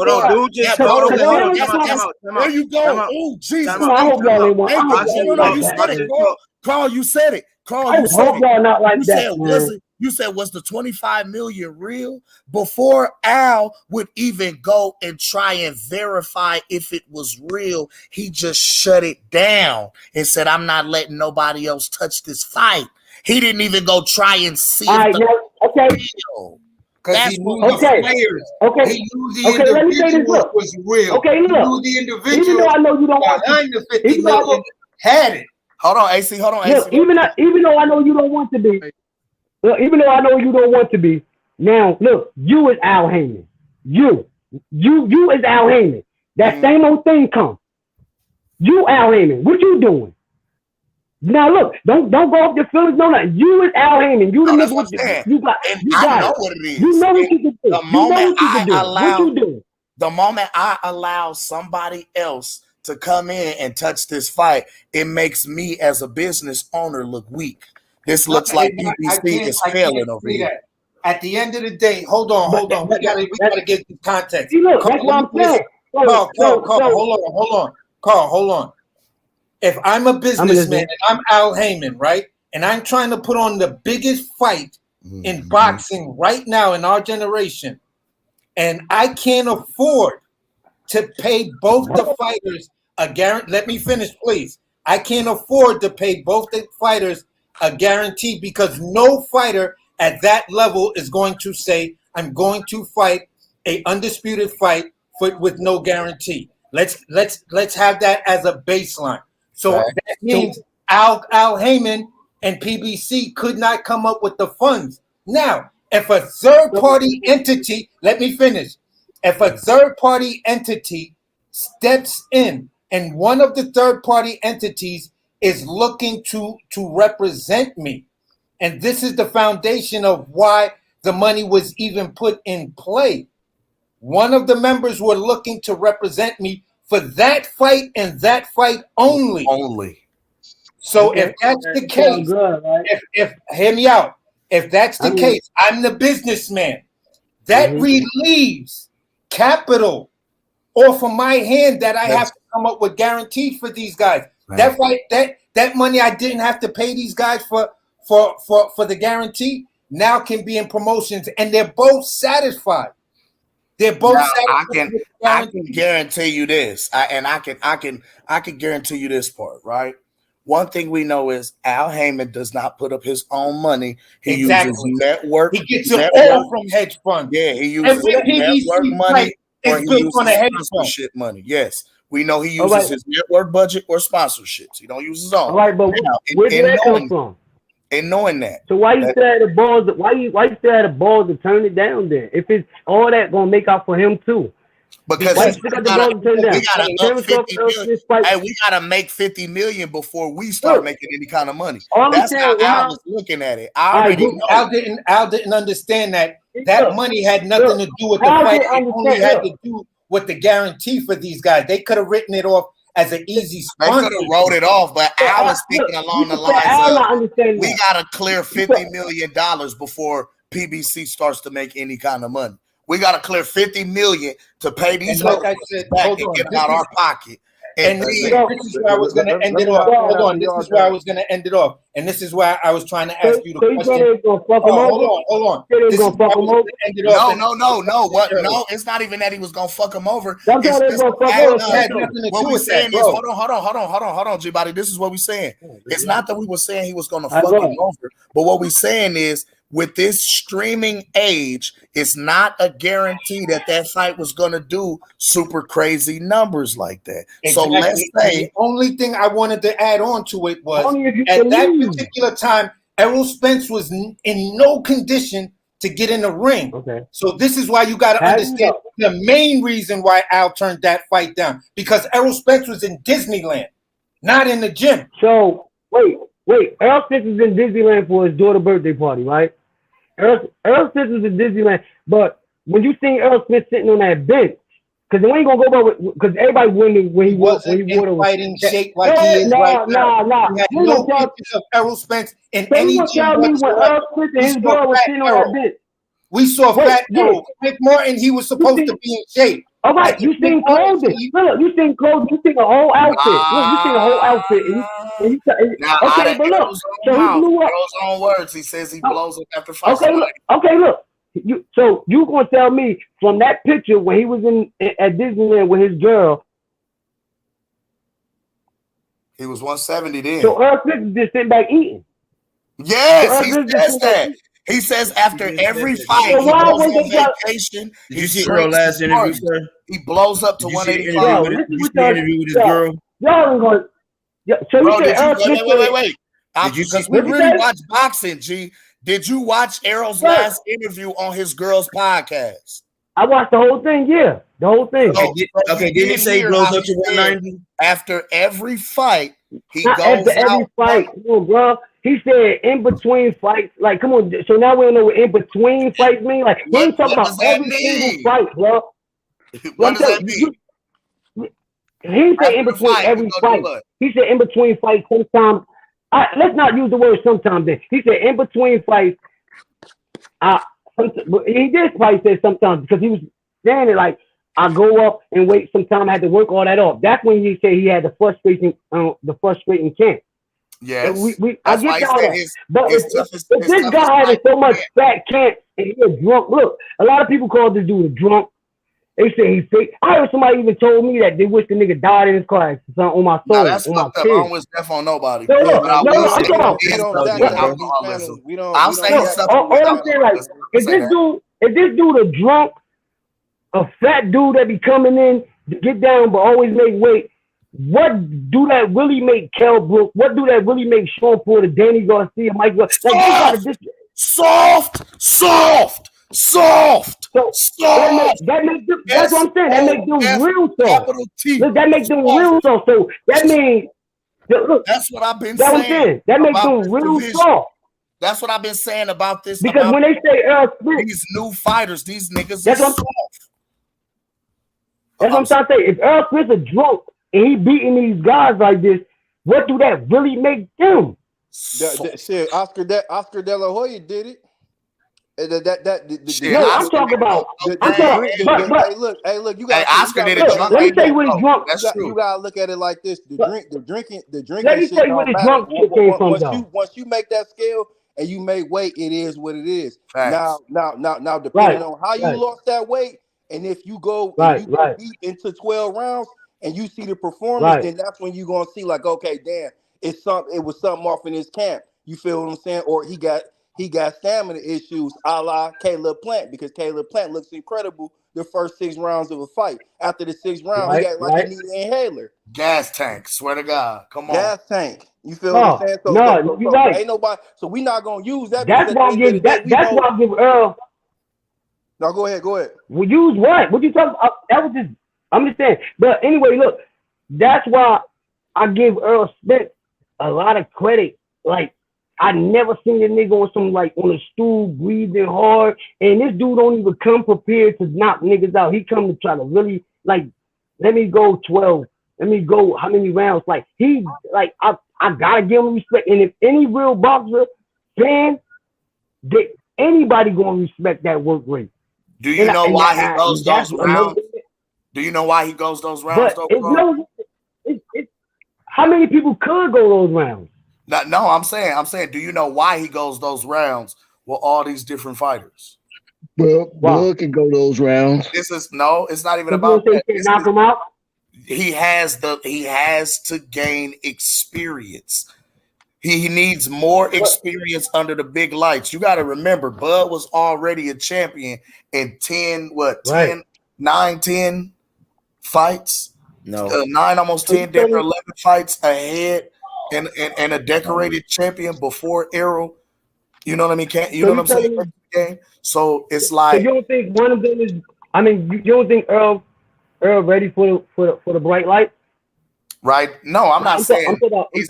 There you go. Oh, Jesus. I hope y'all ain't want. Carl, you said it. Carl, you said it. Y'all not like that. You said, was the 25 million real? Before Al would even go and try and verify if it was real, he just shut it down and said, I'm not letting nobody else touch this fight. He didn't even go try and see if real. Because he knew the players. He knew the individual was real. Okay, look. He knew the individual even though I know you don't want behind the 50 million had it. Hold on, AC. Look, even though I know you don't want to be. Look, even though I know you don't want to be, now look, you is Al Heyman. You is Al Heyman. That same old thing comes. You Al Heyman. What you doing? Now look, don't go off your feelings. No, you is Al Heyman. You the nigga with you got. I know what it is. You know what you can do. The moment I allow somebody else to come in and touch this fight, it makes me as a business owner look weak. This looks like PBC is failing over here. At the end of the day, hold on. We gotta get the context. Look, that's what I'm saying. Carl, hold on. If I'm a businessman and I'm Al Heyman, right, and I'm trying to put on the biggest fight in boxing right now in our generation, and I can't afford to pay both the fighters a guarantee. Let me finish, please. I can't afford to pay both the fighters a guarantee because no fighter at that level is going to say, I'm going to fight a undisputed fight with no guarantee. Let's have that as a baseline. So that means Al Heyman and PBC could not come up with the funds. Now, if a third-party entity, let me finish. If a third-party entity steps in and one of the third-party entities is looking to represent me. And this is the foundation of why the money was even put in play. One of the members were looking to represent me for that fight and that fight only. So if that's the case, if hear me out. If that's the case, I'm the businessman. That relieves capital off of my hand that I have to come up with guarantees for these guys. That fight, that money I didn't have to pay these guys for the guarantee now can be in promotions, and they're both satisfied. They're both satisfied. I can guarantee you this, I can guarantee you this part, right? One thing we know is Al Heyman does not put up his own money. He uses network. He gets it all from hedge funds. Yeah, he uses network money or he uses sponsorship money. Yes. We know he uses his network budget or sponsorships. He don't use his own. All right, but where did that come from? And knowing that. So why you still had the balls? Why you still had the balls to turn it down then? If it's all that gonna make out for him too. Because we gotta make 50 million before we start making any kind of money. That's how Al was looking at it. Al didn't understand that money had nothing to do with the fight. It only had to do what the guarantee for these guys. They could have written it off as an easy They could have sponsor. wrote it off, but Al was speaking along the lines of, we got to clear $50 million before PBC starts to make any kind of money. We got to clear $50 million to pay these And like I hoes said, back hold and on, get them this out is- our pocket. And this is where I was going to end it off. Hold on, this is where I was going to end it off. And this is where I was trying to ask you the question. Hold on. This is where I was going to end it off. No. What? No, it's not even that he was gonna fuck him over. That's It's how they just gonna fuck Al, over. It had nothing to what do we with saying that, is, bro. hold on, G-Body. This is what we saying. It's not that we were saying he was gonna I fuck know. him over, but what we saying is, with this streaming age, it's not a guarantee that that fight was gonna do super crazy numbers like that. So let's Exactly. And say the only thing I wanted to add on to it was Only if you at that believe. particular time, Errol Spence was in no condition to get in the ring. Okay. So this is why you got to How you understand the main reason why Al turned that fight down, because Errol Spence was in Disneyland, not in the gym. So wait. Errol Spence is in Disneyland for his daughter's birthday party, right? Errol Spence was in Disneyland, but when you seen Errol Spence sitting on that bench, because we ain't gonna go about because everybody wondering when he wasn't in fighting shape like he is right now. He had no pictures of Errol Spence in any gym whatsoever. We saw Fat Errol. Rick Morton, he was supposed to be in shape. All right, you seen clothing. Look, you seen clothing. You seen a whole outfit. Look, you seen a whole outfit. now, Okay, but look, so he blew up. Errol's own words. He says he blows up after fights. Okay, look. So you gonna tell me from that picture when he was at Disneyland with his girl? He was 170 then. So Errol Spence is just sitting back eating. Yes, he says that. He says after every fight, So he why goes was on they vacation. Did you see Earl last interview, sir? He blows up to Did you see the 185. interview with his, interview with his girl? Y'all ain't gonna. So Bro, you said Errol Spence. wait. Did you see? Because we really watch boxing, G. Did you watch Errol's last interview on his girl's podcast? I watched the whole thing. Yeah, the whole thing. Okay, did he say he blows up to 190? After every fight, he Not goes after every out. fight, come on, bro. He said in between fights. Like, come on. So now we don't know what in between fights mean. Like, we ain't talking about every single fight, bro. What does that mean? He said in between every fight. He said in between fights sometimes. Let's not use the word sometimes then. He said in between fights. He did probably say sometimes because he was saying it like, I go up and wait some time. I had to work all that off. That's when he said he had the frustrating camp. Yes. I get all that. But if this guy had so much fat camp and he was drunk, look, a lot of people call this dude a drunk. They say he's fake. I heard somebody even told me that they wish the nigga died in his car accident on my soul. No, that's on my fucked up. I kids. don't wish death on nobody. No, But I will I'm say talking about. I'll say this stuff. All I'm saying, like, if this dude a drunk, a fat dude that be coming in to get down but always make weight, what do that really make Kell Brook? What do that really make Sean Porter, Danny Garcia, Mike? Like, soft. That makes them, that's what I'm saying. That makes them real soft. Look, that makes them real soft. So that means, look, that's what I've been saying. What I'm saying. That makes them real soft. That's what I've been saying about this. Because about when they say Errol Spence, these new fighters, these niggas that's are what soft. That's what I'm trying to say. If Errol Spence is drunk and he beating these guys like this, what do that really make them? Shit, Oscar De La Hoya did it. No, I'm talking about. Hey, look, you got. Oscar did it. Let me tell you where he's drunk. That's true. You gotta look at it like this: the drinking. Let me tell you where the drunk shit came from. Once you make that scale and you make weight, it is what it is. Facts. Now, depending on how you lost that weight, and if you go deep into 12 rounds and you see the performance, then that's when you're gonna see like, okay, damn, it was something off in his camp. You feel what I'm saying? Or he got stamina issues, a la Caleb Plant, because Caleb Plant looks incredible the first 6 rounds of a fight. After the 6th round, he got like he needed an inhaler. Gas tank, swear to God. Come on. Gas tank. You feel what I'm saying? So you're right. Ain't nobody. So we're not gonna use that. That's why I give. That's why I give Earl. No, go ahead. We use what? What you talking about? That was just. I'm just saying. But anyway, look. That's why I give Errol Spence a lot of credit. Like, I never seen a nigga on some like on a stool breathing hard, and this dude don't even come prepared to knock niggas out. He come to try to really like, let me go 12. Let me go how many rounds? Like he like I gotta give him respect. And if any real boxer fan, anybody gonna respect that work rate. Do you know why he goes those rounds? Thing. Do you know why he goes those rounds? But how many people could go those rounds? No, I'm saying, do you know why he goes those rounds with all these different fighters? Well, Bud can go those rounds. It's not even about that. Knock him out. He has to gain experience. He needs more experience under the big lights. You got to remember, Bud was already a champion in 9-10 fights. No. 9, almost 10, 11 fights ahead, and a decorated champion before Errol. You know what I mean? You know what I'm saying? Game. So it's like. So you don't think one of them is? I mean, you don't think Earl ready for the bright light? Right? No, I'm not saying he's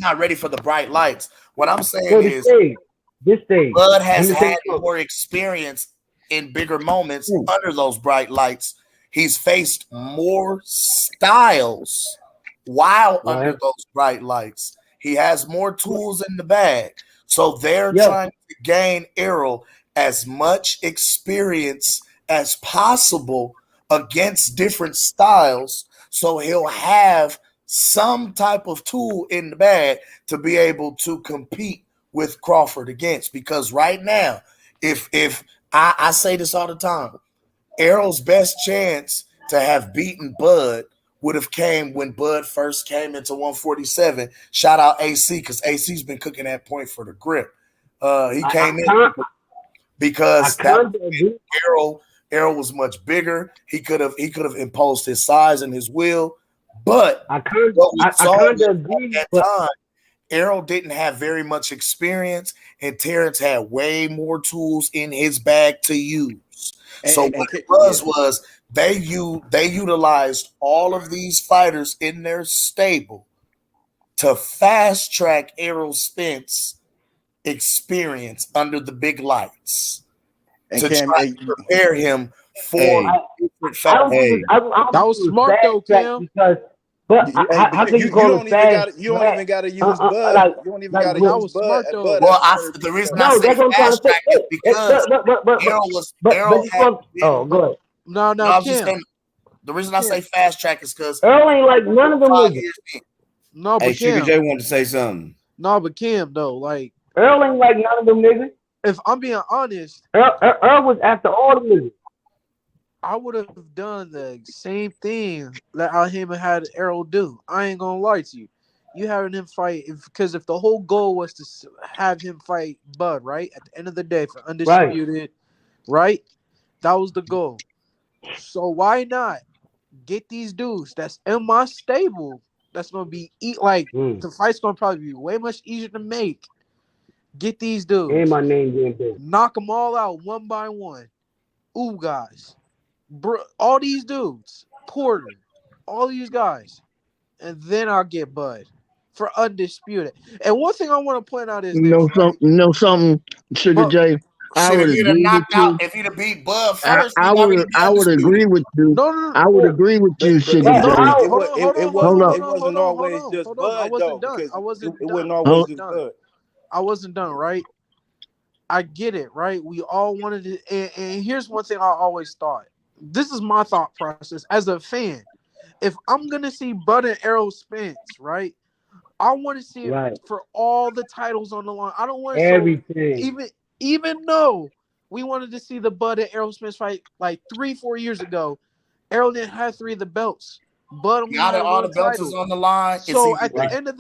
not ready for the bright lights. What I'm saying is this stage. Bud has had more experience in bigger moments under those bright lights. He's faced more styles while under those bright lights. He has more tools in the bag. So they're trying to gain Errol as much experience as possible against different styles, so he'll have some type of tool in the bag to be able to compete with Crawford against. Because right now, if I say this all the time, Errol's best chance to have beaten Bud would have came when Bud first came into 147. Shout out AC, because AC's been cooking that point for the grip. He came in because Errol was much bigger. He could have imposed his size and his will, but at that time, Errol didn't have very much experience, and Terrence had way more tools in his bag to use. So what it was they utilized all of these fighters in their stable to fast track Errol Spence experience under the big lights to try to prepare him for different factors. That was smart though, Cam. You don't even got to use Bud. You don't even got to use Bud. The reason I say fast track is because Errol had. Oh, go ahead. No, Cam. The reason I say fast track is because Earl ain't like none of them niggas. No, but Cam. Sugar J wanted to say something. No, but Cam though, like Earl ain't like none of them niggas. If I'm being honest, Earl was after all the niggas. I would have done the same thing that him and had Errol do. I ain't gonna lie to you. You having him fight because if the whole goal was to have him fight Bud, right? At the end of the day, for undisputed, right? That was the goal. So why not get these dudes that's in my stable? That's gonna be the fight's gonna probably be way much easier to make. Get these dudes. Ain't my name being big. Knock them all out one by one. Ooh, guys. Bro, all these dudes. Porter. All these guys. And then I'll get Bud for undisputed. And one thing I want to point out is something, Sugar J. I would agree with you. If he'd have beat Bud first, I would agree with you. I would agree with you, Sugar J. It wasn't always just Bud though, because it wasn't always just Bud. I wasn't done, right? I get it, right? We all wanted it. And here's one thing I always thought. This is my thought process as a fan. If I'm going to see Bud and Errol Spence, right? I want to see it for all the titles on the line. I don't want everything. Even though we wanted to see the Bud and Errol Spence fight like 3-4 years ago, Errol didn't have 3 of the belts. Bud only had all the belts is on the line. So at the end of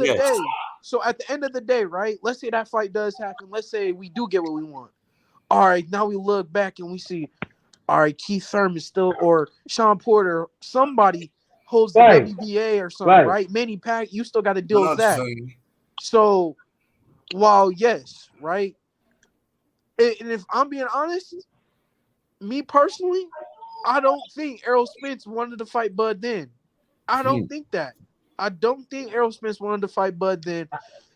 the day, right? Let's say that fight does happen. Let's say we do get what we want. All right, now we look back and we see, all right, Keith Thurman still, or Sean Porter, somebody holds the WBA or something, right? Manny Pack, you still got to deal with that. So, while yes, right? And if I'm being honest, me personally, I don't think Errol Spence wanted to fight Bud then. I don't think that. I don't think Errol Spence wanted to fight Bud then.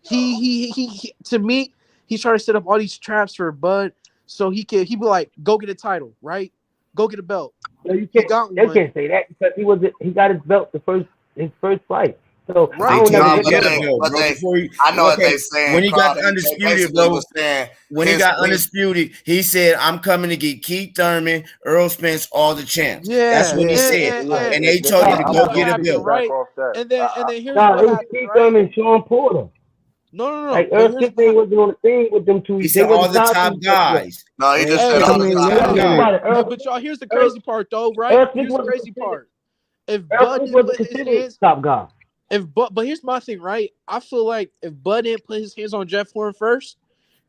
He to me, he's trying to set up all these traps for Bud so he be like, go get a title, right? Go get a belt. No, you He can't. got They one. can't say that because he got his belt his first fight. So Right. I don't never get But that. I know what they saying. when he got Carl. the undisputed, Basically bro. was saying When he his got when he- undisputed, he said, "I'm coming to get Keith Thurman, Errol Spence, all the champs." That's Yeah. what he said, and they told him to here's go what get a happened, belt. right? And then here's Nah, what it was happened, Keith right? Thurman and Sean Porter. No. Like But Earl here's Spence wasn't on the thing with them two. He They said all wasn't the signed top to each other yet. guys. No, he just Hey, said all the wait top a minute. guys. but y'all, here's the crazy part though, right? Earl Spence Here's the wasn't crazy considered. part. If Earl Bud Spence didn't wasn't put his considered hands, top guy. but here's my thing, right? I feel like if Bud didn't put his hands on Jeff Horn first,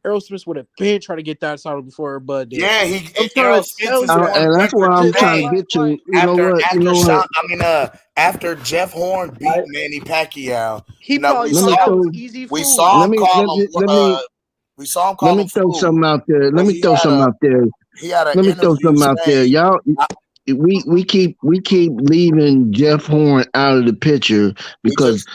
Errol Spence would have been trying to get that title before Bud did. Yeah, I'm Errol trying to Spence tell is the you, one And that's what I'm trying to get to. You know what? You know what? after Jeff Horn beat Manny Pacquiao, he probably Let me thought that throw. was easy food. we saw Let him me call let him me let me we saw him let call me him throw fool. something out there. Let But me throw something out there. he had an Let me throw interview something out there. saying, Y'all, we keep leaving Jeff Horn out of the picture because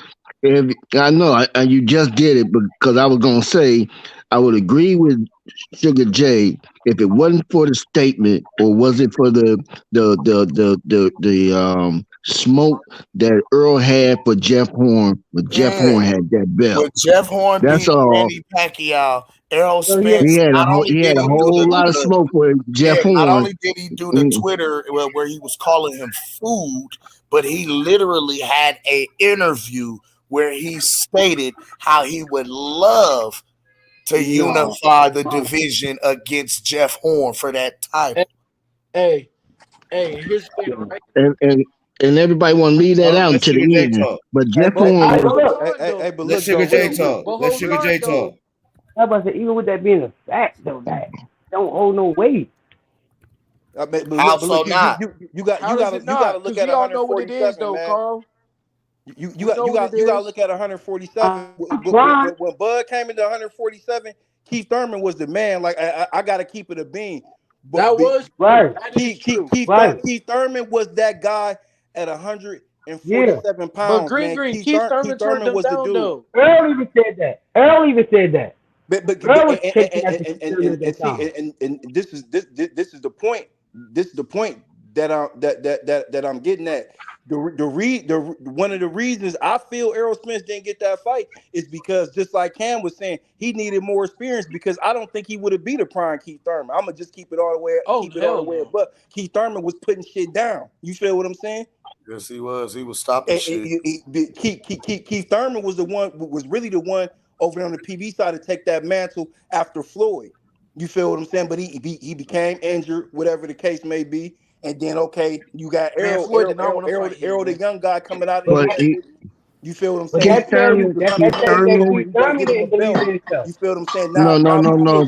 if I know you just did it, because I was gonna say I would agree with Sugar J if it wasn't for the statement, or was it for the smoke that Earl had for Jeff Horn, but Jeff yeah, Horn had that belt. when Jeff Horn That's beat all. Manny Pacquiao, Errol So he Spence, not only He did had a he do whole lot of smoke for Jeff not Horn. only did he do the Twitter where he was calling him food, but he literally had a interview where he stated how he would love to unify the division against Jeff Horn for that title. Hey, here's the thing, right? And everybody want to leave that out until the end. But Jeff Horn was. But Let Sugar J talk. Let Sugar J talk. How about that? Even with that being a fact, though, that don't hold no weight. How so not? You got How to does it not? look Because at we all know what it 147, is, though, man. Carl. You got to look at 147. When Bud came into 147, Keith Thurman was the man. Like I got to keep it a bean. That was right. Keith Thurman was that guy at 147 pounds, but man. Keith Keith Thurman turned Thurman him was the down, dude. though. Earl even said that. But Earl was taking that to Thurman at that time. and this is the point. This is the point that I'm getting at. One of the reasons I feel Errol Spence didn't get that fight is because, just like Cam was saying, he needed more experience, because I don't think he would have beat a prime Keith Thurman. I'm gonna just keep it all the way. But Keith Thurman was putting shit down. You feel what I'm saying? Yes, he was. He was stopping shit. Keith Thurman was really the one over there on the PV side to take that mantle after Floyd. You feel what I'm saying? But he became injured, whatever the case may be. And then, you got Errol, the young guy coming out of the You feel what I'm saying? Keith Thurman. You feel what I'm saying? No.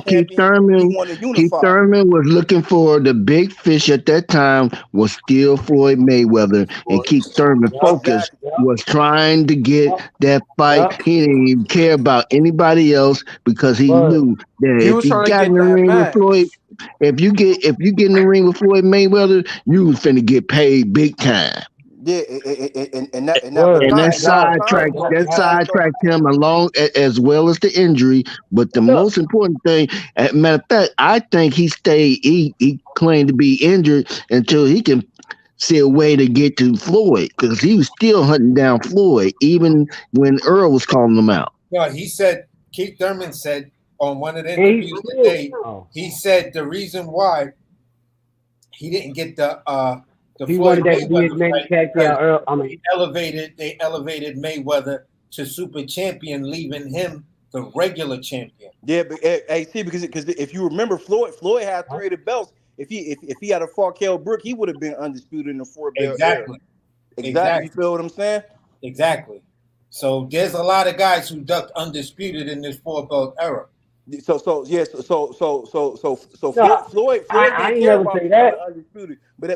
Keith Thurman was looking for the big fish at that time, was still Floyd Mayweather, and Keith Thurman focus was trying to get that fight. He didn't even care about anybody else, because he knew that if he got in the ring with Floyd, if you get in the ring with Floyd Mayweather, you was finna get paid big time. Yeah, and that sidetracked him along, as well as the injury. But the most important thing, matter of fact, I think he stayed. He claimed to be injured until he can see a way to get to Floyd, because he was still hunting down Floyd even when Earl was calling him out. No, he said, Keith Thurman said on one of the interviews today, he said the reason why he didn't get the Floyd Mayweather fight, they elevated Mayweather to super champion, leaving him the regular champion. Yeah, but because if you remember, Floyd had 3 of the belts. If he had a fought Kell Brook, he would have been undisputed in the 4-belt era. Exactly. You feel what I'm saying? Exactly. So there's a lot of guys who ducked undisputed in this 4-belt era. So Floyd I didn't ain't care never about say that. undisputed, but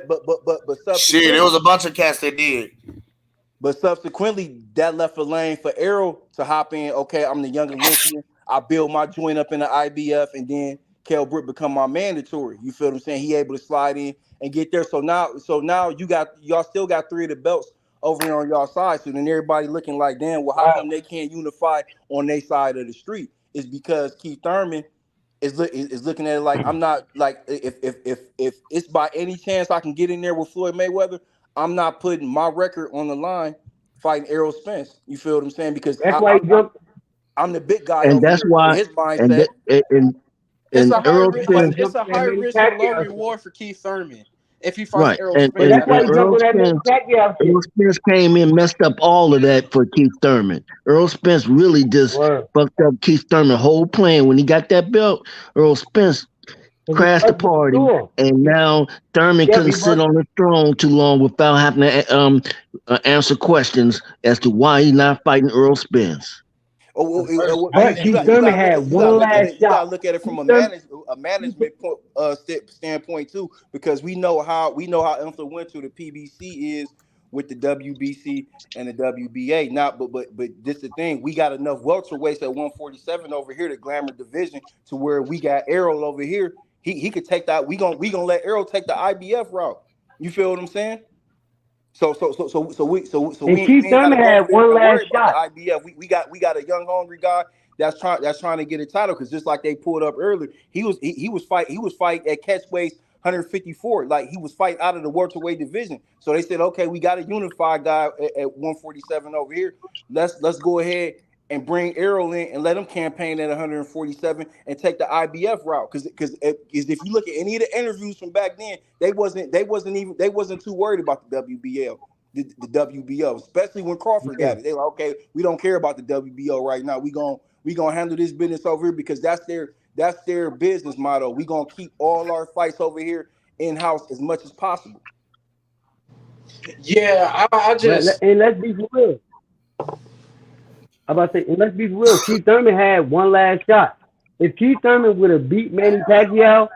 Shit, there was a bunch of cats that did. But subsequently, that left a lane for Errol to hop in. Okay, I'm the young Olympian. I build my joint up in the IBF, and then Kell Brook become my mandatory. You feel what I'm saying? He able to slide in and get there. So now y'all still got 3 of the belts over here on y'all side. So then everybody looking like, damn, well, how come they can't unify on their side of the street? It's because Keith Thurman is looking at it like, I'm not like, if it's by any chance I can get in there with Floyd Mayweather, I'm not putting my record on the line fighting Errol Spence. You feel what I'm saying? Because That's why he jumped. I'm the big guy And over that's here. why. His And mindset. It's a high Errol risk. Spence, It's a high risk and low reward for Keith Thurman if he fights right? Errol And Spence. and, and Errol Spence came in, messed up all of that for Keith Thurman. Errol Spence really just fucked up Keith Thurman's whole plan. When he got that belt, Errol Spence crashed the party, and now Thurman couldn't sit on the throne too long without having to answer questions as to why he's not fighting Errol Spence. You gotta look at it from a management standpoint too, because we know how influential the PBC is with the WBC and the WBA. But this the thing, we got enough welterweights at 147 over here, the glamour division, to where we got Errol over here. He could take that. We gonna let Errol take the IBF route. You feel what I'm saying? So we Keith Thurman had one last shot. About the IBF. We got a young hungry guy that's trying to get a title, because just like they pulled up earlier, he was fighting at catch weight 154. Like, he was fighting out of the welterweight division. So they said, okay, we got a unified guy at 147 over here. Let's go ahead and bring Errol in and let him campaign at 147 and take the IBF route. Because if you look at any of the interviews from back then, they wasn't too worried about the WBL, the WBO, especially when Crawford got it. They were like, okay, we don't care about the WBO right now. We gonna handle this business over here, because that's their business motto. We gonna keep all our fights over here in house as much as possible. Yeah, I just and let's be real. I'm about to say, and let's be real. Keith Thurman had one last shot. If Keith Thurman would have beat Manny Pacquiao,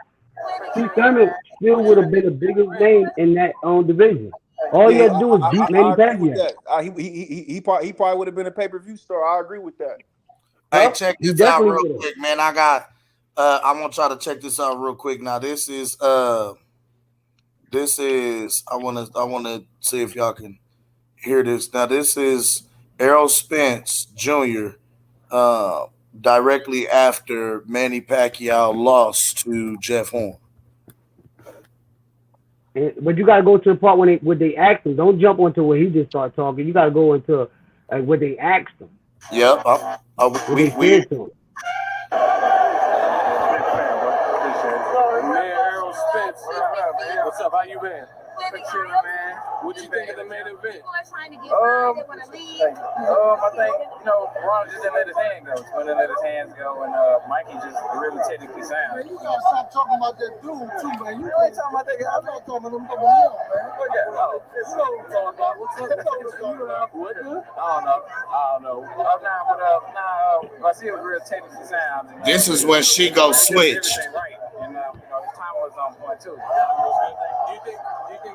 Keith Thurman still would have been a bigger name in that division. All you had to do was beat Manny Pacquiao. He probably would have been a pay-per-view star. I agree with that. Hey, check this out real quick, man. I want to try to check this out real quick. Now, this is I want to see if y'all can hear this. Now, this is Errol Spence Jr. Directly after Manny Pacquiao lost to Jeff Horn. But you got to go to the part when they asked him. Don't jump onto where he just started talking. You got to go into what they asked him. Yep. We said to him. Errol Spence. What's up? How you been? Man. What you think of the main event? I think, Ron just didn't let his hand go. He didn't let his hands go, and Mikey just really technically sound. Man, you gotta stop talking about that dude too, man. You ain't talking about that guy. I'm not talking about him, man. Look at him. You know what I'm talking about. What's up? What? I don't know. I see it was real technically sound. This is when she goes switch. Right. And his time was on point too. Do you think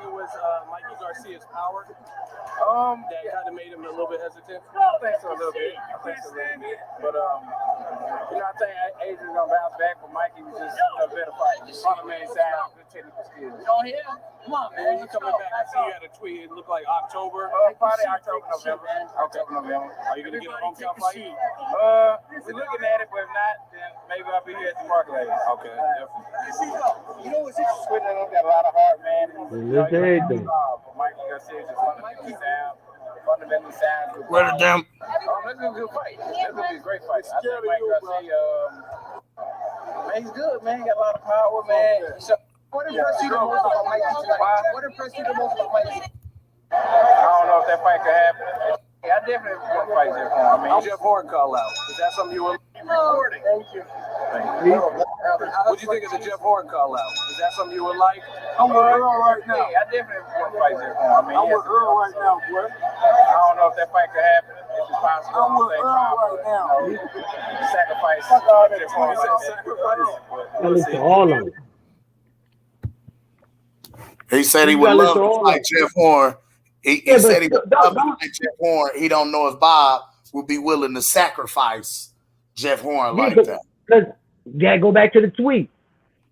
it was Mikey Garcia's power that kind of made him a little bit hesitant? I think so a little bit. But I think Adrian's gonna bounce back. But Mikey was just a better fighter. On the main sound, good technical skills. You don't hear him? Come on, man. You coming back? I see you had a tweet. It looked like October. Probably October, November. Are you gonna get a hometown fight? We're looking at it, but if not, then maybe I'll be here at the market later. Okay, definitely. You know what's interesting? Got a lot of heart, man. Everything. Mikey Garcia just fundamentally sound. Where the damn? That's gonna be a good fight. That's gonna be a great fight. I think Mikey Garcia, man, he's good, man. He got a lot of power, man. What impressed you the most about Mikey tonight? What impressed you the most about Mikey? I don't know if that fight could happen. Yeah, I definitely want to fight Jeff Horn. Jeff Horn call out. Is that something you were? Thank you. What do you think of the Jeff Horn call out? Is that something you would like? I'm with Earl right now. I definitely want to fight Jeff Horn. I'm with Earl right now, boy. I don't know if that fight could happen. If it's possible. I'm with Earl right now. Sacrifice. Jeff Horn. Listen to all of it. He said he would love to fight Jeff Horn. He said he would love to fight Jeff Horn. He don't know if Bob would be willing to sacrifice Jeff Horn like that. Because go back to the tweet.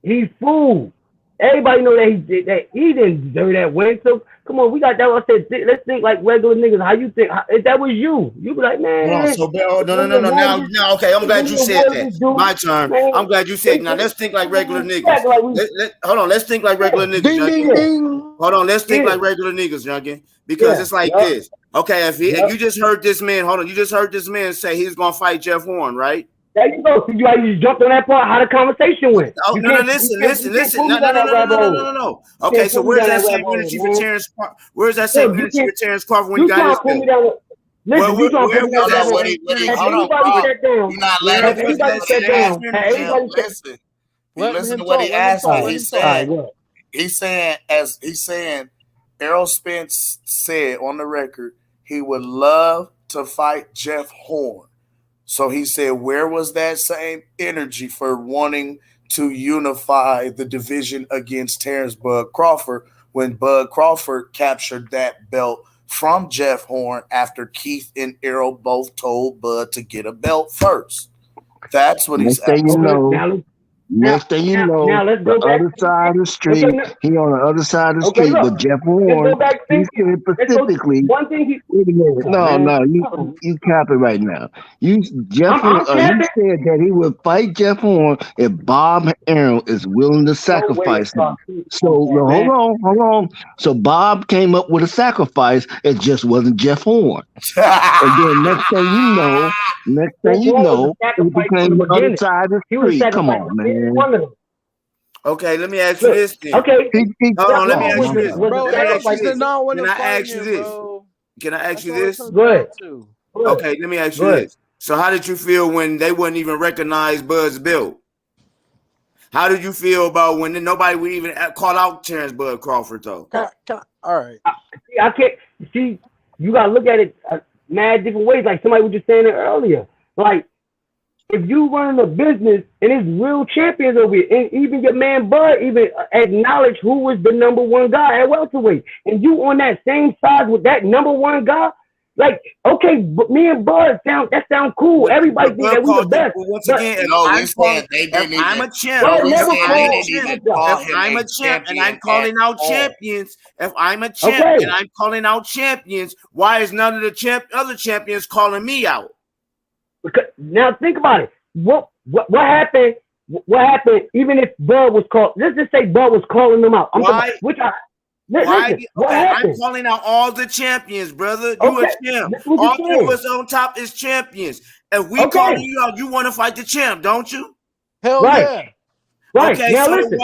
He's fooled. Everybody know that he didn't deserve that win. So come on, we got that. I said, let's think like regular niggas. How you think? If that was you, you be like, man. Hold on, so no. Now, okay, I'm glad you said that. My turn. I'm glad you said. Now let's think like regular niggas. Hold on, let's think like regular niggas. Ding, ding, ding. Hold on, let's think like regular niggas, youngin. Because it's like this. Okay, if you just heard this man, hold on, you just heard this man say he's gonna fight Jeff Horn, right? There you go. You just jumped on that part. How the conversation went? Oh, no, listen. No. Okay, so where's that same energy for Terrence Crawford? Where's that same energy for Terrence Crawford when you got his belt? Listen, you trying to put me down. Hold on, you're not letting everybody sit down. Listen to what he asked me. He's saying, Errol Spence said on the record he would love to fight Jeff Horn. So he said, where was that same energy for wanting to unify the division against Terrence Bud Crawford when Bud Crawford captured that belt from Jeff Horn after Keith and Errol both told Bud to get a belt first? That's what he's asking. Next thing you know, the other side of the street, he on the other side of the street, but Jeff Horn, he said specifically, no, you cap it right now. You said that he would fight Jeff Horn if Bob Arum is willing to sacrifice him. So hold on. So Bob came up with a sacrifice, it just wasn't Jeff Horn. And then next thing you know, it became the other side of the street. Come on, man. Okay, let me ask you this then. Okay. Hold on, let me ask you this. Can I ask you this? Good. Okay, let me ask you this. So how did you feel when they wouldn't even recognize Bud's belt? How did you feel about when nobody would even call out Terrence Bud Crawford though? All right. I can't see. You gotta look at it mad different ways. Like somebody was just saying it earlier. Like, if you running a business and it's real champions over here, and even your man Bud even acknowledged who was the number one guy at welterweight, and you on that same side with that number one guy, like, okay, but me and Bud sound cool. Everybody think that we the best. Once again, I'm a champ. I'm a champ and I'm calling out champions. If I'm a champ and I'm calling out champions, why is none of the other champions calling me out? Because now think about it. What happened? What happened? Even if Bud was called, let's just say Bud was calling them out. I'm calling out all the champions, brother. You a champ. All three of us on top is champions. If we call you out, you want to fight the champ, don't you? Hell yeah. Right. Okay, now so listen.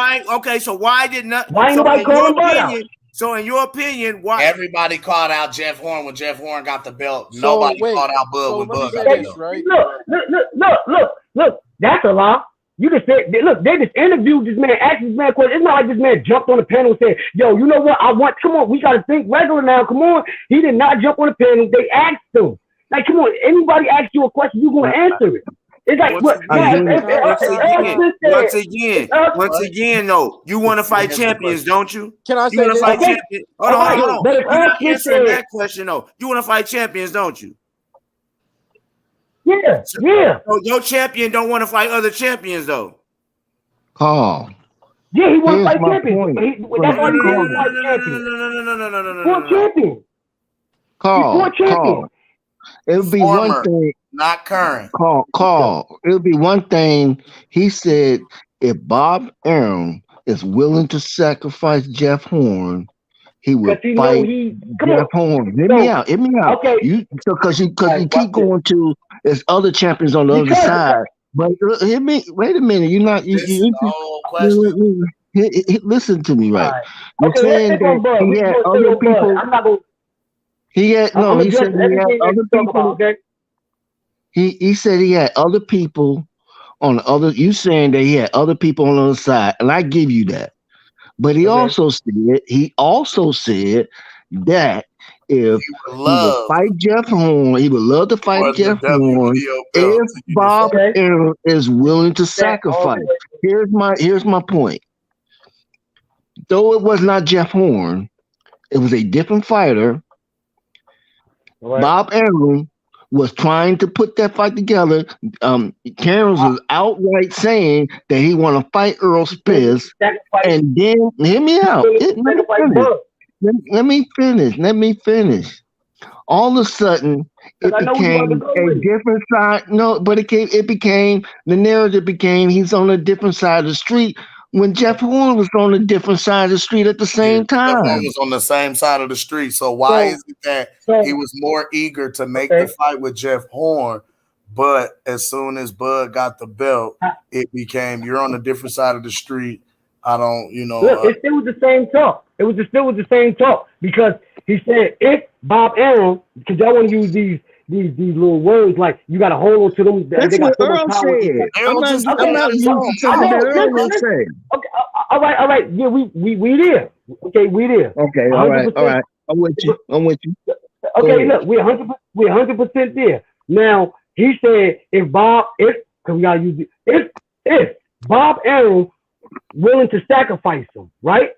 why did not? Why ain't nobody calling Bud out? So in your opinion, why everybody called out Jeff Horn when Jeff Horn got the belt? Nobody called out Bud when Bud got the belt. Right? Look, that's a lie. You just said, look, they just interviewed this man, asked this man questions. It's not like this man jumped on the panel and said, yo, you know what? Come on, we got to think regular now. Come on. He did not jump on the panel. They asked him. Like, come on, anybody asks you a question, you're going to answer it. It's like, once again, though, you want to fight champions, don't you? Can I say you want to fight this? champions? Hold on. You're not answering that question, though. You want to fight champions, don't you? Yeah. So your champion don't want to fight other champions, though. Oh. Yeah, he want to fight champions. That's why he want to fight champions. No. Call. It would be one thing. Not current. Call. It would be one thing. He said if Bob Arum is willing to sacrifice Jeff Horn, he would fight Jeff Horn. Hear me out. Okay. Because you keep going to there's other champions on the other side. But wait a minute. You're not. Listen to me, right? You're saying that he had other people. He said he had other people. He said he had other people on the other. You saying that he had other people on the other side, and I give you that. But he also said that if he would fight Jeff Horn, he would love to fight Jeff Horn if Bob Arum is willing to sacrifice. Here's my point. Though it was not Jeff Horn, it was a different fighter. Right. Bob Arum was trying to put that fight together. Terrence was outright saying that he want to fight Errol Spence, and then hear me out. Let me finish. All of a sudden, it became a different side. No, but it became the narrative became he's on a different side of the street when Jeff Horn was on a different side of the street at the same time. Jeff Horn was on the same side of the street. So why is it that he was more eager to make the fight with Jeff Horn, but as soon as Bud got the belt, it became you're on a different side of the street. I don't, Look, it still was the same talk. It was still the same talk because he said if Bob Arum, because y'all want to use these little words like you got to hold on to them. That's what Earl said. I'm not using something that Earl said. Okay, all right. Yeah, we there. Okay, we there. Okay, all right. I'm with you. Okay, look, we're 100% there. Now he said if Bob Arum willing to sacrifice him, right?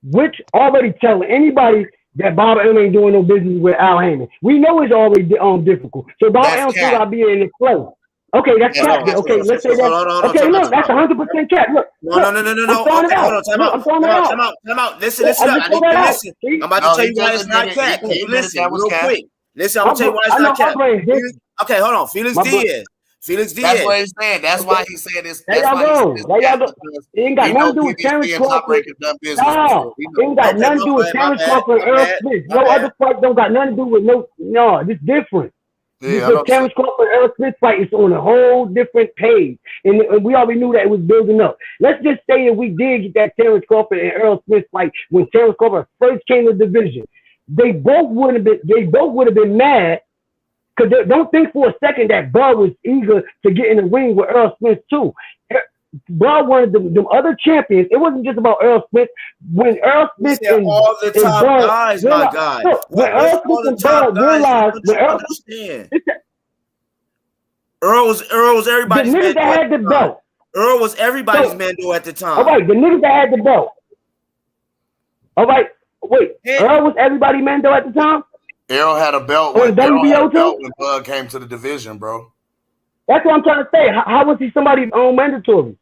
Which already telling anybody that Bob Arum ain't doing no business with Al Heyman. We know it's already difficult. So Bob Arum still gotta be in the flow. Okay, that's cap. Okay, let's say that. Okay, look, that's 100% cap. Look. No. Okay, hold on. Time out. Listen. I need to listen. I'm about to tell you why it's not cap. Listen, real quick. Listen, I'm gonna tell you why it's not cap. Okay, hold on. Felix Diaz. That's what he's saying. That's why he said this. There y'all go. It ain't got nothing to do with Terrence Crawford. No, it ain't got nothing to do with Terrence Crawford and Errol Spence. No other fight don't got nothing to do with no. It's different. The Terrence Crawford and Errol Spence fight is on a whole different page, and we already knew that it was building up. Let's just say that we did get that Terrence Crawford and Errol Spence fight when Terrence Crawford first came to the division. They both would have been mad. Because don't think for a second that Bud was eager to get in the ring with Errol Spence too. Bud wanted them other champions. It wasn't just about Errol Spence. When Errol Spence and all the top Bud, guys, my guy. When Errol Spence and Bud realized, Earl was everybody's the niggas that had the belt. Earl was everybody's Mando at the time. All right, the niggas that had the belt. All right, wait. Earl was everybody Mando at the time. Errol had a belt when Bud came to the division, bro. That's what I'm trying to say. How was he somebody's own mandatory?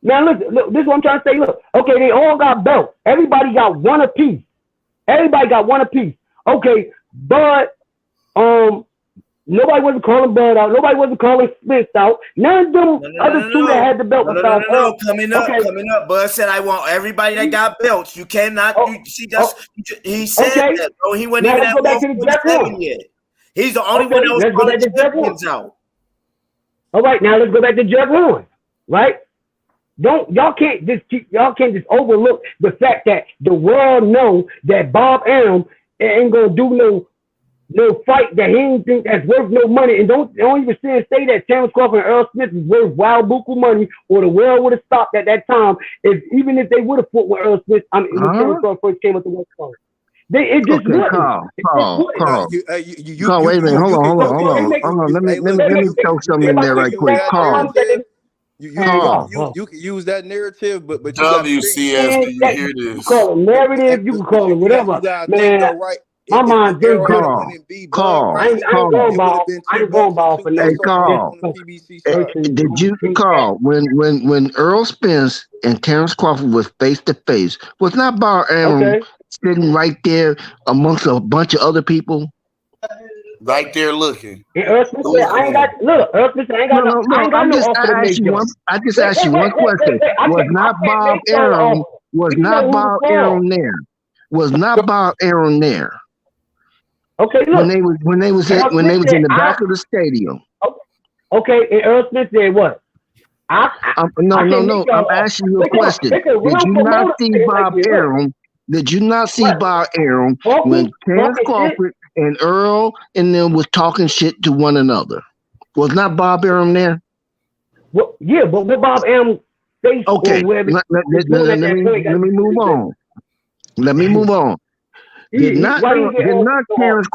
Now look, this is what I'm trying to say. Look, okay, they all got belts. Everybody got one apiece. Okay, Bud, nobody wasn't calling Bud out. Nobody wasn't calling Spence out. None of them other two that had the belt. No. Coming up. Bud said, I want everybody that got belts. You cannot. He said that, bro. He wasn't even at 147 yet. He's the only one that was calling the champions out. All right, now let's go back to Jeff Horn, right? Y'all can't just overlook the fact that the world know that Bob Arum ain't gonna do no fight that he ain't think that's worth no money, and don't even say that Terrence Crawford and Errol Spence is worth wild buku money, or the world would have stopped at that time even if they would have fought with Errol Spence. When Terrence Crawford first came up to West Coast. It just wouldn't. Carl, wait a minute. Hold on. Let me throw something in there right quick. Carl. You can use that narrative, but WCS, do you hear this? You call it narrative, you can call it whatever. Man, my mind did Carl. I ain't going ball for nothing. Hey, Carl. Did you, Carl, when Errol Spence and Terrence Crawford was face to face, was not Bob Arum sitting right there amongst a bunch of other people? Right there looking. Earl Smith said, I ain't got no offer to I just asked you one question. Was not Bob Arum there? Was not Bob Arum there? Okay, look. When they was in the back of the stadium. Okay, and Earl Smith said what? No. I'm asking you a question. Did you not see Bob Arum? Did you not see Bob Arum when Terrence Crawford and Earl and them was talking shit to one another? Was not Bob Arum there? Well, yeah, but what Bob Arum faced? Okay, let me move on. Let me move on. Did not Terrence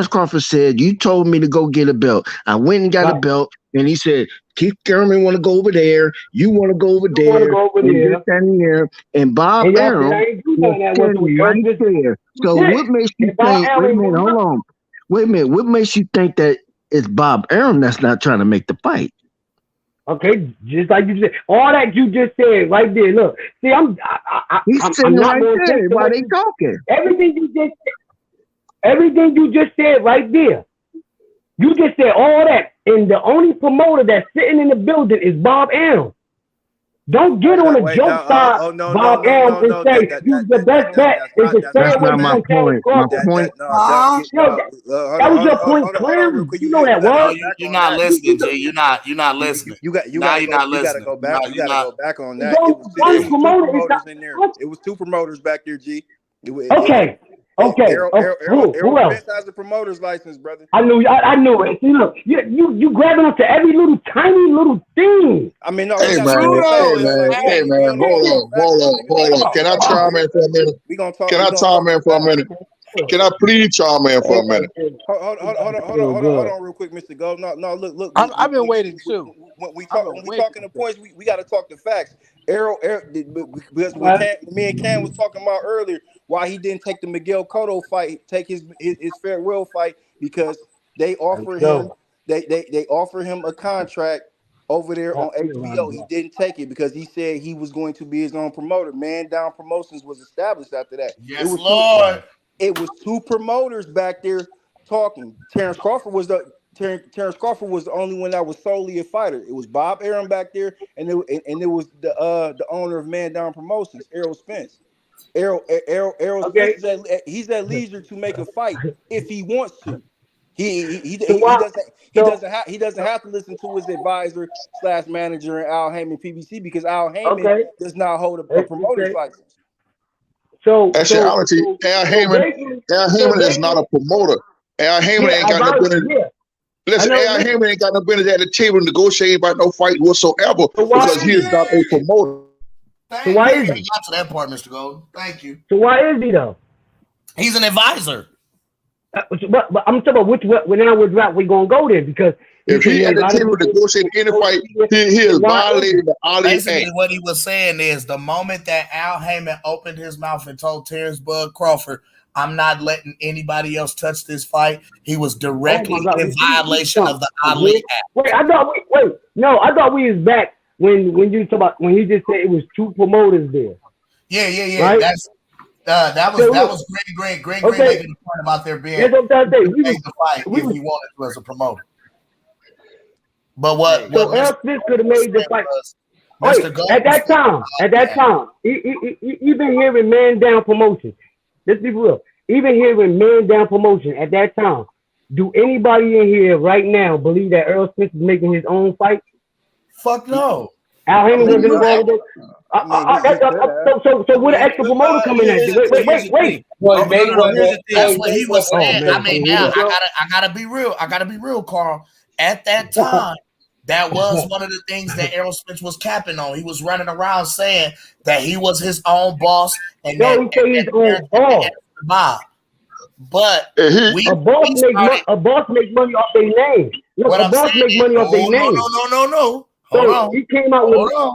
Crawford said, you told me to go get a belt. I went and got a belt, and he said, Keith Thurman want to go over there. You want to go over there. And Bob Arum was standing right there. So what makes you think, wait a minute, hold on. Wait a minute. What makes you think that it's Bob Arum that's not trying to make the fight? Okay, just like you said, all that you just said right there. Look, see, I'm sitting not right going to there while they talking. Everything you just said right there. You just said all that, and the only promoter that's sitting in the building is Bob Arum. Don't get on a joke side, Bob Arum, and say you the best bet is to stay away from Terrence Crawford. That was your point, clearly. You know that was. You're not listening, Jay. You're not listening. You gotta go back. You gotta go back on that. One promoter is promoters in there. It was 2 promoters back there, G. Okay. Errol Who else? Spence has a promoter's license, brother. I knew it. See, look, you grabbing onto every little tiny little thing. I mean, no. Hey man, hold on. Can I chime in for a minute? Can I chime in for a minute? Can I please chime in for a minute? Hold on, real quick, Mr. Gold. No, look. I've been waiting too. When we talking the points, we got to talk the facts. Errol, because me and Cam was talking about earlier, why he didn't take the Miguel Cotto fight, take his farewell fight, because they offered him they offered him a contract over there on HBO. He didn't take it because he said he was going to be his own promoter. Man Down Promotions was established after that. Yes, Lord. It was 2 promoters back there talking. Terrence Crawford was the only one that was solely a fighter. It was Bob Arum back there, and it was the owner of Man Down Promotions, Errol Spence. Errol Spence he's at leisure to make a fight if he wants to. He doesn't have to listen to his advisor / manager and Al Heyman PBC, because Al Heyman does not hold a promoter's license. Actually, Al Heyman is not a promoter. Al Heyman ain't got no business. Listen, Al Heyman ain't got no business at the table negotiating about no fight whatsoever because he is not a promoter. So why is he? Got to that part, Mr. Gold. Thank you. So why is he though? He's an advisor. But I'm talking about which route we gonna go there, because if he at the table negotiating any fight, he is violating the Ali Act. Basically, what he was saying is the moment that Al Heyman opened his mouth and told Terrence Bud Crawford, "I'm not letting anybody else touch this fight," he was directly in violation of the Ali Act. Wait, I thought we was back when you talk about when he just said it was 2 promoters there. Yeah. Right? That was Green making the point about there being the fight if he wanted to as a promoter. But what Errol Spence could have made the fight. At that time, even hearing Man Down Promotion, let's be real. Even hearing Man Down Promotion at that time, do anybody in here right now believe that Errol Spence is making his own fight? Fuck no. Al Heyman was involved with it. So with an extra promoter coming in? Wait. That's what he was saying. I mean, now I gotta be real. I gotta be real, Carl. At that time, that was one of the things that Errol Spence was capping on. He was running around saying that he was his own boss and Bob. But a boss makes money off their name. Look, a boss makes money off their name. No. Hold on. He came out with a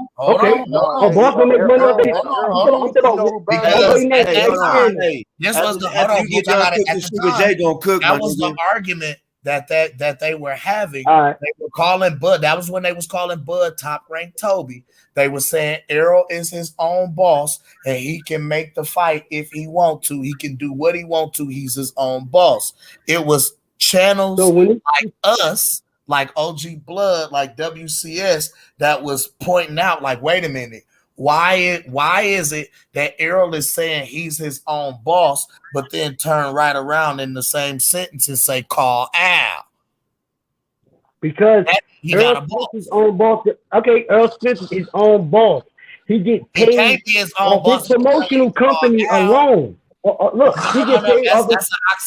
boss will make money off their name. This was the argument that they were having. They were calling Bud. That was when they was calling Bud Top Rank Toby. They were saying Errol is his own boss and he can make the fight if he want to. He can do what he want to. He's his own boss. It was channels like us, like OG Blood, like WCS, that was pointing out, like, wait a minute. Why is it that Errol is saying he's his own boss, but then turn right around in the same sentence and say, call Al? Because Errol Spence is his own boss. Okay, Errol Spence is his own boss. He gets paid he can't be his own off boss. His promotional company alone. Look, he gets paid off.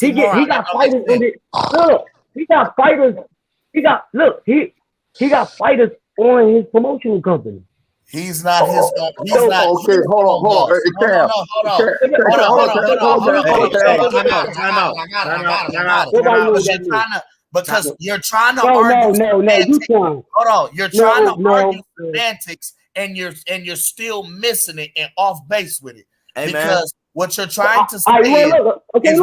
He got fighters in it. Look, he got fighters. He got fighters on his promotional company. He's not his own. He's not. Okay, hold on. Because you're trying to argue. Hold on. You're trying to argue semantics, and you're still missing it and off base with it. Because what you're trying to say look. You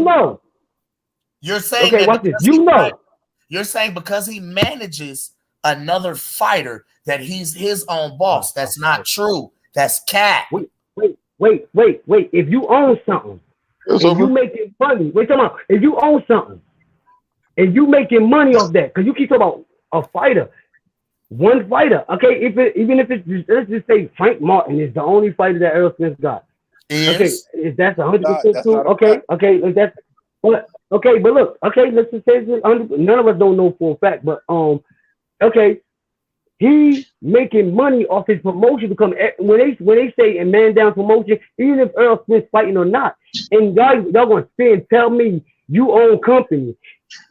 know. You're saying Okay, that watch this. You know. You're saying because he manages another fighter that he's his own boss. That's not true. That's cap. Wait. If you own something and you making money, if you own something and you making money off that, because you keep talking about a fighter, one fighter. Okay, even if it's just, let's just say Frank Martin is the only fighter that Errol Spence got. Okay, if that's 100% true. Okay, if that's but look, let's just say this, none of us don't know for a fact, but okay. He making money off his promotion because when they say a man down promotion, even if Errol Spence fighting or not, and y'all gonna spend tell me you own company,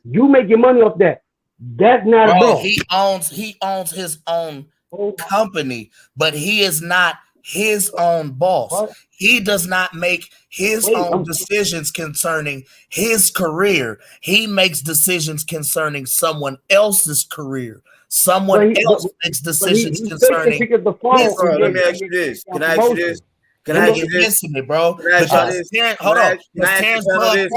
you making money off that. That's not a boss. He owns his own company, but he is not his own boss. What? He does not make his own decisions concerning his career. He makes decisions concerning someone else's career. Someone else makes decisions concerning. Let me ask you this. Can I ask you this? Can I ask you this? Listen, bro. Because hold on. Terrence Bud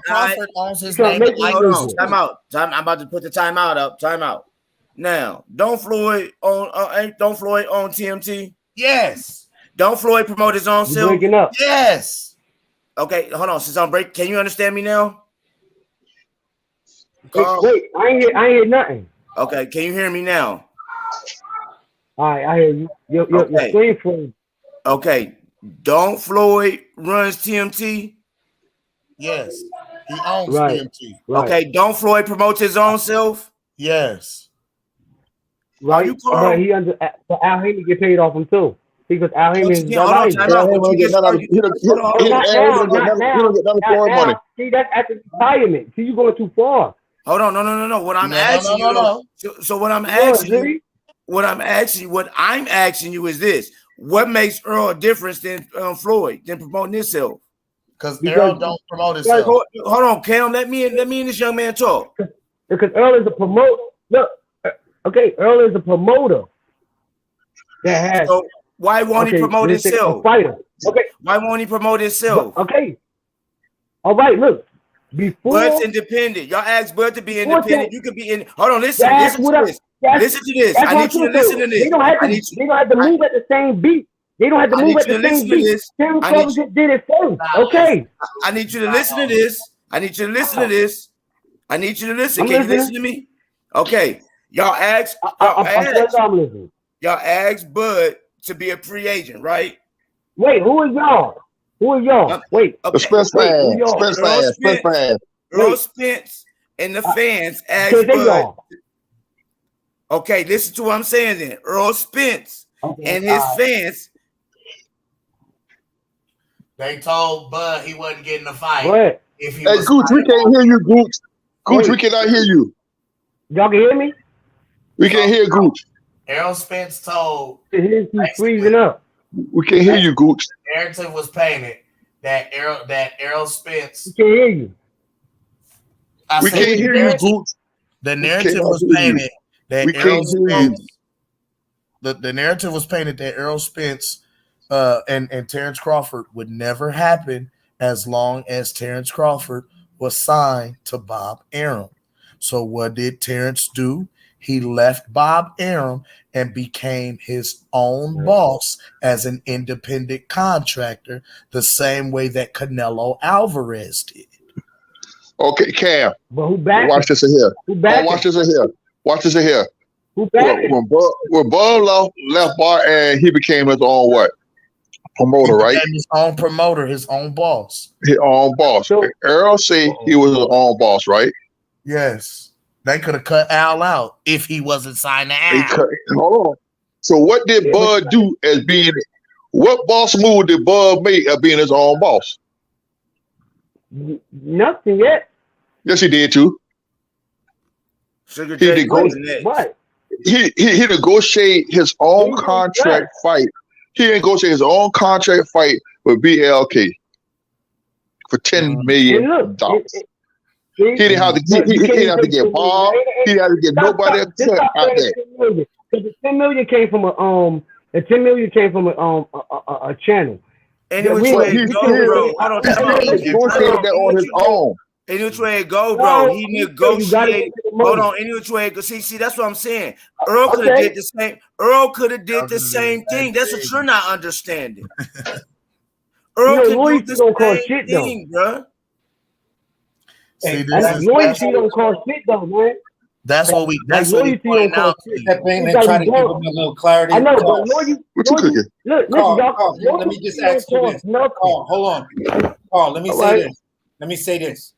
Crawford owns his name. Hold on. Time out. I'm about to put the timeout up. Timeout. Now, don't Floyd own TMT? Yes. Don't Floyd promote his own self? Breaking up. Yes. Okay, hold on. Since I'm break, can you understand me now? Wait, I ain't hear nothing. Okay, can you hear me now? All right, I hear you. Your screen froze. Okay, don't Floyd runs TMT? Yes, he owns TMT. Right. Okay, don't Floyd promote his own self? Yes. Right, but he Al Heyman get paid off him too. Because Al Heyman is money. See, that's at the retirement. See, you going too far. Hold on, no. What I'm asking you, so what I'm asking you is this: what makes Earl different than Floyd than promoting himself? Because Earl don't promote himself. Hold on, Cam. Let me and this young man talk. Because Earl is a promoter. Look, okay, Earl is a promoter. That has. So why won't he promote himself? Fighter. Okay. Why won't he promote himself? Okay. All right. Look. Before Bud's independent. Y'all ask Bud to be independent. You could be in. Hold on, listen to this. Listen to this. I need you to listen to this. They don't have to move at the same beat. They don't have to move at the same beat. Terrence Crawford just did it first. Okay. I need you to listen to this. I need you to listen to this. I need you to listen. Can you listen to me? Okay. Y'all ask Bud to be a free agent, right? Wait, who is y'all? Wait. Spence fans. Errol Spence and the fans asked Bud. Okay, listen to what I'm saying then. Errol Spence and his fans. They told Bud he wasn't getting a fight. What? Hey, Gooch, we can't hear you, Gooch. Gooch, we cannot hear you. Y'all can hear me? We can't hear Gooch. Errol Spence told. He's freezing up. We can't hear you, Gooch. The narrative was painted that Errol Spence. We can't hear you. We can't hear you, Gooch. The narrative was painted that Errol Spence. The narrative was painted that Errol Spence and Terrence Crawford would never happen as long as Terrence Crawford was signed to Bob Arum. So what did Terrence do? He left Bob Arum and became his own boss as an independent contractor, the same way that Canelo Alvarez did. Okay, Cam. But who back? Watch this in here. Watch this in here. Who back? When Bud left Bar and he became his own what? Promoter, right? His own promoter, his own boss. His own boss. So, Errol said he was his own boss, right? Yes. They could have cut Al out if he wasn't signed to Al. Hold on. So what did Bud do as being? What boss move did Bud make of being his own boss? Nothing yet. Yes, he did too. He negotiated his own contract fight. He negotiated his own contract fight with BLK for $10 million. He didn't have to get Bob. He didn't have to get nobody else cut out there. The $10 million came from a channel. Any which way it go, bro. Hold on, time out. He negotiated that on his own. Any which way it go, bro. He negotiated. Hold on. Any which way it go. See, that's what I'm saying. Earl could have did the same. Earl could have did the same thing. That's what you're not understanding. Earl could do the same thing, bro. See, loyalty don't cost shit though, man. That's what we pointing out. Step in and try to give them a little clarity. I know, but loyalty. Look, Carl, let me just ask you this. Carl, hold on. Carl, let me say this. Let me say this.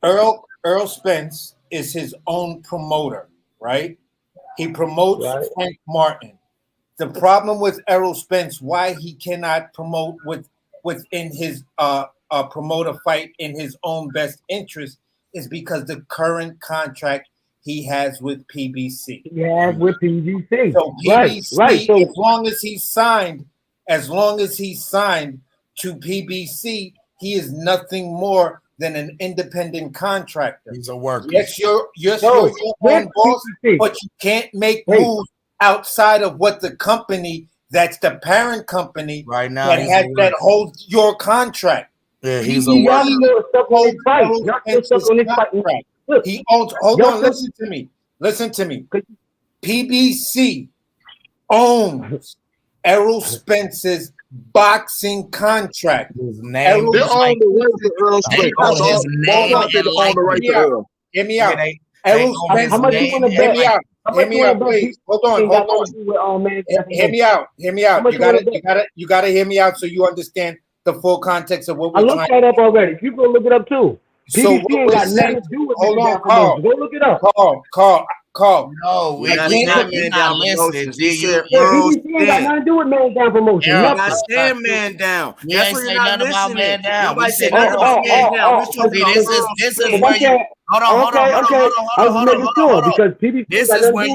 Errol Spence is his own promoter, right? He promotes Frank Martin. The problem with Errol Spence, why he cannot promote within his promoter fight in his own best interest, is because the current contract he has with PBC. Yeah, with PBC. So PBC, So, as long as he's signed to PBC, he is nothing more than an independent contractor. He's a worker. Yes, you're your own boss, but you can't make moves outside of what the company that's the parent company right now that holds your contract. Yeah, he's a worker. He owns. Hold on, listen to me. Listen to me. PBC owns Errol Spence's boxing contract. His name. They own the right to Errol Spence. Hear me out. Errol Spence. How much you want to bet? Hear me out, please. Hold on. Hear me out. You gotta hear me out so you understand the full context of what we're trying. I looked that up already. You go look it up too. So PBC ain't got nothing to do with hold on, Carl. Go look it up. Carl. No, we're not listening. PBC ain't got nothing to do with man down promotion. I'm not saying man down. We ain't say nothing about man down. Nobody said nothing about man down. This is where you hold on. Because PBC this is where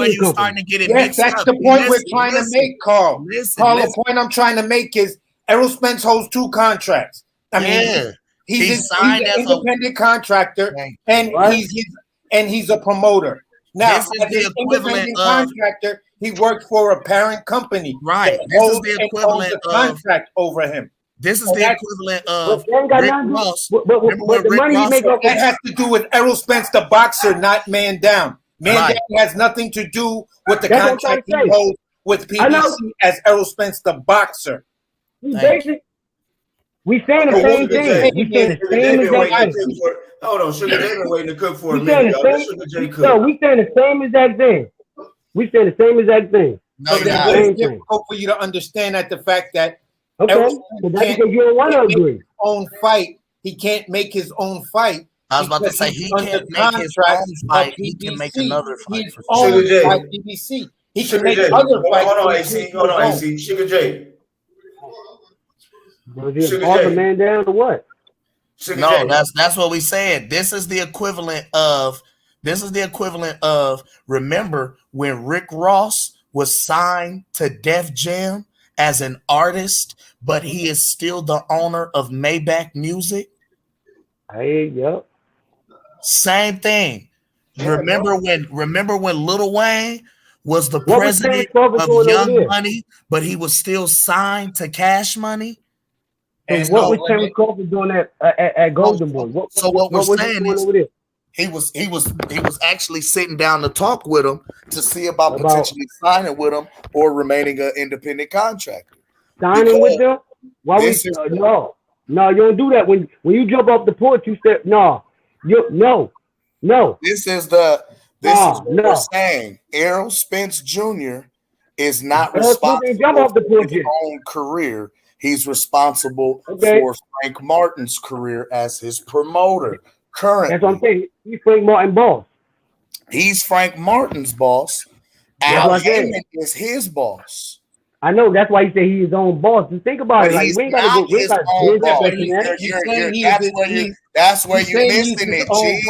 you starting to get it mixed up. That's the point we're trying to make, Carl. Carl, the point I'm trying to make is Errol Spence holds two contracts. I mean, he's an independent contractor, and he's a promoter. Now, this is as an independent contractor, he works for a parent company. Right. This is the equivalent of contract over him. This is the equivalent of Rick Ross. That has to do with Errol Spence, the boxer, not man down. Man down has nothing to do with the contract he holds with PBC as Errol Spence, the boxer. We saying the same thing. We saying the same exact thing. Hold on, Sugar J been waiting to cook for a We saying minute. the same exact thing. We saying the same exact thing. No, it's difficult for you to understand that the fact that Errol Spence can't make his own fight. He can't make his own fight. I was about to say he can't make his own fight. He can make another fight. He's owned by PBC. He can make other fights. Hold on, AC. Sugar J. Was he a man down or what? No, that's what we said. This is the equivalent of remember when Rick Ross was signed to Def Jam as an artist, but he is still the owner of Maybach Music? Hey, yep. Same thing. Remember when Lil Wayne was the president of Young Money, but he was still signed to Cash Money? And what was Terrence Crawford doing at Golden Boy? What we're saying is he was actually sitting down to talk with him to see about potentially signing with him or remaining an independent contractor. Signing with them? Why no, you don't do that. When you jump off the porch, you said no. This is what we're saying. Errol Spence Jr. is not responsible for his own career. He's responsible for Frank Martin's career as his promoter. Currently, that's what I'm saying. He's Frank Martin's boss. He's Frank Martin's boss. Al Heyman is his boss. I know. That's why he said he's his own boss. Just think about it. Like, we ain't got to go. That's where you're missing it, G.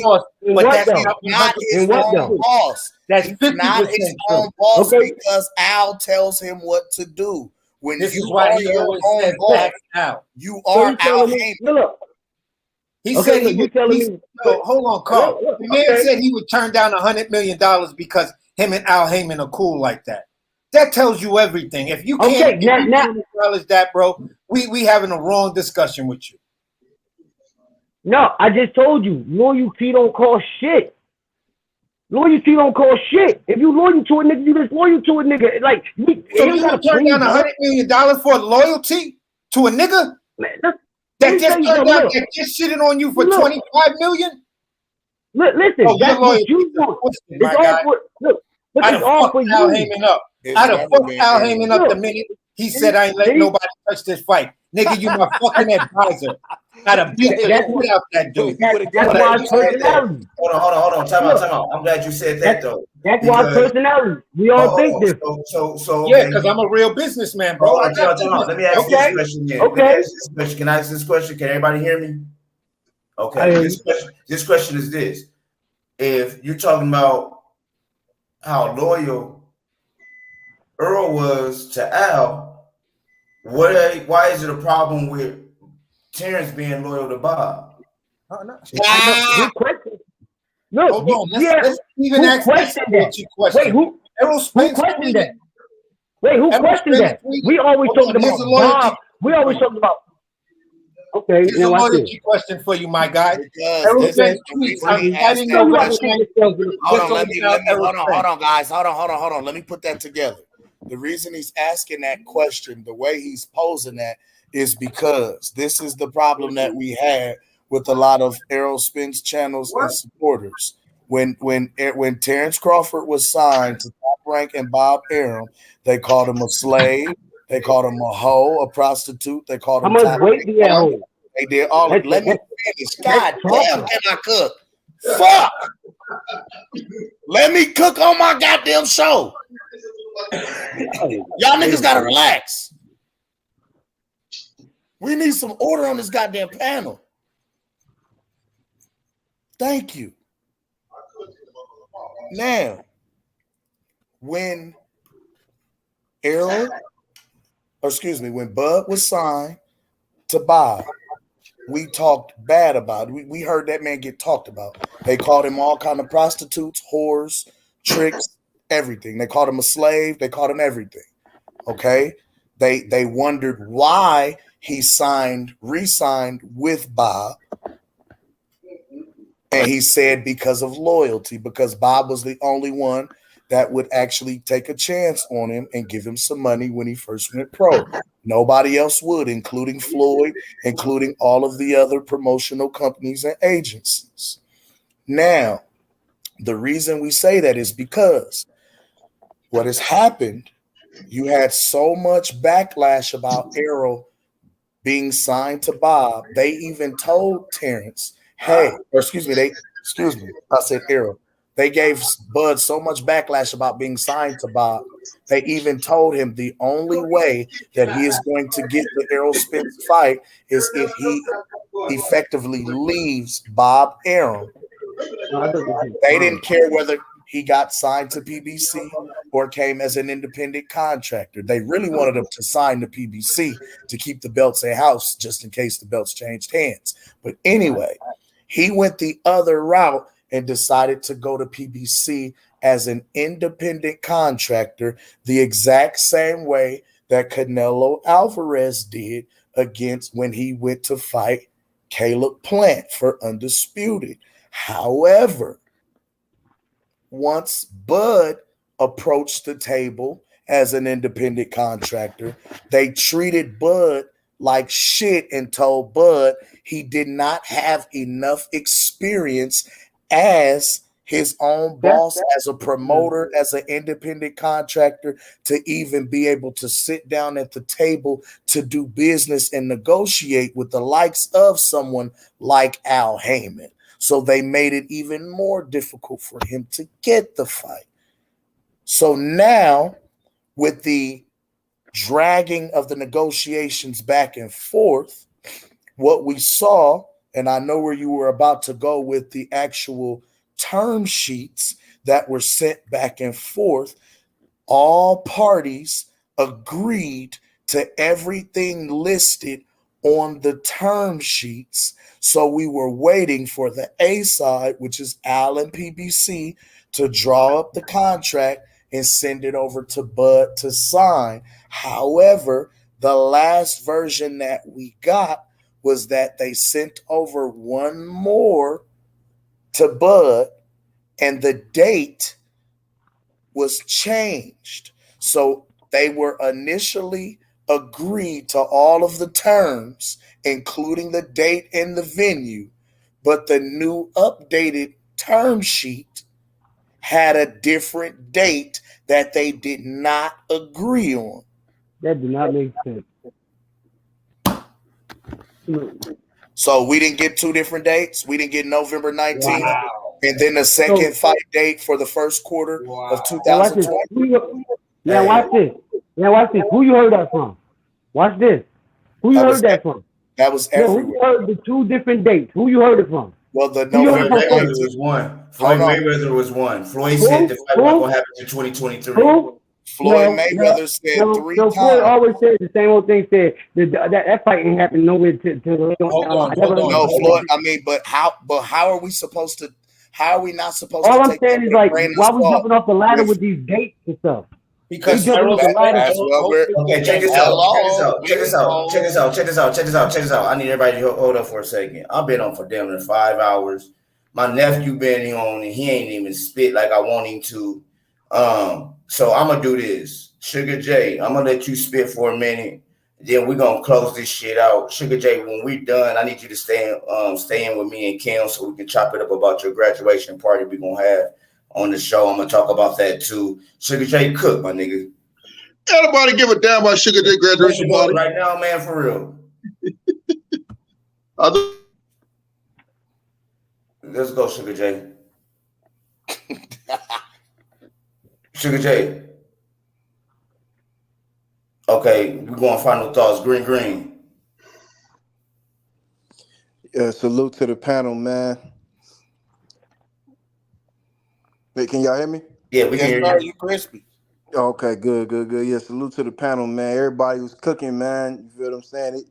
But that's not his own boss. That's not his own boss because Al tells him what to do. When this you is why are he your always own says boss, Al. You are Al Heyman. He said he would. Hold on, Carl. The man said he would turn down $100 million because him and Al Heyman are cool like that. That tells you everything. If you can't acknowledge that, bro, we having a wrong discussion with you. No, I just told you, loyalty don't cost shit. Loyalty don't cost shit. If you loyal to a nigga, you just loyal to a nigga. Like, so you would turn down $100 million for loyalty to a nigga that just shitting on you for $25 million? Listen, that's what you want. It's all for look. I'd have fucked Al Heyman up. I'd have fucked Al Heyman up the minute he said I ain't letting nobody touch this fight. Nigga, you my fucking advisor. I'd have beat the shit out that dude. That's why personality. Hold on. Time out. I'm glad you said that though. That's why personality. We all think this. So yeah, because I'm a real businessman, bro. Time out. Let me ask you this question. Okay. Can I ask this question? Can everybody hear me? Okay. This question is this: if you're talking about how loyal Earl was to Al, why is it a problem with Terrence being loyal to Bob? Good question. No, hold on. Let's even ask that question. Wait, who questioned that? Wait, who questioned that? We always talking about Bob. We always talking about. Okay, here's a loyalty question for you, my guy. Errol Spence tweets. I'm adding your Hold on, guys. Hold on. Let me put that together. The reason he's asking that question, the way he's posing that, is because this is the problem that we had with a lot of Errol Spence channels and supporters. When Terrence Crawford was signed to Top Rank and Bob Arum, they called him a slave. They called him a hoe, a prostitute. They called him. How much weight do you have? They did all. Let me finish. God damn, can I cook? Fuck. Let me cook on my goddamn show. Y'all niggas gotta relax. We need some order on this goddamn panel. Thank you. Now, when when Bud was signed to Bob, we talked bad about it. We heard that man get talked about. They called him all kind of prostitutes, whores, tricks, everything. They called him a slave. They called him everything. Okay? They wondered why he re-signed with Bob. And he said because of loyalty, because Bob was the only one that would actually take a chance on him and give him some money when he first went pro. Nobody else would, including Floyd, including all of the other promotional companies and agencies. Now, the reason we say that is because what has happened, you had so much backlash about Errol being signed to Bob. They even told Terrence, I said Errol. They gave Bud so much backlash about being signed to Bob. They even told him the only way that he is going to get the Errol Spence fight is if he effectively leaves Bob Arum. They didn't care whether he got signed to PBC or came as an independent contractor. They really wanted him to sign to PBC to keep the belts in-house just in case the belts changed hands. But anyway, he went the other route and decided to go to PBC as an independent contractor the exact same way that Canelo Alvarez did when he went to fight Caleb Plant for Undisputed. However, once Bud approached the table as an independent contractor, they treated Bud like shit and told Bud he did not have enough experience as his own boss, as a promoter, as an independent contractor to even be able to sit down at the table to do business and negotiate with the likes of someone like Al Heyman. So they made it even more difficult for him to get the fight. So now, with the dragging of the negotiations back and forth, what we saw, and I know where you were about to go with the actual term sheets that were sent back and forth, all parties agreed to everything listed on the term sheets. So we were waiting for the A side, which is Al and PBC, to draw up the contract and send it over to Bud to sign. However, the last version that we got was that they sent over one more to Bud, and the date was changed. So they were initially agreed to all of the terms, including the date and the venue, but the new updated term sheet had a different date that they did not agree on. That did not make sense. So we didn't get two different dates. We didn't get November 19th, and then the second fight date for the first quarter of 2020. Now watch this. Now watch this. Who you heard that from? Watch this. Who you heard that from? That was everywhere. Who you heard the two different dates? Who you heard it from? Well, the Floyd Mayweather was one. Floyd Mayweather was one. Floyd said the fight wasn't gonna happen in 2023. Who? Floyd Mayweather said 3 times. Floyd always said the same old thing. Said that fight ain't happened nowhere to Hold on. No, Floyd. I mean, but how are we supposed to? How are we not supposed all to? I'm take saying is like, why we jumping off the ladder with these dates and stuff? Because Errol, okay, check this out. I need everybody to hold up for a second. I've been on for damn near 5 hours. My nephew been on and he ain't even spit like I want him to. So I'm gonna do this. Sugar J, I'm gonna let you spit for a minute. Then we're gonna close this shit out. Sugar J, when we're done, I need you to stay in with me and Kim so we can chop it up about your graduation party we're gonna have on the show. I'm gonna talk about that too. Sugar J, cook, my nigga. Nobody give a damn about Sugar J graduation party right now, man, for real. Let's go, Sugar J. Sugar J. Okay, we're going final thoughts. Green. Yeah, salute to the panel, man. Wait, can y'all hear me? Yeah, we can hear you. You crispy. Okay, good. Yeah, salute to the panel, man. Everybody was cooking, man. You feel what I'm saying?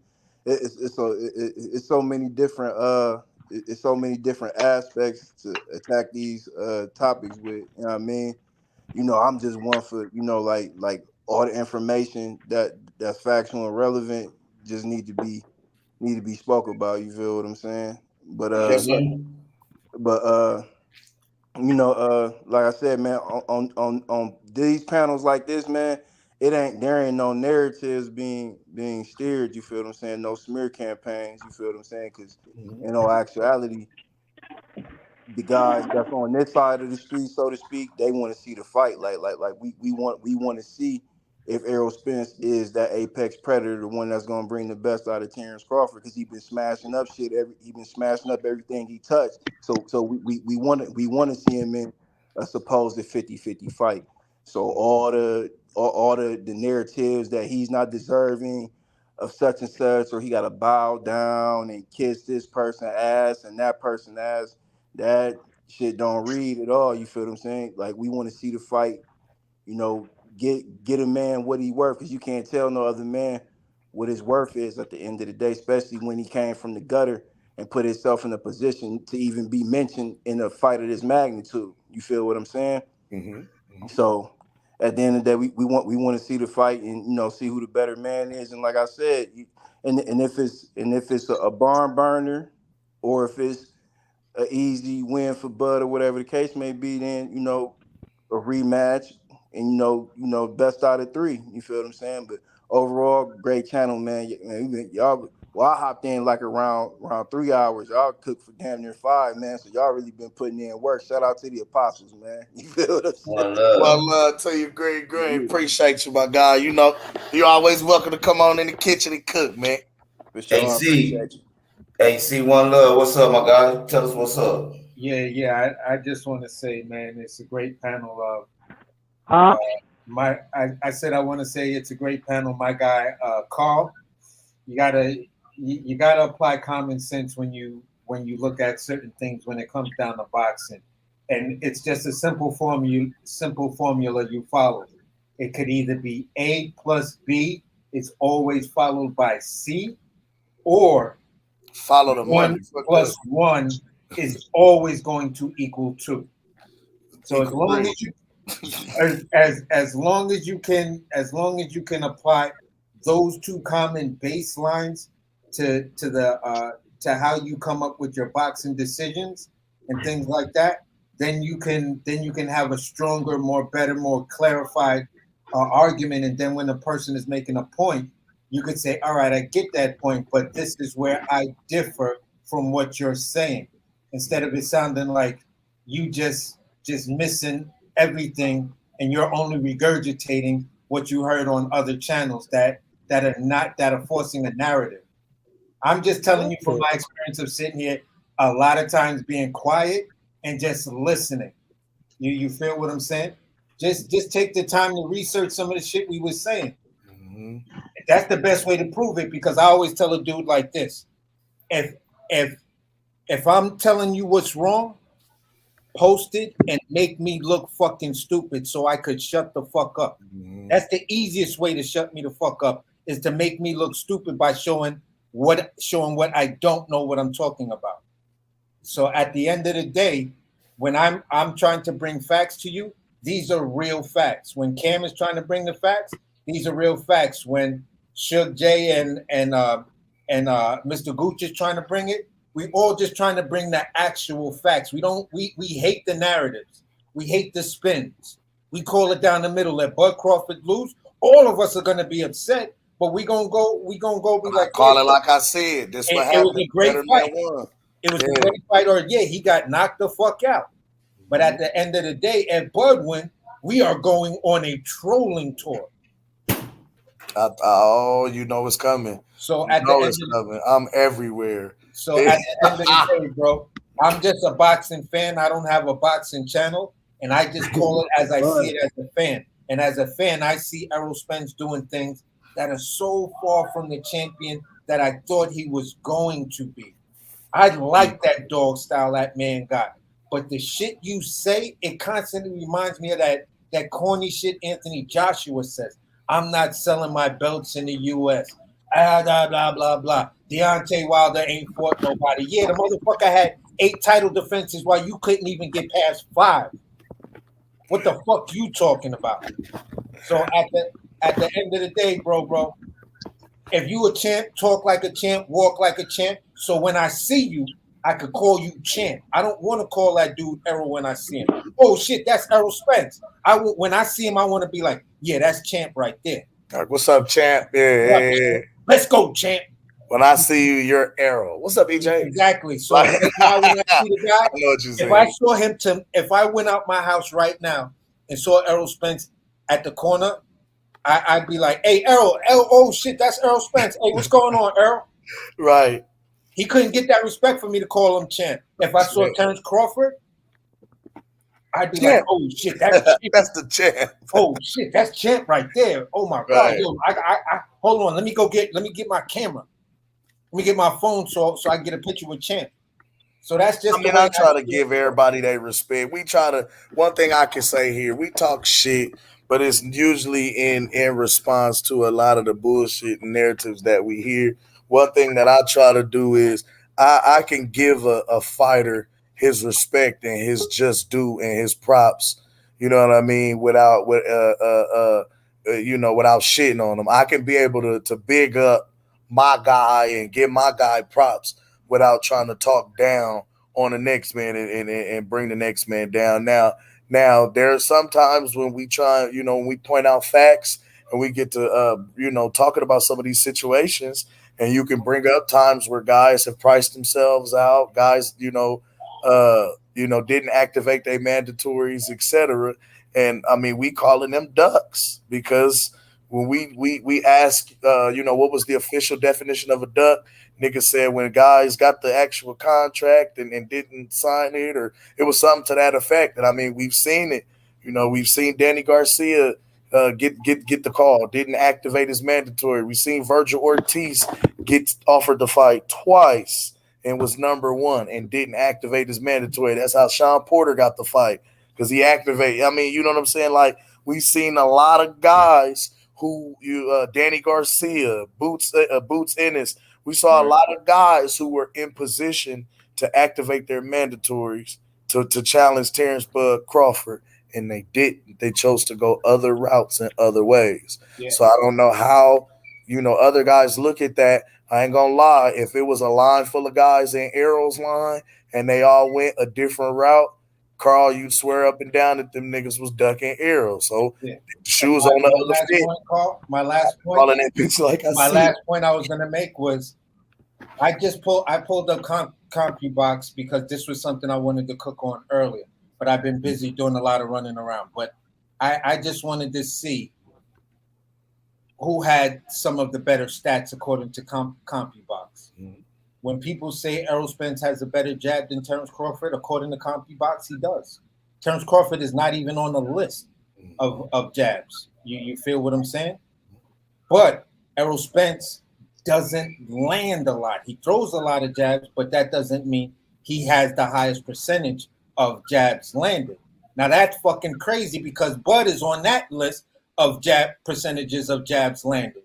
It's so many different it's so many different aspects to attack these topics with. You know what I mean? You know, I'm just one for, you know, like all the information that's factual and relevant just need to be spoke about. You feel what I'm saying? But you know, like I said, man, on these panels like this, man, there ain't no narratives being steered. You feel what I'm saying? No smear campaigns. You feel what I'm saying? Because in all actuality, the guys that's on this side of the street, so to speak, they want to see the fight. Like we want to see if Errol Spence is that apex predator, the one that's gonna bring the best out of Terrence Crawford, because he's been smashing up shit. He's been smashing up everything he touched. So we want to see him in a supposed 50-50 fight. So all the narratives that he's not deserving of such and such, or he got to bow down and kiss this person ass and that person ass, that shit don't read at all. You feel what I'm saying? Like, we want to see the fight, you know, get a man what he worth, because you can't tell no other man what his worth is at the end of the day, especially when he came from the gutter and put himself in a position to even be mentioned in a fight of this magnitude. You feel what I'm saying? So at the end of the day, we want to see the fight and, you know, see who the better man is. And like I said, and if it's a barn burner, or if it's an easy win for Bud, or whatever the case may be, then, you know, a rematch, and you know, best out of 3. You feel what I'm saying? But overall, great channel, man. Y'all, well, I hopped in like around 3 hours. Y'all cooked for damn near 5, man. So y'all really been putting in work. Shout out to the Apostles, man. You feel what I'm saying? Well, love to you, great. Appreciate you, my guy. You know, you're always welcome to come on in the kitchen and cook, man. For sure, AC, one love. What's up, my guy? Tell us what's up. Yeah. I just want to say, man, it's a great panel of. I said I want to say it's a great panel. My guy, Carl, you gotta apply common sense when you look at certain things when it comes down to boxing, and it's just a simple formula you follow. It could either be A plus B is always followed by C, or follow the 1 plus 1 is always going to equal 2. So as long as you can apply those two common baselines to how you come up with your boxing decisions and things like that, then you can have a stronger, more clarified argument. And then when a person is making a point, you could say, all right, I get that point, but this is where I differ from what you're saying, instead of it sounding like you just missing everything and you're only regurgitating what you heard on other channels that are forcing a narrative. I'm just telling you from my experience of sitting here, a lot of times being quiet and just listening. You feel what I'm saying? Just take the time to research some of the shit we was saying. Mm-hmm. That's the best way to prove it, because I always tell a dude like this: if I'm telling you what's wrong, post it and make me look fucking stupid so I could shut the fuck up. Mm-hmm. That's the easiest way to shut me the fuck up, is to make me look stupid by showing what I don't know what I'm talking about. So at the end of the day, when I'm trying to bring facts to you, these are real facts. When Cam is trying to bring the facts, these are real facts. When Suge J and Mr. Gooch is trying to bring it, we all just trying to bring the actual facts. We hate the narratives. We hate the spins. We call it down the middle. Let Bud Crawford lose. All of us are gonna be upset, but we gonna go be like, call it like I said. This what happened. It was a great fight. It was a great fight, or he got knocked the fuck out. But at the end of the day, at Bud win, we are going on a trolling tour. You know it's coming. So at the end coming. I'm everywhere. So at the end of the day, bro, I'm just a boxing fan. I don't have a boxing channel, and I just call it as I see it as a fan. And as a fan, I see Errol Spence doing things that are so far from the champion that I thought he was going to be. I like that dog style that man got. But the shit you say, it constantly reminds me of that corny shit Anthony Joshua says. I'm not selling my belts in the U.S. Blah, blah, blah, blah. Deontay Wilder ain't fought nobody. Yeah, the motherfucker had 8 title defenses while you couldn't even get past 5. What the fuck you talking about? So at the end of the day, bro, if you a champ, talk like a champ, walk like a champ. So when I see you, I could call you champ. I don't want to call that dude Errol when I see him. Oh shit, that's Errol Spence. When I see him, I want to be like, yeah, that's champ right there. Like, what's up, champ? Yeah. Let's go, champ. When I see you, you're Errol. What's up, EJ? Exactly. So that's why when I see the guy, if I went out my house right now and saw Errol Spence at the corner, I'd be like, hey, Errol, oh shit, that's Errol Spence. Hey, what's going on, Errol? Right. He couldn't get that respect for me to call him champ. If I saw Terrence Crawford, I'd be like, oh shit, that's the champ. Oh shit, that's champ right there. Oh my god, yo, I hold on, let me get my camera. Let me get my phone so I can get a picture with champ. So that's just. I try to give everybody their respect. We try to. One thing I can say here, we talk shit, but it's usually in response to a lot of the bullshit narratives that we hear. One thing that I try to do is I can give a fighter his respect and his just due and his props. You know what I mean? Without shitting on him. I can be able to big up my guy and give my guy props without trying to talk down on the next man and bring the next man down. Now there are some times when we try, when we point out facts and we get to talking about some of these situations, and you can bring up times where guys have priced themselves out, guys, didn't activate their mandatories, etc. And I mean, we calling them ducks because when we ask, what was the official definition of a duck? Niggas said when guys got the actual contract and didn't sign it, or it was something to that effect. And I mean, we've seen it. We've seen Danny Garcia get the call, didn't activate his mandatory. We've seen Virgil Ortiz get offered the fight twice and was number 1 and didn't activate his mandatory. That's how Sean Porter got the fight, because he activated. I mean, you know what I'm saying? Like, we've seen a lot of guys who Danny Garcia, Boots Ennis. We saw a lot of guys who were in position to activate their mandatories to challenge Terrence Bud Crawford and they didn't. They chose to go other routes and other ways. Yeah. So I don't know how, other guys look at that. I ain't gonna lie. If it was a line full of guys in Errol's line and they all went a different route, Carl, you'd swear up and down that them niggas was ducking Errol. So yeah. shoes on the other feet. My last point. Calling that bitch like I my see. last point I was gonna make was I pulled up CompuBox because this was something I wanted to cook on earlier, but I've been busy doing a lot of running around. But I just wanted to see who had some of the better stats according to CompuBox. When people say Errol Spence has a better jab than Terrence Crawford, according to CompuBox, he does. Terrence Crawford is not even on the list of jabs. You feel what I'm saying? But Errol Spence doesn't land a lot. He throws a lot of jabs, but that doesn't mean he has the highest percentage of jabs landed. Now that's fucking crazy because Bud is on that list of percentages of jabs landed.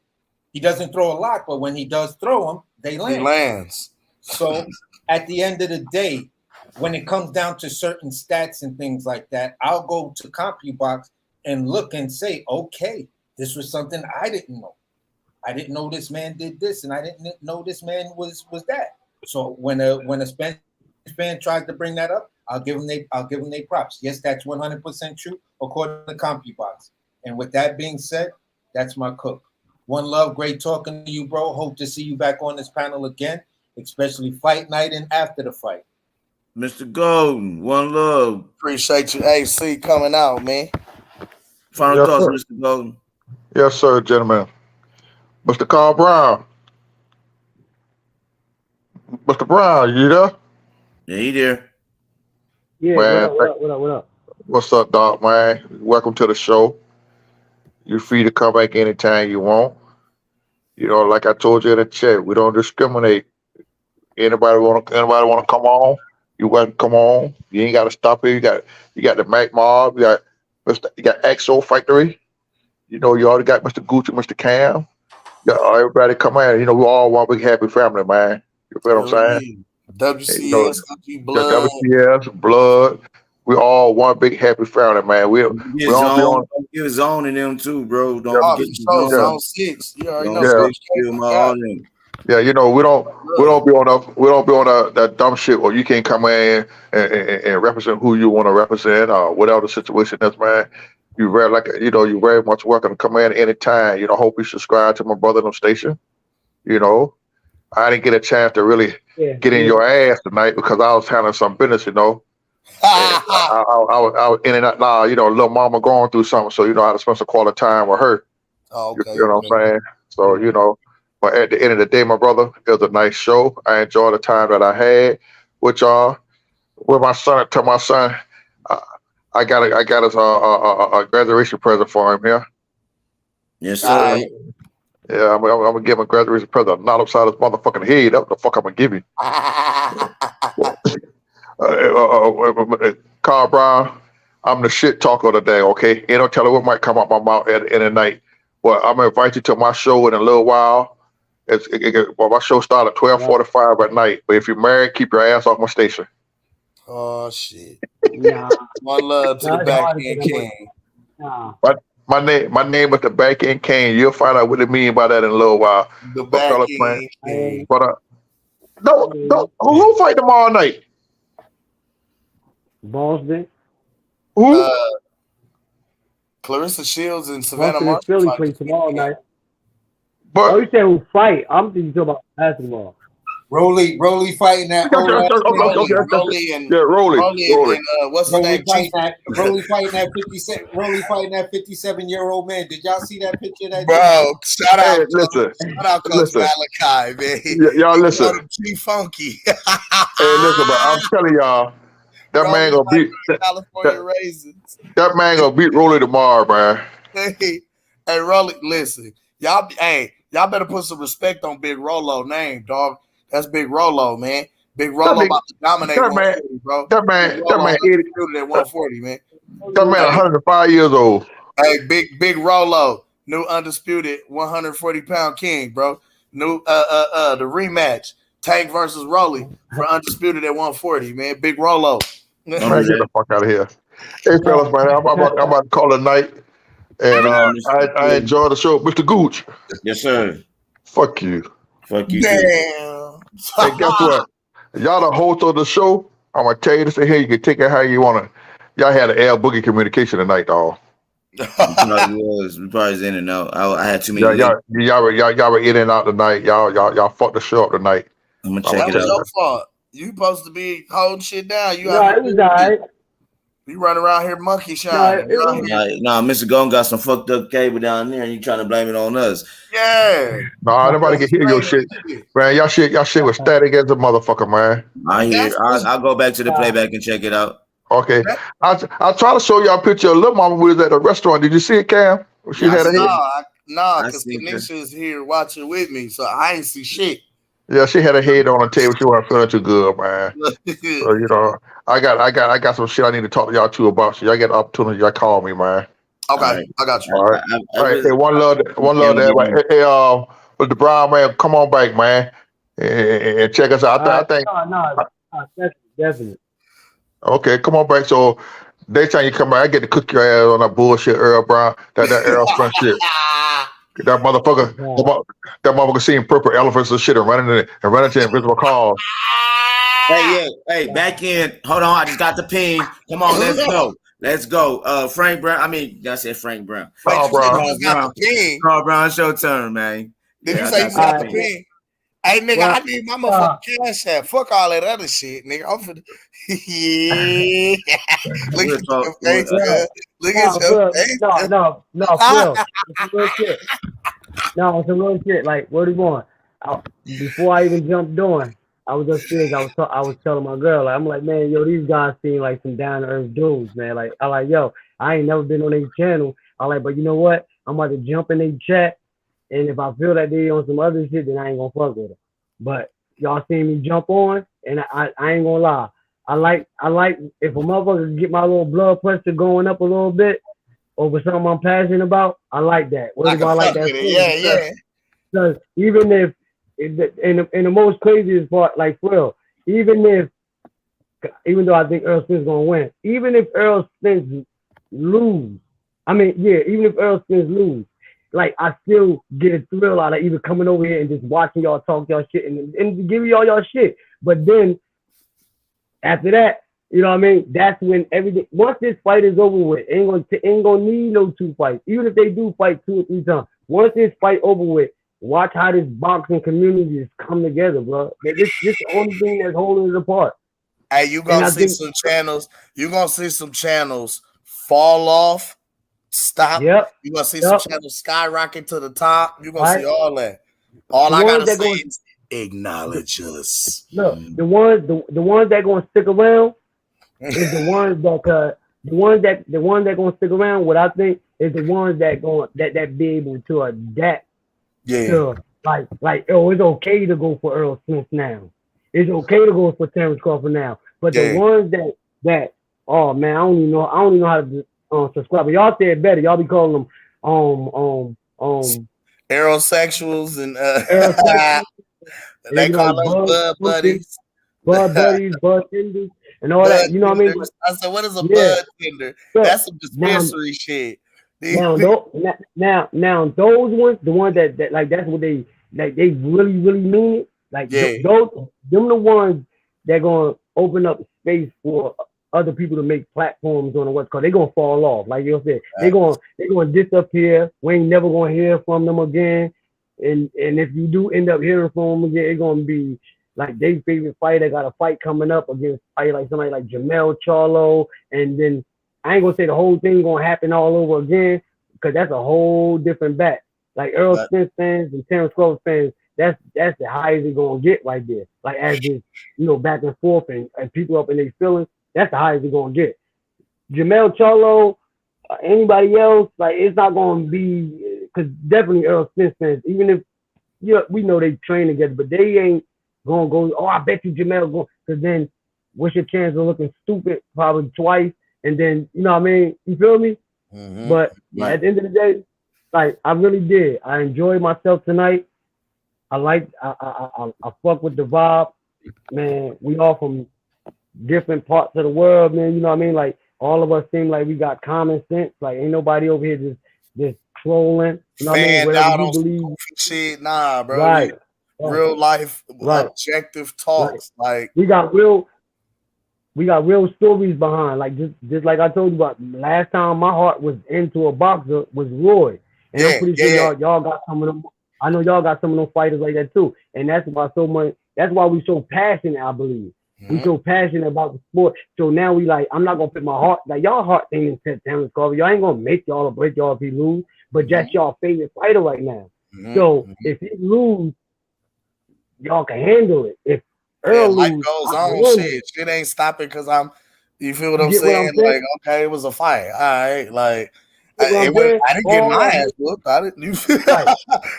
He doesn't throw a lot, but when he does throw them, they land. He lands. So at the end of the day, when it comes down to certain stats and things like that, I'll go to CompuBox and look and say, okay, this was something I didn't know. I didn't know this man did this, and I didn't know this man was that. So when a Spence fan tries to bring that up, I'll give them they props. Yes, that's 100% true according to CompuBox. And with that being said, that's my cook. One love, great talking to you, bro. Hope to see you back on this panel again, especially fight night and after the fight. Mr. Golden, one love. Appreciate you, AC, coming out, man. Final thoughts, Mr. Golden. Yes, sir, gentlemen. Mr. Carl Brown. Mr. Brown, you there? Yeah, he there. Yeah, man, what up? What's up, dog, man? Welcome to the show. You're free to come back anytime you want. Like I told you in the chat, we don't discriminate. Anybody want to come on? You want to come on? You ain't got to stop here. You got the Mac Mob. You got XO Factory. You already got Mr. Gucci, Mr. Cam. Everybody come in. We all one big happy family, man. You feel what I'm saying? WCS, Blood. WCS, Blood. We all one big happy family, man. We don't be on. Give a zone in them too, bro. Don't Oh, forget Zone 6. You already know. Yeah, we don't be on that dumb shit where you can't come in and represent who you want to represent or whatever the situation is, man. You're very much welcome to come in anytime. Hope you subscribe to my brother station. I didn't get a chance to really get in your ass tonight because I was handling some business, I was in and out now, little mama going through something, so I had to spend some quality time with her. Oh, okay. You know what I'm saying? So, but at the end of the day, my brother, it was a nice show. I enjoyed the time that I had with y'all. With my son, I got us a graduation present for him here. Yes, sir. Yeah, I'm gonna give him a graduation present, not upside his motherfucking head. That's what the fuck I'm gonna give him. Carl Brown, I'm the shit talker today, okay? You don't tell her what might come out my mouth at the end of the night. Well, I'm gonna invite you to my show in a little while. My show starts at 12:45 at night. But if you're married, keep your ass off my station. Oh shit! Nah. One love to the back end king. Nah. My name is the back end king. You'll find out what it means by that in a little while. The back end king. But no, who fight tomorrow night? Boston. Who? Clarissa Shields and Savannah Boston and Philly play tomorrow night. But you said who fight? I'm thinking you talking about basketball. Rolly fighting that. Rolly and what's his name? Rolly fighting that 57-year-old man. Did y'all see that picture of that? Bro, shout out, shout out, Coach Malachi, man. Y'all listen. G Funky. Hey, listen, but I'm telling y'all, that man gonna beat California Raisins. That man gonna beat Rolly tomorrow, man. Hey, Rolly, listen, y'all better put some respect on Big Rolo name, dog. That's Big Rolo, man. Big Rolo about to dominate 140, bro. That man, 80 at 140, man. That man, 105 years old. Hey, big Rolo, new undisputed 140-pound king, bro. New the rematch, Tank versus Rolly for undisputed at 140, man. Big Rolo. Man, get the fuck out of here. Hey, fellas, man, I'm about to call it a night. And I enjoy the show. Mr. Gooch. Yes, sir. Fuck you. Fuck you, Damn. too. Hey, guess what? Y'all the host of the show. I'm going to tell you this here. You can take it how you want to. Y'all had an L Boogie communication tonight, dog. We probably was in and out. I had too many. Y'all were in and out tonight. Y'all fucked the show up tonight. I'm gonna check it out. Your fault. You supposed to be holding shit down. You it was all right. You run around here monkey shine. Nah, Mr. Gone got some fucked up cable down there, and you trying to blame it on us? Yeah. Nah, nobody can hear your shit, man. Y'all shit was static as a motherfucker, man. I hear. I'll go back to the playback and check it out. Okay, I'll try to show y'all a picture of Lil Mama was at a restaurant. Did you see it, Cam? She had a head. Nah, because Kanisha's here watching with me, so I ain't see shit. Yeah, she had a head on the table. She wasn't feeling too good, man. So I got some shit I need to talk to y'all too about. So y'all get the opportunity. Y'all call me, man. Okay, I got you. All right. All right. Hey, one love to everybody. Hey, with the Brown man, come on back, man, and check us out. I think. No, definitely. Okay, come on back. So next time you come back, I get to cook your ass on that bullshit, Earl Brown, that Errol Spence shit. That motherfucker seeing purple elephants and shit and running into invisible cars. Hey, back in. Hold on, I just got the ping. Come on, let's go. Frank Brown. I mean, I said Frank Brown. Carl Brown. Carl Brown, show turn, man. Did you say you got the ping? Hey, nigga, I need my motherfucking cash app. Fuck all that other shit, nigga. I'm finna... Yeah. Look at your face, man. Look at your face. No, Phil. It's real shit. No, it's a real shit. Like, where are you going? Before I even jumped on, I was upstairs. I was telling my girl, like, I'm like, man, yo, these guys seem like some down to earth dudes, man. Like, I like, yo, I ain't never been on their channel. I like, but you know what? I'm about to jump in their chat. And if I feel that they on some other shit, then I ain't gonna fuck with them. But y'all seen me jump on, and I ain't gonna lie. I like if a motherfucker get my little blood pressure going up a little bit over something I'm passionate about, I like that. What if I like that? Yeah. Because even if in the most craziest part, like for real, even though I think Errol Spence gonna win, even if Errol Spence lose, even if Errol Spence lose, like I still get a thrill out of even coming over here and just watching y'all talk y'all shit and give y'all your shit. But then after that, you know what I mean? That's when everything. Once this fight is over with, ain't gonna need no two fights. Even if they do fight 2 or 3 times, once this fight over with, watch how this boxing community just come together, bro. This the only thing that's holding it apart. Hey, you gonna see some channels. You gonna see some channels fall off. Stop. Yep. You're gonna see some channels skyrocket to the top. You're gonna see all that. All I gotta say is acknowledge us. Look, the ones that gonna stick around is the ones that gonna stick around. What I think is the ones that be able to adapt. To like it's okay to go for Errol Spence now. It's okay to go for Terrence Crawford now. But the ones that oh man, I don't even know how to subscribe. But y'all say it better. Y'all be calling them aerosexuals and aerosexuals. They call us bud buddies. Bud buddies, bud tenders, and all that. You know what I mean? I said, what is a bud tender? That's some dispensary shit. Now those ones, the ones that like that's what they like. They really mean it. Like them the ones that gonna open up space for other people to make platforms on the West Coast. They're gonna fall off, like you said. They're gonna disappear. We ain't never gonna hear from them again. And if you do end up hearing from them again, it's gonna be like their favorite fighter got a fight coming up against like somebody like Jamel Charlo, and then I ain't gonna say the whole thing gonna happen all over again, because that's a whole different bat. Like Errol Spence fans and Terrence Crawford fans, that's the highest it's gonna get right there. Like as this, back and forth and people up in their feelings, that's the highest it's gonna get. Jamel Charlo, anybody else, like it's not gonna be, because definitely Errol Spence fans, even if we know they train together, but they ain't gonna go, oh, I bet you Jamel going, because then what's your chance of looking stupid probably twice, and then you know what I mean? You feel me? Mm-hmm. But at the end of the day, like I really did. I enjoyed myself tonight. I fuck with the vibe, man. We all from different parts of the world, man. You know what I mean? Like all of us seem like we got common sense. Like ain't nobody over here just trolling. You know what I mean? Fanned Whatever out you on some believe. goofy shit. Nah, bro. Right. Real life, Right. objective talks. Like we got real stories behind. Like just like I told you about last time my heart was into a boxer was Roy. And I'm pretty sure y'all got some of them. I know y'all got some of them fighters like that too. And that's why we so passionate, I believe. We so passionate about the sport. So now we like, I'm not gonna put my heart, like y'all heart thing in Terrence Crawford. Y'all ain't gonna make y'all or break y'all if he lose, but that's y'all favorite fighter right now. So if he lose, y'all can handle it. If Earl life lose, goes I can on. handle Shit ain't stopping because you feel what I'm get what I'm saying? saying? Like, okay, it was a fight. All right, like I I'm didn't get my ass whooped. I didn't. You feel? Right.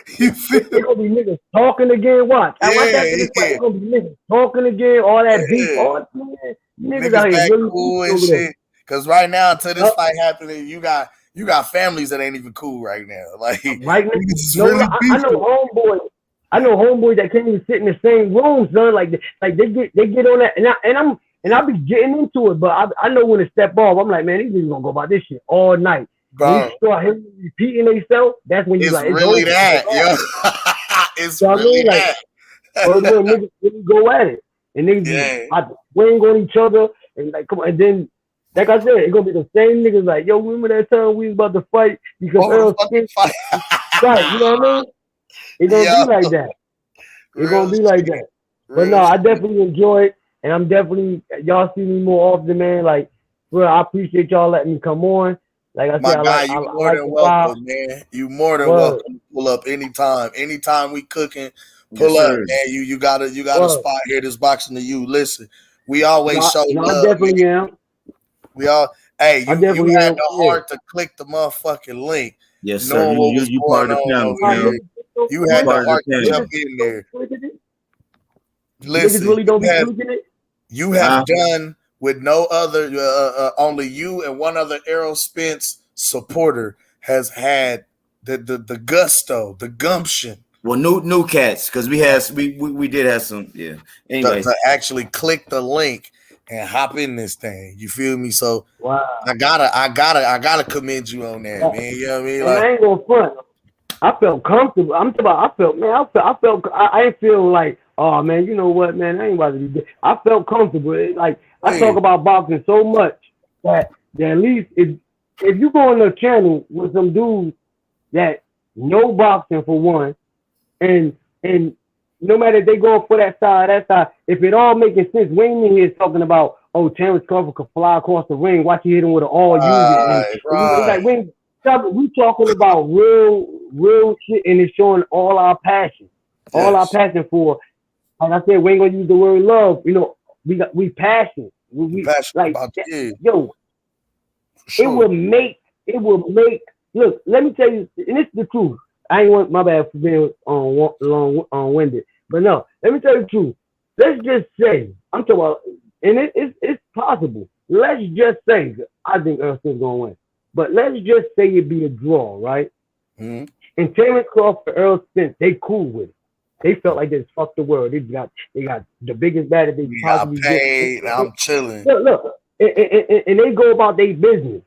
It's gonna be niggas talking again. Watch. I watch after this fight. It's gonna be niggas talking again. All that beef. All man, niggas out here back really cool and over there. shit. Because right now, until this fight happening, you got families that ain't even cool right now. Like right now, niggas is no, really I know homeboys. I know homeboys that can't even sit in the same room, son. Like they get on that, and I be getting into it, but I know when to step off. I'm like, man, these niggas gonna go about this shit all night. Bro. When you start hearing repeating themselves, that's when you It's like, it's really over. that, yo. It's You know what I really mean? Like, or when niggas really go at it, and niggas be about to swing on each other, and like, come on, and then, like I said, it's gonna be the same niggas like, yo, remember that time we was about to fight because Errol Spence, right? You know what I mean? It's gonna be like that. It's gonna be like that. But no, I definitely enjoy it, and I'm definitely y'all see me more often, man. Like, bro, I appreciate y'all letting me come on. Like I My said, guy, I you more like than the welcome, vibe. man. You more than Word. welcome to pull up anytime. Anytime we cooking, pull up, man. You got a spot here. This boxing to you. Listen, we always show No, love. I definitely am. We all, hey, you definitely had am. the heart to click the motherfucking link. Yes, sir. Knowing what was You going part of the on panel, over here. You had the heart to panel. jump in there. Niggas Listen, really don't be tweaking it. you have done with no other, only you and one other Errol Spence supporter has had the gusto, the gumption. Well, new cats, because we did have some, yeah. Anyway, to actually click the link and hop in this thing. You feel me? So wow. I gotta commend you on that, man. You know what I mean? And I ain't gonna front. I felt comfortable. I'm talking about. I ain't feel like, oh man, you know what, man, I ain't about to do this. I felt comfortable. I talk about boxing so much that at least if you go on the channel with some dudes that know boxing for one, and no matter if they going for that side, if it all making sense, Wayne in here talking about, oh, Terrence Crawford could fly across the ring, watch you hit him with an all unit. And like Wayne, we talking about real shit, and it's showing all our passion. All our passion for, like I said, we ain't gonna use the word love. You know, we passionate. We passionate like about you. Yo, sure. it will make. Look, let me tell you, and this is the truth. I ain't want my bad for being long-winded, but no, let me tell you the truth. Let's just say I'm talking about, and it's possible. Let's just say I think Earl Spence gonna win, but let's just say it be a draw, right? Mm-hmm. And Terrence Crawford, Errol Spence, they cool with it. They felt like they fuck the world. They got the biggest bat that they possibly paid. get. I'm chilling. Look, and they go about their business.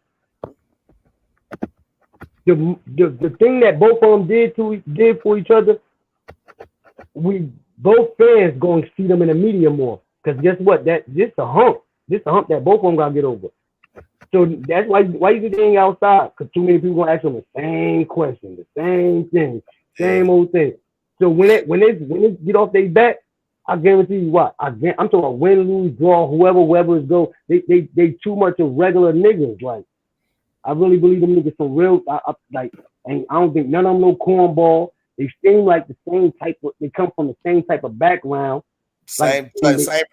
The thing that both of them did for each other, we both fans going to see them in the media more. Because guess what? This a hump that both of them got to get over. So that's why you think they ain't outside? Because too many people gonna ask them the same question, the same thing, same old thing. So when they get off their back, I guarantee you what. I'm talking about win, lose, draw, whoever is go. They too much of regular niggas. Like I really believe them niggas for real. And I don't think none of them no cornball. They seem like the same type of. They come from the same type of background. Same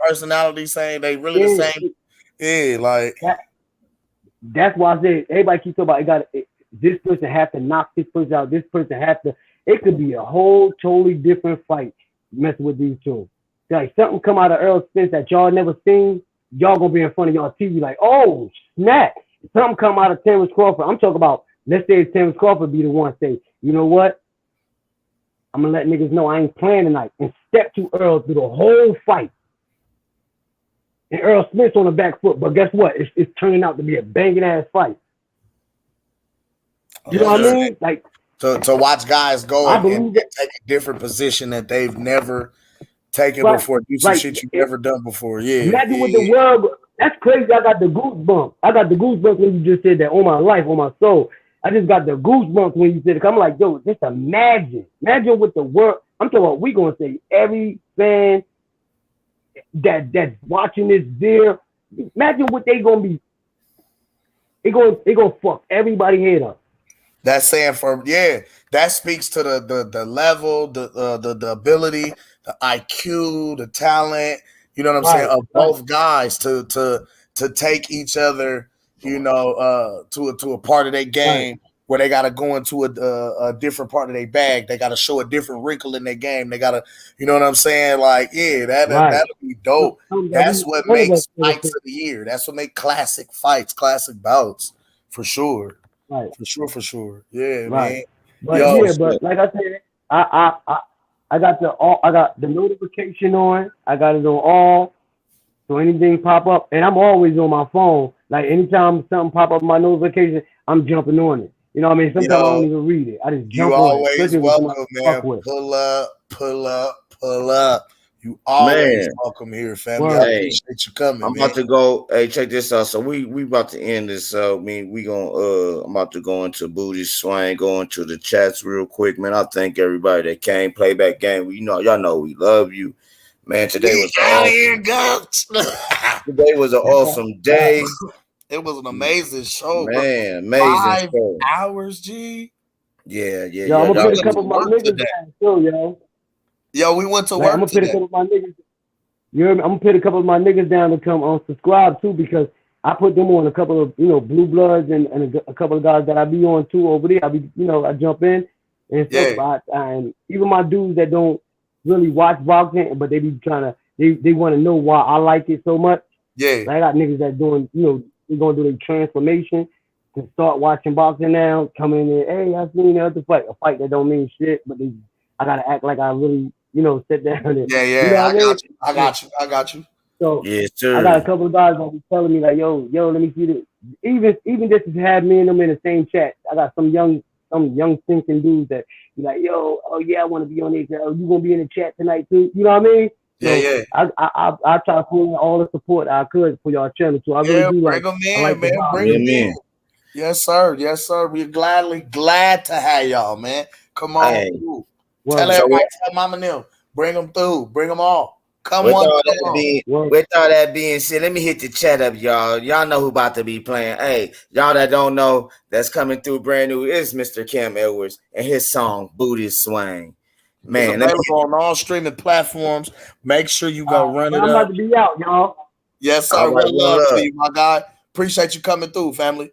personality. They really the same. Yeah, like. That's why I say everybody keeps talking about this person have to knock this person out. This person have to. It could be a whole totally different fight messing with these two. Like something come out of Errol Spence that y'all never seen. Y'all gonna be in front of y'all TV like, oh snap! Something come out of Terrence Crawford. I'm talking about. Let's say Terrence Crawford be the one say, you know what? I'm gonna let niggas know I ain't playing tonight and step to Earl through the whole fight. and Errol Spence on the back foot. But guess what? It's turning out to be a banging ass fight. You know what I mean? Like to watch guys go and take a different position that they've never taken before, do some shit you've never done before. Yeah. Imagine with the world. That's crazy. I got the goosebumps. I got the goosebumps when you just said that. On my life, on my soul. I just got the goosebumps when you said it. I'm like, yo, just imagine with the world. I'm talking about, we gonna say every fan that's watching this there. Imagine what they gonna be. They gonna fuck everybody head up. That's saying that speaks to the level, the ability, the IQ, the talent. You know what I'm saying, of both guys to take each other, you know, to a part of their game where they got to go into a different part of their bag. They got to show a different wrinkle in their game. They got to, you know what I'm saying? Like, yeah, that'll be dope. That's what makes fights of the year. That's what makes classic fights, classic bouts, for sure. Right. For sure. Yeah, right. man. But like I said, I got the notification on. I got it on all. So anything pop up, and I'm always on my phone. Like anytime something pop up my notification, I'm jumping on it. You know what I mean? Sometimes I don't even read it. I just jump on it. You always welcome, man. Pull up. You always welcome here, family. I appreciate you coming. I'm about to go. Hey, check this out. So we about to end this. I mean, we gonna I'm about to go into Booty Swing, go into the chats real quick, man. I thank everybody that came. Playback game. Y'all know we love you, man. Today was Today was an awesome day. It was an amazing show, man. Bro. Amazing 5 hours, G. Yeah. Yo, I'm gonna put a couple of my niggas down too, yo. Yo, we went to work. I'm gonna put a couple of my niggas. You heard me? I'm gonna put a couple of my niggas down to come on subscribe too, because I put them on a couple of Blue Bloods and a couple of guys that I be on too over there. I jump in and stuff. And even my dudes that don't really watch boxing, but they be trying to they want to know why I like it so much. Yeah, I got niggas that doing they're gonna do their transformation to start watching boxing now. Come in there, hey, I seen the other fight, a fight that don't mean shit, but I gotta act like I really. Sit down there. Yeah, I got you. So yes, sir. I got a couple of guys that be telling me like, yo, let me see this. Even just to have me and them in the same chat. I got some young thinking dudes that be like, yo, oh yeah, I want to be on this. Oh, you gonna be in the chat tonight too? You know what I mean? Yeah. I try to pull in all the support I could for y'all channel too. I really do bring them in, man. Bring them in. Yes, sir. We're glad to have y'all, man. Come on. Hey. Tell everybody, tell Mama Neil, bring them through, bring them all. With all that being said, let me hit the chat up, y'all. Y'all know who about to be playing. Hey, y'all that don't know, that's coming through brand new is Mr. Cam Edwards and his song Booty Swing. Man, it's available on all streaming platforms. Make sure you go run it up. I'm about to be out, y'all. Yes, sir. Right, love to you, my guy. Appreciate you coming through, family.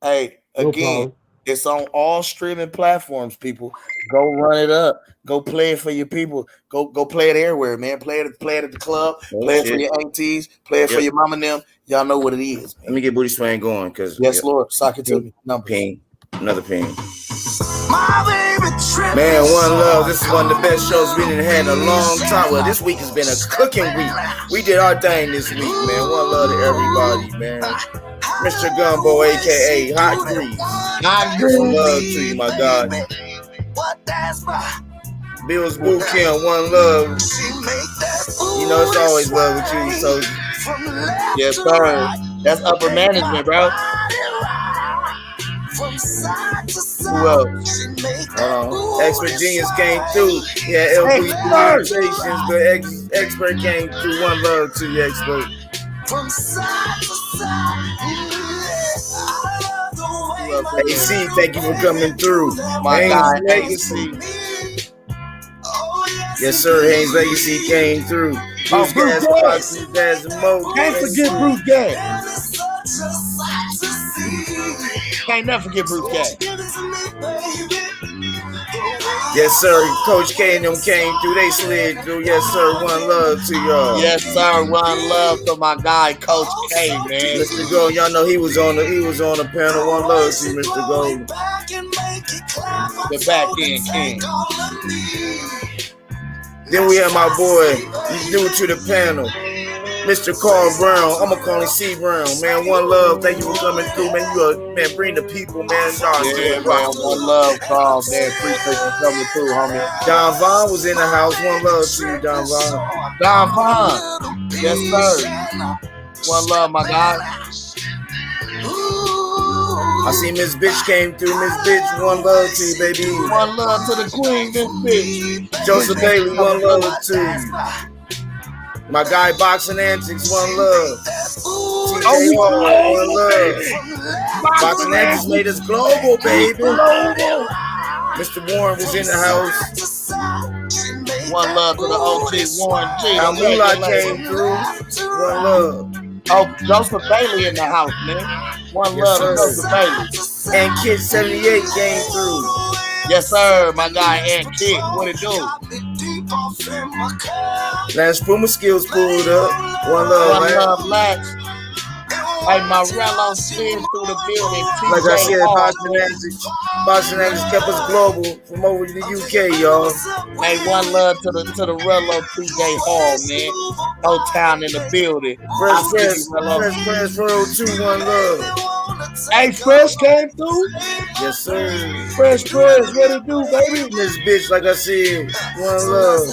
Hey, again. It's on all streaming platforms, people. Go run it up. Go play it for your people. Go play it everywhere, man. Play it at the club. Play it for your aunties. Play it for your mama and them. Y'all know what it is, man. Let me get Booty Swing going, because yes, Lord. Sock it to me. Another ping. Man, One Love. This is one of the best shows we done had in a long time. Well, this week has been a cooking week. We did our thing this week, man. One love to everybody, man. Mr. Gumbo, aka Hot Grease. One love to you, my God. Bill's Boot Camp, One Love. You know it's always love with you, so yes, sir. That's upper management, bro. Who else? Expert Genius came through. Yeah, LP Communications, the expert came through. One love to you, expert. AC, thank you for coming through. My guy, Legacy. Yes, sir. Haynes Legacy came through. Bruce Gas, can't forget Bruce Gas. Can't never forget Bruce Gas. Yes, sir. Coach K and them came through. They slid through. Yes, sir. One love to y'all. Yes, sir. One love to my guy, Coach K, man. Mr. Gold, y'all know he was on the panel. One love to you, Mr. Gold. The back end king. Then we have my boy, he's new to the panel. Mr. Carl Brown. I'm gonna call him C Brown, man. One love. Thank you for coming through, man. Man, bring the people, man. Y'all Yeah, still man. rocking with One us. love, Carl, man. Appreciate you coming through, homie. Don Vaughn was in the house. One love to you, Don Vaughn. Don Vaughn. Yes, sir. One love, my guy. I see Miss Bitch came through. Miss Bitch, one love to you, baby. One love to the queen, Miss Bitch. Joseph Bailey, one love to you. My guy Boxing Antics, one love. TJ Hall, one love. Boxing Antics made us global, baby. Mr. Warren was in the house. One love to the OG Warren G. Al Moolah came through. One love. Oh, Joseph Bailey in the house, man. One love to Joseph Bailey. And Kid 78 came through. Yes, sir, my guy Aunt Kid. What it do? Lance Puma Skills pulled up. One love, One man. love, Lance. Hey, Morello spins through the building. Like I said, Hall, Boxing Antics kept us global from over in the UK, y'all. Hey, one love to the Rello TJ Hall, man. Whole town in the building. Fresh 402, one love. Hey, Fresh came through. Yes, sir. Fresh, what it do, baby? This bitch, like I said, one love.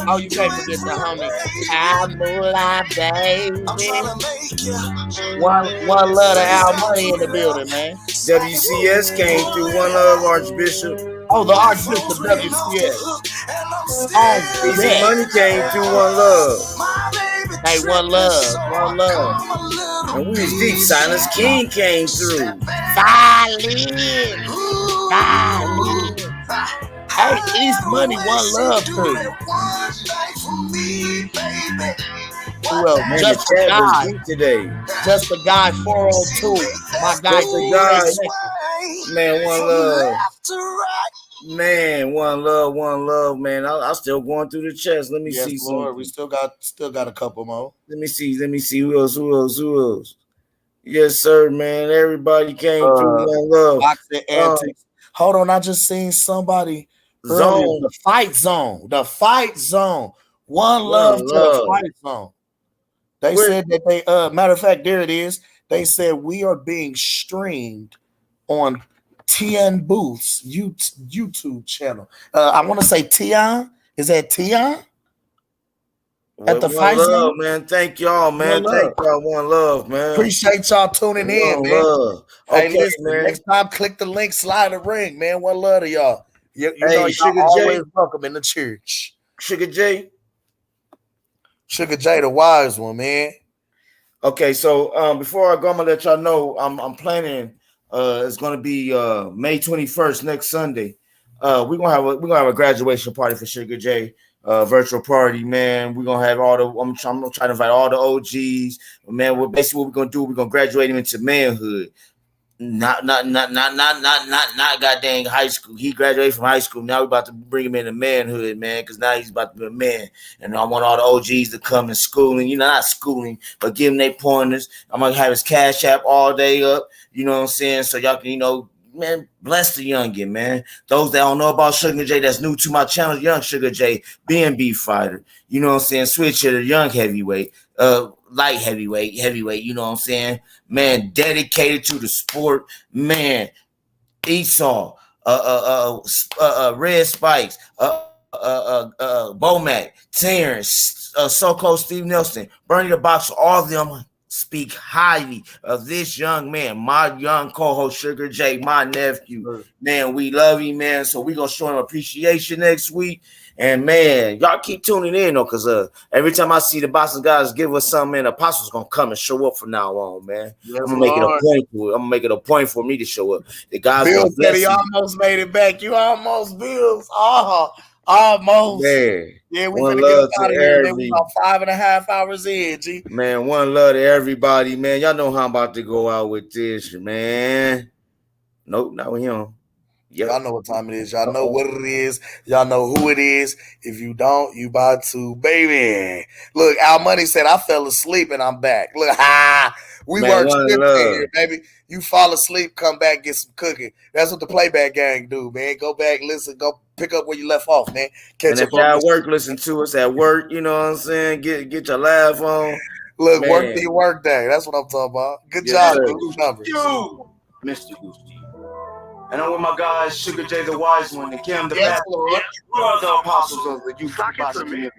Oh, you can't forget the homie. I'm Moolah, baby. One love to Al Money in the building, man. WCS came through. One love, Archbishop. Oh, the Archbishop WCS. Oh, Easy Money came through. One love. Hey, one love. And we was deep. Silence King came through. Silent. Hey, East Money, one love to you. Who else? Man, Just the a chat guy. was deep today. Just a guy 402. My guy. Just a guy. Man, one love. Man, one love, man. I'm still going through the chest. Let me see some. Lord, we still got a couple more. Let me see. Who else? Yes, sir, man. Everybody came through. One love. Boxing Antics. Hold on, I just seen somebody. Zone. The fight zone. One love to the fight zone. They said that they matter of fact, there it is. They said we are being streamed on Tion Booth's YouTube channel. I want to say Tion. Is that Tion? At the fight zone, man. Thank y'all, man. Thank y'all. One love, man. Appreciate y'all tuning in, man. Love. Hey, Okay, listen, man. next time click the link, slide the ring, man. One love to y'all. You Hey, know, Sugar y'all J. always welcome in the church. Sugar J, the wise one, man. Okay, so before I go, I'm gonna let y'all know I'm planning. It's gonna be May 21st, next Sunday. We're gonna have a graduation party for Sugar J. Virtual party, man. We're gonna have I'm trying to invite all the OGs, man. What we're gonna do? We're gonna graduate him into manhood. Not goddamn high school. He graduated from high school. Now we're about to bring him into manhood, man, because now he's about to be a man. And I want all the OGs to come and schooling, not schooling, but give him their pointers. I'm gonna have his Cash App all day up, you know what I'm saying? So y'all can, man, bless the youngin, man. Those that don't know about Sugar J, that's new to my channel, Young Sugar J, BNB fighter, you know what I'm saying? Switch to the young heavyweight, light heavyweight, you know what I'm saying? Man, dedicated to the sport, man. Esau, Red Spikes, Bomac, Terrence, So-Called Steve Nelson, Bernie the Boxer, all of them speak highly of this young man, my young co-host Sugar J, my nephew. Man, we love you, man. So we gonna show him appreciation next week. And man, y'all keep tuning in though, because every time I see the Boston guys give us something, man, Apostles gonna come and show up from now on, man. Yes, I'm gonna make it a point for it. I'm gonna make it a point for me to show up. The guys Bill gonna said bless he you. almost made it back. You almost, Bills. Almost. Man, Yeah, we one finna get love out to of here, man. every We about 5.5 hours in, G. man. One love to everybody, man. Y'all know how I'm about to go out with this, man. Nope, not with him. Yep. Y'all know what time it is. Y'all know what it is. Y'all know who it is. If you don't, you about to, baby. Look, Al Money said, I fell asleep and I'm back. Look, we Man, work one shifts in love. here, baby. You fall asleep, come back, get some cooking. That's what the playback gang do, man. Go back, listen, go pick up where you left off, man. And if y'all at work, listen to us at work. You know what I'm saying? Get your laugh on. Look, Man. work through your work day. That's what I'm talking about. Good Yes, job, sir. Gooch numbers. You, Mr. Gooch2U. And I'm with my guys, Sugar J the Wise One, and Kim the Yes, Bad. Lord. We're all the apostles of the youth boxing community.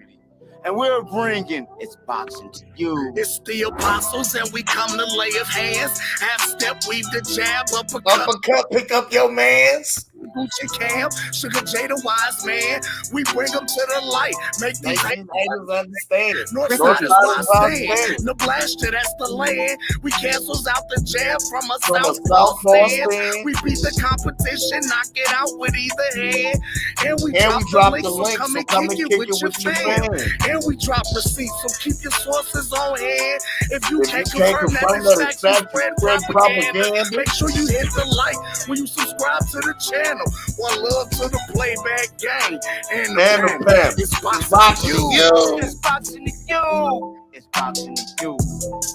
And we're bringing It's Boxing to You. It's the apostles, and we come to lay of hands. Half step, weave the jab, uppercut, pick up your mans. Gucci Cam, Sugar J the Wise Man. We bring them to the light, make these haters understand. Northside is why I stand. The blaster, that's the land. We cancels out the jab from a southpaw stand. We beat the competition, knock it out with either hand. And we drop the link, so come and kick it with your fam. And we drop receipts, so keep your sources on hand. If you can't confirm that it's facts, you spread propaganda. Make sure you hit the like when you subscribe to the channel. One love to the playback gang and the fam. It's boxing to you. It's boxing to you. It's boxing to you.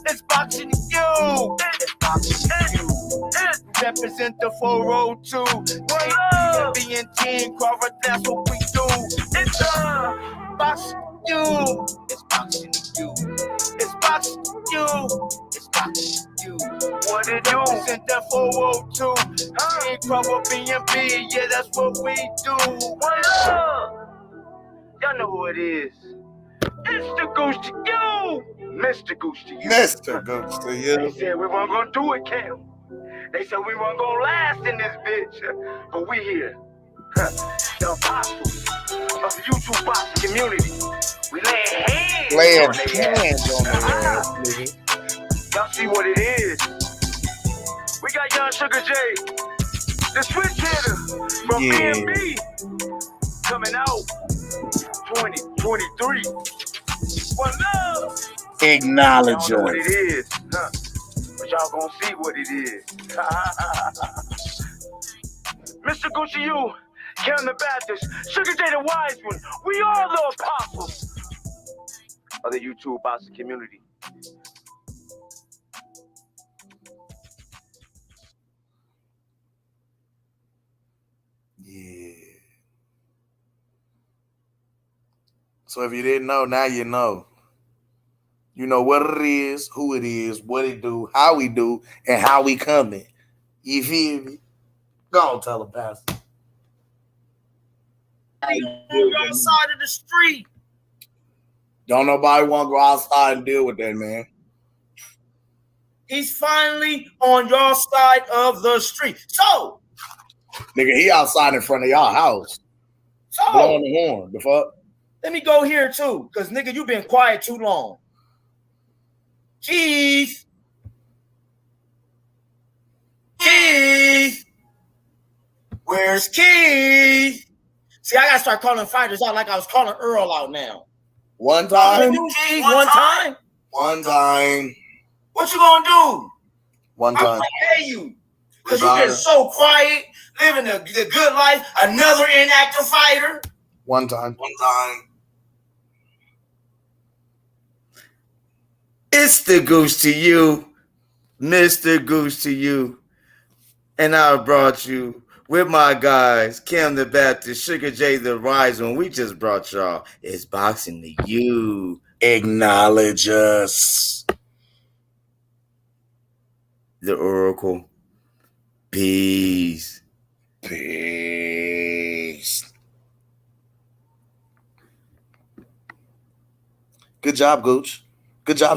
It's boxing to you. It's boxing to you. Represent the 402. Being Team Crawford, that's what we do. It's boxing to you. It's boxing to you. It's boxing to you. It's boxing to you. What it do? Represent the 402. Team Crawford, BNB, yeah, that's what we do. What up? Y'all know who it is. It's the Gooch2U. Mr. Gooch2U. Mr. Gooch2U. They said we weren't gonna do it, Cam. They said we weren't gonna last in this bitch. But we here. The apostles of the YouTube boxing community. We laying hands on their ass, nigga. Y'all see what it is. We got young Sugar J, the switch hitter from BNB, coming out 2023. One love. Acknowledge Y'all know what us. it is, huh? But y'all gonna see what it is. Mr. Gooch2U, Kim the Baptist, Sugar J the Wise One, we are the apostles of the YouTube boxing community. Yeah. So if you didn't know, now you know. You know what it is, who it is, what it do, how we do, and how we coming. You feel me? Go on, tell them, Pastor. On your side of the street. Don't nobody want to go outside and deal with that, man. He's finally on your side of the street. So, nigga, he outside in front of y'all house. Blowing the horn. The fuck? Let me go here too, because nigga, you been quiet too long. Keith. Keith. Where's Keith? See, I gotta start calling fighters out like I was calling Earl out now. One time. One time. One time. What you gonna do? One I'm time. gonna pay you. Because you've been so quiet, living the good life, another inactive fighter. One time. One time. It's the Gooch2U, Mr. Gooch2U, and I brought you with my guys, Kim the Baptist, Sugar J the Wise One. We just brought y'all It's Boxing to You. Acknowledge us. The Oracle. Peace. Peace. Good job, Gooch. Good job.